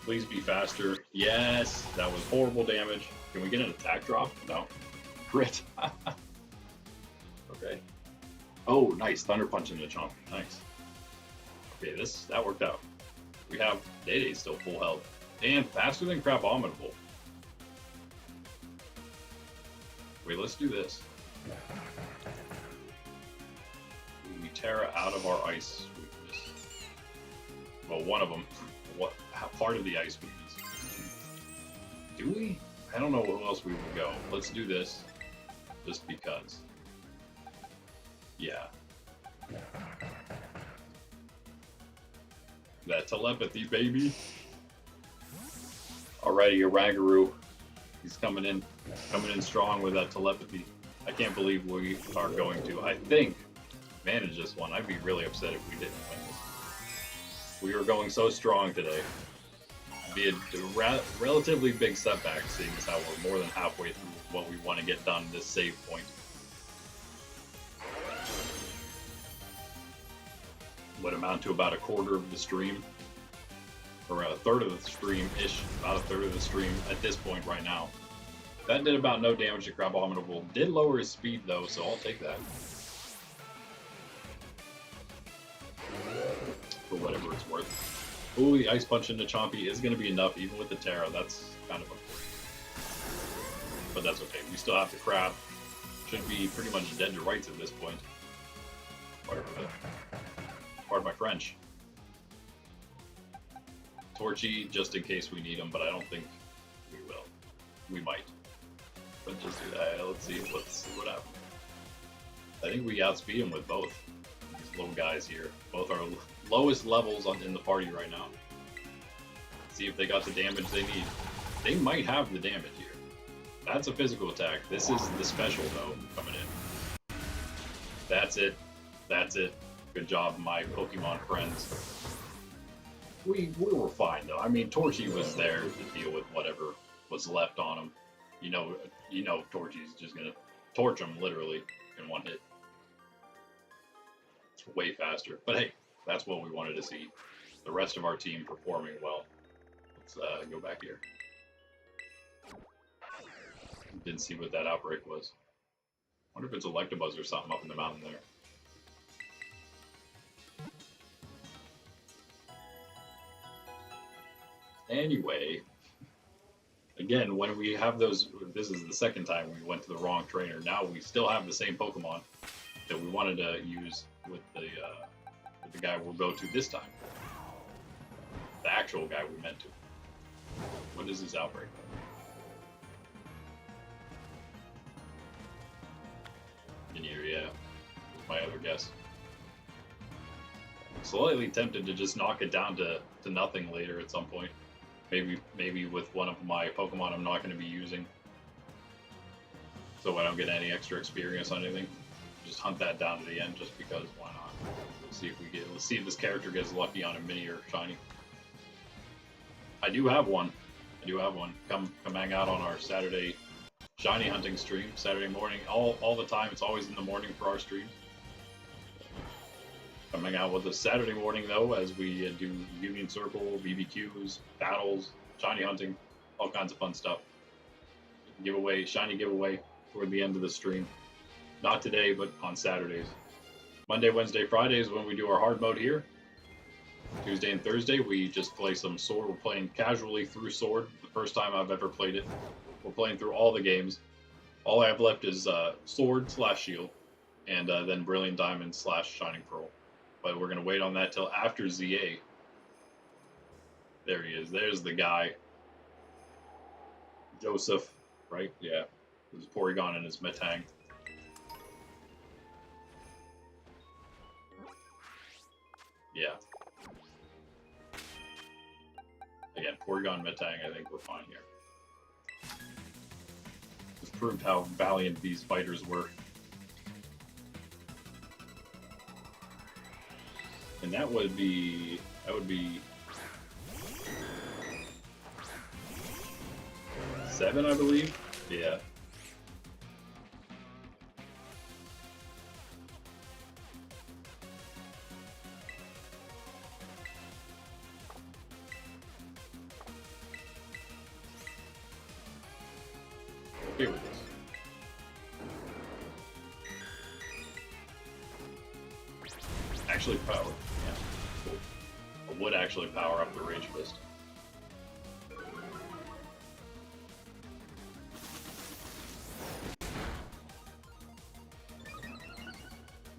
Please be faster. Yes, that was horrible damage. Can we get an attack drop? No. Crit. Okay. Oh, nice. Thunder Punch into Chompy. Nice. Okay, that worked out. We have Day still full health. And faster than Pkmn. Wait, let's do this. We Tera out of our ice weakness. Well, one of them. Part of the ice weakness. Do we? I don't know where else we would go. Let's do this. Just because. Yeah. That telepathy, baby. Alrighty, Oranguru. He's coming in strong with that telepathy. I can't believe we are going to, I think, manage this one. I'd be really upset if we didn't win this. We are going so strong today. It'd be a relatively big setback, seeing as how we're more than halfway through what we want to get done this save point. Would amount to about a quarter of the stream. Or a third of the stream-ish. About a third of the stream at this point right now. That did about no damage to Pkmn. Did lower his speed though, so I'll take that. For whatever it's worth. Ooh, the Ice Punch into Chompy is going to be enough, even with the Tera. That's kind of unfortunate. But that's okay. We still have the crab. Should be pretty much dead to rights at this point. Pardon my French. Torchy, just in case we need him, but I don't think we will. We might. But just do that. Let's see what happens. I think we outspeed him with both these little guys here. Both are lowest levels in the party right now. See if they got the damage they need. They might have the damage here. That's a physical attack. This is the special though coming in. That's it. That's it. Good job, my Pokemon friends. We were fine though. I mean, Torchy was there to deal with whatever was left on him. You know, Torchy's just gonna torch him literally in one hit. It's way faster. But hey, that's what we wanted to see. The rest of our team performing well. Let's go back here. Didn't see what that outbreak was. Wonder if it's Electabuzz or something up in the mountain there. Anyway, again, when we have those, this is the second time we went to the wrong trainer. Now we still have the same Pokemon that we wanted to use with the guy we'll go to this time. The actual guy we meant to. What is this outbreak? In here, yeah. Was my other guess. I'm slightly tempted to just knock it down to nothing later at some point. Maybe with one of my Pokemon I'm not going to be using. so I don't get any extra experience on anything. Just hunt that down to the end, just because. Why not? We'll see if we get. Let's see if this character gets lucky on a mini or shiny. I do have one. Come hang out on our Saturday shiny hunting stream. Saturday morning, all the time. It's always in the morning for our streams. Come hang out with us Saturday morning though, as we do Union Circle, BBQs, battles, shiny hunting, all kinds of fun stuff. Giveaway, shiny giveaway toward the end of the stream. Not today, but on Saturdays. Monday, Wednesday, Fridays when we do our hard mode here. Tuesday and Thursday, we just play some Sword. We're playing casually through Sword. The first time I've ever played it. We're playing through all the games. All I have left is Sword / Shield, and then Brilliant Diamond / Shining Pearl. But we're going to wait on that till after ZA. There he is. There's the guy. Joseph, right? Yeah. There's Porygon and his Metang. Yeah. Again, Porygon, Metang, I think we're fine here. Just proved how valiant these fighters were. And that would be 7, I believe. Yeah. Okay with this. Actually power. Yeah. Cool. I would actually power up the Rage Fist.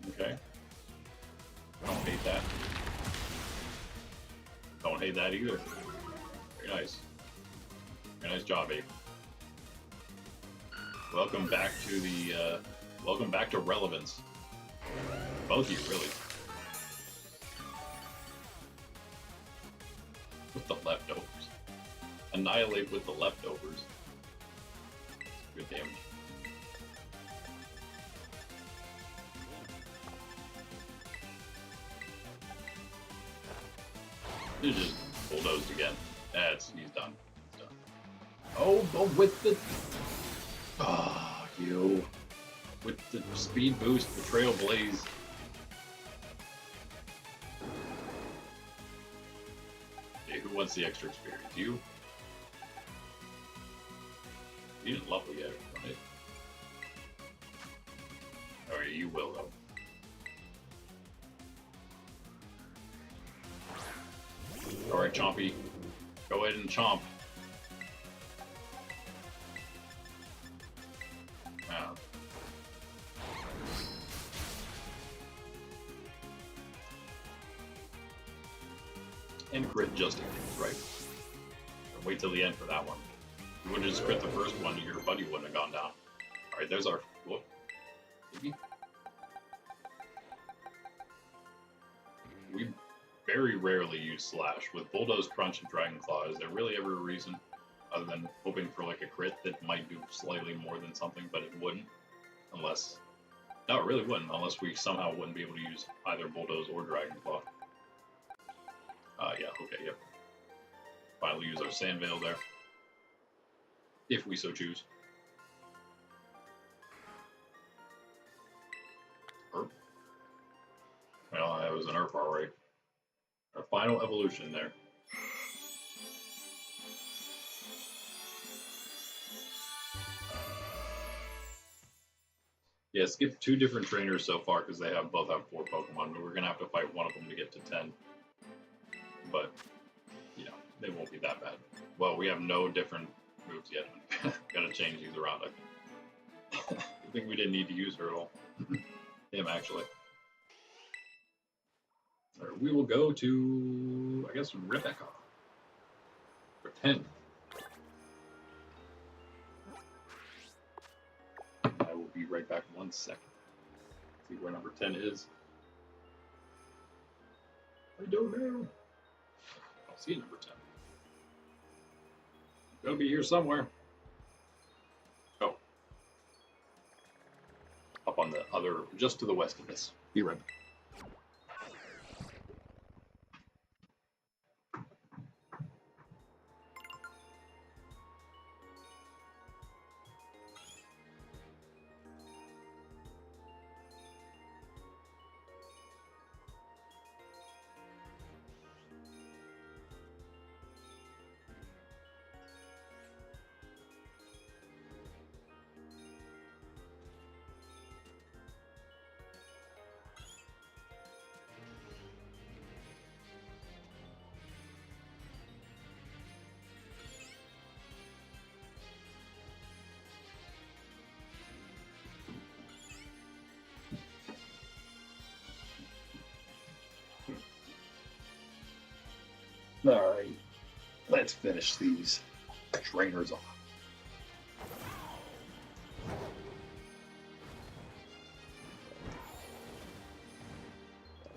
Okay. Don't hate that. Don't hate that either. Very nice. Very nice job, Abe. Welcome back to the, welcome back to Relevance. Both of you, really. With the leftovers. Annihilate with the leftovers. Good damage. He's just bulldozed again. He's done. He's done. Oh, but with the... Ah, you. With the speed boost, the Trail Blaze. Hey, who wants the extra experience? You? You didn't level yet, right? Alright, you will, though. Alright, Chompy. Go ahead and chomp. Wow. And crit just in case, right? And wait till the end for that one. If you would have just crit the first one, your buddy wouldn't have gone down. Alright, there's our... Whoop. Maybe? We very rarely use Slash. With Bulldoze, Crunch, and Dragon Claw, is there really ever a reason, other than hoping for like a crit that might do slightly more than something, but it wouldn't? Unless... No, it really wouldn't, unless we somehow wouldn't be able to use either Bulldoze or Dragon Claw. Yeah, okay, yep. Finally use our Sand Veil there. If we so choose. Erp. Well, that was an Erp, alright. Our final evolution there. Yeah, skip 2 different trainers so far because they both have 4 Pokemon, but we're gonna have to fight one of them to get to 10. But, you know, they won't be that bad. Well, we have no different moves yet. Gotta change these around. I think we didn't need to use her at all. Him, actually. Right, we will go to, I guess, Rebecca. For 10. I will be right back in 1 second. See where number 10 is. I don't know. I see number 10. Gotta be here somewhere. Oh. just to the west of this. Be right back. Alright, let's finish these trainers off.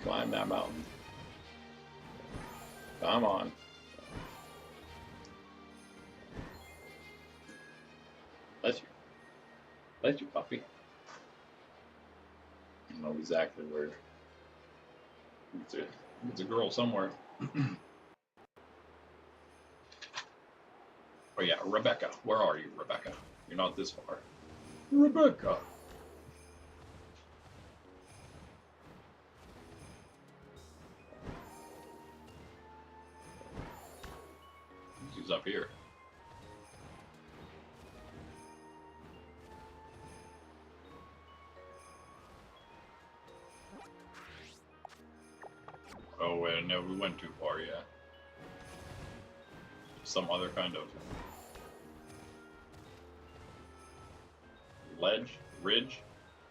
Climb that mountain. Come on. Bless you. Bless you, puppy. I don't know exactly where. It's a girl somewhere. Oh yeah, Rebecca. Where are you, Rebecca? You're not this far. Rebecca! She's up here. Oh wait, no, we went too far, yeah. Some other kind of ridge.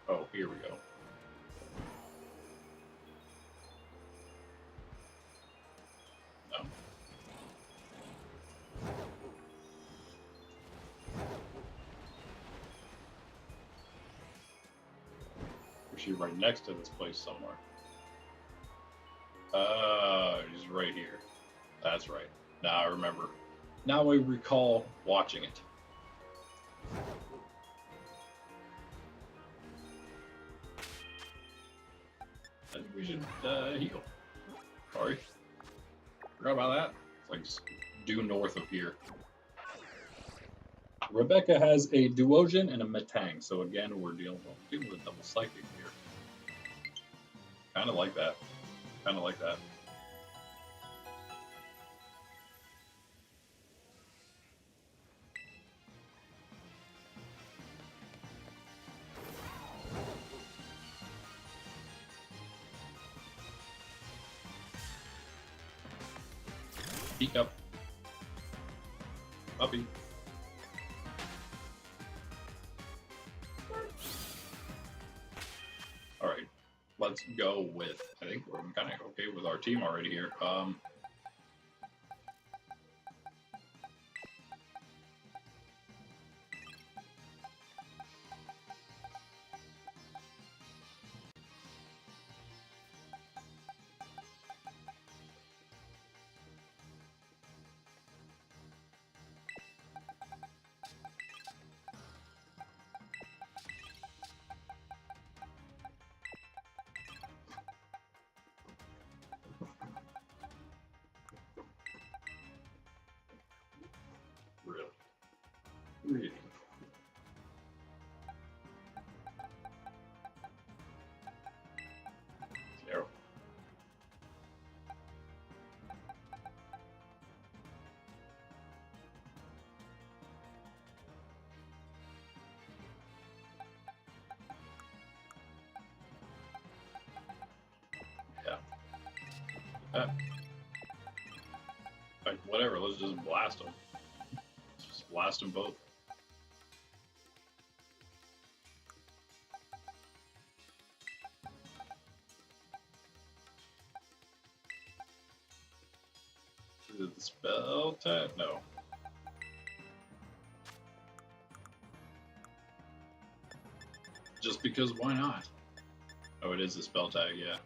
Oh, here we go. No. She's right next to this place somewhere. She's right here. That's right. Now I remember. Now I recall watching it. I think we should heal. Sorry. Forgot about that. It's like just due north of here. Rebecca has a Duogen and a Metang, so again we're dealing with double psychic here. Kinda like that. Kinda like that. Peek up. Puppy. Alright, let's go with, I think we're kind of okay with our team already here. Really. Zero. Yeah. Like, whatever, let's just blast them. Let's just blast them both. Is it the spell tag? No. Just because why not? Oh, it is the spell tag, yeah.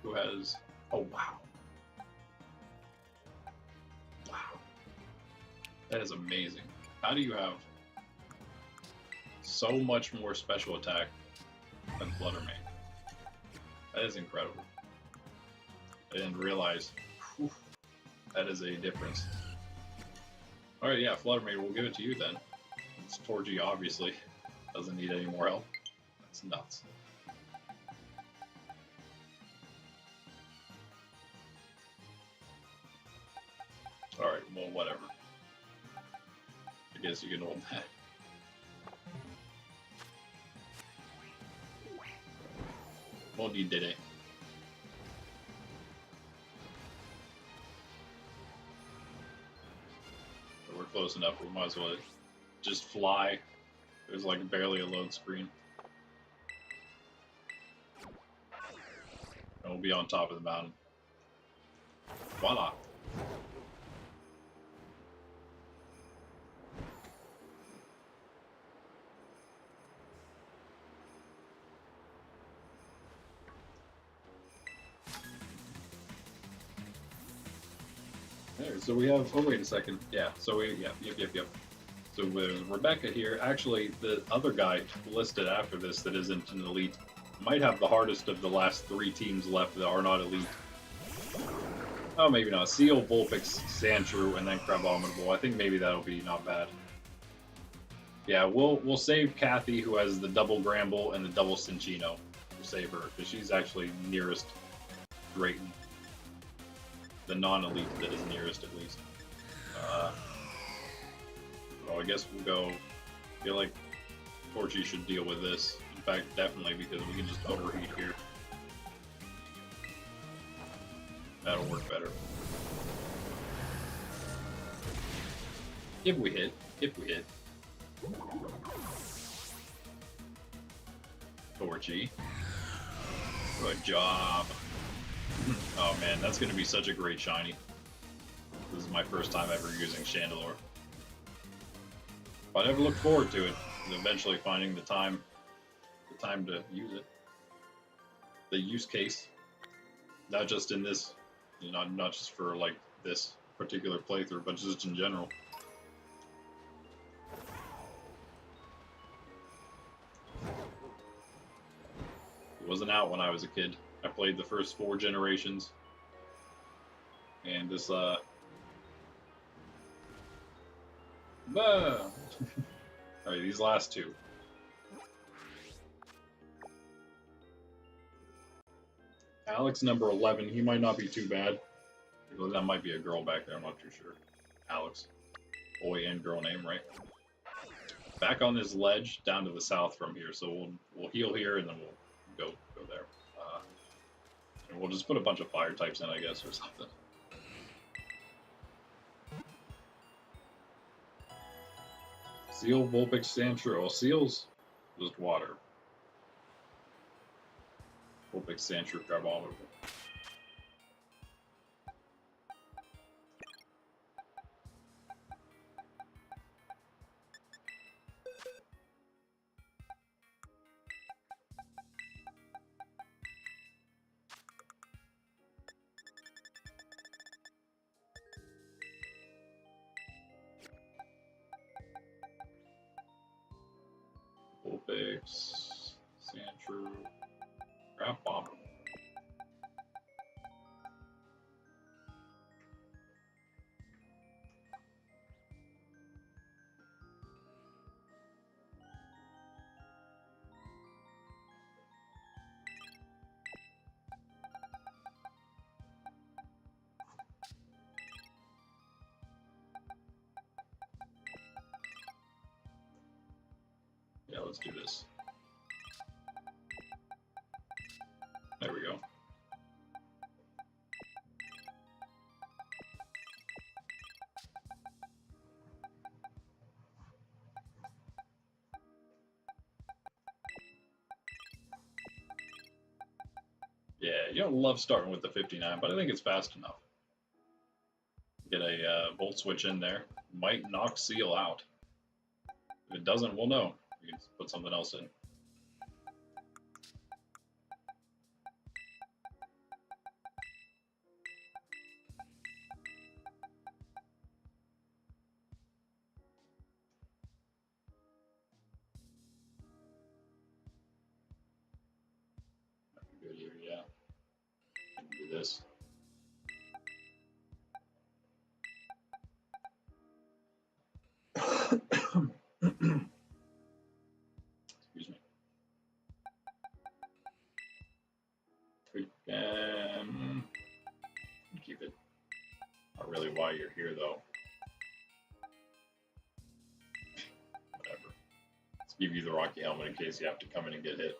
Who has... Oh, wow. Wow. That is amazing. How do you have so much more special attack and Fluttermane. That is incredible. I didn't realize. Whew, that is a difference. Alright, yeah, Fluttermane, we'll give it to you then. It's Torgy, obviously. Doesn't need any more help. That's nuts. Alright, well, whatever. I guess you can hold that. Well, you did it. We're close enough, we might as well just fly. There's like barely a load screen. And we'll be on top of the mountain. Voila! There, so we have, oh wait a second, yeah, so we, yep. So there's Rebecca here. Actually, the other guy listed after this that isn't an elite might have the hardest of the last 3 teams left that are not elite. Oh, maybe not. Seal, Vulpix, Sandshrew, and then Crabominable. I think maybe that'll be not bad. Yeah, we'll save Kathy, who has the double Gramble and the double Cinccino. We'll save her, because she's actually nearest Drayton. The non-elite that is nearest, at least. Well, I guess we'll go. I feel like Torchy should deal with this. In fact, definitely, because we can just overheat here. That'll work better. If we hit. If we hit. Torchy. Good job. Oh man, that's going to be such a great shiny. This is my first time ever using Chandelure. But I never looked forward to it, eventually finding the time to use it. The use case, not just in this, not just for like this particular playthrough, but just in general. It wasn't out when I was a kid. I played the first 4 generations, and this Alright, these last 2. Alex, number 11, he might not be too bad. That might be a girl back there, I'm not too sure. Alex. Boy and girl name, right? Back on this ledge, down to the south from here, so we'll heal here, and then we'll go there. And we'll just put a bunch of fire types in, I guess, or something. Seal, Vulpix, Sandshrew. Well, Seal's just water. Vulpix, Sandshrew, Crabominable. Vulpix, Sandshrew, Crabominable. Yeah, let's do this. There we go. Yeah, you don't love starting with the 59, but I think it's fast enough. Get a Volt Switch in there. Might knock Seal out. If it doesn't, we'll know. We can put something else in. do this. Excuse me. Keep it. Not really why you're here though. Whatever. Let's give you the Rocky helmet in case you have to come in and get hit.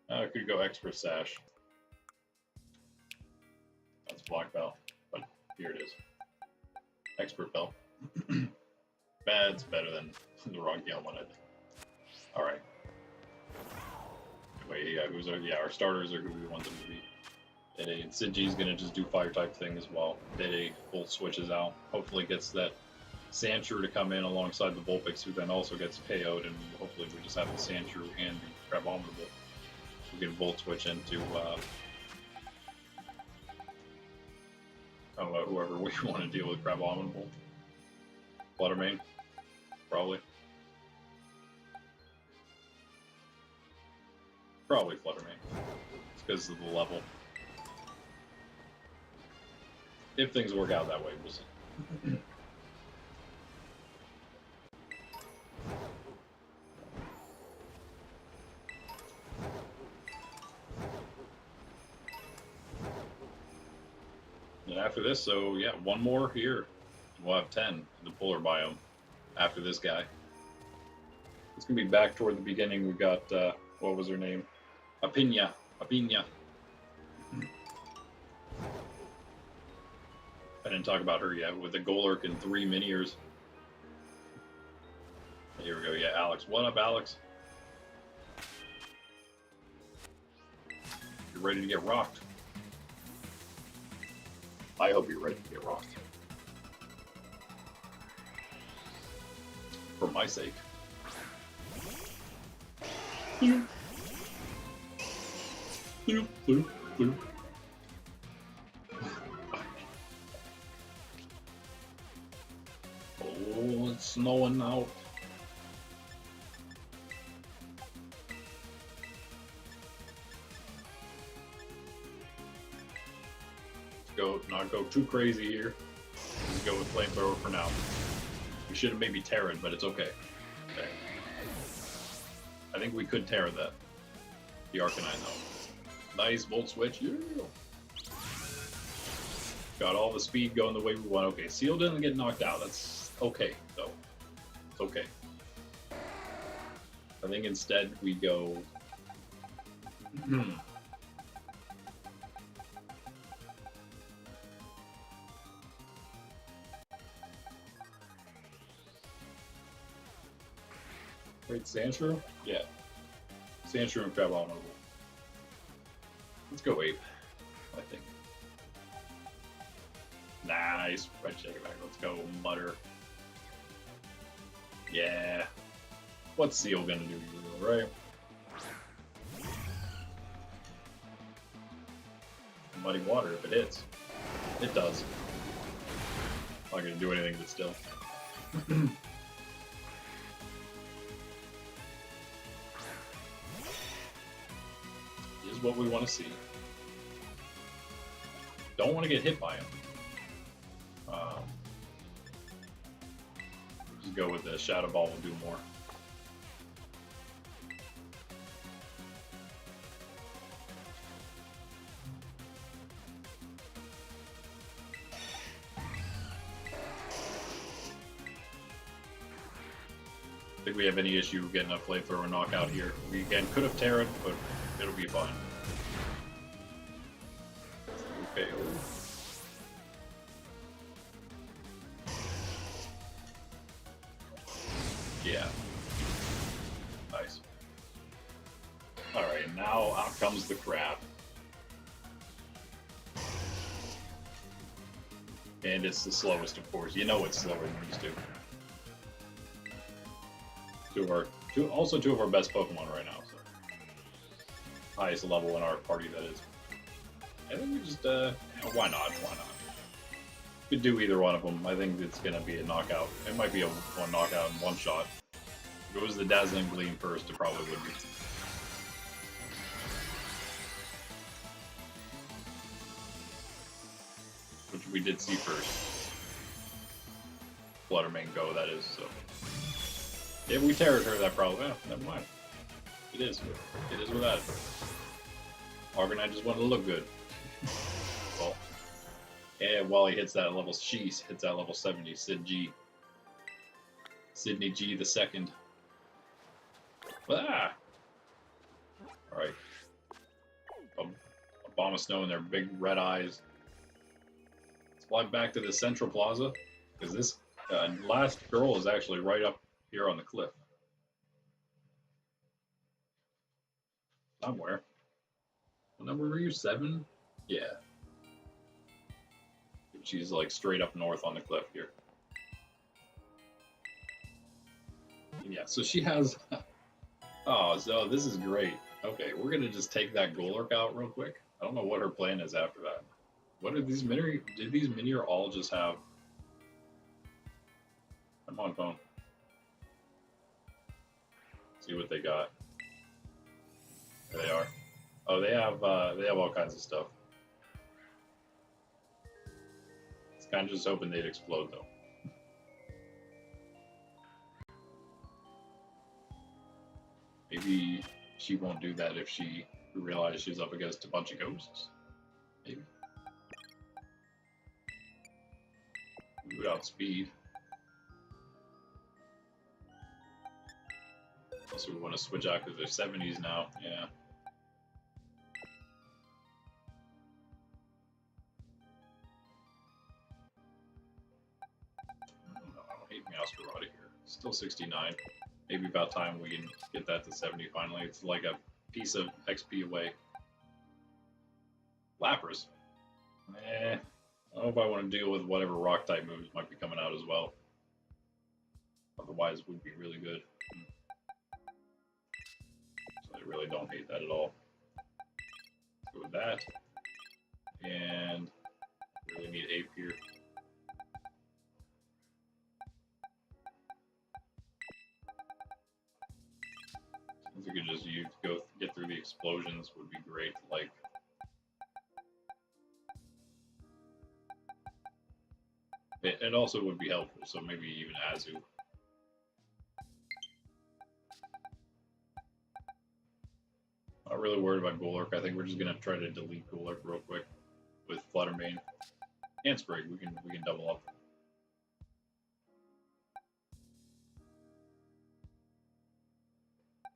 I could go extra sash. That's black belt, but here it is. Expert belt. Bad's better than the Rocky helmet, I think. All right. Wait, yeah, our starters are who we want them to be. Dede and Sinji's gonna just do fire type thing as well. Dede Volt switches out. Hopefully gets that Sandshrew to come in alongside the Vulpix, who then also gets KO'd, and hopefully we just have the Sandshrew and the Pkmn. We can Volt switch into I don't know, whoever we want to deal with Pkmn. Fluttermane, probably. Probably Fluttermane. It's because of the level. If things work out that way, we'll see. And after this, so yeah, one more here. We'll have 10 in the polar biome after this guy. It's going to be back toward the beginning. We got, what was her name? Pkmn. I didn't talk about her yet, with the Golurk and 3 Miniors. Here we go, yeah, Alex. What up, Alex? You're ready to get rocked. I hope you're ready to get rocked. For my sake. Oh, it's snowing out. Not go too crazy here. Let's go with Flamethrower for now. We should have maybe Terra'd, but it's okay. Okay. I think we could Terra that. The Arcanine though. Nice Volt Switch. Yeah. Got all the speed going the way we want. Okay, Seal doesn't get knocked out. That's okay though. It's okay. I think instead we go. Wait, Sandshrew? Yeah. Sandshrew and Pkmn. Let's go Ape, I think. Nice. Right, take it back. Let's go Mutter. Yeah. What's Seal gonna do, right? Muddy Water if it hits. It does. Not gonna do anything but still. What we want to see. Don't want to get hit by him. Just go with the Shadow Ball, will do more. I think we have any issue getting a Flamethrower knockout here. We again could have Terra'd, but it'll be fine. Okay. Yeah. Nice. Alright, now out comes the crab. And it's the slowest, of course. You know it's slower than these two. Also two of our best Pokemon right now. So. Highest level in our party, that is. I think we just, why not? Why not? Could do either one of them. I think it's going to be a knockout. It might be a one knockout and one shot. If it was the Dazzling Gleam first, it probably would be. Which we did see first. Fluttermane Go, that is, so. If we terrored her, that probably, never mind. It is. It is without it. Argonite just wanted to look good. Well, and while he hits that level, she hits that level 70, Sydney G the second. Ah! Alright. A bomb of snow in their big red eyes. Let's fly back to the central plaza, because this last girl is actually right up here on the cliff. Somewhere. What number were you? 7? Yeah. She's like straight up north on the cliff here. Yeah, so she has... Oh, so this is great. Okay, we're going to just take that Golurk out real quick. I don't know what her plan is after that. What did these mini... Did these Minior all just have... Come on, phone. See what they got. There they are. Oh, they have all kinds of stuff. It's kind of just hoping they'd explode, though. Maybe she won't do that if she realizes she's up against a bunch of ghosts. Maybe. Without speed. Also, we want to switch out because they're 70s now. Yeah. I don't hate Meowscarada here. Still 69. Maybe about time we can get that to 70 finally. It's like a piece of XP away. Lapras. I don't know if I want to deal with whatever rock type moves might be coming out as well. Otherwise, it would be really good. So I really don't hate that at all. Let's go with that. And really need Ape here. If we could just get through the explosions would be great. Like, it also would be helpful. So maybe even Azu. Not really worried about Golurk. I think we're just gonna try to delete Golurk real quick with Fluttermane and Sprig. We can double up.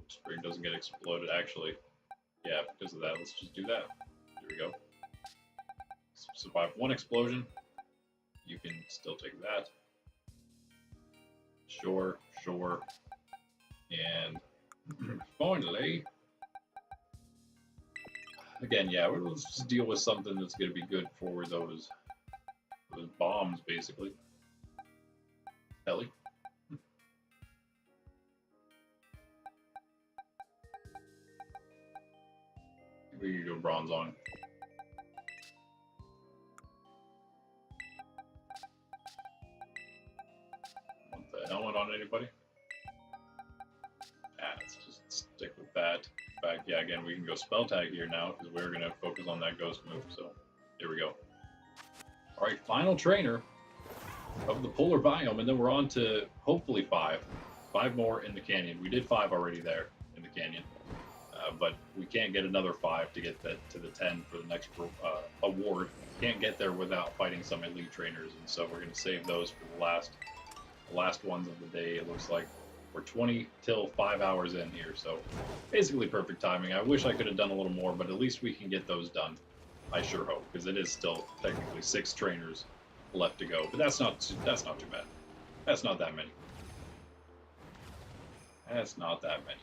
Sprig doesn't get exploded, actually. Yeah, because of that, let's just do that. Here we go. Survive one explosion. You can still take that. Sure. And finally, again, yeah, let's just deal with something that's going to be good for those bombs, basically. Ellie. We can go bronze on. Want the helmet on anybody? Let's just stick with that. In fact, yeah, again, we can go spell tag here now because we're going to focus on that ghost move. So, here we go. All right, final trainer of the polar biome, and then we're on to hopefully 5. 5 more in the canyon. We did 5 already there in the canyon. But we can't get another 5 to get that to the 10 for the next award. Can't get there without fighting some elite trainers, and so we're going to save those for the last ones of the day. It looks like we're 20 till 5 hours in here, so basically perfect timing. I wish I could have done a little more, but at least we can get those done. I sure hope, because it is still technically 6 trainers left to go, but that's not too bad. That's not that many. That's not that many.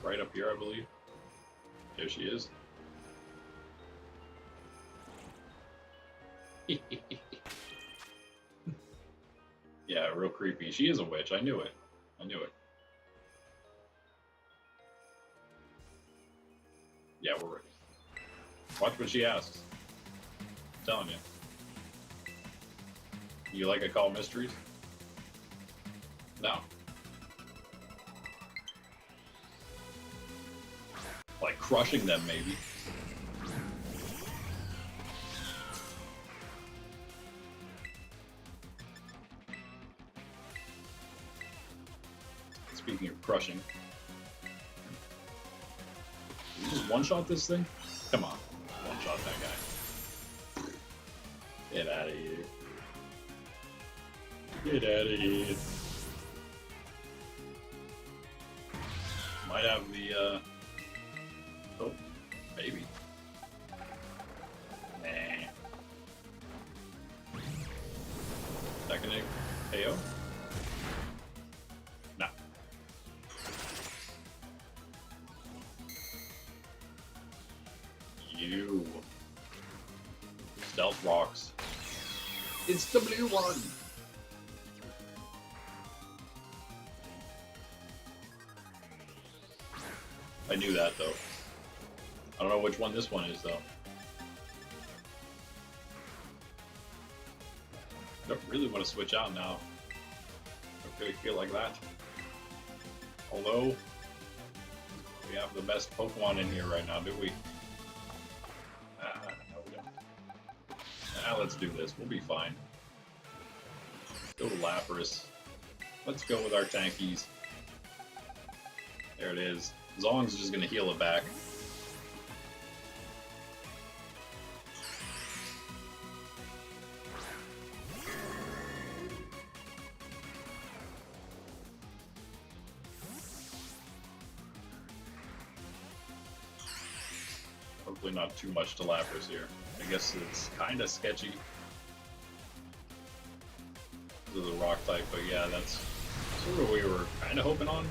Right up here, I believe. There she is. Yeah, real creepy. She is a witch. I knew it. Watch what she asks. I'm telling you. You like I call mysteries? No. Like crushing them, maybe. Speaking of crushing, you just one-shot this thing? Come on, one-shot that guy. Get out of here. Get out of here. Might have the, oh, maybe. Nah. Second egg, KO? Nah. You. Stealth rocks. It's the blue one! I knew that though. I don't know which one this one is though. I don't really want to switch out now. I don't really feel like that. Although, we have the best Pokemon in here right now, do we? No, we don't. Let's do this. We'll be fine. Go to Lapras. Let's go with our tankies. There it is. Zong's just gonna heal it back. Hopefully not too much to Lapras here. I guess it's kind of sketchy. This is a rock type, but yeah, that's sort of what we were kind of hoping on.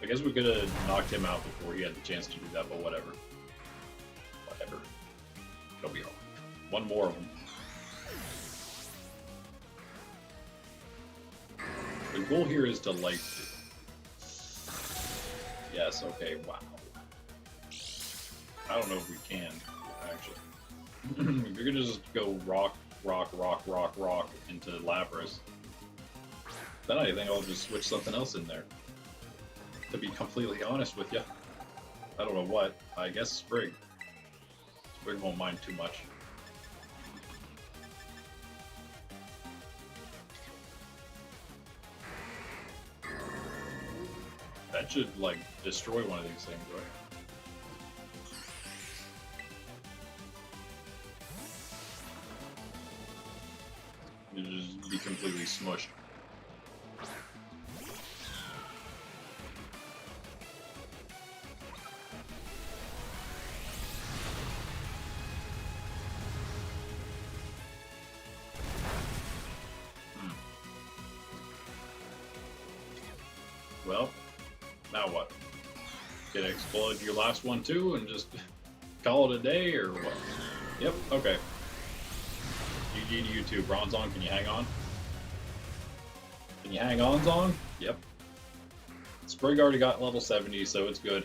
I guess we could have knocked him out before he had the chance to do that, but whatever. Whatever. It'll be all right. One more of them. The goal here is to like... Yes, okay, wow. I don't know if we can, actually. If you're gonna just go rock into Lapras, then I think I'll just switch something else in there. To be completely honest with you. I don't know what. I guess Sprig. Sprig won't mind too much. That should, like, destroy one of these things, right? It'll just be completely smushed. Well, now what? Gonna explode your last one too and just call it a day or what? Yep, okay. GG to you too. Bronzong, can you hang on? Can you hang on, Zong? Yep. Sprig already got level 70, so it's good.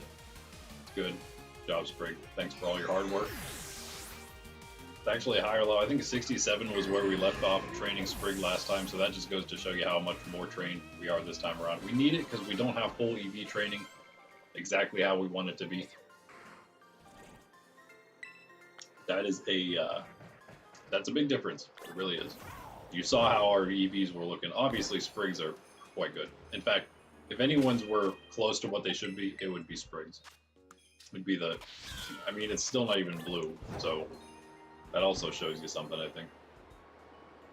It's good. Good job, Sprig. Thanks for all your hard work. It's actually a higher level. I think 67 was where we left off training Sprig last time, so that just goes to show you how much more trained we are this time around. We need it because we don't have full EV training exactly how we want it to be. That is that's a big difference. It really is. You saw how our EVs were looking. Obviously, Sprigs are quite good. In fact, if anyone's were close to what they should be, it would be Sprigs. It would be the... I mean, it's still not even blue, so... That also shows you something, I think.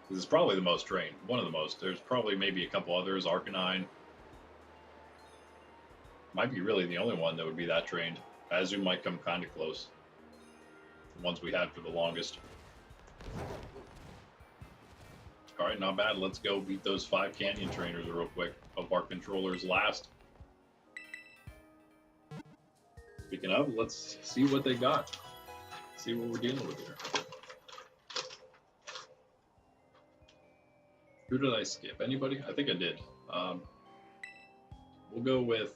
This is probably the most trained. One of the most. There's probably maybe a couple others. Arcanine. Might be really the only one that would be that trained. Azu might come kind of close. The ones we had for the longest. Alright, not bad. Let's go beat those 5 Canyon trainers real quick. Hope our controllers last. Speaking of, let's see what they got. See what we're dealing with here. Who did I skip? Anybody? I think I did. We'll go with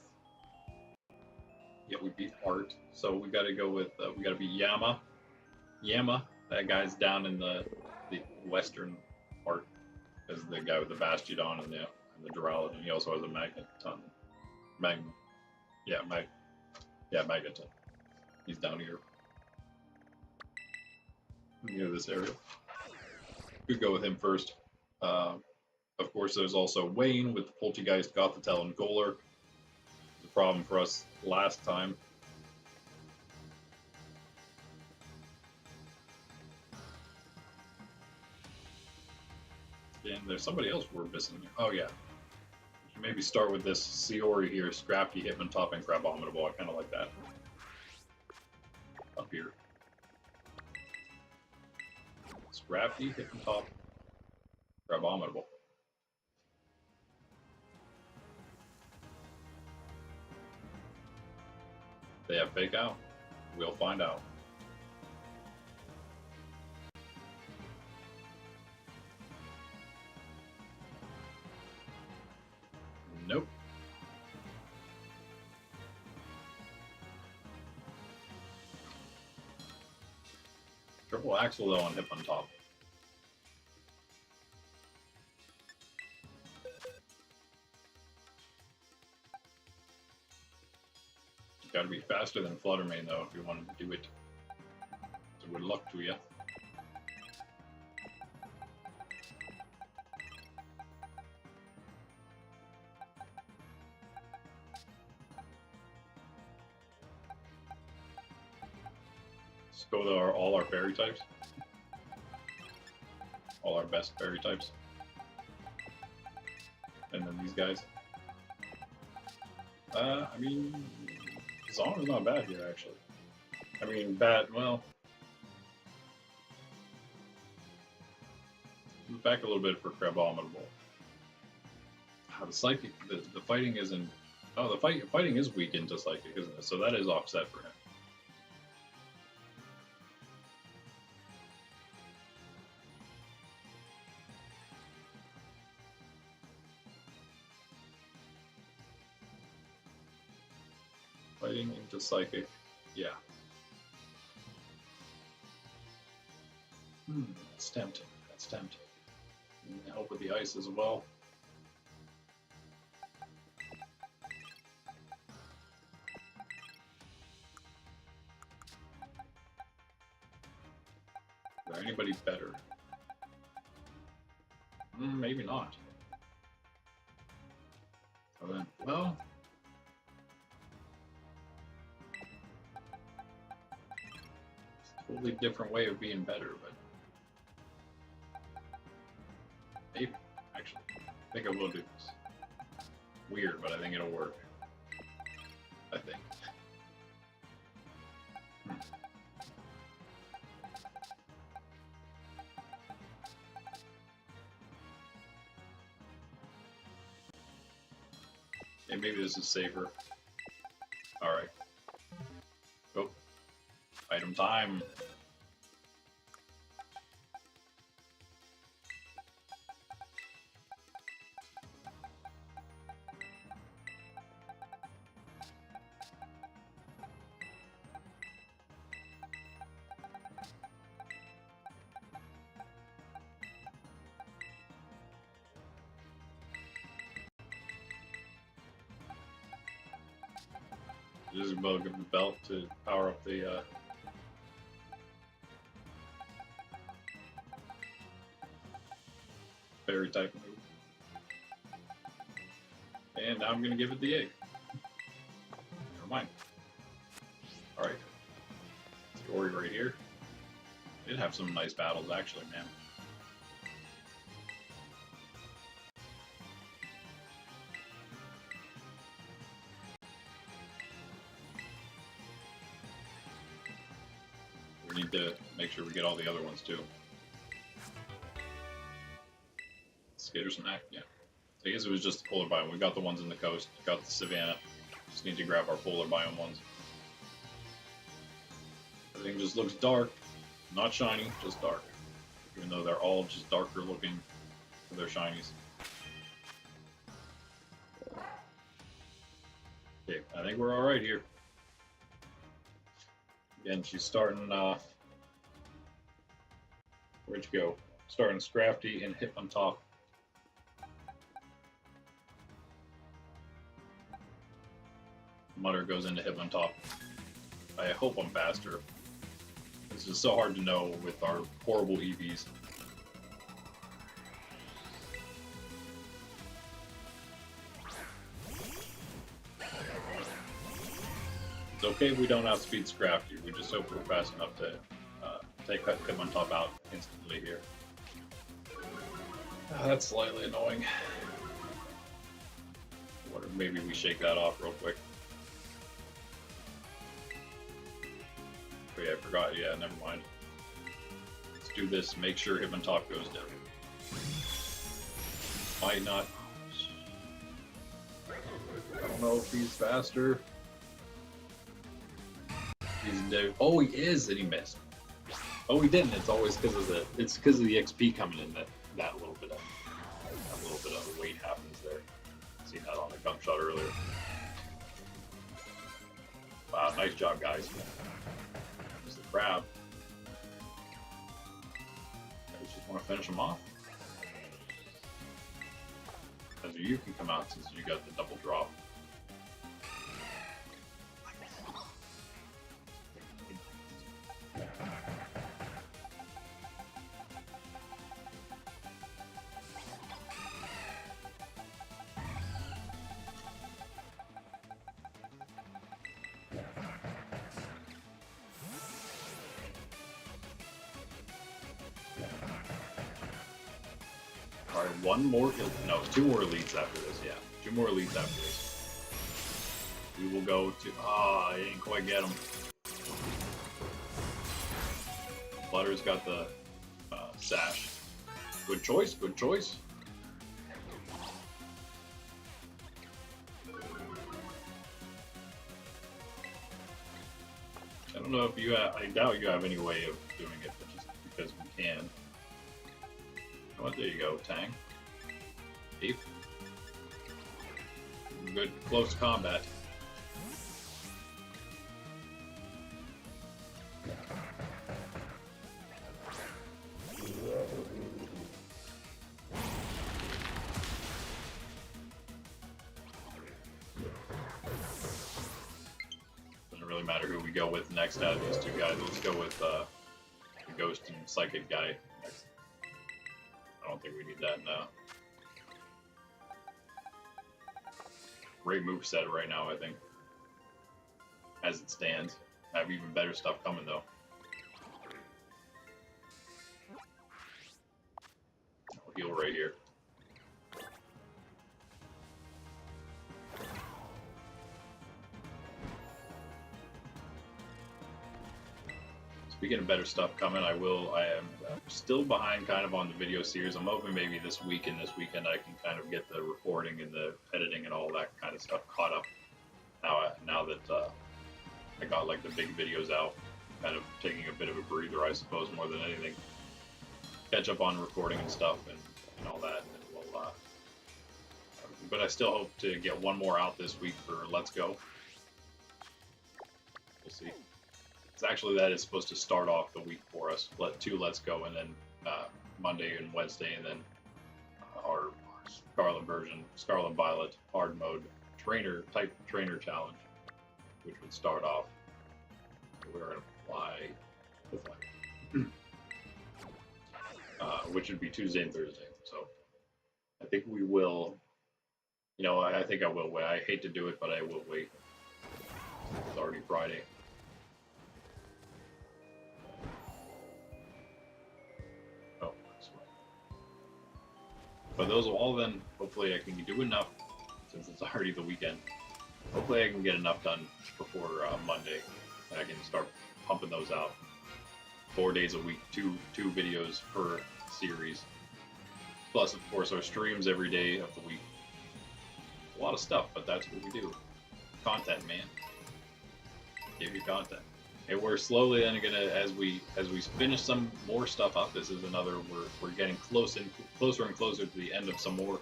Yeah, we beat Art. So we got to go with, we got to beat Yama. Yama, that guy's down in the western part, is the guy with the Bastiodon and the Duraludon. He also has a Magneton. Magneton. He's down here. Near this area. Could go with him first. Of course, there's also Wayne with the Poltergeist, Gothitelle, and Golur. The problem for us last time. And there's somebody else we're missing here. Oh, yeah. We should maybe start with this Seori here, Scrafty, Hitmontop, and Crabominable. I kind of like that. Up here. Scrafty, Hitmontop, Crabominable. They have Fake Out. We'll find out. Nope. Triple Axle though on Hitmontop. You gotta be faster than Fluttermane though if you want to do it. So good luck to you. Let's go to all our fairy types. All our best fairy types. And then these guys. I mean, Zonger's not bad here, actually. I mean, bad, well... Move back a little bit for Crabominable. The Psychic, the fighting isn't... Oh, the fighting is weak into Psychic, isn't it? So that is offset for him. Fighting into Psychic, yeah. That's tempting. That's tempting. Help with the ice as well. Is there anybody better? Maybe not. So then, well. Totally different way of being better, but maybe, actually. I think I will do this. Weird, but I think it'll work. I think. Yeah, maybe this is safer. Alright. Go. Item time. Just about give the belt to power up the fairy type move. And now I'm going to give it the egg. Never mind. Alright. Story right here. Did have some nice battles actually, man. We need to make sure we get all the other ones too. Skater's Snack, yeah. I guess it was just the polar biome. We got the ones in the coast, got the savannah. Just need to grab our polar biome ones. Everything just looks dark, not shiny, just dark. Even though they're all just darker looking for their shinies. Okay, I think we're alright here. Again, she's starting, where'd you go? Starting Scrafty and Hip on top. Mutter goes into Hip on top. I hope I'm faster. This is so hard to know with our horrible EVs. It's okay if we don't outspeed Scrafty. We just hope we're fast enough to take Hip on top out instantly here. That's slightly annoying. Wonder maybe we shake that off real quick. Oh yeah, I forgot. Yeah, never mind. Let's do this. Make sure Hip on top goes down. Might not. I don't know if he's faster. He's dead. Oh, he is, and he missed. Oh, he didn't. It's always because of the. It's because of the XP coming in that little bit of weight happens there. Seen that on the gum shot earlier. Wow, nice job, guys. There's the crab. I just want to finish him off. As you can come out since you got the double drop. Alright, one more, no, two more elites after this, yeah. Two more elites after this. We will go to, I didn't quite get him. Butter's got the sash. Good choice, good choice. I don't know if you have, I doubt you have any way of doing it, but just because we can. Oh, there you go, Tang. Deep. Good close combat. Doesn't really matter who we go with next out of these two guys. Let's go with the Ghost and Psychic guy next. I don't think we need that now. Great moveset right now, I think. As it stands. I have even better stuff coming though. I'll heal right here. Speaking of better stuff coming, I am still behind kind of on the video series. I'm hoping maybe this week and this weekend I can kind of get the recording and the editing and all that kind of stuff caught up. Now that I got like the big videos out, kind of taking a bit of a breather, I suppose, more than anything. Catch up on recording and stuff and all that. And we'll, but I still hope to get one more out this week for Let's Go. We'll see. It's actually that is supposed to start off the week for us. Let's Go, and then Monday and Wednesday, and then our Scarlet version, Scarlet Violet hard mode trainer challenge, which would start off. We're gonna fly, which would be Tuesday and Thursday. So I think we will. You know, I think I will wait. I hate to do it, but I will wait. It's already Friday. But those will all then, hopefully I can do enough, since it's already the weekend. Hopefully I can get enough done before Monday, and I can start pumping those out. 4 days a week, two videos per series. Plus, of course, our streams every day of the week. A lot of stuff, but that's what we do. Content, man. Give you content. And we're slowly then gonna, as we finish some more stuff up. This is another. We're getting closer and closer to the end of some more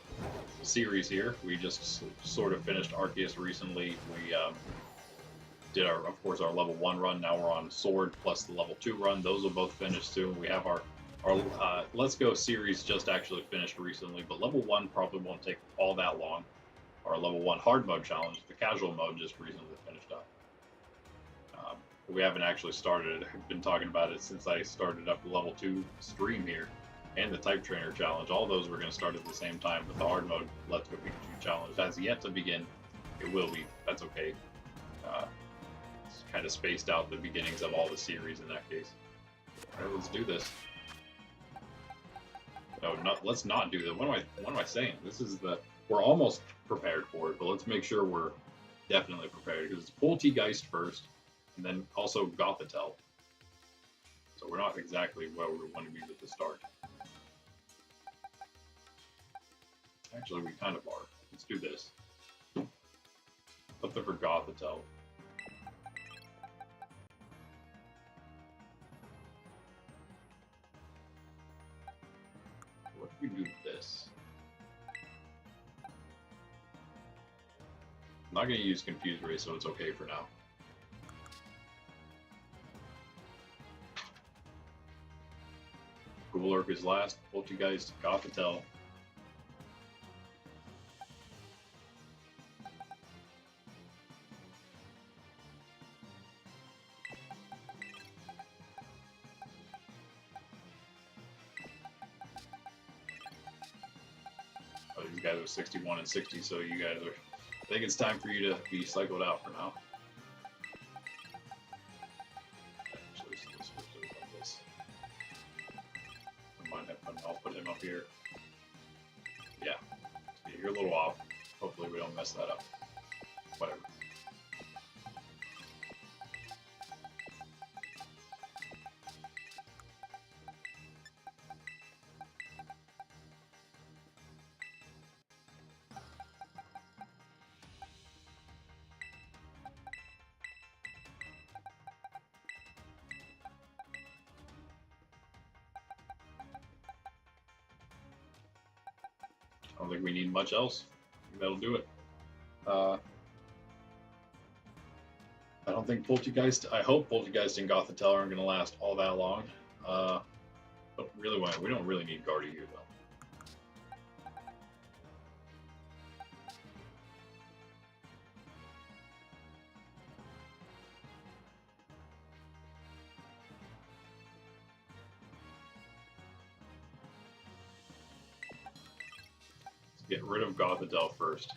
series here. We just sort of finished Arceus recently. did our, of course, our level 1 run. Now we're on Sword plus the level 2 run. Those will both finish soon. We have our Let's Go series just actually finished recently, but level 1 probably won't take all that long. Our level 1 hard mode challenge, the casual mode, just recently finished up. We haven't actually started it. I've been talking about it since I started up the level 2 stream here, and the type trainer challenge. All those were going to start at the same time, but the hard mode Let's Go Pikachu challenge has yet to begin. It will be. That's okay. It's kind of spaced out the beginnings of all the series in that case. All right, let's do this. No, let's not do that. What am I saying? This is we're almost prepared for it, but let's make sure we're definitely prepared, because it's Poltegeist first, and then also Gothitelle. So we're not exactly where we want to be at the start. Actually, we kind of are. Let's do this. Something for Gothitelle. What if we do this? I'm not going to use Confuse Ray, so it's okay for now. Golurk is last. Poltegeist, Gothitelle. Oh, these guys are 61 and 60, so you guys are... I think it's time for you to be cycled out for now. Actually, so let's switch those like this. I might have fun. I'll put him up here. Yeah. You're a little off. Hopefully we don't mess that up. Whatever. I don't think we need much else. I think that'll do it. I don't think Poltegeist... I hope Poltegeist and Gothitelle aren't going to last all that long. But really, we don't really need Guardy here, though. Get rid of Gothitelle first.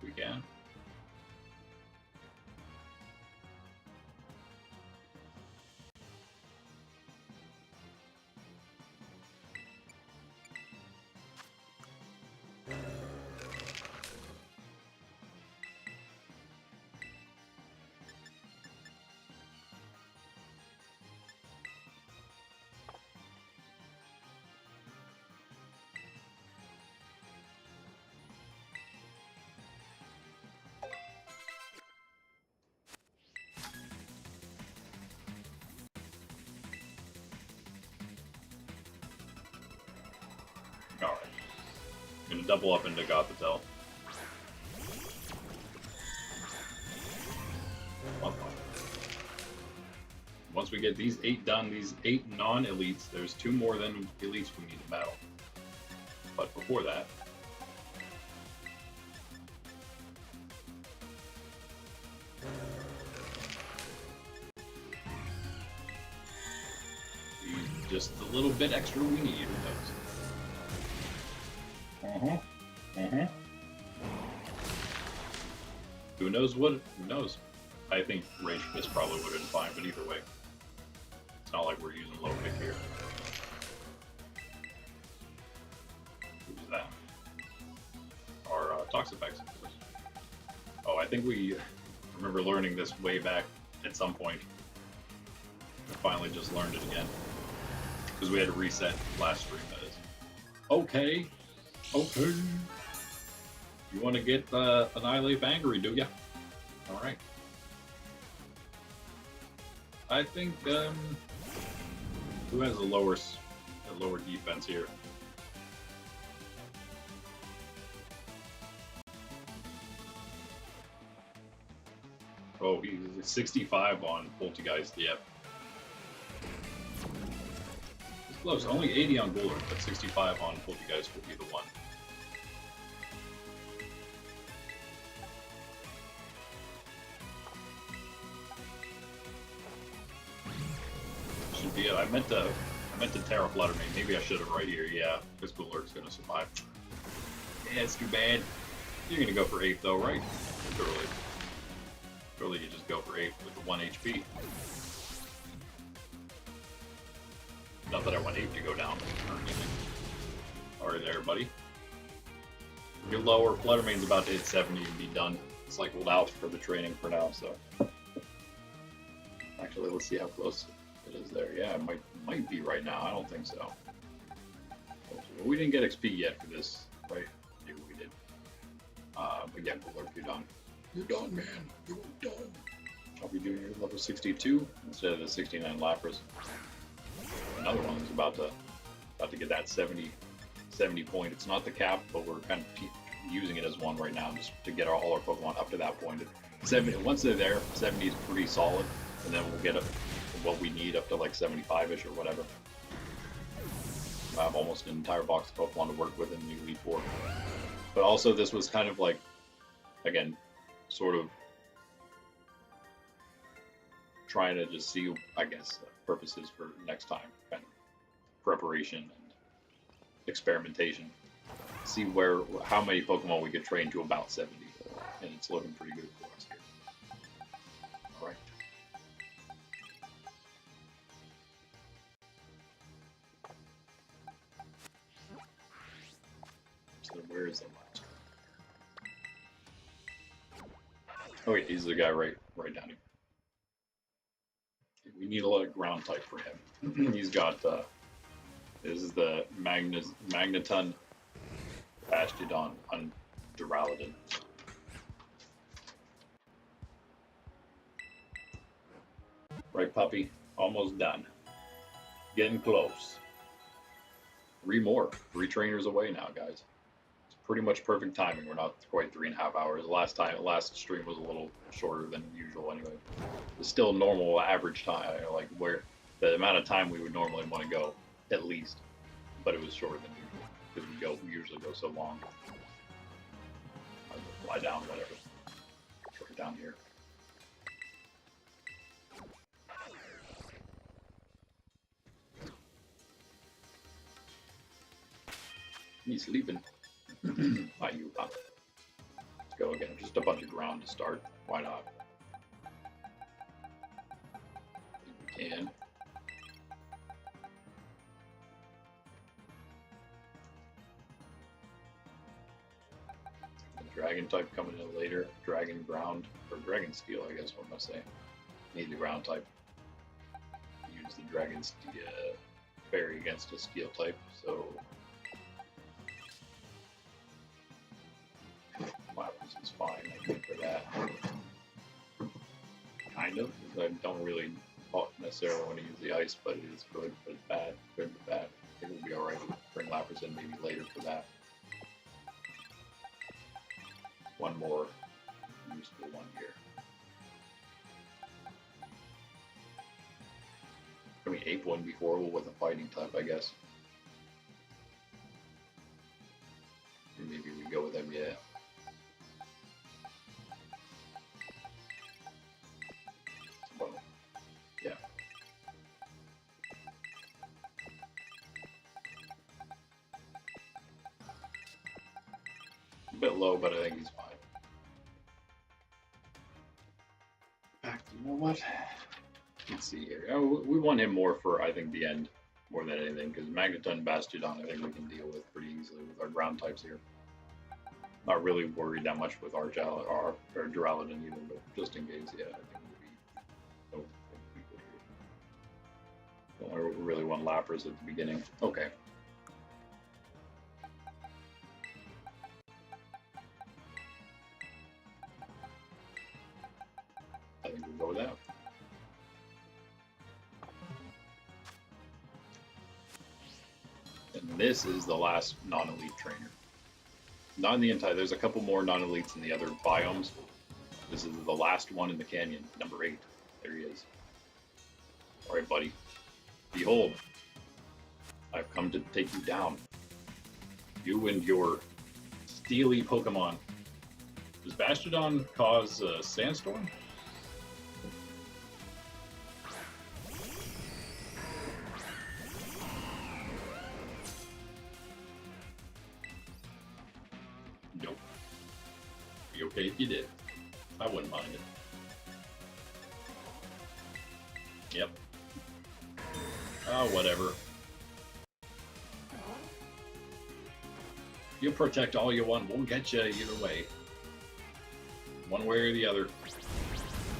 We can. Alright. I'm going to double up into Gothitelle. Once we get these 8 done, these 8 non-elites, there's 2 more than elites we need to battle. But before that... just a little bit extra we need. Who knows what? Who knows? I think Rage Fist probably would have been fine, but either way, it's not like we're using low pick here. Who's that? Our Toxapex, of course. Oh, I think we I remember learning this way back at some point. I finally just learned it again. Because we had to reset last stream, that is. Okay. Okay. You want to get Annihilate Angry, do ya? Alright. I think, who has a lower defense here? Oh, he's 65 on Poltergeist, yep. It's close, only 80 on Golden, but 65 on Poltergeist will be the one. Should be it. I meant to Tera Pkmn. Maybe I should have right here. Yeah, Physical Alert's gonna survive. Yeah, it's too bad. You're gonna go for 8 though, right? Surely. Surely you just go for 8 with the 1 HP. Not that I want 8 to go down or anything. Alright there, buddy. Get lower. Fluttermane's about to hit 70 and be done. Cycled out for the training for now, so. Actually, let's see how close it is there. Yeah, it might be right now. I don't think so. We didn't get XP yet for this, right? Maybe we did. But yeah, Alert, you're done. You're done, man. You're done. I'll be doing your level 62 instead of the 69 Lapras. Another one is about to get that 70 point. It's not the cap, but we're kind of using it as one right now just to get all our Pokemon up to that point. 70, once they're there, 70 is pretty solid, and then we'll get what we need up to like 75-ish or whatever. I have almost an entire box of Pokemon to work with in the Elite Four. But also, this was kind of like, again, sort of trying to just see, I guess, purposes for next time, kind of preparation and experimentation. See how many Pokemon we could train to about 70, and it's looking pretty good for us here. All right. So where is the last one? Oh yeah, he's the guy right down here. We need a lot of ground type for him. He's got this is the Magneton Bastiodon on Duraludon. Right, puppy? Almost done. Getting close. 3 more. 3 trainers away now, guys. It's pretty much perfect timing. We're not quite 3.5 hours. Last stream was a little shorter than usual anyway. It's still normal average time, like where the amount of time we would normally want to go, at least. But it was shorter than usual, because we usually go so long. I'll fly down, whatever. Right down here. He's sleeping. Not you, huh? Let's go again. Just a bunch of ground to start. Why not? If we can. The dragon type coming in later. Dragon ground, or dragon steel, I guess what I must say. Need the ground type. Use the dragon steel fairy against a steel type, so. Wow, this is fine, I think, for that. Kind of. I don't really necessarily want to use the ice, but it is good, but it's bad. Good but bad. I think we'll be alright. Bring Lapras in maybe later for that. One more useful one here. I mean, ape one before with a fighting type, I guess. Maybe we go with them, yeah. Yeah. A bit low, but I think he's fine. Back to, you know what? Let's see here. Oh, we want him more for, I think, the end more than anything, because Magneton, Bastiodon, I think we can deal with pretty easily with our ground types here. Not really worried that much with our Duraludon either, but just in case, yeah, I think we'll be good here. Don't really want Lapras at the beginning. Okay. I think we'll go with that. And this is the last non-elite trainer. Not in the entire, there's a couple more non-elites in the other biomes. This is the last one in the canyon, number 8. There he is. Alright, buddy. Behold, I've come to take you down. You and your steely Pokemon. Does Bastiodon cause a sandstorm? Nope. Be okay if you did. I wouldn't mind it. Yep. Oh, whatever. You protect all you want. We'll get you either way. One way or the other.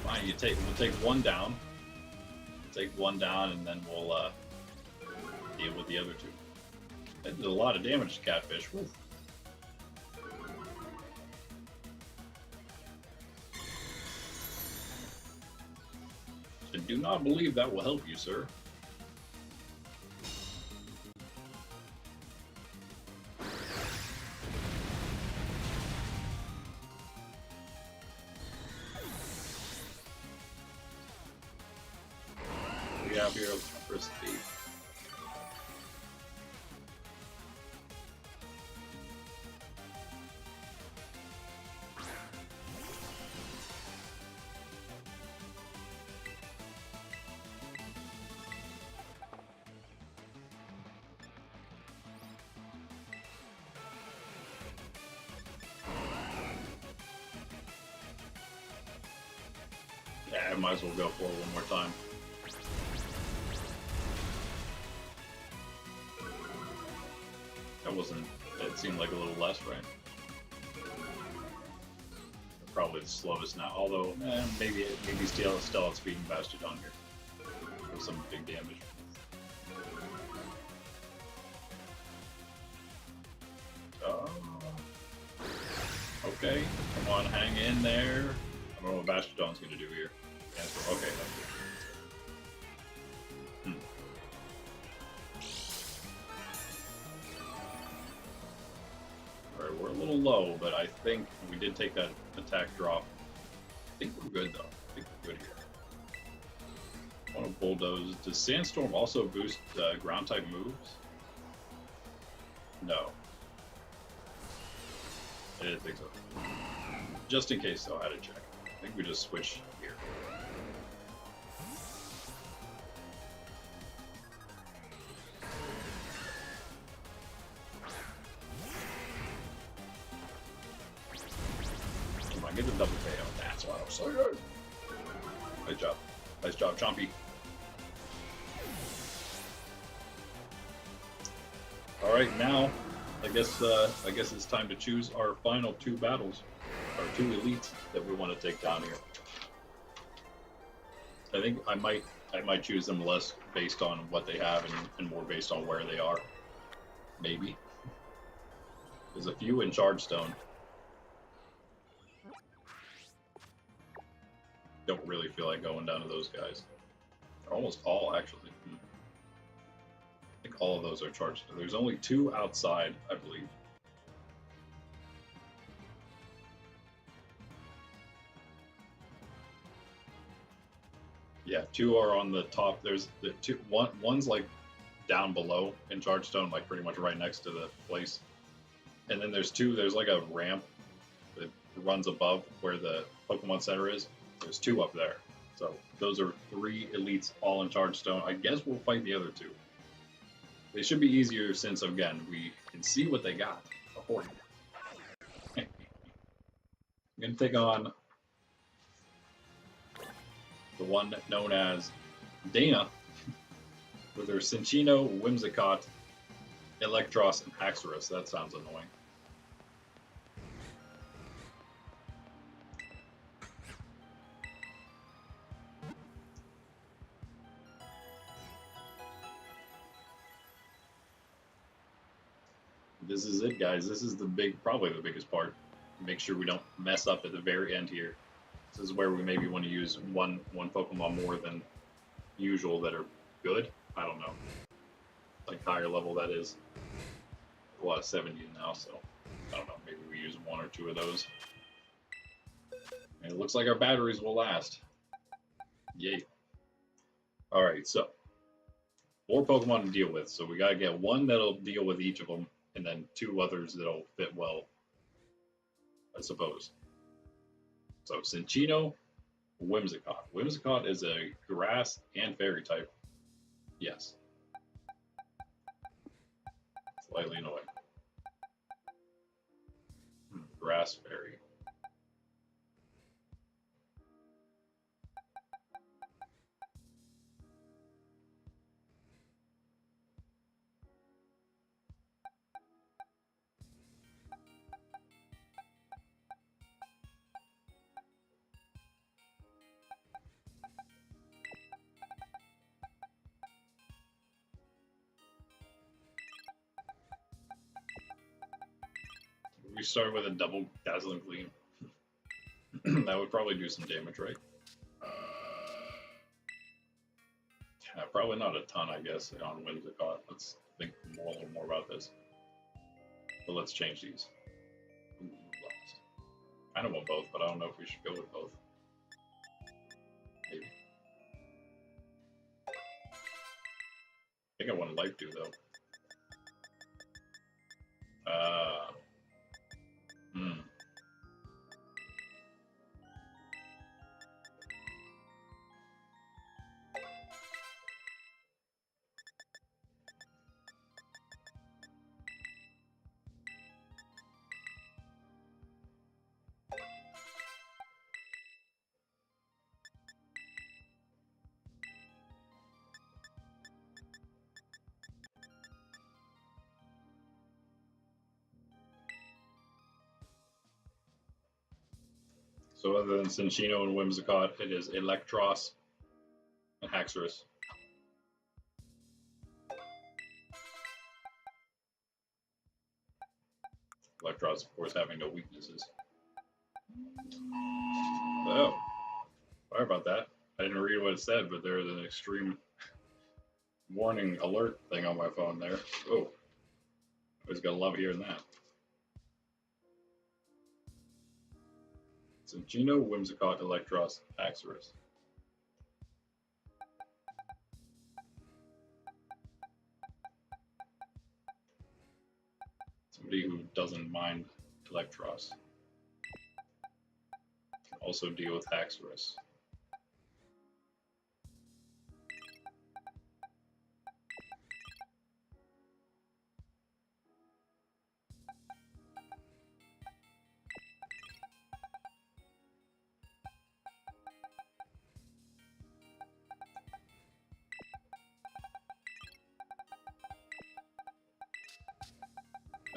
Fine, we'll take one down. Take one down, and then we'll deal with the other two. That did a lot of damage to Catfish. Woo. I do not believe that will help you, sir. We have here for speed. Yeah, I might as well go for it one more time. That wasn't, it seemed like a little less, right? Probably the slowest now, although maybe still outspeeding Bastiodon here with some big damage. Okay, come on, hang in there. I don't know what Bastiodon's going to do here. Okay, that's good. Alright, we're a little low, but I think we did take that attack drop. I think we're good, though. I think we're good here. I want to bulldoze. Does Sandstorm also boost ground-type moves? No. I didn't think so. Just in case, though, I had to check. I think we just switch here. Come on, get the double KO. That's why I'm so good. Nice job. Nice job, Chompy. Alright, now I guess it's time to choose our final 2 battles. Our 2 elites that we want to take down here. I think I might choose them less based on what they have and more based on where they are. Maybe. There's a few in Chargestone. Don't really feel like going down to those guys. They're almost all, actually. I think all of those are Chargestone. There's only 2 outside, I believe. Yeah, 2 are on the top. There's the 2. One's like down below in Chargestone, like pretty much right next to the place. And then there's 2. There's like a ramp that runs above where the Pokemon Center is. There's 2 up there. So those are 3 elites all in Chargestone. I guess we'll fight the other 2. They should be easier since, again, we can see what they got beforehand. I'm going to take on the one known as Dana with her Cinccino, Whimsicott, Electros, and Haxorus. That sounds annoying. This is it, guys. This is probably the biggest part. Make sure we don't mess up at the very end here. This is where we maybe want to use one Pokemon more than usual that are good. I don't know, like higher level that is. A lot of 70s now, so I don't know. Maybe we use one or two of those. And it looks like our batteries will last. Yay! All right, so 4 Pokemon to deal with. So we gotta get one that'll deal with each of them, and then 2 others that'll fit well, I suppose. So Cinccino, Whimsicott. Whimsicott is a grass and fairy type. Yes. Slightly annoying. Grass fairy. We start with a double Dazzling Gleam. That would probably do some damage, right? Probably not a ton, I guess, on Whimsicott. Let's think a little more about this. But let's change these. Ooh, lost. Kind of want both, but I don't know if we should go with both. Maybe. I think I want Life Dew, though. So other than Cinccino and Whimsicott, it is Electros and Haxorus. Electros, of course, having no weaknesses. Oh, sorry about that. I didn't read what it said, but there's an extreme warning alert thing on my phone there. Oh, I was gonna love hearing that. Cinccino, Whimsicott, Electros, Haxorus. Somebody who doesn't mind Electros can also deal with Haxorus.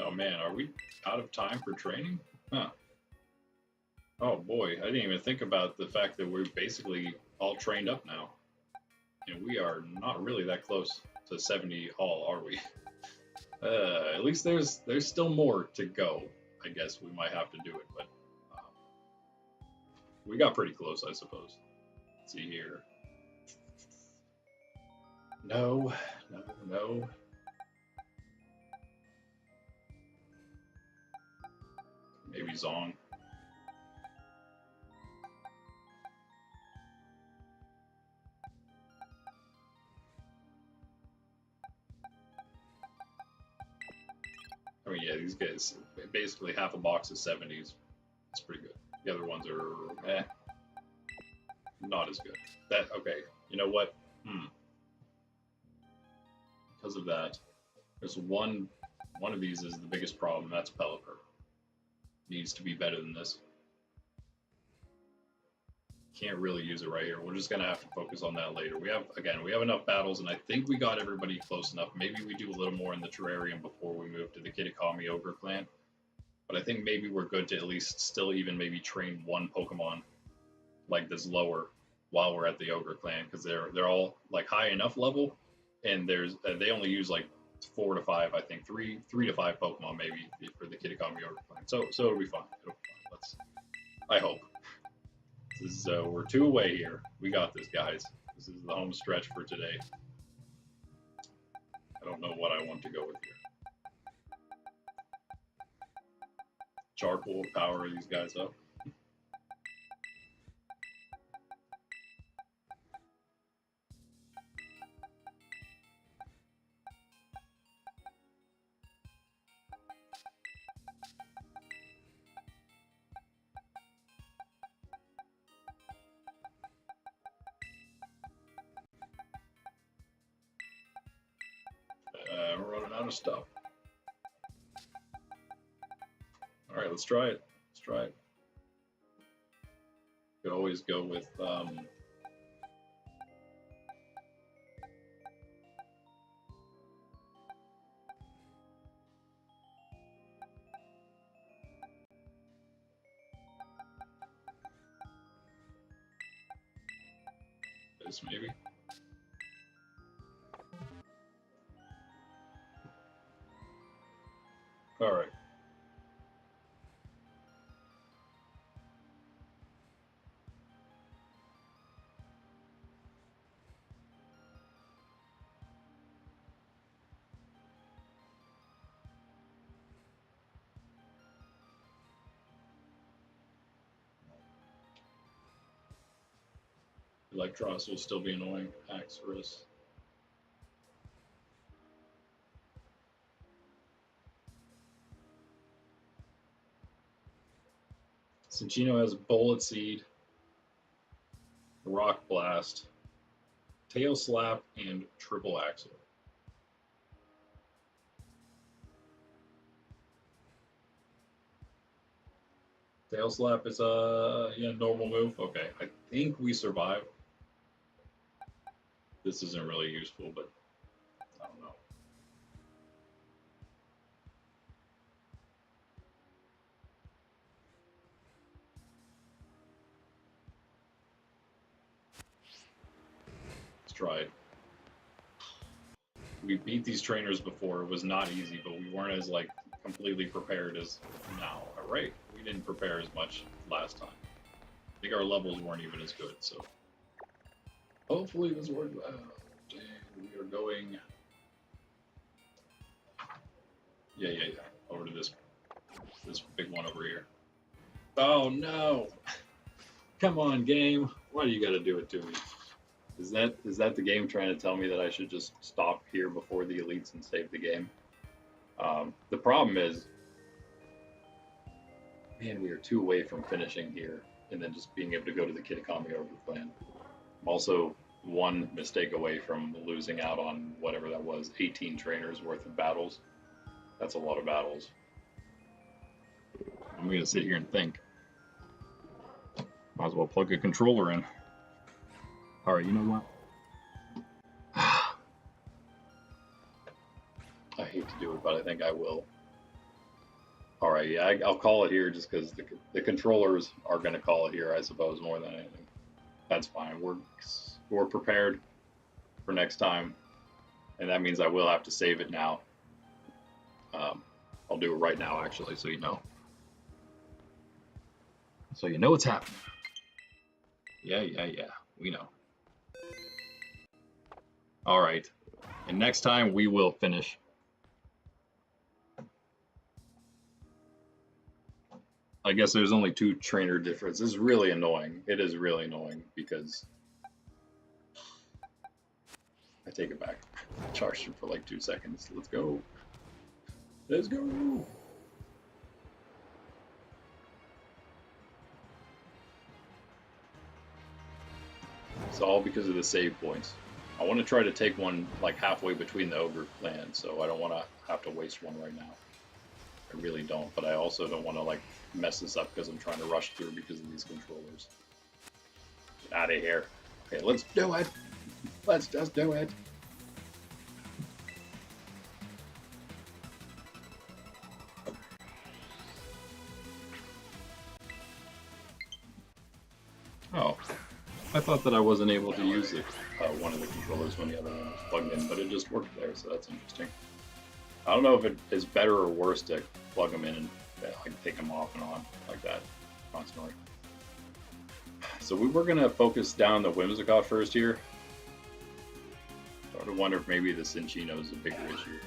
Oh man, are we out of time for training? Huh. Oh boy, I didn't even think about the fact that we're basically all trained up now. And we are not really that close to 70 all, are we? At least there's still more to go. I guess we might have to do it, but we got pretty close, I suppose. Let's see here. No, no, no. Maybe Zong. I mean, yeah, these guys, basically half a box of 70s. It's pretty good. The other ones are, not as good. Okay, you know what? Because of that, there's one of these is the biggest problem. That's Pelipper. Needs to be better than this. Can't really use it right here. We're just gonna have to focus on that later. We have enough battles, and I think we got everybody close enough. Maybe we do a little more in the terrarium before we move to the Kitakami Ogre Clan. But I think maybe we're good to at least still even maybe train one Pokemon like this lower while we're at the Ogre Clan, because they're all like high enough level, and they only use like It's 4 to 5, I think. 3 to 5 Pokemon maybe for the Pkmn Overclaim. So it'll be fun. It'll be fun. I hope. This is we're 2 away here. We got this, guys. This is the home stretch for today. I don't know what I want to go with here. Charcoal will power these guys up. We're running out of stuff. All right, let's try it. Let's try it. Could always go with this maybe. All right. Electros will still be annoying. Axorus. Cinccino has Bullet Seed, Rock Blast, Tail Slap, and Triple Axle. Tail Slap is yeah, normal move. Okay, I think we survive. This isn't really useful, but I don't know. Let's try it. We beat these trainers before. It was not easy, but we weren't as like completely prepared as now. All right, we didn't prepare as much last time. I think our levels weren't even as good, so hopefully this works out. We are going. Yeah. Over to this big one over here. Oh no! Come on, game. Why do you got to do it to me? Is that the game trying to tell me that I should just stop here before the elites and save the game? The problem is, man, we are 2 away from finishing here and then just being able to go to the Pkmn Overclaim. I'm also 1 mistake away from losing out on whatever that was, 18 trainers worth of battles. That's a lot of battles. I'm gonna sit here and think. Might as well plug a controller in. All right, you know what? I hate to do it, but I think I will. All right, yeah, I'll call it here just because the controllers are going to call it here, I suppose, more than anything. That's fine. We're prepared for next time, and that means I will have to save it now. I'll do it right now, actually, so you know. So you know what's happening. Yeah, we know. All right, and next time we will finish. I guess there's only 2 trainer difference. This is really annoying. It is really annoying because I take it back. I charged him for like 2 seconds. Let's go. Let's go. It's all because of the save points. I want to try to take one like halfway between the ogre clans, so I don't want to have to waste one right now. I really don't, but I also don't want to like mess this up because I'm trying to rush through because of these controllers. Get out of here. Okay, let's do it. Let's just do it. Oh, I thought that I wasn't able to use it, one of the controllers when the other one was plugged in, but it just worked there, so that's interesting. I don't know if it is better or worse to plug them in and like take them off and on like that constantly. So we were gonna focus down the Whimsicott first here. Started to wonder if maybe the Cinccino is a bigger issue.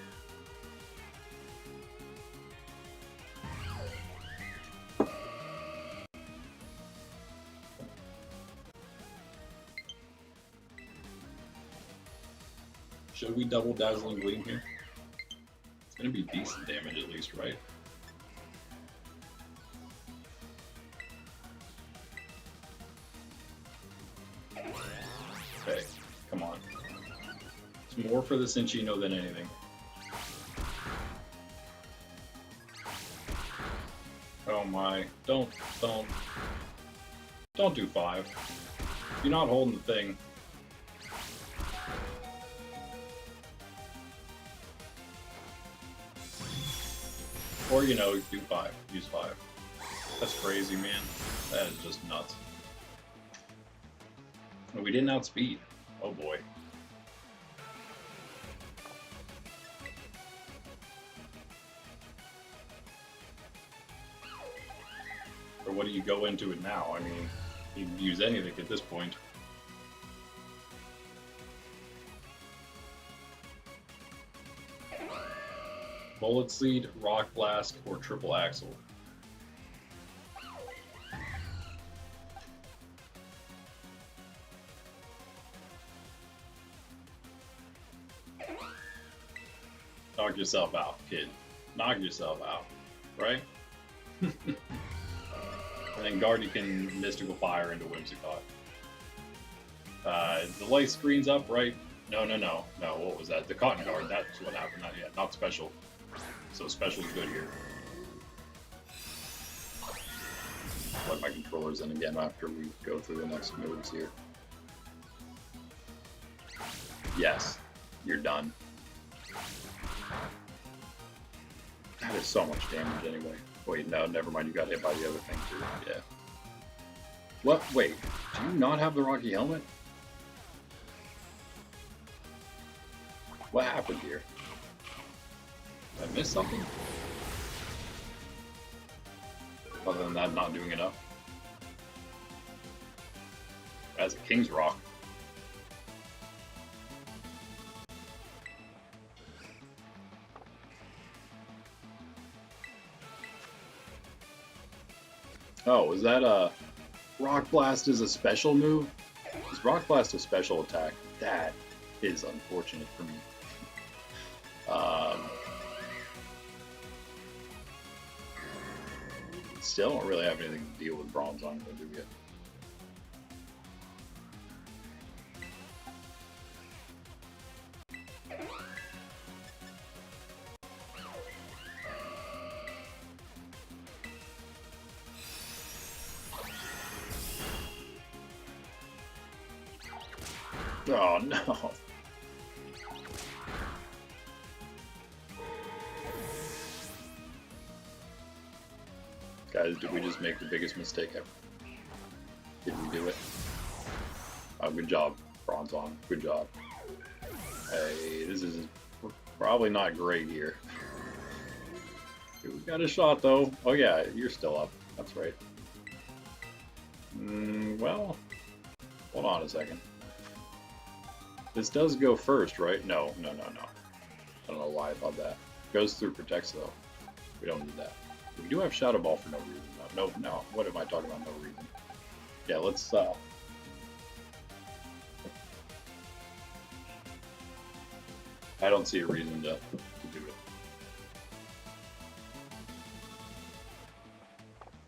Should we double Dazzling Gleam here? It's gonna be decent damage at least, right? Okay, come on. It's more for the Cinccino than anything. Oh my, don't do 5. You're not holding the thing. Or, you know, do 5. Use 5. That's crazy, man. That is just nuts. We didn't outspeed. Oh boy. Or what do you go into it now? I mean, you can use anything at this point. Bullet Seed, Rock Blast, or Triple Axle. Knock yourself out, kid. Knock yourself out, right? And then Guardian Mystical Fire into Whimsicott. The light screen's up, right? No, what was that? The Cotton Guard, that's what happened. Not yet, not special. So special is good here. Let my controllers in again after we go through the next moves here. Yes, you're done. That is so much damage anyway. Wait, no, never mind. You got hit by the other thing too. Yeah. What? Wait, do you not have the Rocky Helmet? What happened here? Did I miss something? Other than that, not doing enough. As a King's Rock. Oh, is that a Rock Blast is a special move? Is Rock Blast a special attack? That is unfortunate for me. Still don't really have anything to deal with Bronze on, do we? Oh no. Guys, did we just make the biggest mistake ever? Did we do it? Oh, good job, Bronze on. Good job. Hey, this is probably not great here. We got a shot though. Oh yeah, you're still up. That's right. Well, hold on a second. This does go first, right? No. I don't know why I thought that. Goes through Protects though. We don't need that. We do have Shadow Ball for no reason. No. What am I talking about? No reason. Yeah, let's. I don't see a reason to do it.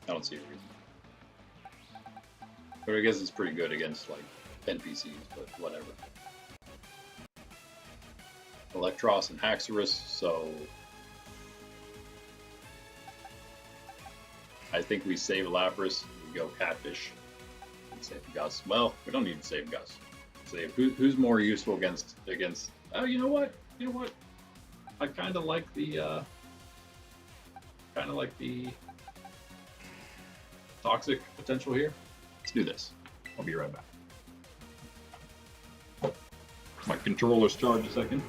I don't see a reason. But I guess it's pretty good against like NPCs, but whatever. Electros and Haxorus, so I think we save Lapras, we go Catfish, and save Gus. Well, we don't need to save Gus. Save who's more useful against. Oh, you know what? I kind of like the toxic potential here. Let's do this. I'll be right back. My controller's charged a second.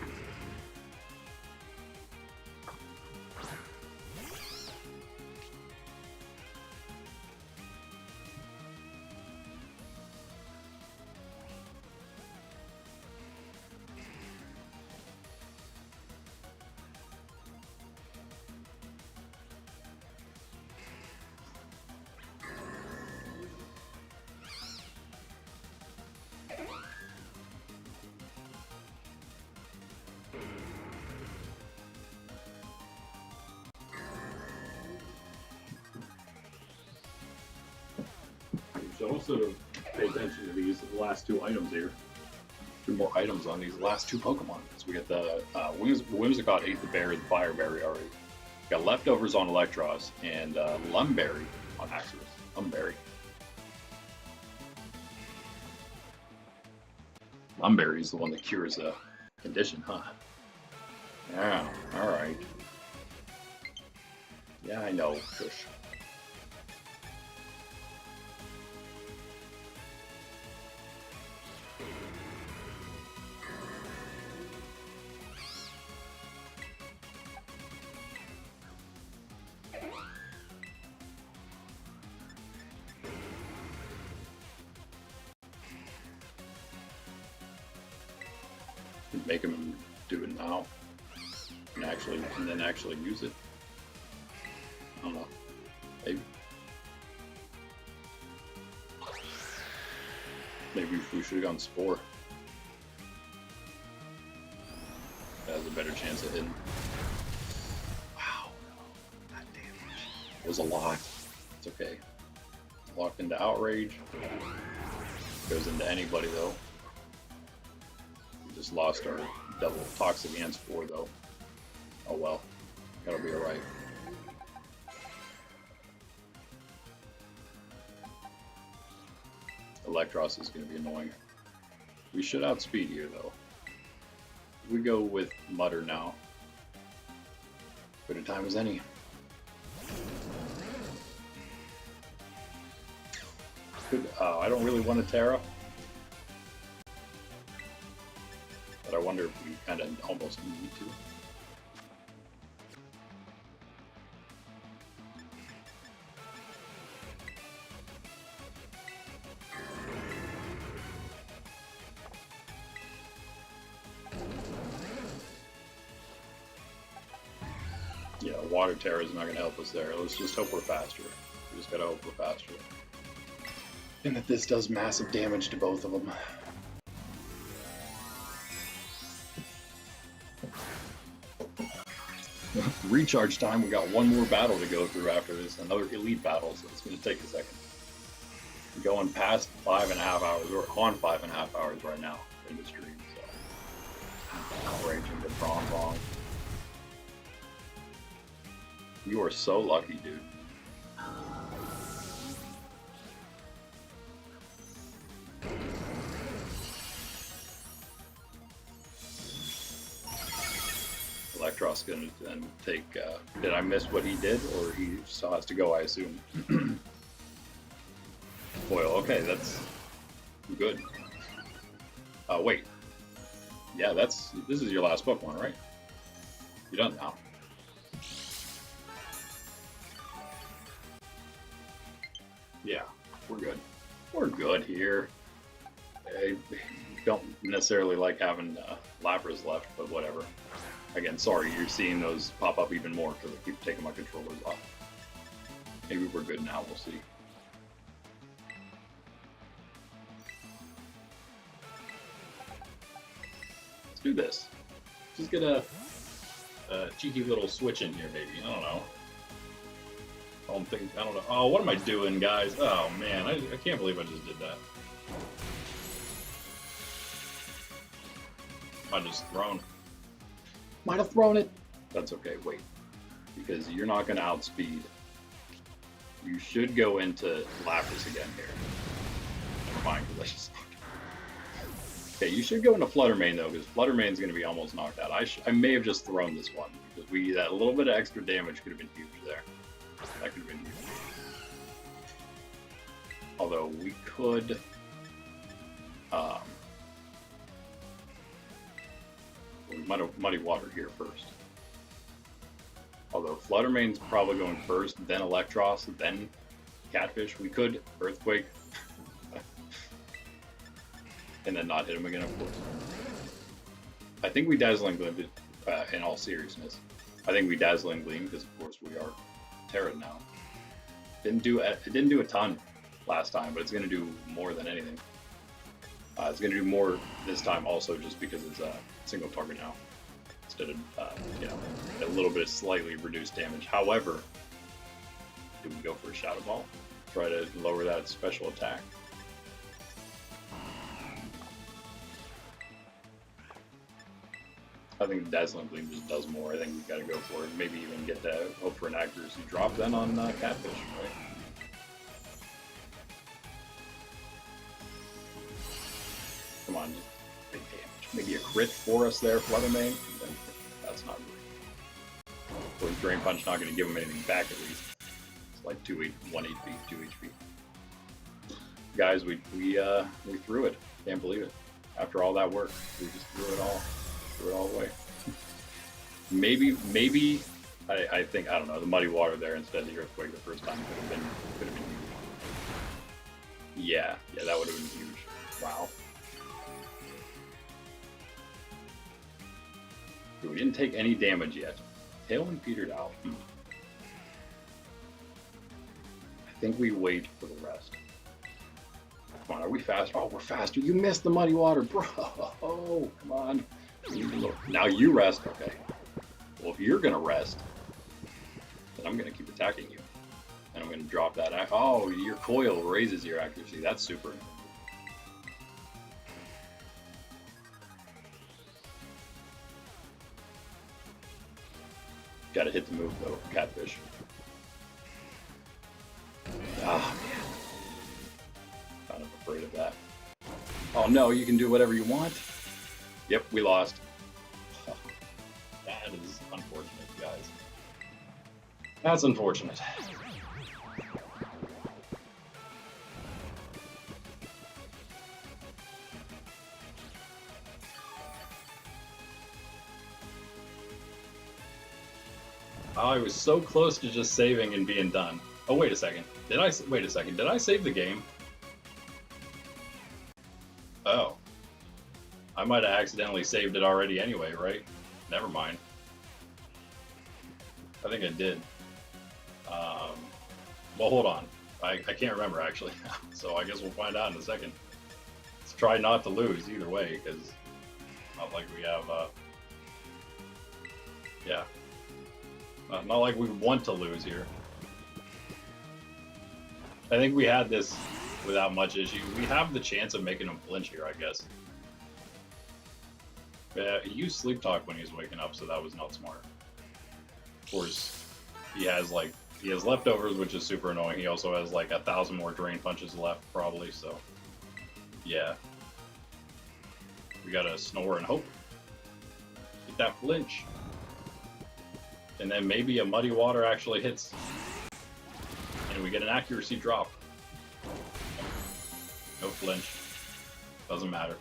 also to pay attention to these last two items here. Two more items on these last two Pokemon. So we got the Whimsicott ate the berry, the fire berry already. We got leftovers on Electros and Lumberry on Axorus. Lumberry. Lumberry is the one that cures a condition, huh? Yeah, alright. Yeah, I know, Kush. Make him do it now and then actually use it. I don't know. Maybe we should have gone Spore. That has a better chance of hitting. Wow, no, that damage. It was a lot. It's okay. Locked into Outrage. Goes into anybody though. We just lost our double Toxic and Spore though. Oh well. That'll be alright. Electros is going to be annoying. We should outspeed here though. We go with Mutter now. Good a time as any. I don't really want a Tera. But I wonder if we kind of almost need to. Yeah, Water Tera is not going to help us there. Let's just hope we're faster. We just got to hope we're faster. And that this does massive damage to both of them. Recharge time, we got one more battle to go through after this. Another elite battle, so it's going to take a second. We're going past 5.5 hours. We're on 5.5 hours right now in the stream. So. Outraging the wrong. You are so lucky, dude. Electros gonna then take. Did I miss what he did, or he still has to go? I assume. Foil. Okay, that's good. Wait. Yeah, this is your last Pokemon, right? You're done now. Yeah, we're good. We're good here. I don't necessarily like having Lapras left, but whatever. Again, sorry, you're seeing those pop up even more because I keep taking my controllers off. Maybe we're good now, we'll see. Let's do this. Just get a cheeky little switch in here, maybe. I don't know. I don't know. Oh, what am I doing, guys? Oh, man, I can't believe I just did that. I just thrown. Might have thrown it. That's okay, wait. Because you're not going to outspeed. You should go into Lapras again here. Never mind, because I just... Okay, you should go into Fluttermane, though, because Fluttermane's going to be almost knocked out. I may have just thrown this one, because that little bit of extra damage could have been huge there. That could have been huge. Although we could... Muddy Water here first. Although Fluttermane's probably going first, then Electros, then Catfish. We could Earthquake. And then not hit him again, of course. I think we Dazzling Gleam, in all seriousness. I think we Dazzling Gleam, because of course we are Tera now. It didn't do a ton last time, but it's going to do more than anything. It's going to do more this time also just because it's a single target now. Instead of, a little bit of slightly reduced damage. However, do we go for a Shadow Ball? Try to lower that special attack. I think Dazzling Gleam just does more. I think we've got to go for it. Maybe even get that, hope for an accuracy drop then on Catfish, right? Come on, just big damage. Maybe a crit for us there, Fluttermane. That's not great. So Drain Punch not going to give him anything back at least. It's like 1 HP, 2 HP. Guys, we threw it. Can't believe it. After all that work, we just threw it all away. maybe I think, I don't know, the Muddy Water there instead of the Earthquake the first time could have been huge. Yeah, that would have been huge. Wow. We didn't take any damage yet. Tailwind petered out. I think we wait for the rest. Come on, are we faster? Oh, we're faster. You missed the Muddy Water, bro. Oh, come on. Now you rest. Okay. Well, if you're going to rest, then I'm going to keep attacking you. And I'm going to drop that. Oh, your coil raises your accuracy. That's super. Got to hit the move, though. Catfish. Ah, man. Kind of afraid of that. Oh, no, you can do whatever you want. Yep, we lost. Oh, that is unfortunate, guys. That's unfortunate. Oh, I was so close to just saving and being done. Oh, wait a second. Wait a second. Did I save the game? Oh. I might have accidentally saved it already anyway, right? Never mind. I think I did. Well, hold on. I can't remember, actually. So I guess we'll find out in a second. Let's try not to lose either way, because not like we have... yeah. Not like we want to lose here. I think we had this without much issue. We have the chance of making him flinch here, I guess. Yeah, he used Sleep Talk when he was waking up, so that was not smart. Of course, he has leftovers, which is super annoying. He also has like 1,000 more Drain Punches left, probably, so yeah. We gotta snore and hope. Get that flinch. And then maybe a Muddy Water actually hits. And we get an accuracy drop. No flinch. Doesn't matter.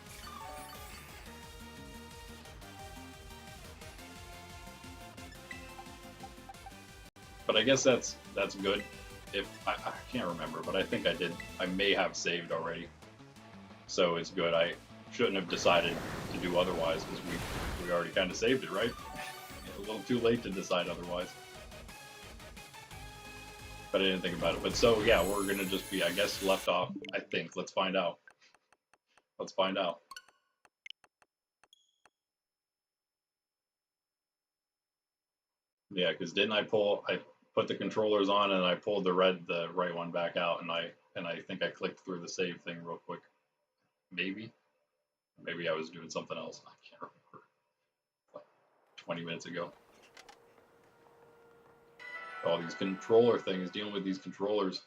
But I guess that's good. If I can't remember, but I think I did. I may have saved already. So it's good. I shouldn't have decided to do otherwise because we already kind of saved it, right? A little too late to decide otherwise. But I didn't think about it. But so, yeah, we're going to just be, I guess, left off, I think. Let's find out. Let's find out. Yeah, because didn't I put the controllers on and I pulled the right one back out, and I think I clicked through the save thing real quick. Maybe I was doing something else. I can't remember. Like 20 minutes ago. All these controller things, dealing with these controllers.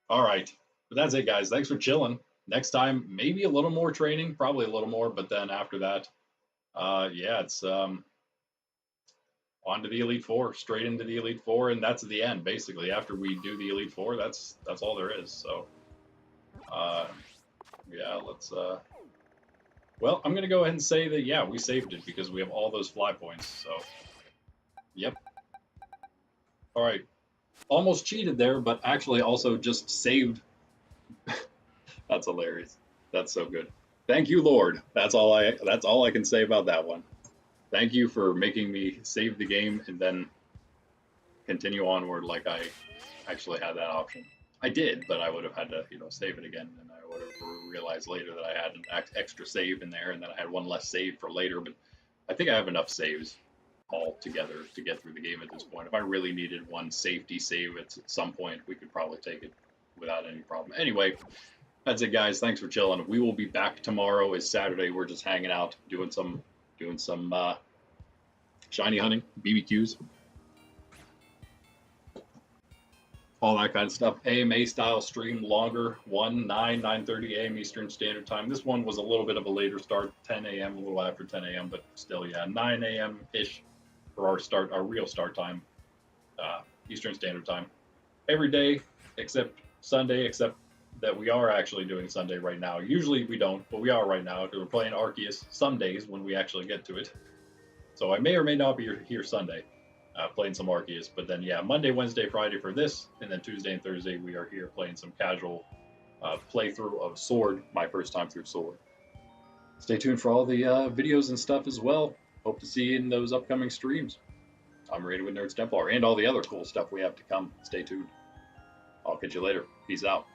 All right, but that's it, guys. Thanks for chilling. Next time, maybe a little more training, probably a little more, but then after that, yeah, it's on to the Elite Four, straight into the Elite Four, and that's the end, basically. After we do the Elite Four, that's all there is. So, yeah, let's. Well, I'm gonna go ahead and say that yeah, we saved it because we have all those fly points. So, yep. All right, almost cheated there, but actually also just saved. That's hilarious. That's so good. Thank you, Lord. That's all I can say about that one. Thank you for making me save the game and then continue onward like I actually had that option. I did, but I would have had to, save it again, and I would have realized later that I had an extra save in there, and then I had one less save for later. But I think I have enough saves all together to get through the game at this point. If I really needed one safety save at some point, we could probably take it without any problem. Anyway, that's it, guys. Thanks for chilling. We will be back tomorrow. It's Saturday. We're just hanging out, doing some shiny hunting, BBQs, all that kind of stuff. AMA style stream, longer, 9:30 a.m. Eastern Standard Time. This one was a little bit of a later start, 10 a.m., a little after 10 a.m., but still, yeah, 9 a.m.-ish for our real start time, Eastern Standard Time. Every day except Sunday, except that we are actually doing Sunday right now. Usually we don't, but we are right now because we're playing Arceus some days when we actually get to it. So I may or may not be here Sunday playing some Arceus. But then, yeah, Monday, Wednesday, Friday for this. And then Tuesday and Thursday we are here playing some casual playthrough of Sword, my first time through Sword. Stay tuned for all the videos and stuff as well. Hope to see you in those upcoming streams. I'm Raid with Nerds Templar and all the other cool stuff we have to come. Stay tuned. I'll catch you later. Peace out.